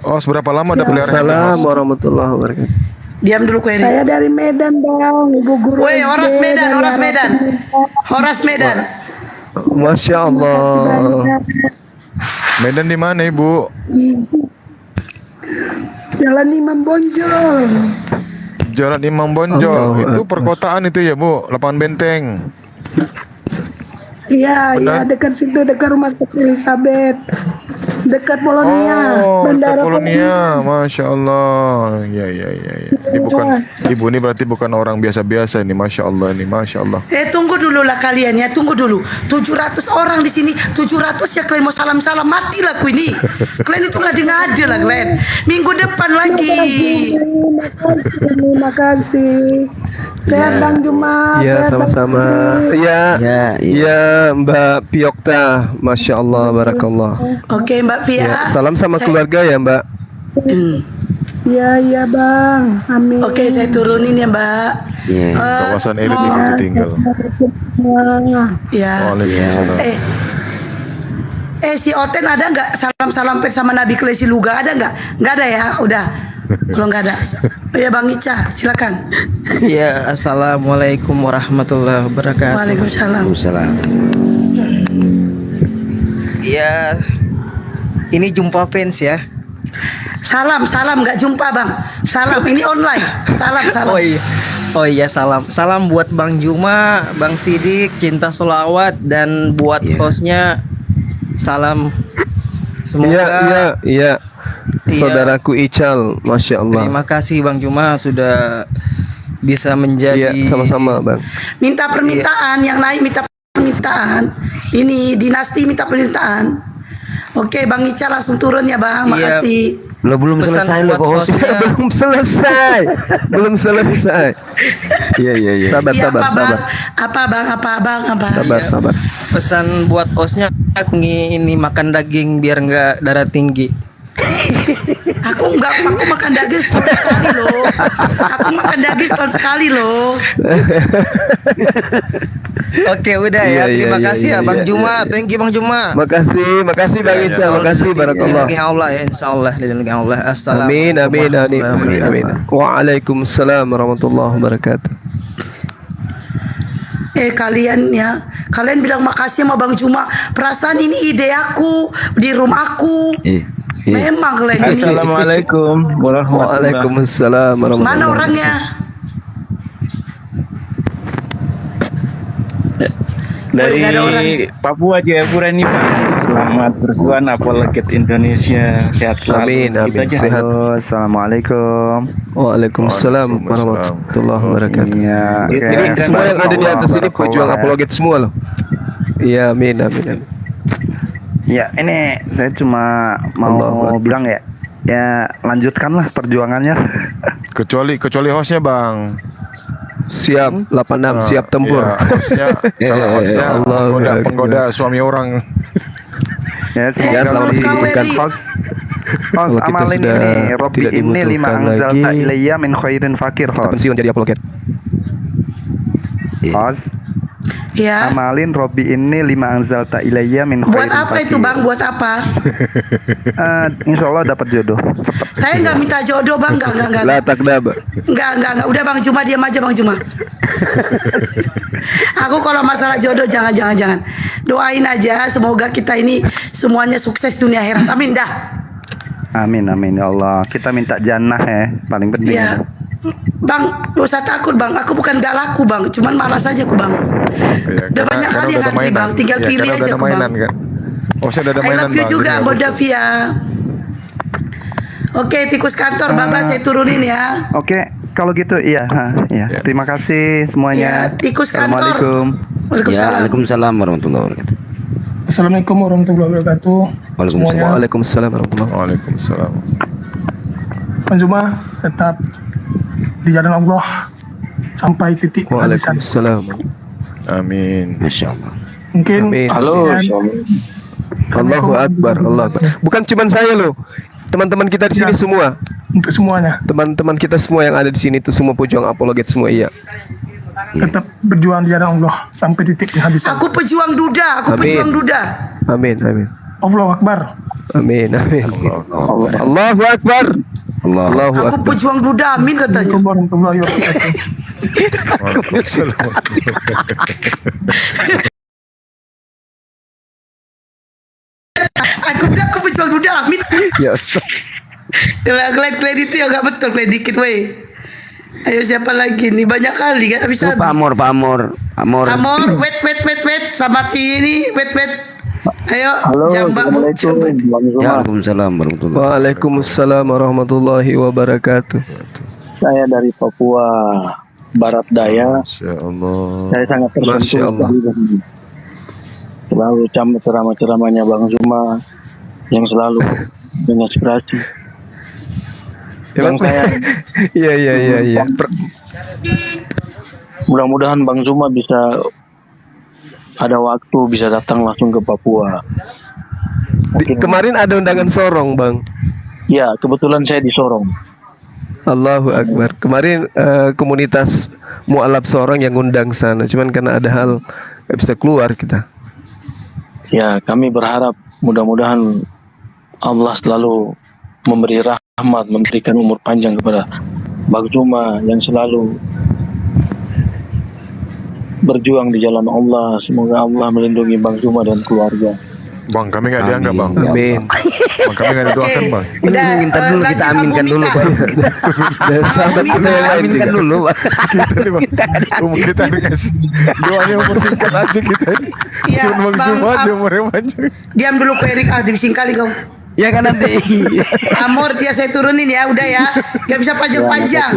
Oh, seberapa lama ada peliharaan? Assalamualaikum warahmatullahi wabarakatuh. Diam dulu Kueri. Saya dari Medan Bang, Ibu Guru. Woi, Horas Medan. Masya Allah. Medan di mana Ibu? Jalan Imam Bonjol. Jalan Imam Bonjol. Itu perkotaan itu ya Bu, lapangan benteng. Iya, dekat situ, dekat rumah sakit Elizabeth. Dekat Polonia, Bandara Polonia. Masya Allah. Ya. Ibu ini berarti bukan orang biasa-biasa ini, Masya Allah ini, Masya Allah. Tunggu dulu lah kalian ya, tunggu dulu. 700 orang di sini, 700 ya kalian mau salam-salam, matilah aku ini. Kalian itu nggak ada lah kalian. Minggu depan lagi. Terima kasih. Sehat Bang Juma. Iya, sama-sama. Iya, Mbak Piokta. Masya Allah, barakallah. Oke, Mbak Fia. Salam sama keluarga ya, Mbak. Iya Bang. Amin. Oke, saya turunin ya Mbak. Kawasan elit itu tinggal. Ya. Si Oten ada nggak salam-salam sama Nabi Klesi Luga, ada nggak? Nggak ada ya, udah. Kalau nggak ada, ya Bang Ica, silakan. Ya, assalamualaikum warahmatullahi wabarakatuh. Waalaikumsalam. Ya, ini jumpa fans ya. Salam nggak jumpa Bang. Salam ini online. Salam. Oh iya salam buat Bang Juma, Bang Sidik, Cinta Solawat, dan buat hostnya salam. Semoga Iya. Saudaraku Ical, Masya Allah. Terima kasih Bang Juma sudah bisa menjadi. Iya, sama-sama Bang. Minta permintaan yang naik, minta permintaan. Ini dinasti minta permintaan. Oke, Bang Ical langsung turun ya Bang. Makasih. Belum selesai loh hostnya. Belum selesai. Iya. Sabar. Apa bang? Sabar. Pesan buat hostnya, aku ini makan daging biar nggak darah tinggi. Aku makan daging setahun sekali loh. Aku makan daging setahun sekali loh. Oke, udah ya. Terima kasih ya Bang Juma. Thank you Bang Juma. Makasih Bang Ica. Makasih barakallah. Allah ya, insyaallah lillahi Allah. Amin. Waalaikumsalam warahmatullahi wabarakatuh. Kalian bilang makasih sama Bang Juma. Perasaan ini ide aku di room aku. Memang kalian ini. Assalamualaikum warahmatullahi wabarakatuh. Waalaikumsalam warahmatullahi Mana orangnya? Dari Papua Jayapura nih Pak. Selamat berjuang apologet Indonesia. Sehat selalu. Amin. Sehat. Assalamualaikum. Waalaikumsalam warahmatullahi wabarakatuh. Ini semua yang ada di atas ini pejuang apologet semua loh. Iya, amin. Ya, ini saya cuma mau bilang ya lanjutkanlah perjuangannya. Kecuali hostnya Bang. Siap 86 siap tempur. Ya, hostnya penggoda suami orang. Ya, selamat diberikan host amalin ini Robi ini 5 anzal ta ilayya min khairin fakir host. Pensiun jadi apologet. Host. Ya. Amalin Robi ini 5 anzal ta ilayya min khairin Buat apa fakir. itu Bang? Buat apa? Insya Allah dapat jodoh. Saya nggak minta jodoh Bang, nggak. La takdab. Enggak. Udah Bang Juma, diam aja Bang Juma. Aku kalau masalah jodoh jangan. Doain aja semoga kita ini semuanya sukses dunia akhirat. Amin dah. Amin ya Allah. Kita minta jannah paling penting. Ya. Bang, gak usah takut Bang. Aku bukan gak laku Bang, cuman malas aja aku Bang. Udah banyak kali yang ngantri Bang. Tinggal pilih aja aku Bang. I love you juga Mbak Davia. Oke, tikus kantor Bapak saya turunin ya. Oke, kalau gitu iya. Terima kasih semuanya. Ya, tikus kantor. Assalamualaikum. Waalaikumsalam warahmatullahi wabarakatuh. Assalamualaikum warahmatullahi wabarakatuh. Waalaikumsalam warahmatullahi wabarakatuh. Bang Juma tetap di jalan Allah sampai titik penghabisan. Waalaikumsalam. Amin. Masyaallah. Mungkin Halo. Allahu Akbar. Bukan cuma saya loh. Teman-teman kita di sini semua. Untuk semuanya. Teman-teman kita semua yang ada di sini itu semua pejuang apologet semua iya. Tetap berjuang di jalan Allah sampai titik penghabisan. Aku pejuang duda, Amin. Allahu Akbar. Amin. Allahu Akbar. Allahu Akbar. Aku pejuang duda, amin katanya. Warahmatullahi wabarakatuh. Aku bilang aku pejuang duda, amin. Ya Ustaz. Glad itu ya gak betul, glad dikit weh. Ayo siapa lagi nih? Banyak kali kan bisa. Pak Amor. Wait. Selamat sini, wait. Ayo, Waalaikumsalam warahmatullahi wabarakatuh. Waalaikumsalam warahmatullahi wabarakatuh. Saya dari Papua Barat Daya. Masya Allah. Saya sangat tersentuh. Selalu ceramah-ceramahnya Bang Zuma yang selalu menginspirasi. Yang saya Iya. Mudah-mudahan Bang Zuma bisa ada waktu bisa datang langsung ke Papua. Kemarin ada undangan Sorong, Bang. Ya, kebetulan saya di Sorong. Allahu Akbar. Kemarin komunitas Mu'alaf Sorong yang undang sana. Cuman karena ada hal gak bisa keluar kita. Ya, kami berharap mudah-mudahan Allah selalu memberi rahmat, memberikan umur panjang kepada Bang Zuma yang selalu berjuang di jalan Allah. Semoga Allah melindungi Bang Zuma dan keluarga. Bang, kami nggak dianggap Bang. Amin. Bang, kami nggak didoakan Bang. Udah, minta dulu kita aminkan dulu Bang. Dan sahabat kita yang lain aminkan dulu Bang. Kita nih Bang. Kita dikasih doanya umur singkat aja kita. Iya, Cuma Bang Zuma aja umurnya panjang. Diam dulu ke Erik, bising kali kau. Ya kan nanti. Amor dia saya turunin ya, udah ya. Gak bisa panjang-panjang.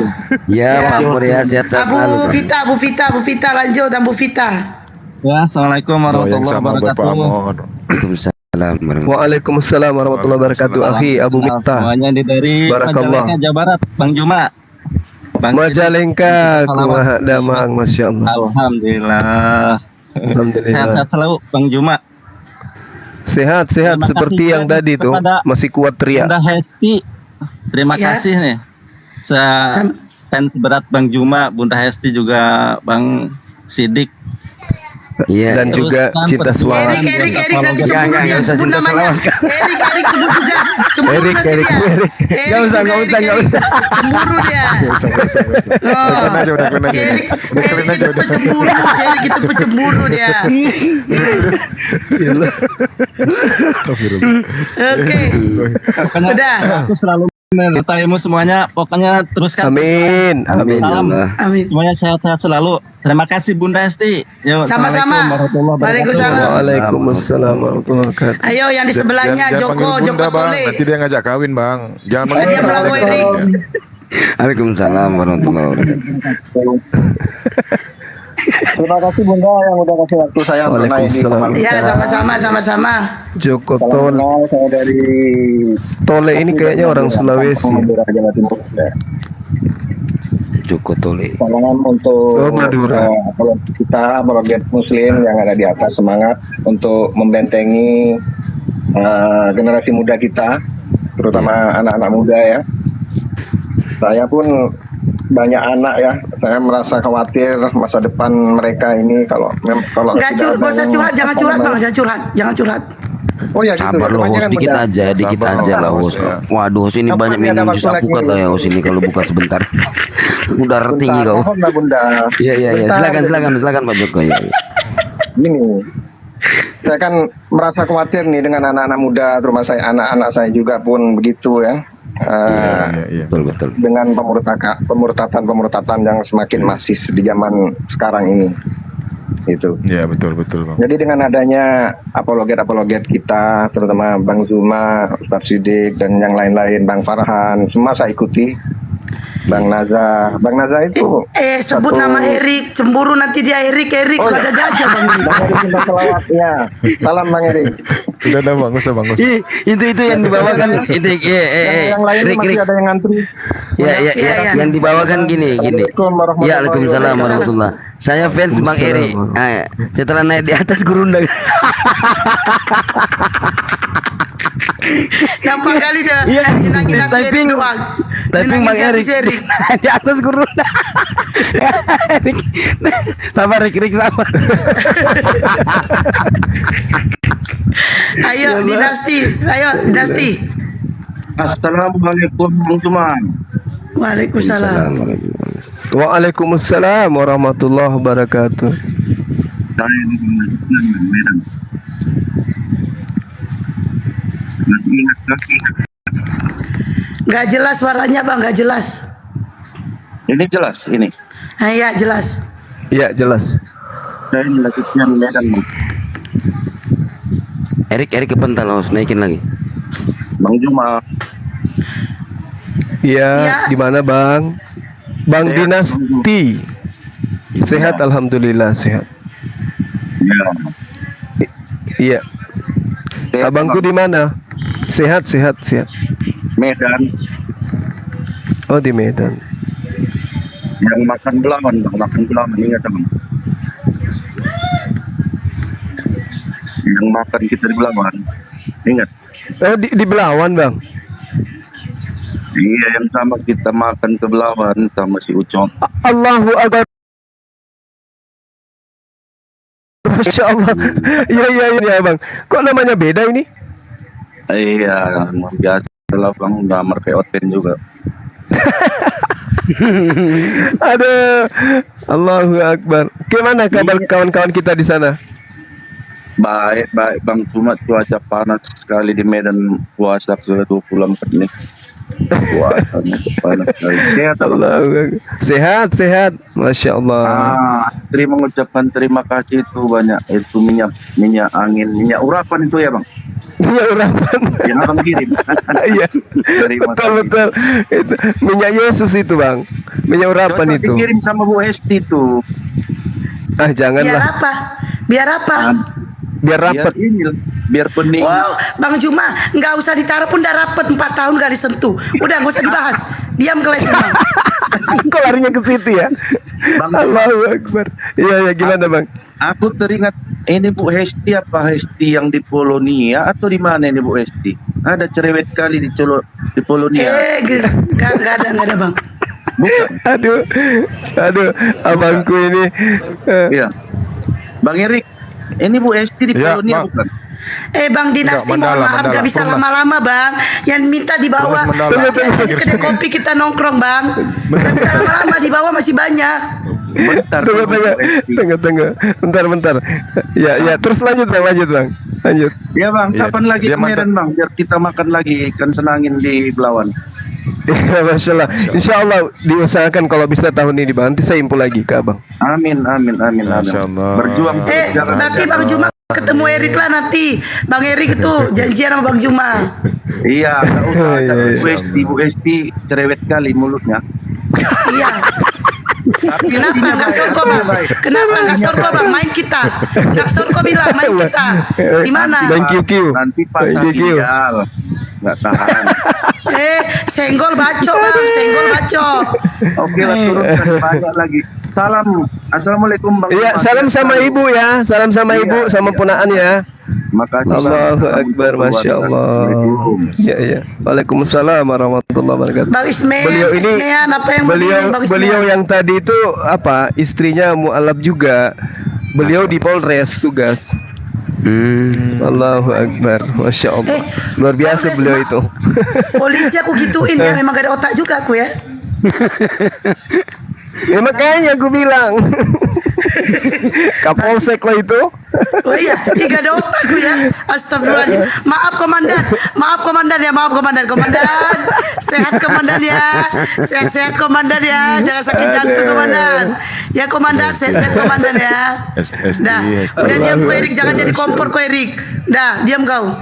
Ya, Pak Amor ya, sehat Bu Vita lanjut dan Bu Vita. Ya, Assalamualaikum warahmatullahi wabarakatuh. Waalaikumsalam warahmatullahi wabarakatuh. Akhi Abu Miftah. Semuanya dari Barakallah. Jawa Barat, Bang Juma. Majalengka, kumaha damang, masya Allah. Alhamdulillah. Sehat-sehat selalu, Bang Juma. Sehat Terima seperti kasih yang tadi tuh, masih kuat teriak. Bunda Hesti terima Ya. kasih nih. Saya fans berat Bang Juma, Bunda Hesti juga Bang Sidik. Iya. Dan juga Cinta Suara. Erik nanti cemburu dia sebut namanya. Erik sebut juga. Cemburu Erik. Nggak usah. Cemburu dia. Udah kena aja. Erik itu pecemburu. Erik itu pecemburu dia. Oke. Udah. Aku selalu menyertaimu semuanya. Pokoknya teruskan. Amin. Salam. Amin. Semuanya sehat-sehat selalu. Terima kasih Bunda Hesti. Yo, Sama-sama. Waalaikumsalam. Waalaikumsalam warahmatullahi wabarakatuh. Ayo yang di sebelahnya Joko Bunda, Bang. Tole. Nanti dia ngajak kawin, Bang. Jangan Dia melawan Erik. Waalaikumsalam warahmatullahi wabarakatuh. Terima kasih Bunda yang udah kasih waktu saya untuk naik di Waalaikumsalam. Iya, sama-sama. Joko Tole. Saya dari Tole ini kayaknya orang Sulawesi. Jawa Timur. Joko Tole. Salam untuk Madura. kita apologet Muslim yang ada di atas, semangat untuk membentengi generasi muda kita, terutama anak-anak muda ya. Saya pun banyak anak ya, saya merasa khawatir masa depan mereka ini kalau Enggak usah curhat, jangan curhat Bang, jangan curhat. Oh ya, Sabar loh, host dikit aja lah host. Waduh, host ini banyak minum jus alpukat lah ya host ini kalau buka sebentar. Udah tinggi kau. Bunda. Iya. Silakan Pak Joko ya. Ini saya kan merasa khawatir nih dengan anak-anak muda, terutama saya anak-anak saya juga pun begitu ya. Betul. Dengan pemurtatan yang semakin masif di zaman sekarang ini. Itu. Iya, betul Bang. Jadi dengan adanya apologet kita, terutama Bang Zuma, Ustaz Sidik dan yang lain-lain, Bang Farhan, semua saya ikuti. Bang Naza itu sebut nama Erik, cemburu nanti dia Erik ada gajah Bang. Ya. Salam Bang Erik. Udah Bang, usah Bang. Itu yang dibawakan itu yang lain masih ada yang ngantri. Ya, yang dibawakan gini. Ya, Waalaikumsalam warahmatullahi. Saya fans Bang Erik. Setelah naik di atas gurunda. Nampak kali dia nyenangin hati doang. Typing Bang Erik di atas gurunda. Sabar Erik, sabar. Ayo dinasti. Assalamualaikum warahmatullahi. Waalaikumsalam. Waalaikumsalam warahmatullahi wabarakatuh. Saya Medan. Nggak jelas suaranya Bang, nggak jelas. Ini jelas ini. Iya jelas. Iya jelas. Saya melanjutkan Medan. Erik kepental harus naikin lagi. Bang Juma. Iya, di mana Bang? Bang Dinasti. Sehat alhamdulillah sehat. Iya. Abangku di mana? Sehat. Medan. Oh di Medan. Yang makan belawan ingat Bang. Yang makan kita di Belawan. Ingat? Oh di Belawan Bang. Iya, yang sama kita makan ke Belawan sama si Ucok. Allahu Akbar. Masya Allah. Iya Bang. Kok namanya beda ini? Iya, biasa lah Bang, gambar POTN juga. Aduh. Allahu Akbar. Gimana kabar kawan-kawan kita di sana? Baik Bang, cuma cuaca panas sekali di Medan, puasa ke 24 nih. Puasanya panas sekali. Sehat. Masya Allah. Mengucapkan terima kasih itu banyak. Itu minyak angin, minyak urapan itu ya Bang. Minyak urapan. Yang Abang kirim. Iya. Betul. Itu minyak Yesus itu Bang. Minyak urapan itu. Dikirim sama Bu Hesti itu. Janganlah. Biar apa? Biar rapet. Biar pening. Wow, Bang Juma, nggak usah ditaruh pun udah rapet 4 tahun gak disentuh. Udah nggak usah dibahas. Diam kelas Bang. Kok larinya ke situ ya? Bang, Allahu Akbar. Iya gimana Bang? Aku teringat ini Bu Hesti apa Hesti yang di Polonia atau di mana ini Bu Hesti? Ada cerewet kali di Polonia. Enggak ada bang. Aduh, abangku ini. Iya. Bang Erik, ini Bu Esti di Polonia bukan? Bang Dinasti mohon maaf gak bisa lama-lama bang. Yang minta dibawa nanti aja di kedai kopi kita nongkrong bang. Gak bisa lama-lama, di bawah masih banyak. Bentar. Ya, terus lanjut bang. Lanjut. Ya bang, kapan lagi kemarin bang? Biar kita makan lagi ikan senangin di Belawan. Ya, Masya Allah. Insya Allah diusahakan kalau bisa tahun ini bang. Nanti saya impul lagi ke abang. Amin. Berjuang. Nanti Bang Juma ketemu Erik lah nanti. Bang Erik itu janjian sama Bang Juma. Iya, nggak usah. Bu Esti cerewet kali mulutnya. Iya. Kenapa nggak sorko bang? Kenapa nggak sorko bang? Main kita. Nggak sorko bilang main kita. Di mana? Nanti patah ginjal. Nggak tahan. Senggol bacok bang. Senggol bacok. Oke lah, turunkan banyak lagi. Salam. Assalamualaikum bang. Iya, salam sama ibu ya. Salam sama ibu, sama punaan ya. Makasih. Allahu Akbar, Masya Allah. Ya. Waalaikumsalam warahmatullahi wabarakatuh. Bang Ismail, beliau ini, apa yang beliau yang tadi itu apa? Istrinya mualaf juga. Beliau di Polres tugas. Allahu Akbar, Masya Allah. Luar biasa beliau itu. Polisi aku gituin ya, memang gak ada otak juga aku ya. Ya makanya aku bilang Kapolsek lah itu. Oh iya, gak ada otakku ya. Astagfirullahaladzim. Maaf komandan ya, komandan. Sehat komandan ya. Sehat komandan ya. Jangan sakit jantung komandan. Ya komandan, sehat komandan ya. Dah, udah diam kau Erik, jangan jadi kompor kau Erik. Dah, diam kau.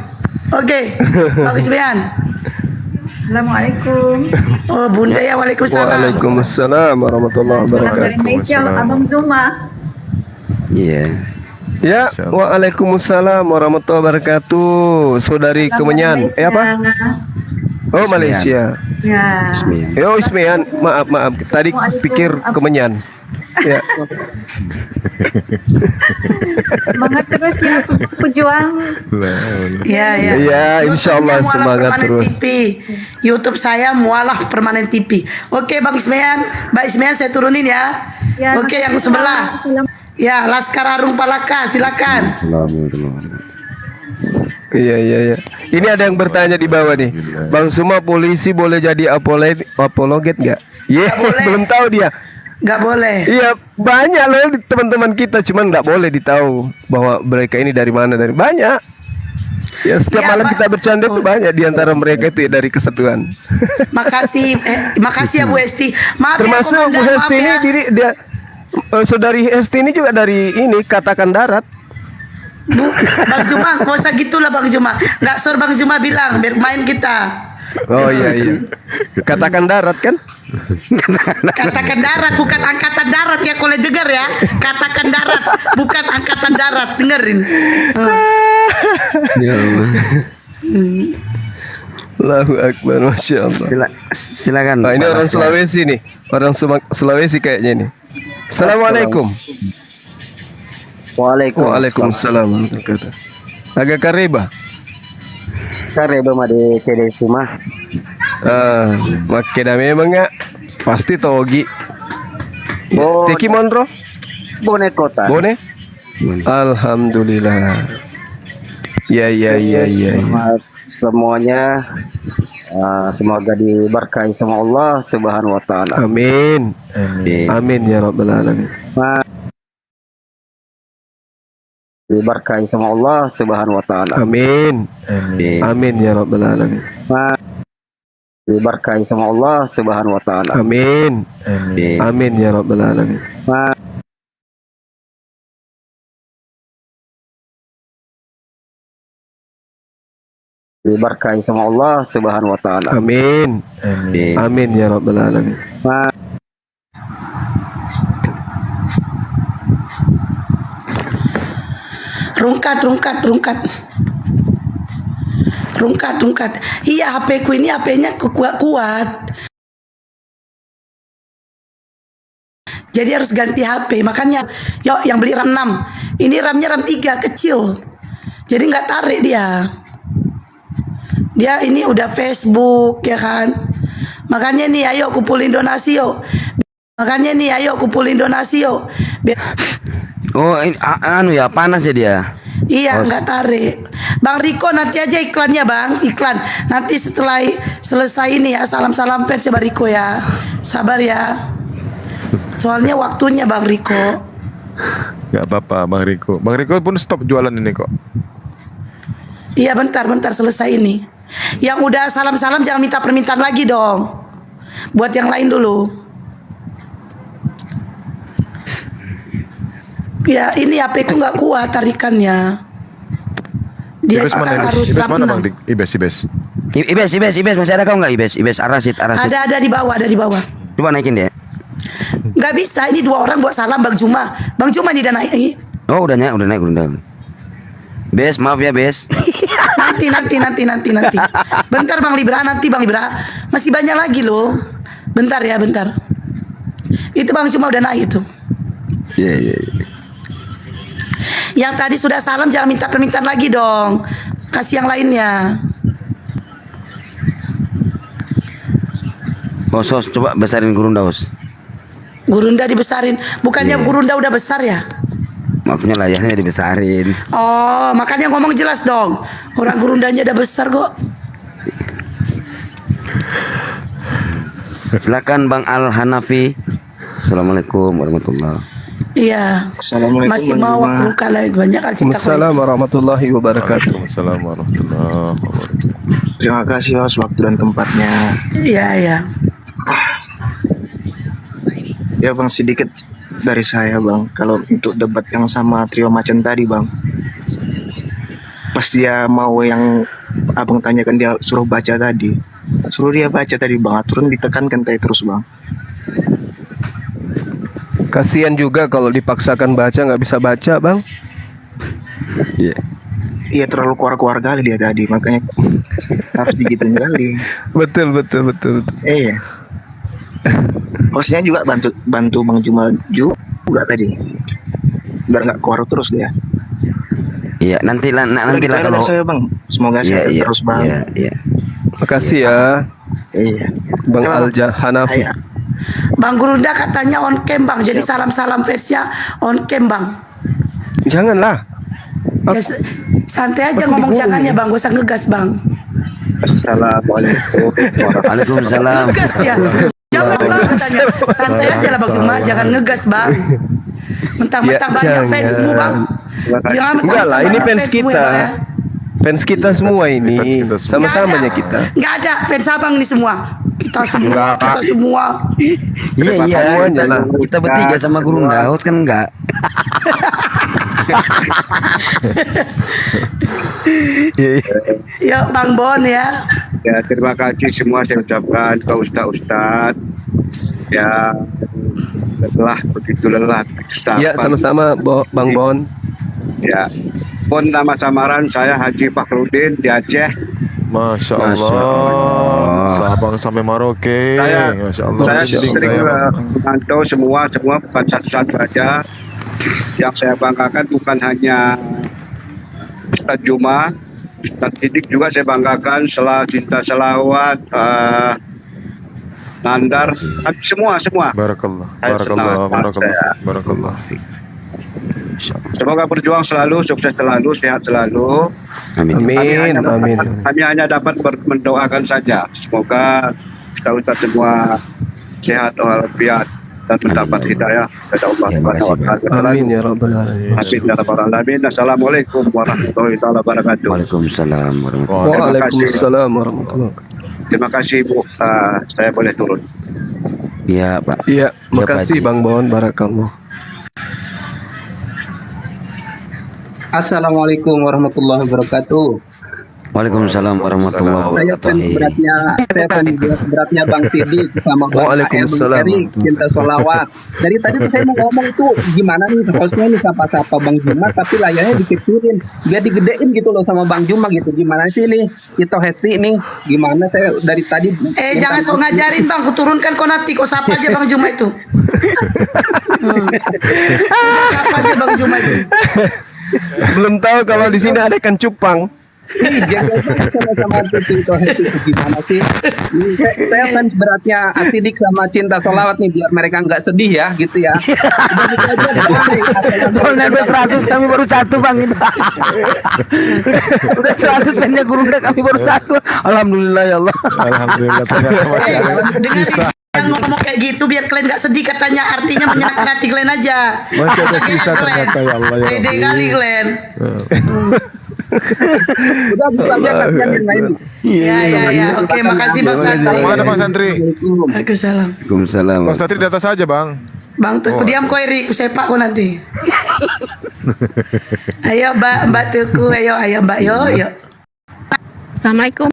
Oke, bagus Bian. Assalamualaikum. Oh Bunda ya, waalaikumsalam. Waalaikumsalam warahmatullahi wabarakatuh. Dari Malaysia, Abang Zuma. Iya. Ya, waalaikumsalam warahmatullahi wabarakatuh. Saudari Kemenyan. Apa? Oh Malaysia. Ya. Oh Ismian. Maaf. Tadi pikir Kemenyan. Ya. Semangat terus ya pejuang. Ya. Ya, insya Allah semangat terus. TV. YouTube saya Mualaf Permanen TV. Oke Bang Ismail, Mbak Ismail saya turunin ya. Oke yang sebelah. Ya, Laskar Arung Palaka, silakan. Iya. Ini ada yang bertanya di bawah nih. Bang Suma, polisi boleh jadi apologet nggak? Iya, belum tahu dia. Nggak boleh. Iya, banyak loh teman-teman kita, cuman nggak boleh ditahu bahwa mereka ini dari mana, dari banyak. Ya, setiap malam kita bercanda itu banyak di antara mereka itu dari kesatuan. Makasih ya Bu Esti. Maaf termasuk ya, Bu Esti ini dia saudari Esti ini juga dari ini Katakan Darat. Bang Juma, gak usah gitulah Bang Juma. Nggak sur Bang Juma bilang biar main kita. Oh iya. Katakan Darat kan? Katakan Darat bukan Angkatan Darat ya, kalau dengar ya. Katakan Darat bukan Angkatan Darat, dengerin. Ya Allah. Allahu Akbar, Masya Allah. Silakan. Nah, ini orang Sulawesi nih, orang Sulawesi kayaknya nih. Assalamualaikum. Waalaikumsalam. Agak kareba. Kareba mah di CD Suma. Makanya memang nggak pasti togi. Teki Monro. Bone kota. Bone. Alhamdulillah. Ya. Semuanya semoga diberkahi sama Allah Subhanahu wa taala. Amin. Amin ya rabbal alamin. Diberkahi sama Allah Subhanahu wa taala. Amin. Amin ya rabbal alamin. Diberkahi sama Allah Subhanahu wa taala. Amin. Amin ya rabbal alamin. Diberkahi sama Allah Subhanahu wa taala. Amin. Amin ya rabbal alamin. Rungkat. Iya, HP ku ini HP-nya kuat. Jadi harus ganti HP. Makanya yang beli RAM 6. Ini RAM-nya RAM 3 kecil. Jadi nggak tarik dia. Dia ini udah Facebook ya kan. Makanya nih ayo kumpulin donasi yuk. Makanya nih ayo kumpulin donasi yuk. Oh, anu ya, panas ya dia. Iya, nggak tarik. Bang Riko nanti aja iklannya bang, iklan. Nanti setelah selesai ini ya, salam-salam fans ya Bang Riko ya. Sabar ya. Soalnya waktunya Bang Riko. Gak apa-apa Bang Riko. Bang Riko pun stop jualan ini kok. Iya bentar selesai ini. Yang udah salam-salam jangan minta permintaan lagi dong. Buat yang lain dulu. Ya ini HP ku nggak kuat tarikannya. Dia Ibes mana? harus Ibes mana Bang? 86. Ibes masih ada kau nggak Ibes? Arasit. Ada di bawah. Coba naikin deh. Nggak bisa, ini 2 orang buat salam Bang Juma. Bang Juma nih udah naik. Oh udah naik. Bes, maaf ya Bes. Nanti. Bentar Bang Libra, masih banyak lagi loh. Bentar. Itu Bang Juma udah naik itu. Iya. Yang tadi sudah salam jangan minta permintaan lagi dong. Kasih yang lainnya. Os, coba besarin Gurunda Os. Gurunda dibesarin. Bukannya Gurunda udah besar ya? Maksudnya layarnya dibesarin. Oh, makanya ngomong jelas dong. Orang Gurundanya udah besar kok. Silakan Bang Al Hanafi. Assalamualaikum warahmatullahi. Iya. Assalamualaikum. Masih mau aku kalah banyak alcita. Assalamualaikum warahmatullahi wabarakatuh. Assalamualaikum warahmatullahi wabarakatuh. Terima kasih Os waktu dan tempatnya. Iya. Ya Bang, sedikit dari saya Bang. Kalau untuk debat yang sama Trio Macan tadi Bang, pas dia mau yang abang tanyakan dia suruh baca tadi, suruh dia baca tadi Bang, aturan ditekankan kayak terus Bang. Kasihan juga kalau dipaksakan baca nggak bisa baca Bang. Iya. Iya terlalu keluar kali dia tadi, makanya harus digituin kali. Betul. Iya. Hostnya juga bantu Bang Juma juga tadi, biar nggak keluar terus dia. Iya, nanti lah kalau saya Bang, semoga sehat terus Bang. Iya. Makasih ya. Iya. Bang Al Hanafi. Bang Gurunda katanya on cam Bang, jadi salam-salam fansnya on cam Bang. Janganlah. Ya, santai aja ngomong jangan ya Bang, gak usah ngegas Bang. Assalamualaikum. Waalaikumsalam. Ngegas ya. Jangan Bang katanya. Santai aja lah Bang Juma, jangan ngegas Bang. Mentang-mentang banyak fansmu Bang. Jangan enggak lah, ini fans kita. Fans kita semua ini, sama-samanya kita. Nggak ada fans abang ini semua. Kita semua. Iya. Kita bertiga sama Gurunda, Host kan enggak. Yuk Bang Bon ya. Ya terima kasih semua saya ucapkan ke Ustadz. Ya begitu lelah. Ya sama-sama Bang Bon. Ya. Pun nama samaran saya Haji Fakhrudin di Aceh. Masya Allah. Sabang sampai Merauke. Masya Allah. Saya sering memantau semua bukan satu-satu aja. Yang saya banggakan bukan hanya Ustadz Juma, Ustadz Sidik juga saya banggakan, Cinta Selawat, Nandar, semua. Barakallah. Semoga berjuang selalu, sukses selalu, sehat selalu. Amin. Kami hanya dapat mendoakan saja. Semoga kita Ustaz semua sehat walafiat dan mendapat hidayah dari Allah Subhanahu wa taala. Amin ya rabbal alamin. Amin ya rabbal alamin. Assalamualaikum warahmatullahi wabarakatuh. Waalaikumsalam warahmatullahi wabarakatuh. Terima kasih Bu, saya boleh turun. Iya Pak. Iya, makasih Bang Bon, barakallah. Assalamualaikum warahmatullahi wabarakatuh. Waalaikumsalam warahmatullahi wabarakatuh. Saya beratnya Bang Sidik sama Bang Waalaikumsalam. Cinta Sholawat. Dari tadi saya mau ngomong tuh gimana nih hostnya nih sapa-sapa Bang Juma tapi layarnya dikecirin, biar digedein gitu loh sama Bang Juma gitu. Gimana sih nih Ito Hesti nih? Gimana saya dari tadi? Jangan sok ngajarin Bang, kuturunkan konati, kok sapa aja Bang Juma itu. Udah sapa aja Bang Juma itu. Belum tahu kalau di sini ada ikan cupang. sama Cinta Hesti gimana sih? Saya fans beratnya Asidik sama Cinta Sholawat nih biar mereka nggak sedih ya gitu ya. Kalau nempel 100 kami baru 1 bang itu. Udah 100 fansnya Gurunda kami baru 1. Alhamdulillah ya Allah. Alhamdulillah ternyata masih ada sisa. Yang ngomong kayak gitu biar kalian gak sedih katanya, artinya menyenangkan hati kalian aja. Masih ada sisa ternyata ya Allah ya Pede Rabbi. kali kalian. Udah gitu aja kasihan yang lain. Ya. Oke, makasih Bang Santri. Mana Bang Santri? Waalaikumsalam. Waalaikumsalam. Bang Santri di atas aja Bang. Bang Tuku diam kau Eri, ku sepak kau nanti. Ayo Mbak Tuku, ayo Mbak yo. Assalamualaikum.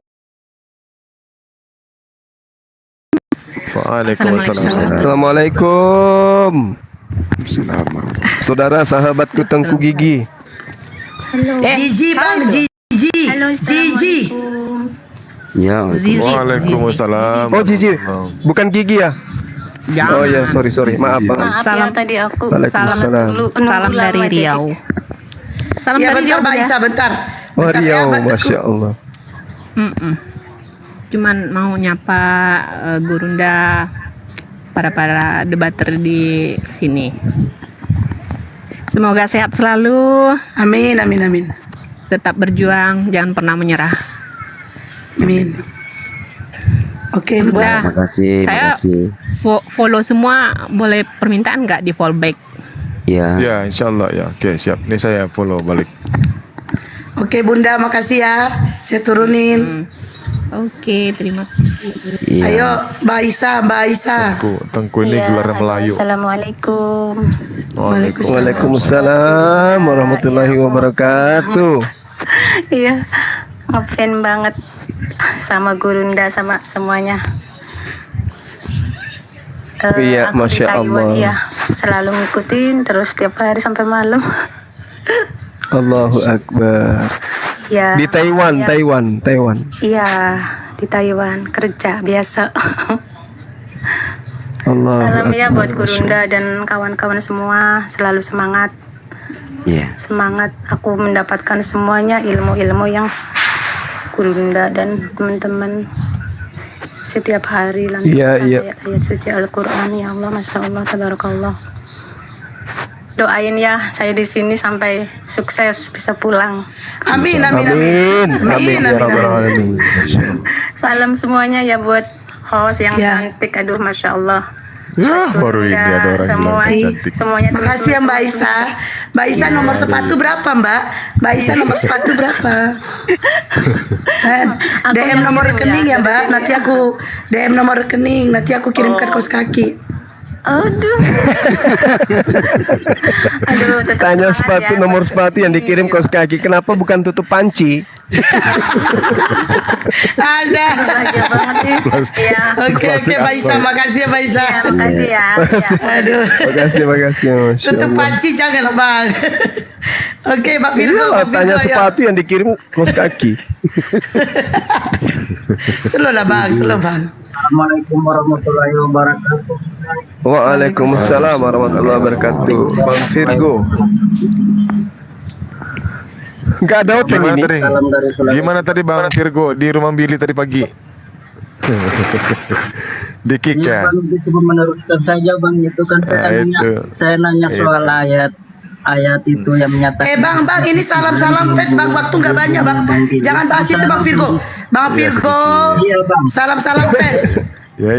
Waalaikumsalam. Assalamualaikum. Saudara sahabatku Tengku Gigi. Halo. Gigi Bang, Gigi. Halo, Gigi. Ya. Waalaikumsalam. Oh Gigi, bukan Gigi ya? Jangan. Oh ya, sorry. Maaf Bang. Salam tadi aku. Waalaikumsalam. Salam dari Riau. Salam Ya dari bentar Riau. Mbak Isa, bentar. Oh Bentar ya, Riau, Mbak Tuku. masya Allah. Cuman mau nyapa Gurunda, para debater di sini. Semoga sehat selalu. Amin. Tetap berjuang, jangan pernah menyerah. Amin. Oke, Udah. Makasih. Saya follow semua, boleh permintaan nggak di follow back? Ya. Ya, insyaallah ya. Oke, siap. Ini saya follow balik. Oke Bunda, makasih ya. Saya turunin. Oke, terima kasih. Ayo Mbak Aisyah. Tengku ini gelar Melayu. Assalamualaikum. Waalaikumsalam warahmatullahi wabarakatuh. Iya, ngefan banget sama Gurunda sama semuanya. Iya, aku di masya Taiwan, Allah. ya, selalu ngikutin terus tiap hari sampai malam. Allahu Akbar. Ya. Di Taiwan. Iya, di Taiwan kerja biasa. Allahu Salam ya Akbar. buat Gurunda dan kawan-kawan semua, selalu semangat. Iya. Semangat, aku mendapatkan semuanya ilmu-ilmu yang Gurunda dan teman-teman setiap hari lanjutkan Iya. ayat suci Al-Quran. Ya Allah, Masya Allah, Tabarakallah. Doain ya saya di sini sampai sukses bisa pulang. Amin. Salam semuanya ya buat host yang cantik. Aduh, Masya Allah. Ya, baru ini ada orang bilang cantik. Semuanya Makasih ya Mbak Isa. Mbak Isa nomor sepatu berapa Mbak? Mbak Isa nomor sepatu berapa? DM nomor rekening ya Mbak. Nanti aku DM nomor rekening. Nanti aku kirimkan kaos kaki. Aduh. Aduh, tetap Tanya semangat sepatu ya. nomor sepatu yang dikirim kaos kaki. Kenapa bukan tutup panci? Ada. Iya. Oke Mbak Isa. Makasih ya Mbak Isa. Iya, makasih ya. Aduh. Makasih. Masya Tutup Allah. panci jangan Bang. Oke Mbak Virgo. Iya, Mbak tanya Virgo, ayo. sepatu yang dikirim kaos kaki. Slow lah Bang. Assalamualaikum warahmatullahi wabarakatuh. Waalaikumsalam warahmatullahi wabarakatuh. Bang Virgo. Enggak ada open Gimana ini. tadi? Gimana tadi Bang Virgo di rumah Billy tadi pagi? Di kick ya? Bang, itu meneruskan saja Bang, itu kan saya nanya soal ayat itu yang menyatakan. Bang, ini salam fans Bang, waktu nggak banyak Bang. Jangan bahas itu Bang Virgo. Bang Virgo, salam fans. Ya.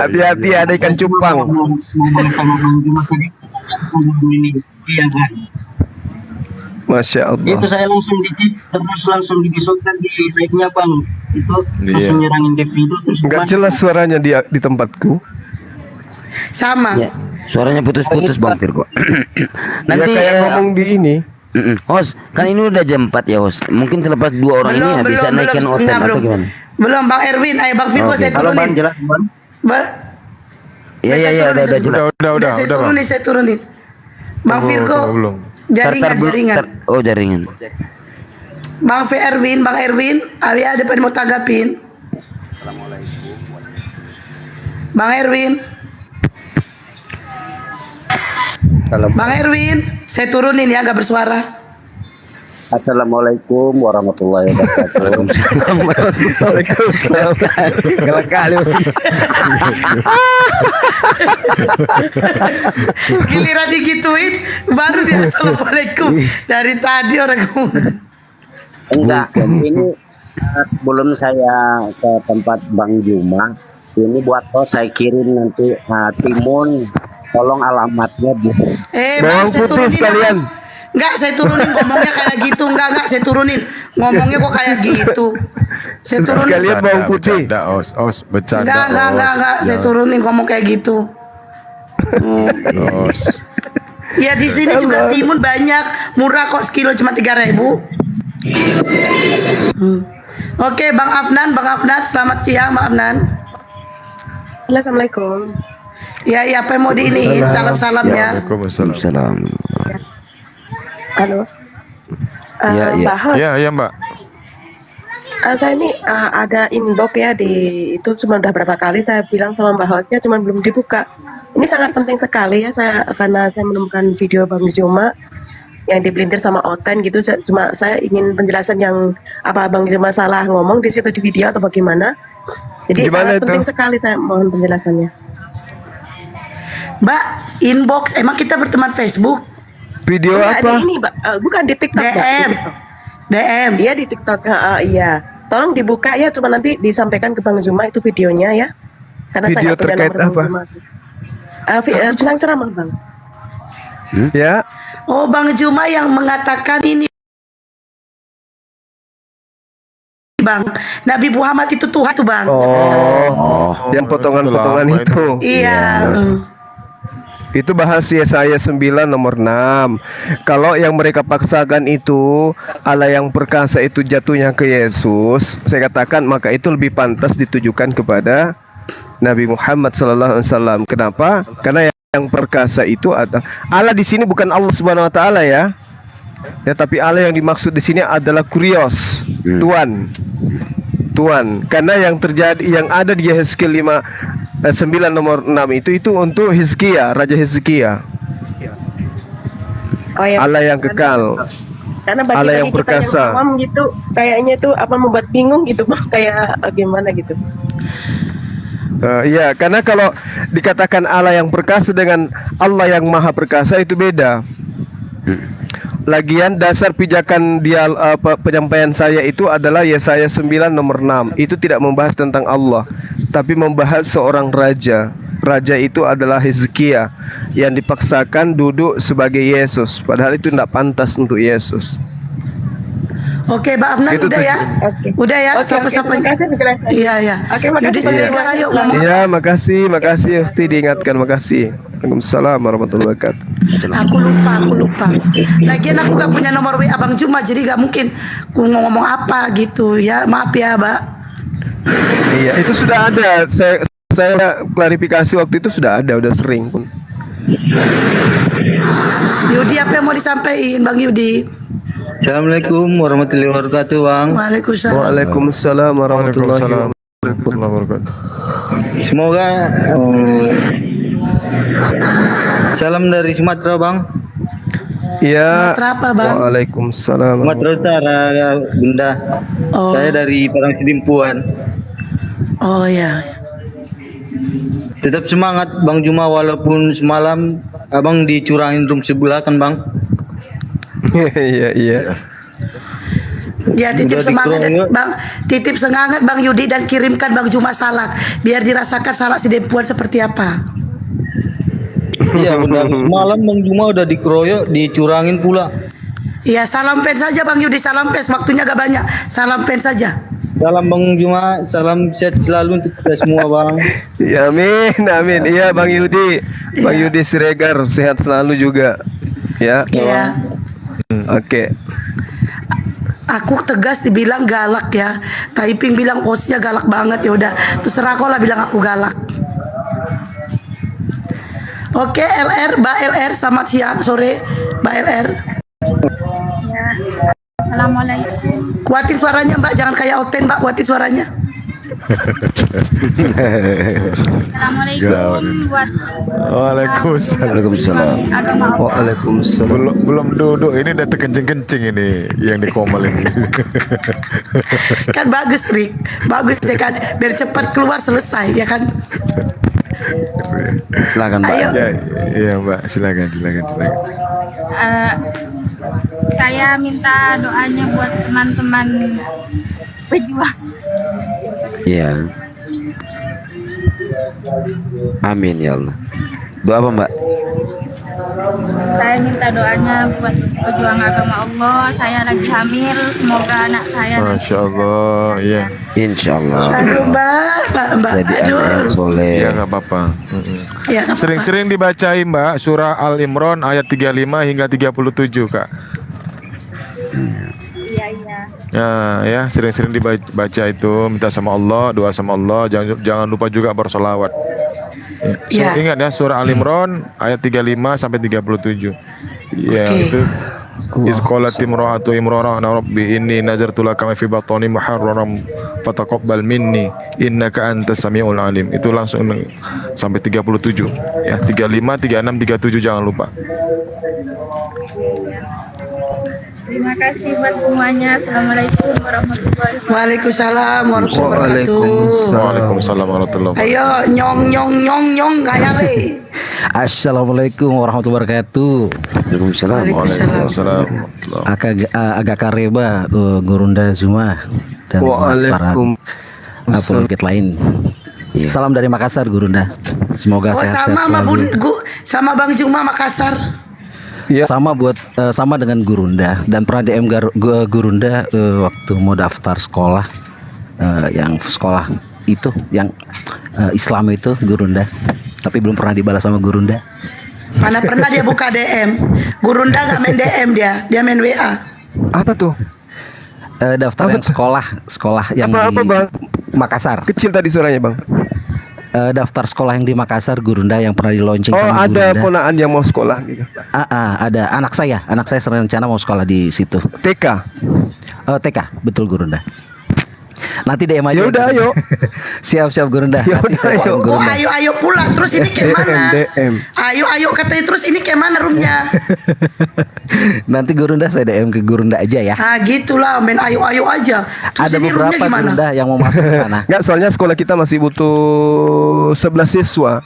Hati-hati ada ikan cupang. Ngomong sama Bang Juma sedikit ini. Iya Bang. Masya Allah. Itu saya langsung terus langsung dibisukkan di like-nya Bang. Itu langsung nyerangin Davido terus. Enggak jelas suaranya di tempatku. Sama. Ya. Suaranya putus-putus Bang Virgo. Nanti kayak ngomong di ini. Host, kan ini udah jam 4 ya host. Mungkin selepas 2 orang ini ya bisa naikin hotel atau gimana? Belum Bang Erwin, ayo Bang Virgo saya turunin. Halo Bang, jelas Bang. Iya udah jelas. Udah Saya turunin. Bang Virgo. Jaringan. Oh, jaringan. Bang Erwin, Arya ada pada mau tanggapin. Bang Erwin. Bang Erwin, saya turunin ya, nggak bersuara. Assalamualaikum warahmatullahi wabarakatuh. Waalaikumsalam. Galak kali sih. Giliran digituin baru dia assalamualaikum. Dari tadi orang Enggak, ini sebelum saya ke tempat Bang Juma, ini buat saya kirim nanti timun, tolong alamatnya Bu. Bang, saya turunin sekalian. Enggak, saya turunin ngomongnya kayak gitu. Enggak, saya turunin. Ngomongnya kok kayak gitu. Saya turunin. Sekalian bawang putih. Os, bercanda. Enggak, saya turunin ngomong kayak gitu. Os. Ya di sini juga timun banyak, murah kok, sekilo cuma 3.000. Oke, Bang Afnan, selamat siang, Bang Afnan. Assalamualaikum. Ya, apa yang mau diiniin? Salam-salamnya. Waalaikumsalam. Halo. Mbak. Ya, Mbak. Saya ini ada inbox ya itu cuma udah berapa kali saya bilang sama Mbak hostnya cuma belum dibuka. Ini sangat penting sekali ya karena saya menemukan video Bang Juma yang dipelintir sama Oten gitu. Cuma saya ingin penjelasan yang apa Bang Juma salah ngomong di situ di video atau bagaimana. Jadi sangat penting sekali, saya mohon penjelasannya. Mbak, inbox emang kita berteman Facebook? Video apa? Ini, bukan di TikTok. DM. Iya di TikTok. Iya. Tolong dibuka ya, cuma nanti disampaikan ke Bang Zuma itu videonya ya. Karena video saya terkait apa? Tentang ceramah Bang. Ya. Oh, Bang Juma yang mengatakan ini Bang, Nabi Muhammad itu Tuhan tuh Bang. Yang potongan-potongan itu. Iya. Itu bahas Yesaya 9 nomor 6. Kalau yang mereka paksakan itu Allah yang perkasa itu jatuhnya ke Yesus, saya katakan maka itu lebih pantas ditujukan kepada Nabi Muhammad SAW. Kenapa? Karena yang perkasa itu ada Allah di sini bukan Allah Subhanahu wa taala ya. Ya, tapi Allah yang dimaksud di sini adalah Kurios, Tuhan. Karena yang terjadi yang ada di Yehezkiel 9 nomor 6 itu untuk Hizkia, Raja Hizkia. Allah yang kekal. Karena bagi Allah yang perkasa. Awam gitu, kayaknya itu apa membuat bingung gitu Bang, kayak gimana gitu. Iya, karena kalau dikatakan Allah yang perkasa dengan Allah yang maha perkasa itu beda. Lagian dasar pijakan penyampaian saya itu adalah Yesaya 9 nomor 6. Itu tidak membahas tentang Allah, tapi membahas seorang raja. Raja itu adalah Hizkia yang dipaksakan duduk sebagai Yesus, padahal itu tidak pantas untuk Yesus. Oke, Mbak Afnan udah ya? Udah ya, siapa-siapa. Iya. Yudi Siregar, ayo ngomong. Iya, makasih Ukti diingatkan, makasih. Waalaikumsalam warahmatullahi wabarakatuh. Aku lupa. Lagian aku gak punya nomor WA Bang Juma, jadi gak mungkin aku ngomong apa gitu ya. Maaf ya, Mbak. Iya, itu sudah ada. Saya klarifikasi waktu itu sudah ada, udah sering pun. Yudi, apa yang mau disampaikan Bang Yudi? Assalamualaikum warahmatullahi wabarakatuh, Bang. Waalaikumsalam warahmatullahi wabarakatuh. Semoga salam dari Sumatera, Bang. Iya. Sumatera apa, Bang? Waalaikumsalam. Sumatera Utara, Bunda. Saya dari Parangsidimpuan. Oh ya. Tetap semangat Bang Juma, walaupun semalam Abang dicurangin room sebelah kan, Bang. Iya. Ya, titip semangat Bang, titip semangat Bang Yudi dan kirimkan Bang Juma salak biar dirasakan salak Sidempuan seperti apa. Iya benar. Malam Bang Juma udah dikeroyok, dicurangin pula. Iya, salam fans saja Bang Yudi, salam fans, waktunya gak banyak. Salam fans saja. Salam Bang Juma, salam sehat selalu untuk kita semua, Bang. Ya, amin. Iya, Bang Yudi. Bang Yudi Siregar sehat selalu juga. Ya. Iya. Oke. Aku tegas dibilang galak ya. Taiping bilang hostnya galak banget, ya udah terserah kau lah bilang aku galak. Oke, Mbak LR, selamat siang, sore, Mbak LR. Assalamualaikum. Kuatin suaranya Mbak, jangan kayak Oten Mbak, kuatin suaranya. Assalamualaikum buat Waalaikumsalam. Waalaikumsalam. Belum duduk, ini udah terkencing-kencing ini yang di Komal ini. Kan bagus Rik, bagus ya kan, biar cepat keluar selesai ya kan. Silakan Mbak. Ayo. Iya Mbak, silakan. saya minta doanya buat teman-teman pejuang. Iya. Amin ya Allah. Doa apa Mbak? Saya minta doanya buat pejuang agama Allah. Saya lagi hamil, semoga anak saya Masya Allah, ya. Insya Allah. Aduh Mbak, Jadi anak boleh. Ya nggak apa-apa. Ya, nggak Sering-sering dibacain Mbak surah Al Imran ayat 35 hingga 37 Kak. Ya, sering-sering dibaca itu, minta sama Allah, doa sama Allah, jangan lupa juga bersolawat. Ya. Ingat ya surah Al Imran ayat 35 sampai 37. Ya, itu Isqalat imra'atu imrana rabbi inni nazartu laka ma fi batni muharraram fataqabbal minni innaka antas samiul alim. Itu langsung sampai 37 ya, 35, 36, 37 jangan lupa. Terima kasih buat semuanya. Assalamualaikum warahmatullahi wabarakatuh. Waalaikumsalam warahmatullahi wabarakatuh. Waalaikumsalam warahmatullahi wabarakatuh. Ayo nyong gayale. Assalamualaikum warahmatullahi wabarakatuh. Waalaikumsalam. Agak kareba Gurunda Zuma dan para pengikut lain. Salam dari Makassar Gurunda. Semoga sehat-sehat selalu. Sama Bang Juma Makassar. Ya. Sama dengan Gurunda dan pernah DM Gurunda waktu mau daftar sekolah yang sekolah itu yang Islam itu Gurunda, tapi belum pernah dibalas sama Gurunda. Mana pernah dia buka DM? Gurunda nggak main DM dia main WA. Apa tuh? Daftar yang sekolah yang apa, di Bang? Makassar. Kecil tadi suaranya Bang. Daftar sekolah yang di Makassar Gurunda yang pernah di launching sama ada Gurunda. ponaan yang mau sekolah gitu. Ada anak saya rencana mau sekolah di situ. TK. TK betul Gurunda. Nanti DM aja. Ya udah ayo. Siap Gurunda. Nanti saya ayo. Oh ayo pulang terus ini ke mana? Ayo katanya terus ini ke mana roomnya? Nanti Gurunda saya DM ke Gurunda aja ya. Ah gitulah main ayo aja. Terus ada beberapa Gurunda yang mau masuk ke sana. Enggak, soalnya sekolah kita masih butuh 11 siswa.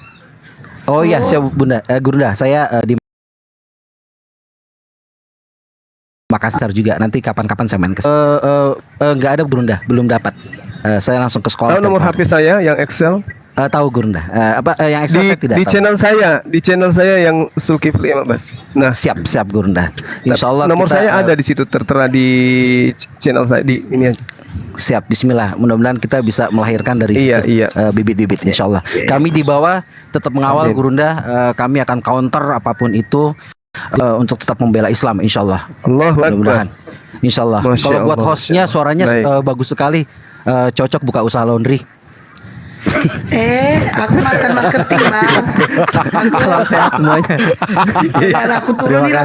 Oh iya siap Bunda. Gurunda saya di Makassar juga. Nanti kapan-kapan saya main ke nggak ada Gurunda, belum dapat. Saya langsung ke sekolah. Tahu nomor HP saya yang Excel? Tahu Gurunda. Yang Excel saya tidak di tahu. channel saya yang Zulkifli 15. Nah, siap Gurunda. Insyaallah nomor saya ada di situ tertera di channel saya di ini aja. Siap, bismillah. Mudah-mudahan kita bisa melahirkan dari situ bibit-bibit insyaallah. Kami di bawah tetap mengawal Gurunda, kami akan counter apapun itu. Untuk tetap membela Islam insyaallah. Mudah-mudahan insyaallah. Kalau buat hostnya suaranya bagus sekali, cocok buka usaha laundry. Aku makan marketing Bang. Salam sehat semuanya. Biar aku turunin lah.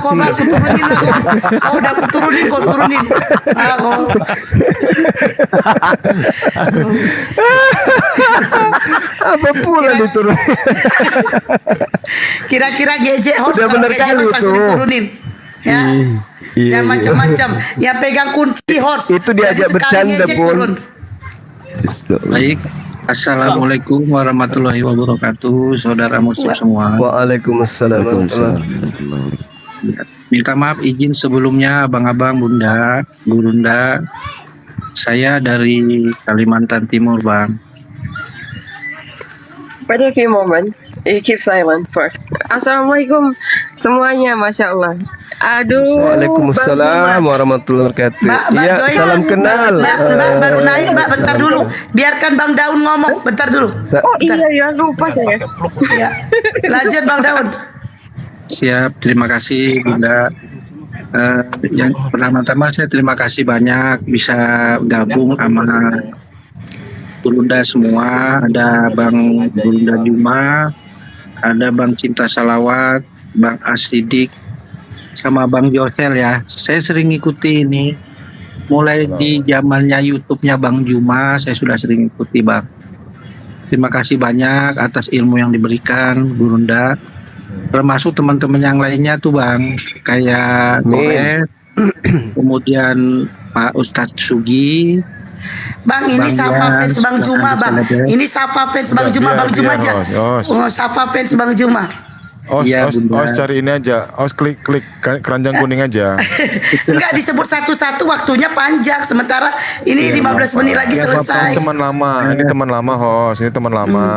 Udah aku turunin. Apa pula diturunin? Kira-kira GJ host udah bener kali pasti diturunin. Ya. Yang macam-macam. Yang pegang kunci host. Itu diajak bercanda pun. Baik. Assalamualaikum warahmatullahi wabarakatuh, saudara muslim semua. Waalaikumsalam. Minta maaf izin sebelumnya abang-abang, bunda, gurunda. Saya dari Kalimantan Timur, Bang. Wait a few moments. You keep silent first. Assalamualaikum semuanya, masya Allah. Aduh. Waalaikumsalam warahmatullahi wabarakatuh. Iya, salam kenal. Mbak baru naik, Mbak bentar dulu. Biarkan Bang Daun ngomong, bentar dulu. Iya lupa saya. Ya. Lanjut Bang Daun. Siap, terima kasih Bunda. Yang pertama-tama saya terima kasih banyak bisa gabung sama Gurunda semua. Ada Bang Gurunda Juma, ada Bang Cinta Salawat, Bang Asidik, sama Bang Josel ya. Saya sering ikuti ini mulai di zamannya YouTube-nya Bang Juma, saya sudah sering ikuti Bang. Terima kasih banyak atas ilmu yang diberikan Gurunda. Termasuk teman-teman yang lainnya tuh Bang, kayak Koret, kemudian Pak Ustadz Sugi. Bang, ini Safa fans Bang Juma, Bang. Ini Safa fans Bang Juma, Bang Juma aja. Oh, Safa fans Bang Juma. Os cari ini aja. Os klik keranjang kuning aja. Enggak disebut satu-satu, waktunya panjang. Sementara ini 15 menit lagi selesai. Teman lama, ini teman lama host, ini teman lama.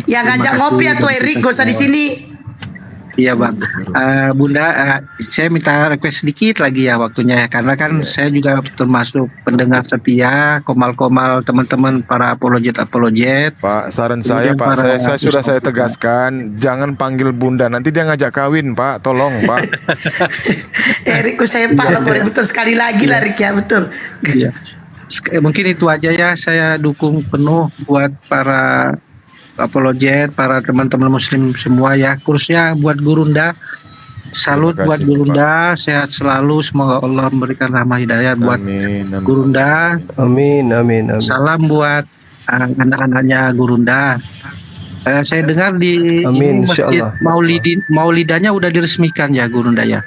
Yang ngajak ngopi atau Erik, gak usah di sini. Iya Bang, Bunda, saya minta request sedikit lagi ya waktunya ya, karena kan saya juga termasuk pendengar setia, komal-komal teman-teman para apologet. Pak, saran saya Pak, saya tegaskan, jangan panggil Bunda, nanti dia ngajak kawin Pak, tolong Pak. Erik, saya Pak, betul sekali lagi lah Rik ya, betul. Iya. Mungkin itu aja ya, saya dukung penuh buat para apologet, para teman-teman muslim semua ya, khususnya buat Gurunda. Salut buat Gurunda, sehat selalu, semoga Allah memberikan rahmah hidayah buat Gurunda. Amin. Salam buat anak-anaknya Gurunda. Saya dengar di Amin, masjid Maulidanya udah diresmikan ya Gurunda ya.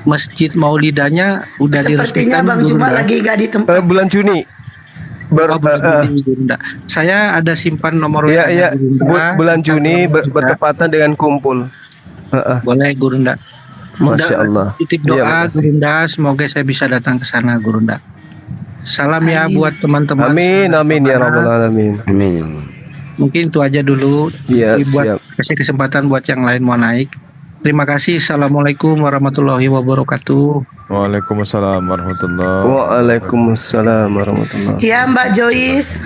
Masjid Maulidanya udah Sepertinya diresmikan. Bang Juma lagi gak di tempat. Bulan Juni. Saya ada simpan nomor iya. Bulan Juni bertepatan dengan kumpul. Boleh Gurunda. Masya Allah. Titip doa Gurunda, semoga saya bisa datang ke sana Gurunda. Salam ya buat teman-teman. Amin ya rabbal alamin. Amin. Mungkin itu aja dulu. Iya, buat kasih kesempatan buat yang lain mau naik. Terima kasih. Assalamualaikum warahmatullahi wabarakatuh. Waalaikumsalam warahmatullahi. Waalaikumsalam warahmatullahi. Ya Mbak Joyce.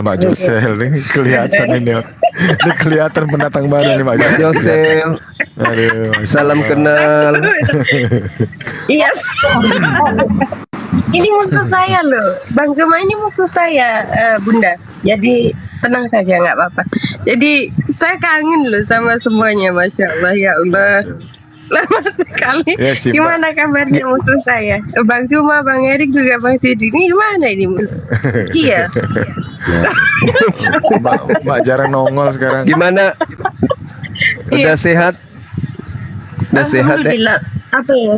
Mbak Josel nih kelihatan ini. Ini kelihatan pendatang baru nih Mbak Josel. Aduh, salam kenal. Iya. Ini musuh saya loh, Bang Juma ini musuh saya, Bunda. Jadi tenang saja, nggak apa-apa. Jadi saya kangen loh sama semuanya, Masya Allah, ya Allah. Lama sekali. Ya, gimana kabarnya musuh saya? Bang Juma, Bang Erik juga Bang Sidi. Ini gimana ini musuh? Iya. Mbak jarang nongol sekarang. Gimana? Udah sehat? Udah sehat deh. Apa ya?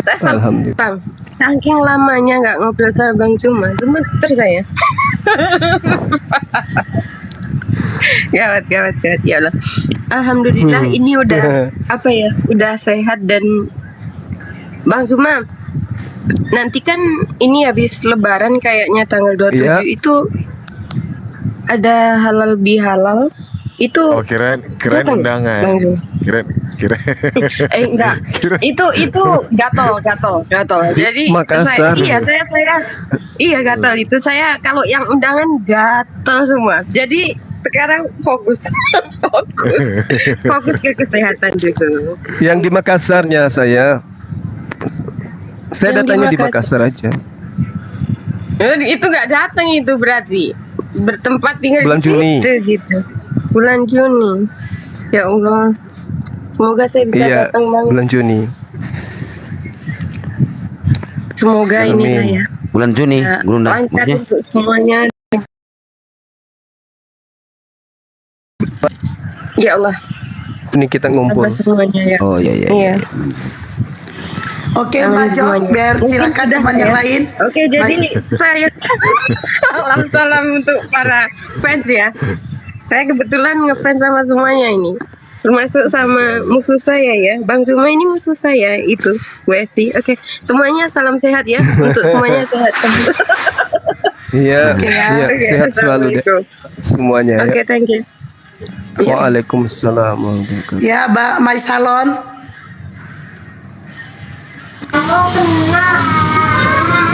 Saya Bang, saking lamanya nggak ngobrol sama Bang Juma, gemeter saya. Gawat ya Allah. Alhamdulillah ini udah udah sehat. Dan Bang Juma, nanti kan ini habis Lebaran kayaknya tanggal 27 itu ada halal bihalal itu. Oh kirain undangan. Kirain. Enggak. Itu gatal. Jadi Makassar. Iya gatal itu. Saya kalau yang undangan gatal semua. Jadi sekarang fokus ke kesehatan dulu. Yang di Makassarnya saya datangnya di Makassar aja. Itu nggak datang itu berarti bertempat tinggal bulan Juni. Gitu. Bulan Juni. Ya Allah. Semoga saya bisa datang Bang. Bulan Juni. Semoga ini lah ya. Bulan Juni, Gurunda. Lancar untuk semuanya. Ya Allah. Ini kita ngumpul. Semuanya, ya. Oh iya. Oke Mbak Jo, biar silakan teman yang lain. Oke, jadi saya salam untuk para fans ya. Saya kebetulan ngefans sama semuanya ini. Termasuk sama musuh saya ya. Bang Zuma ini musuh saya itu, Bu Esti. Oke, semuanya salam sehat ya. Untuk semuanya sehat. Iya, sehat selalu deh semuanya. Oke, thank you. Waalaikumsalam warahmatullahi wabarakatuh. Ya, Mbak Mai Salon.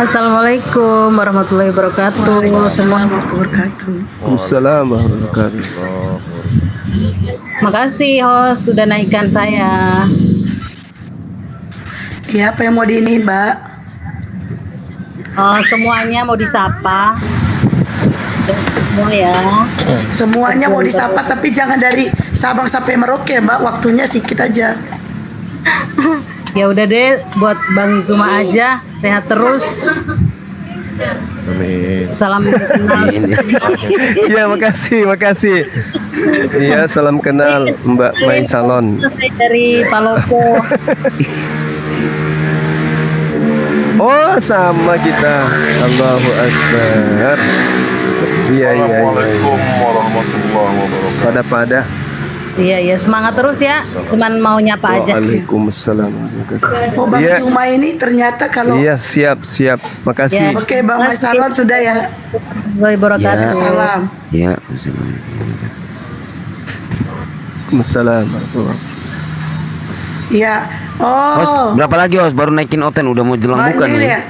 Assalamualaikum warahmatullahi wabarakatuh. Semuanya. Waalaikumsalam warahmatullahi wabarakatuh. Makasih host sudah naikkan saya. Ya, apa yang mau diini, Mbak? Semuanya mau disapa. Semua ya. Semuanya mau disapa, tapi jangan dari Sabang sampai Merauke, Mbak. Waktunya sedikit aja. Ya udah deh, buat Bang Zuma aja, sehat terus. Amin. Salam. Iya, makasih. Iya, salam kenal Mbak Mai Salon. Dari Palopo. Oh, sama kita. Allahu Akbar. Iya. Assalamualaikum warahmatullahi wabarakatuh. Pada. Iya, semangat terus ya. Cuman mau nyapa aja. Waalaikumsalam. Oh, Bang Juma ini ternyata kalau Iya, siap. Makasih. Oke, Bang Mai Salon sudah ya. Wabarakatuh. Salam. Ya. Waalaikumsalam. Iya. Hos, Oh. berapa lagi Hos? Baru naikin oten, udah mau jelang buka Ini nih. ya.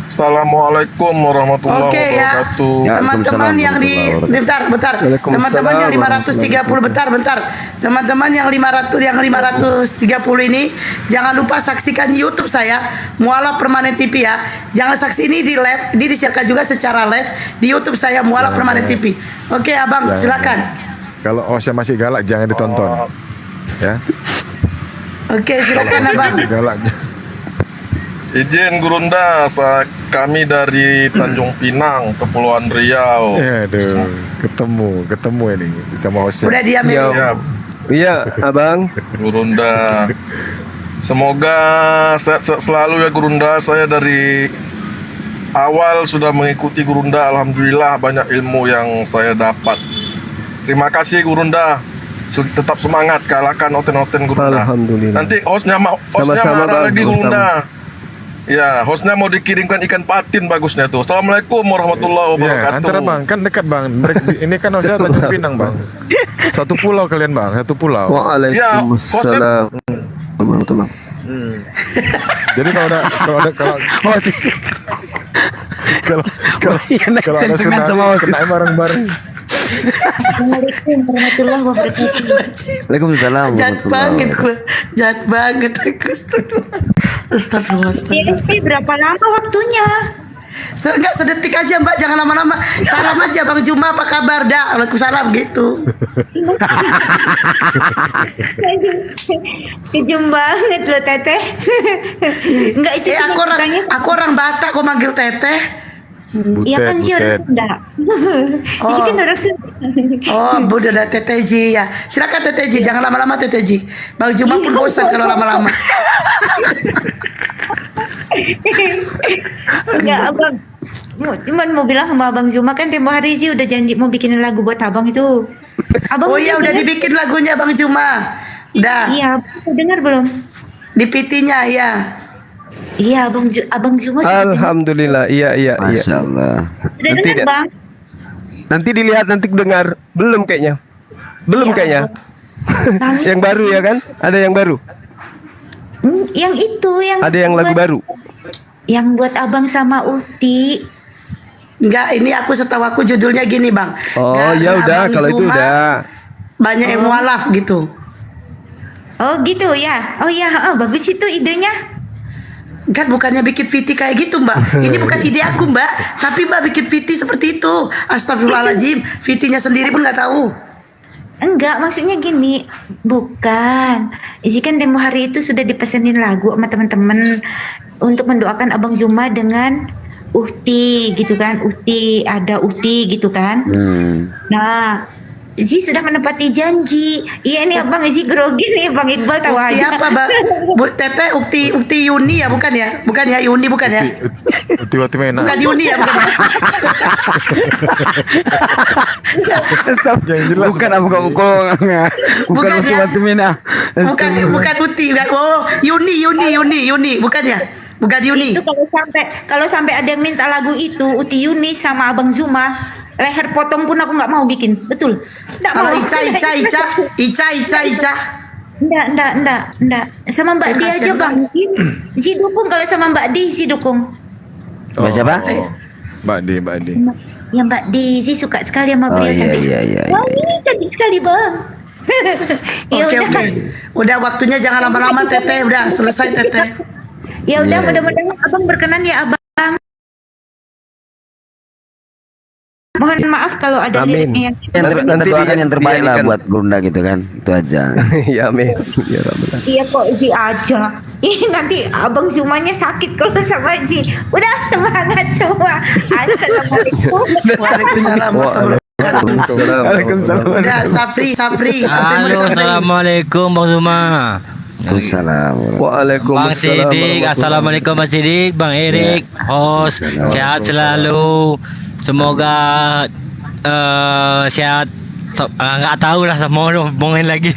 Assalamualaikum warahmatullahi Oke ya, wabarakatuh. teman-teman yang di bentar, teman-teman yang 530 bentar, teman-teman yang 530 ini jangan lupa saksikan YouTube saya Mualaf Permanen TV ya. Jangan saksi ini di live, ini disiarkan juga secara live di YouTube saya Mualaf Permanen TV. Oke abang, silakan. Kalau Osya masih galak jangan ditonton. Ya. Oke, silakan abang. Masih galak. Izin Gurunda, kami dari Tanjung Pinang, Kepulauan Riau. Aduh, ketemu ini sama Osya. Udah diam ya. Iya, abang. Gurunda, semoga sehat selalu ya Gurunda. Saya dari awal sudah mengikuti Gurunda, alhamdulillah banyak ilmu yang saya dapat. Terima kasih Gurunda. Tetap semangat, kalahkan oten-oten Gurunda. Alhamdulillah. Nanti hostnya Sama-sama, marah Bang. lagi Gurunda. Ya, hostnya mau dikirimkan ikan patin bagusnya tuh. Assalamualaikum warahmatullahi wabarakatuh. Ya, antara bang, kan dekat bang. Ini kan Osya Tanjung Pinang bang. Satu pulau kalian bang, satu pulau. Waalaikumsalam. Jadi kalau ada kalau ada tsunami kena bareng-bareng. Assalamualaikum warahmatullahi wabarakatuh. Waalaikumsalam. Jahat banget aku. Astagfirullah. Ini berapa lama waktunya? Enggak, sedetik aja Mbak, jangan lama-lama. Salam aja Bang Juma, apa kabar? Dah, Waalaikumsalam gitu. Kejam banget loh Teteh. Enggak sih. Aku orang Batak kok manggil Teteh. Iya kan sih orang Sunda. Ini kan orang Sunda. Oh, Bunda dan Teteh Ji ya. Silakan Teteh Ji, jangan lama-lama Teteh Ji. Bang Juma pun bosan kalau lama-lama. Enggak, abang. Cuman mau bilang sama Abang Zuma kan tempo hari sih udah janji mau bikin lagu buat abang itu. Abang oh iya udah dibikin lagunya Bang Juma. Udah. Iya, dengar belum? Di PT-nya ya. Iya, Abang Zuma. Alhamdulillah, iya. Masya Allah. Nanti Bang. Nanti dilihat, nanti dengar. Belum kayaknya. Kayaknya. Yang baru ya kan? Ada yang baru. Yang itu yang ada yang lagu baru. Yang buat abang sama Uti. Enggak, ini aku setahu aku judulnya gini bang. Oh ya udah, kalau itu udah. Banyak yang mualaf gitu. Oh gitu ya. Oh ya, bagus itu idenya. Kan bukannya bikin VT kayak gitu mbak. Ini bukan ide aku mbak. Tapi mbak bikin VT seperti itu. Astagfirullahaladzim. VT-nya sendiri pun nggak tahu. Enggak, maksudnya gini. Bukan. Ini kan demo hari itu sudah dipesenin lagu sama teman-teman untuk mendoakan Abang Zuma dengan Uhti gitu kan. Ada Uhti gitu kan. Nah, Zi sudah menepati janji. Iya nih abang Zi grogi nih Bang Iqbal tahu Ukti aja. apa bang? Bu Teteh Ukti Yuni ya bukan ya? Bukan ya Yuni bukan ya? Ukti Watimena. Bukan Yuni ya bukan ya? Yang jelas bukan bukan Ukti Watimena. Bukan Uti. Oh Yuni bukan ya? Bukan Yuni. Itu kalau sampai ada yang minta lagu itu Uti Yuni sama Abang Zuma, leher potong pun aku nggak mau bikin, betul? Nggak mau. Ica. Nggak. Sama Mbak Di aja bang. Zi dukung kalau sama Mbak Di, Zi dukung. Siapa? Mbak Di. Ya Mbak Di, Zi suka sekali sama beliau, cantik. Iya. Cantik sekali bang. Oke. Udah waktunya jangan lama-lama Teteh, udah selesai Teteh. Ya udah mudah-mudahan abang berkenan ya abang. Mohon maaf kalau ada Amin. liriknya Kita doakan yang terbaik lah buat Gurunda gitu kan. Itu aja. Ya amin. Ya Rabbal. Iya kok Ji aja. Ih nanti Abang Zumanya sakit kalau sama Ji. Udah semangat semua. Assalamualaikum. Waalaikumsalam. Waalaikumsalam. Udah, Safri. Halo, assalamualaikum Bang Zuma. Waalaikumsalam. Bang Sidik, assalamualaikum Bang Sidik, Bang Erik, host, sehat selalu. Semoga sehat. Nggak tahu lah, mau ngomongin lagi.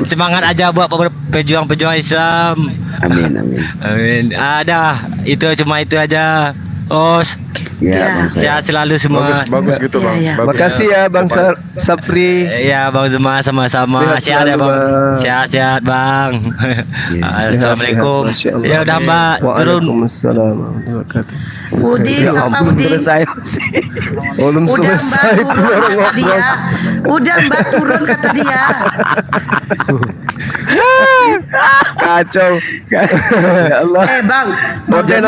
Semangat aja buat pejuang-pejuang Islam. Amin, amin. Amin. Ada, itu cuma itu aja. Host. Ya, sehat selalu semua. Bagus gitu Bang. Ya, ya. Bagus. Makasih ya Bang Safri. Ya Bang Zuma sama-sama. Sehat ya selalu, Bang. Sehat Bang. Assalamualaikum. Ya udah Mbak turun. Waalaikumsalam warahmatullahi wabarakatuh. Udin, apa Udin? Belum Udah Mbak selesai. turun kata dia. Udah Mbak turun kata dia. Kacau. Ya Allah. Bang, Oten.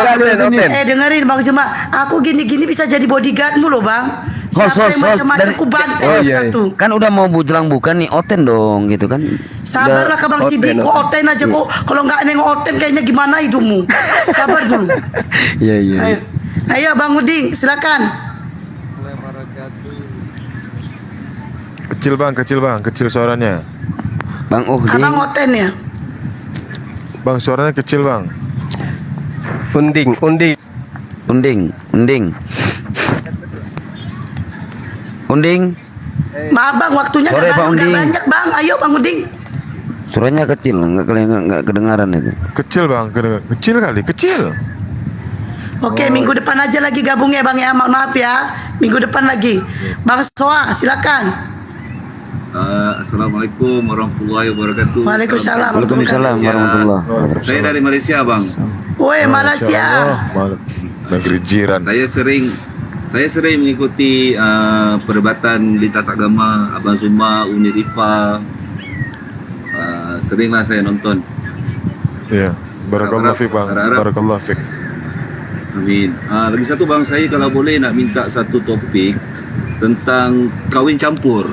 dengerin Bang Zuma. Aku gini-gini bisa jadi bodyguardmu loh Bang. Siapa yang macam-macam ku bantai satu. Kan udah mau bujelang bukan nih, Oten dong gitu kan. Sabarlah ke Bang Sidik, kok Oten aja kok. Kalau nggak nengok Oten kayaknya gimana hidupmu. Sabar dulu. Iya. Ayo Bang Uding, silakan. Kecil suaranya. Bang Uding. Abang Oten ya. Bang, suaranya kecil Bang. Unding. Maaf Bang, waktunya Sore, Bang nggak Uding. banyak Bang. Ayo Bang Uding. Suaranya kecil, nggak kedengaran itu. Kecil Bang, kecil kali, kecil. Oke, minggu depan aja lagi gabung ya Bang ya. Maaf ya. Minggu depan lagi. Bang Soa, silakan. Assalamualaikum warahmatullahi wabarakatuh. Waalaikumsalam. Waalaikumsalam warahmatullahi wabarakatuh. Saya dari Malaysia, Bang. Woi, Malaysia. Negeri jiran. Saya sering mengikuti perdebatan lintas agama Abang Zuma, Uni Rifa. Seringlah saya nonton. Iya. Barakallahu fiik Bang. Barakallahu fiik. Amin. Lagi satu Bang, saya kalau boleh nak minta satu topik tentang kawin campur.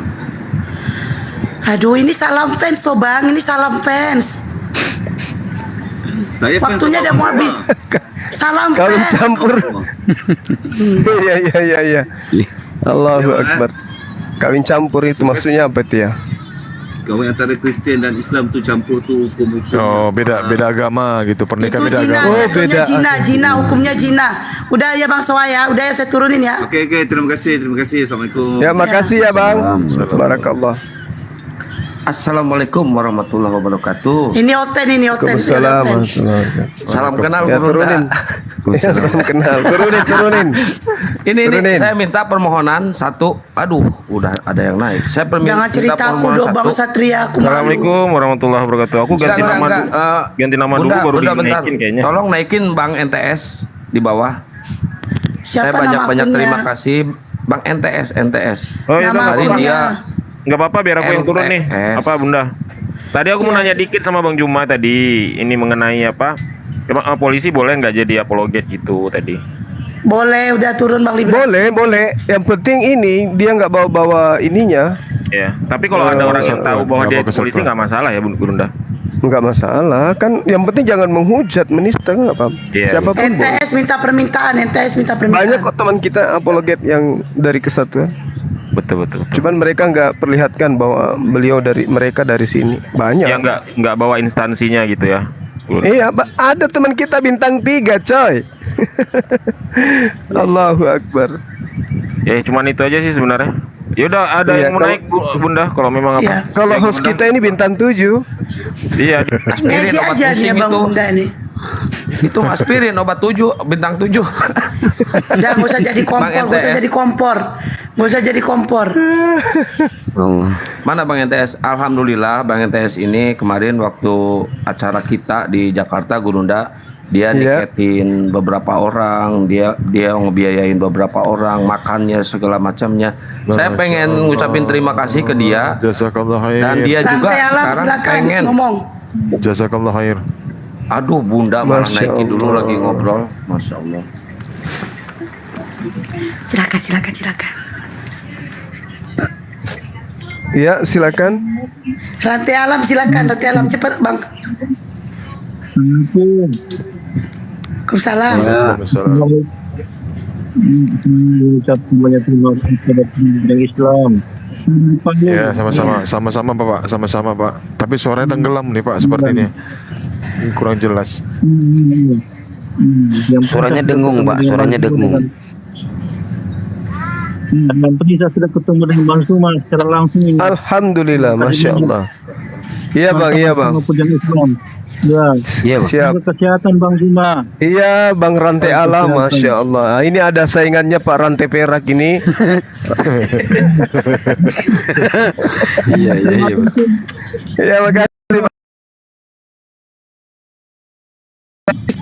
Aduh, ini salam fans so Bang, ini salam fans. Saya waktunya udah mau habis. Salam kawin fans. campur. Iya. Allahu Akbar. Kawin campur itu maksudnya apa itu ya? Kawin antara Kristen dan Islam tuh campur tuh hukum-hukum. Oh, beda agama gitu. Pernikahan Itu beda Jina, agama. jatuhnya Jina, hukumnya Jina. Udah ya Bang Soa ya, udah ya saya turunin ya. Oke, terima kasih. Assalamualaikum. Ya, makasih ya Bang. Barakallah. Assalamualaikum warahmatullahi wabarakatuh. Ini Oten. Waalaikumsalam. Salam kenal ya, turunin. Ya, salam kenal. Turunin. Ini saya minta permohonan satu. Aduh, udah ada yang naik. Saya Jangan cerita aku dong Bang Satria. Aku Assalamualaikum warahmatullahi wabarakatuh. Aku ganti nama dulu. Ganti nama dulu baru dinaikin kayaknya. Tolong naikin Bang NTS di bawah. Siapa saya banyak nama terima kasih Bang NTS. Oh, itu nama hari akunnya. dia nggak apa-apa biar aku yang turun nih. Apa Bunda? Tadi aku mau nanya dikit sama Bang Juma tadi. Ini mengenai apa? Polisi boleh nggak jadi apologet gitu tadi? Boleh, udah turun Bang Libra. Boleh. Yang penting ini dia nggak bawa ininya. Ya. Tapi kalau ada orang yang tahu bahwa dia polisi nggak masalah ya Bunda? Nggak masalah. Kan yang penting jangan menghujat, menista nggak apa. Siapapun. NTS minta permintaan. Banyak kok teman kita apologet yang dari kesatuan. Betul. Cuman mereka nggak perlihatkan bahwa mereka dari sini. Banyak. Ya nggak bawa instansinya gitu ya. Iya, ada teman kita bintang 3 coy. Allahu Akbar. Ya cuman itu aja sih sebenarnya. Ya udah ada yang mau naik Bunda kalau memang apa? Kalau host kita ini bintang 7. Iya. Aspirin obat pusing Bang itu. Bunda ini. Itu aspirin obat 7 bintang 7. Udah nggak usah jadi kompor. Mana Bang NTS? Alhamdulillah Bang NTS ini kemarin waktu acara kita di Jakarta Gurunda, dia niketin beberapa orang, dia ngebiayain beberapa orang, makannya segala macamnya. Saya pengen ngucapin terima kasih ke dia. Jazakallah khair. Dan dia juga sekarang pengen Jazakallah khair. Aduh Bunda malah naikin dulu lagi ngobrol. Masya Allah. Silakan. Ya, silakan. Rantai alam silakan, rantai alam cepat Bang. Waalaikumsalam. Banyak terima kasih kepada pendidikan Islam. Ya, sama-sama Pak, sama-sama Pak. Tapi suaranya tenggelam nih Pak, sepertinya. Kurang jelas. Suaranya dengung, Pak. Suaranya dengung. Nanti saya sudah ketemu dengan Bang Suma secara langsung ini. Alhamdulillah, Masya Allah. Iya Bang, iya Bang. Ya, siap. Kesehatan Bang Suma. Iya Bang Rantai Alam, Masya Allah. Ini ada saingannya Pak Rantai Perak ini. Iya. Ya, makasih.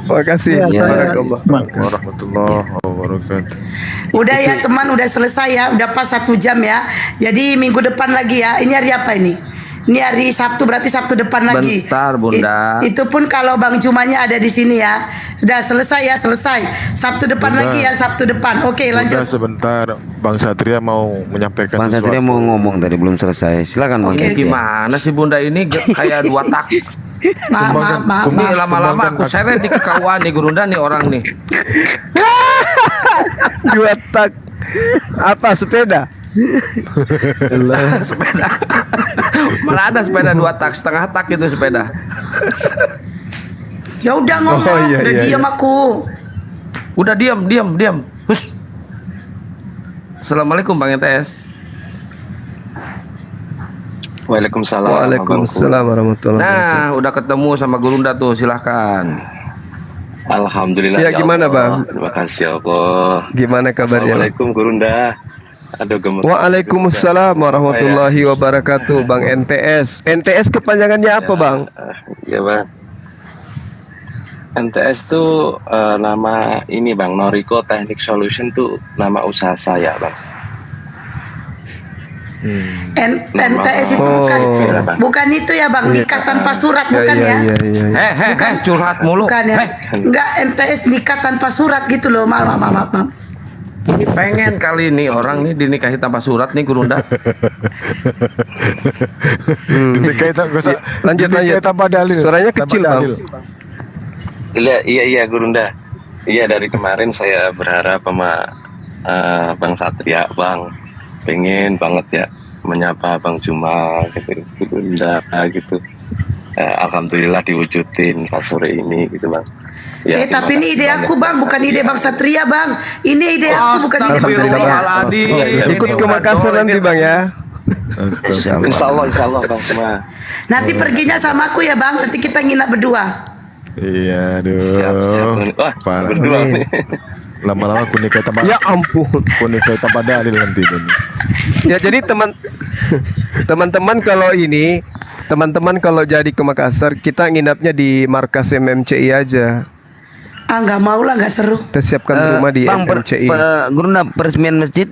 Makasih. Warahmatullahi wabarakatuh. Udah ya teman, udah selesai ya, udah pas 1 jam ya. Jadi minggu depan lagi ya. Ini hari apa ini? Ini hari Sabtu, berarti Sabtu depan lagi. Bentar Bunda. Itu pun kalau Bang Jumanya ada di sini ya. Udah selesai ya, selesai. Sabtu depan lagi ya, Sabtu depan. Oke, lanjut. Sebentar, Bang Satria mau menyampaikan Bang Satria mau ngomong tadi belum selesai. Silakan Bang. Gimana sih Bunda ini kayak 2 tak. Maaf. Ini lama-lama aku seret di kekauan nih Gurunda nih orang nih. 2 tak. Apa sepeda? Sepeda. Mana ada sepeda 2 tak, setengah tak itu sepeda. Ya udah ngomong, udah diam aku. Udah diam. Hus. Assalamualaikum Bang ETS. Waalaikumsalam warahmatullahi wabarakatuh. Udah ketemu sama Gurunda tuh, silahkan. Alhamdulillah. Ya gimana Bang? Terima kasih Allah. Gimana kabarnya? Assalamualaikum Gurunda. Aduh, Waalaikumsalam warahmatullahi wabarakatuh. Bang NTS. NTS kepanjangannya apa Bang? Ya Bang. NTS tuh nama ini Bang, Noriko Technic Solution tuh nama usaha saya Bang. NTS itu bukan itu ya Bang, nikah tanpa surat bukan ya? Curhat mulu. Bukan ya? Enggak, NTS nikah tanpa surat gitu loh. Maaf. Ini pengen kali ini orang nih dinikahi tanpa surat nih Gurunda. Dinikahi lanjut tanpa dalil. Suaranya kecil Bang. Iya Gurunda. Iya, dari kemarin saya berharap sama Bang Satria, Bang, pengen banget ya menyapa Bang Juma gitu, Gurunda gitu. Alhamdulillah diwujudin pas sore ini gitu Bang. Ya, tapi ini ide aku Bang, bukan ide Bang Satria Bang. Ini ide aku, bukan ide Bang Satria. Ikut ke Makassar nanti Bang ya. Insya Allah Bang Juma. Nanti perginya sama aku ya Bang, nanti kita nginap berdua. Iya, aduh. Siap. Parah. Berdua nih. Lama-lama kunikah tambah. Ya ampun. Kunikah tambah dalil nanti ini. Ya jadi teman-teman kalau jadi ke Makassar, kita nginapnya di markas MMCI aja. Nggak mau lah, nggak seru. Kita siapkan rumah di MMCI. Gurunda peresmian masjid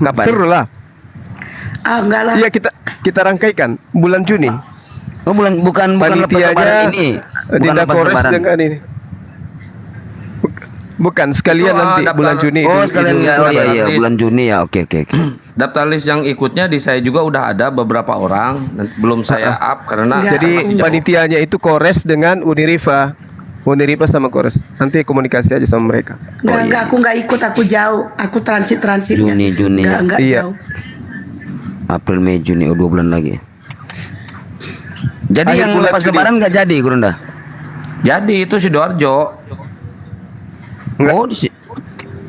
kapan? Seru lah. Enggak lah. Iya, kita rangkaikan bulan Juni. Oh, bukan lepas lebaran ini. Dinda Forest dengan ini. Bukan sekalian nanti bulan Juni. Oh, sekalian ya. Iya, bulan Juni ya. Oke. Daftar list yang ikutnya di saya juga udah ada beberapa orang, belum saya up karena jadi panitianya itu Kores dengan Uniriva sama Kores. Nanti komunikasi aja sama mereka. Enggak, aku nggak ikut, aku jauh. Aku transit. Juni. Enggak iya. jauh. April, Mei, Juni, 2 bulan lagi. Jadi yang lepas lebaran nggak jadi Gurunda? Jadi itu Sidoarjo. Oh,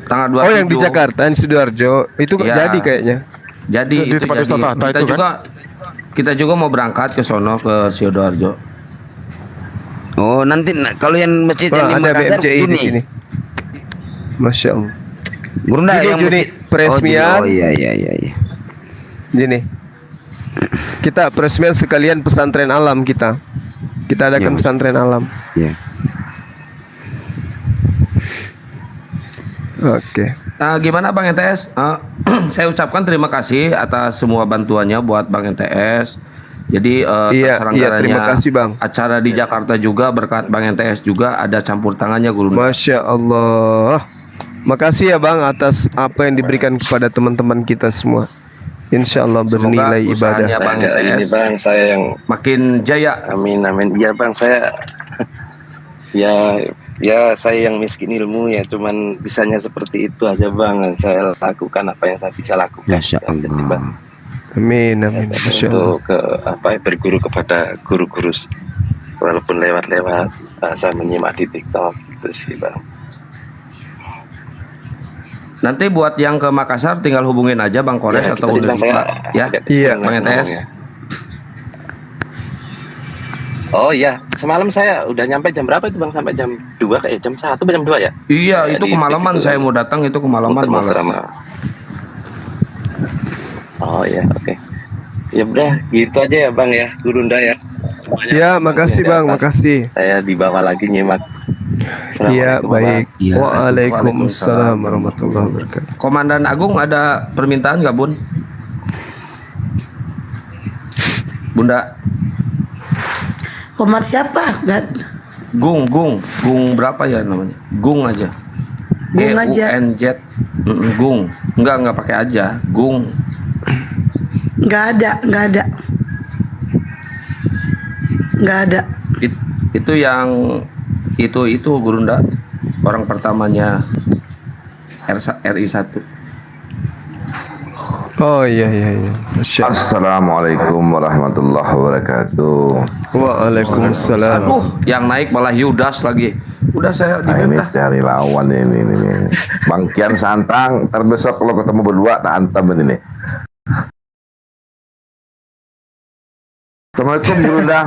tanggal 27. Oh, yang di Jakarta, di Sidoarjo. Itu ya. Jadi kayaknya. Jadi itu jadi. Kita juga mau berangkat ke sono ke Sidoarjo. Oh, nanti kalau yang masjid yang di Makassar di sini. Masya Allah. Gurunda yang Juni peresmian. Oh iya. Gini. Kita peresmian sekalian pesantren alam kita. Kita adakan pesantren alam. Iya. Oke. Gimana Bang NTS? Saya ucapkan terima kasih atas semua bantuannya buat Bang NTS. Jadi terselenggaranya terima kasih Bang. Acara di Jakarta juga berkat Bang NTS juga ada campur tangannya Gurunda. Masya Allah. Makasih ya Bang atas apa yang diberikan kepada teman-teman kita semua. Insya Allah bernilai ibadah. Bang, ini Bang, saya yang makin jaya. Amin amin. Iya Bang, saya ya saya yang miskin ilmu ya, cuman bisanya seperti itu aja Bang. Saya lakukan apa yang saya bisa lakukan. Masya Allah. Bang. Amin amin. Masya Allah. Untuk berguru kepada guru-guru, walaupun lewat-lewat saya menyimak di TikTok gitu sih Bang. Nanti buat yang ke Makassar tinggal hubungin aja Bang Kores Ya, atau kita udah saya ya. Iya, Bang ETS. Oh iya, semalam saya udah nyampe jam berapa itu Bang? Sampai jam 2 kayak jam 1 jam 2 ya? Iya, itu kemalaman saya mau datang, itu kemalaman malas. Oh iya, oke. Ya udah, gitu aja ya Bang ya, Gurunda ya. Ya, makasih Bang, makasih. Saya dibawa lagi nyimak. Iya, baik. Ya. Waalaikumsalam warahmatullahi wabarakatuh. Komandan Agung ada permintaan nggak Bun? Bunda. Komar siapa? Gung berapa ya namanya? Gung aja. Gung aja. GUNZ. Gung. Enggak pakai aja. Gung. Nggak ada. Itu yang itu Gurunda orang pertamanya RI 1. Oh iya. Assalamualaikum warahmatullahi wabarakatuh. Waalaikumsalam. Yang naik malah Yudas lagi. Udah saya ini cari lawan ini. Bang Kian Santang, terbesok kalau ketemu berdua tak antem ini. Assalamualaikum Gurunda.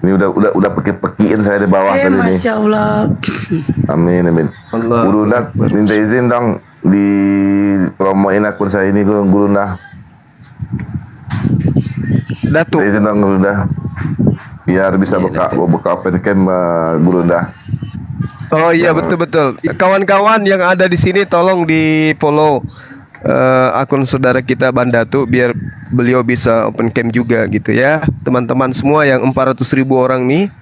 Ini udah peki-pekiin saya di bawah tadi nih. Masya Allah. Amin. Gurunda minta izin dong di promoin akun saya ini Gurunda. Datuk. Izin dong Gurunda. Biar bisa buka open cam Gurunda. Oh iya betul. Kawan-kawan yang ada di sini tolong di follow akun saudara kita Bandatu biar beliau bisa open cam juga gitu ya. Teman-teman semua yang 400.000 orang nih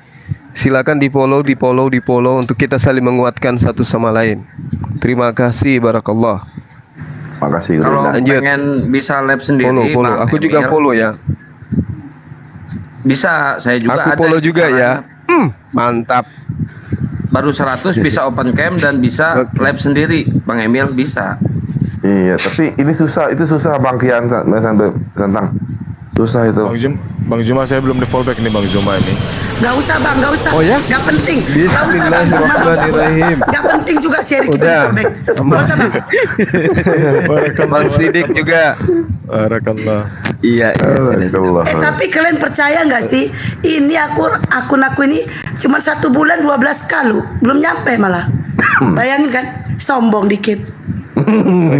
silakan di follow untuk kita saling menguatkan satu sama lain. Terima kasih, barakallah. Makasih. Kalau pengen bisa live sendiri, follow. Aku juga follow ya. Bisa, saya juga aku ada. Follow juga ya. Mantap. Baru 100 bisa open cam dan bisa live sendiri. Bang Emil bisa. Iya, tapi ini susah, itu susah Bang Kian Santang. Susah itu. Bang Juma saya belum di fallback nih Bang Juma ini. Gak usah Bang, gak usah. Oh ya? Gak penting. Gak usah Bang. Gak penting juga share kita di fallback. Gak usah Bang. Bang Sidik juga. Barakallah. Iya. Tapi kalian percaya nggak sih? Ini akun aku ini cuma 1 bulan 12 kali, belum nyampe malah. Bayangin kan? Sombong dikit.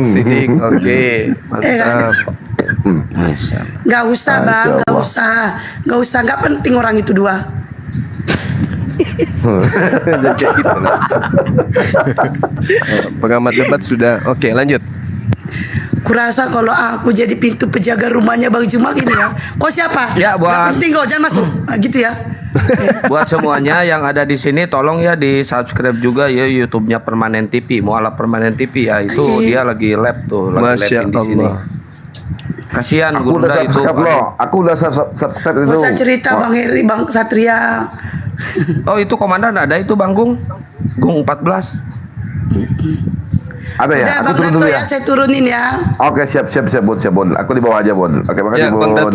Sidik, oke. Mantap. Gak usah Bang, gak usah, gak penting orang itu dua. Pengamat debat sudah. Oke, lanjut. Kurasa kalau aku jadi pintu penjaga rumahnya Bang Juma gini ya. Kok siapa? Ya, gak penting kok, jangan masuk. Gitu ya. Buat semuanya yang ada di sini tolong ya di subscribe juga ya YouTube-nya Permanen TV, Mualaf Permanen TV ya. Itu dia lagi live tuh, lagi live di sini. Kasihan aku udah subscribe loh. Aku udah subscribe itu. Usah cerita Bang Heri, Bang Satria. Oh itu komandan ada itu Bang Gung 14. Ada ya? Udah, aku Bang turun Dato dulu ya, saya turunin ya. Oke, siap Bon. Aku di bawah aja Bon. Oke, makasih Ya, Bang Bon. Dato.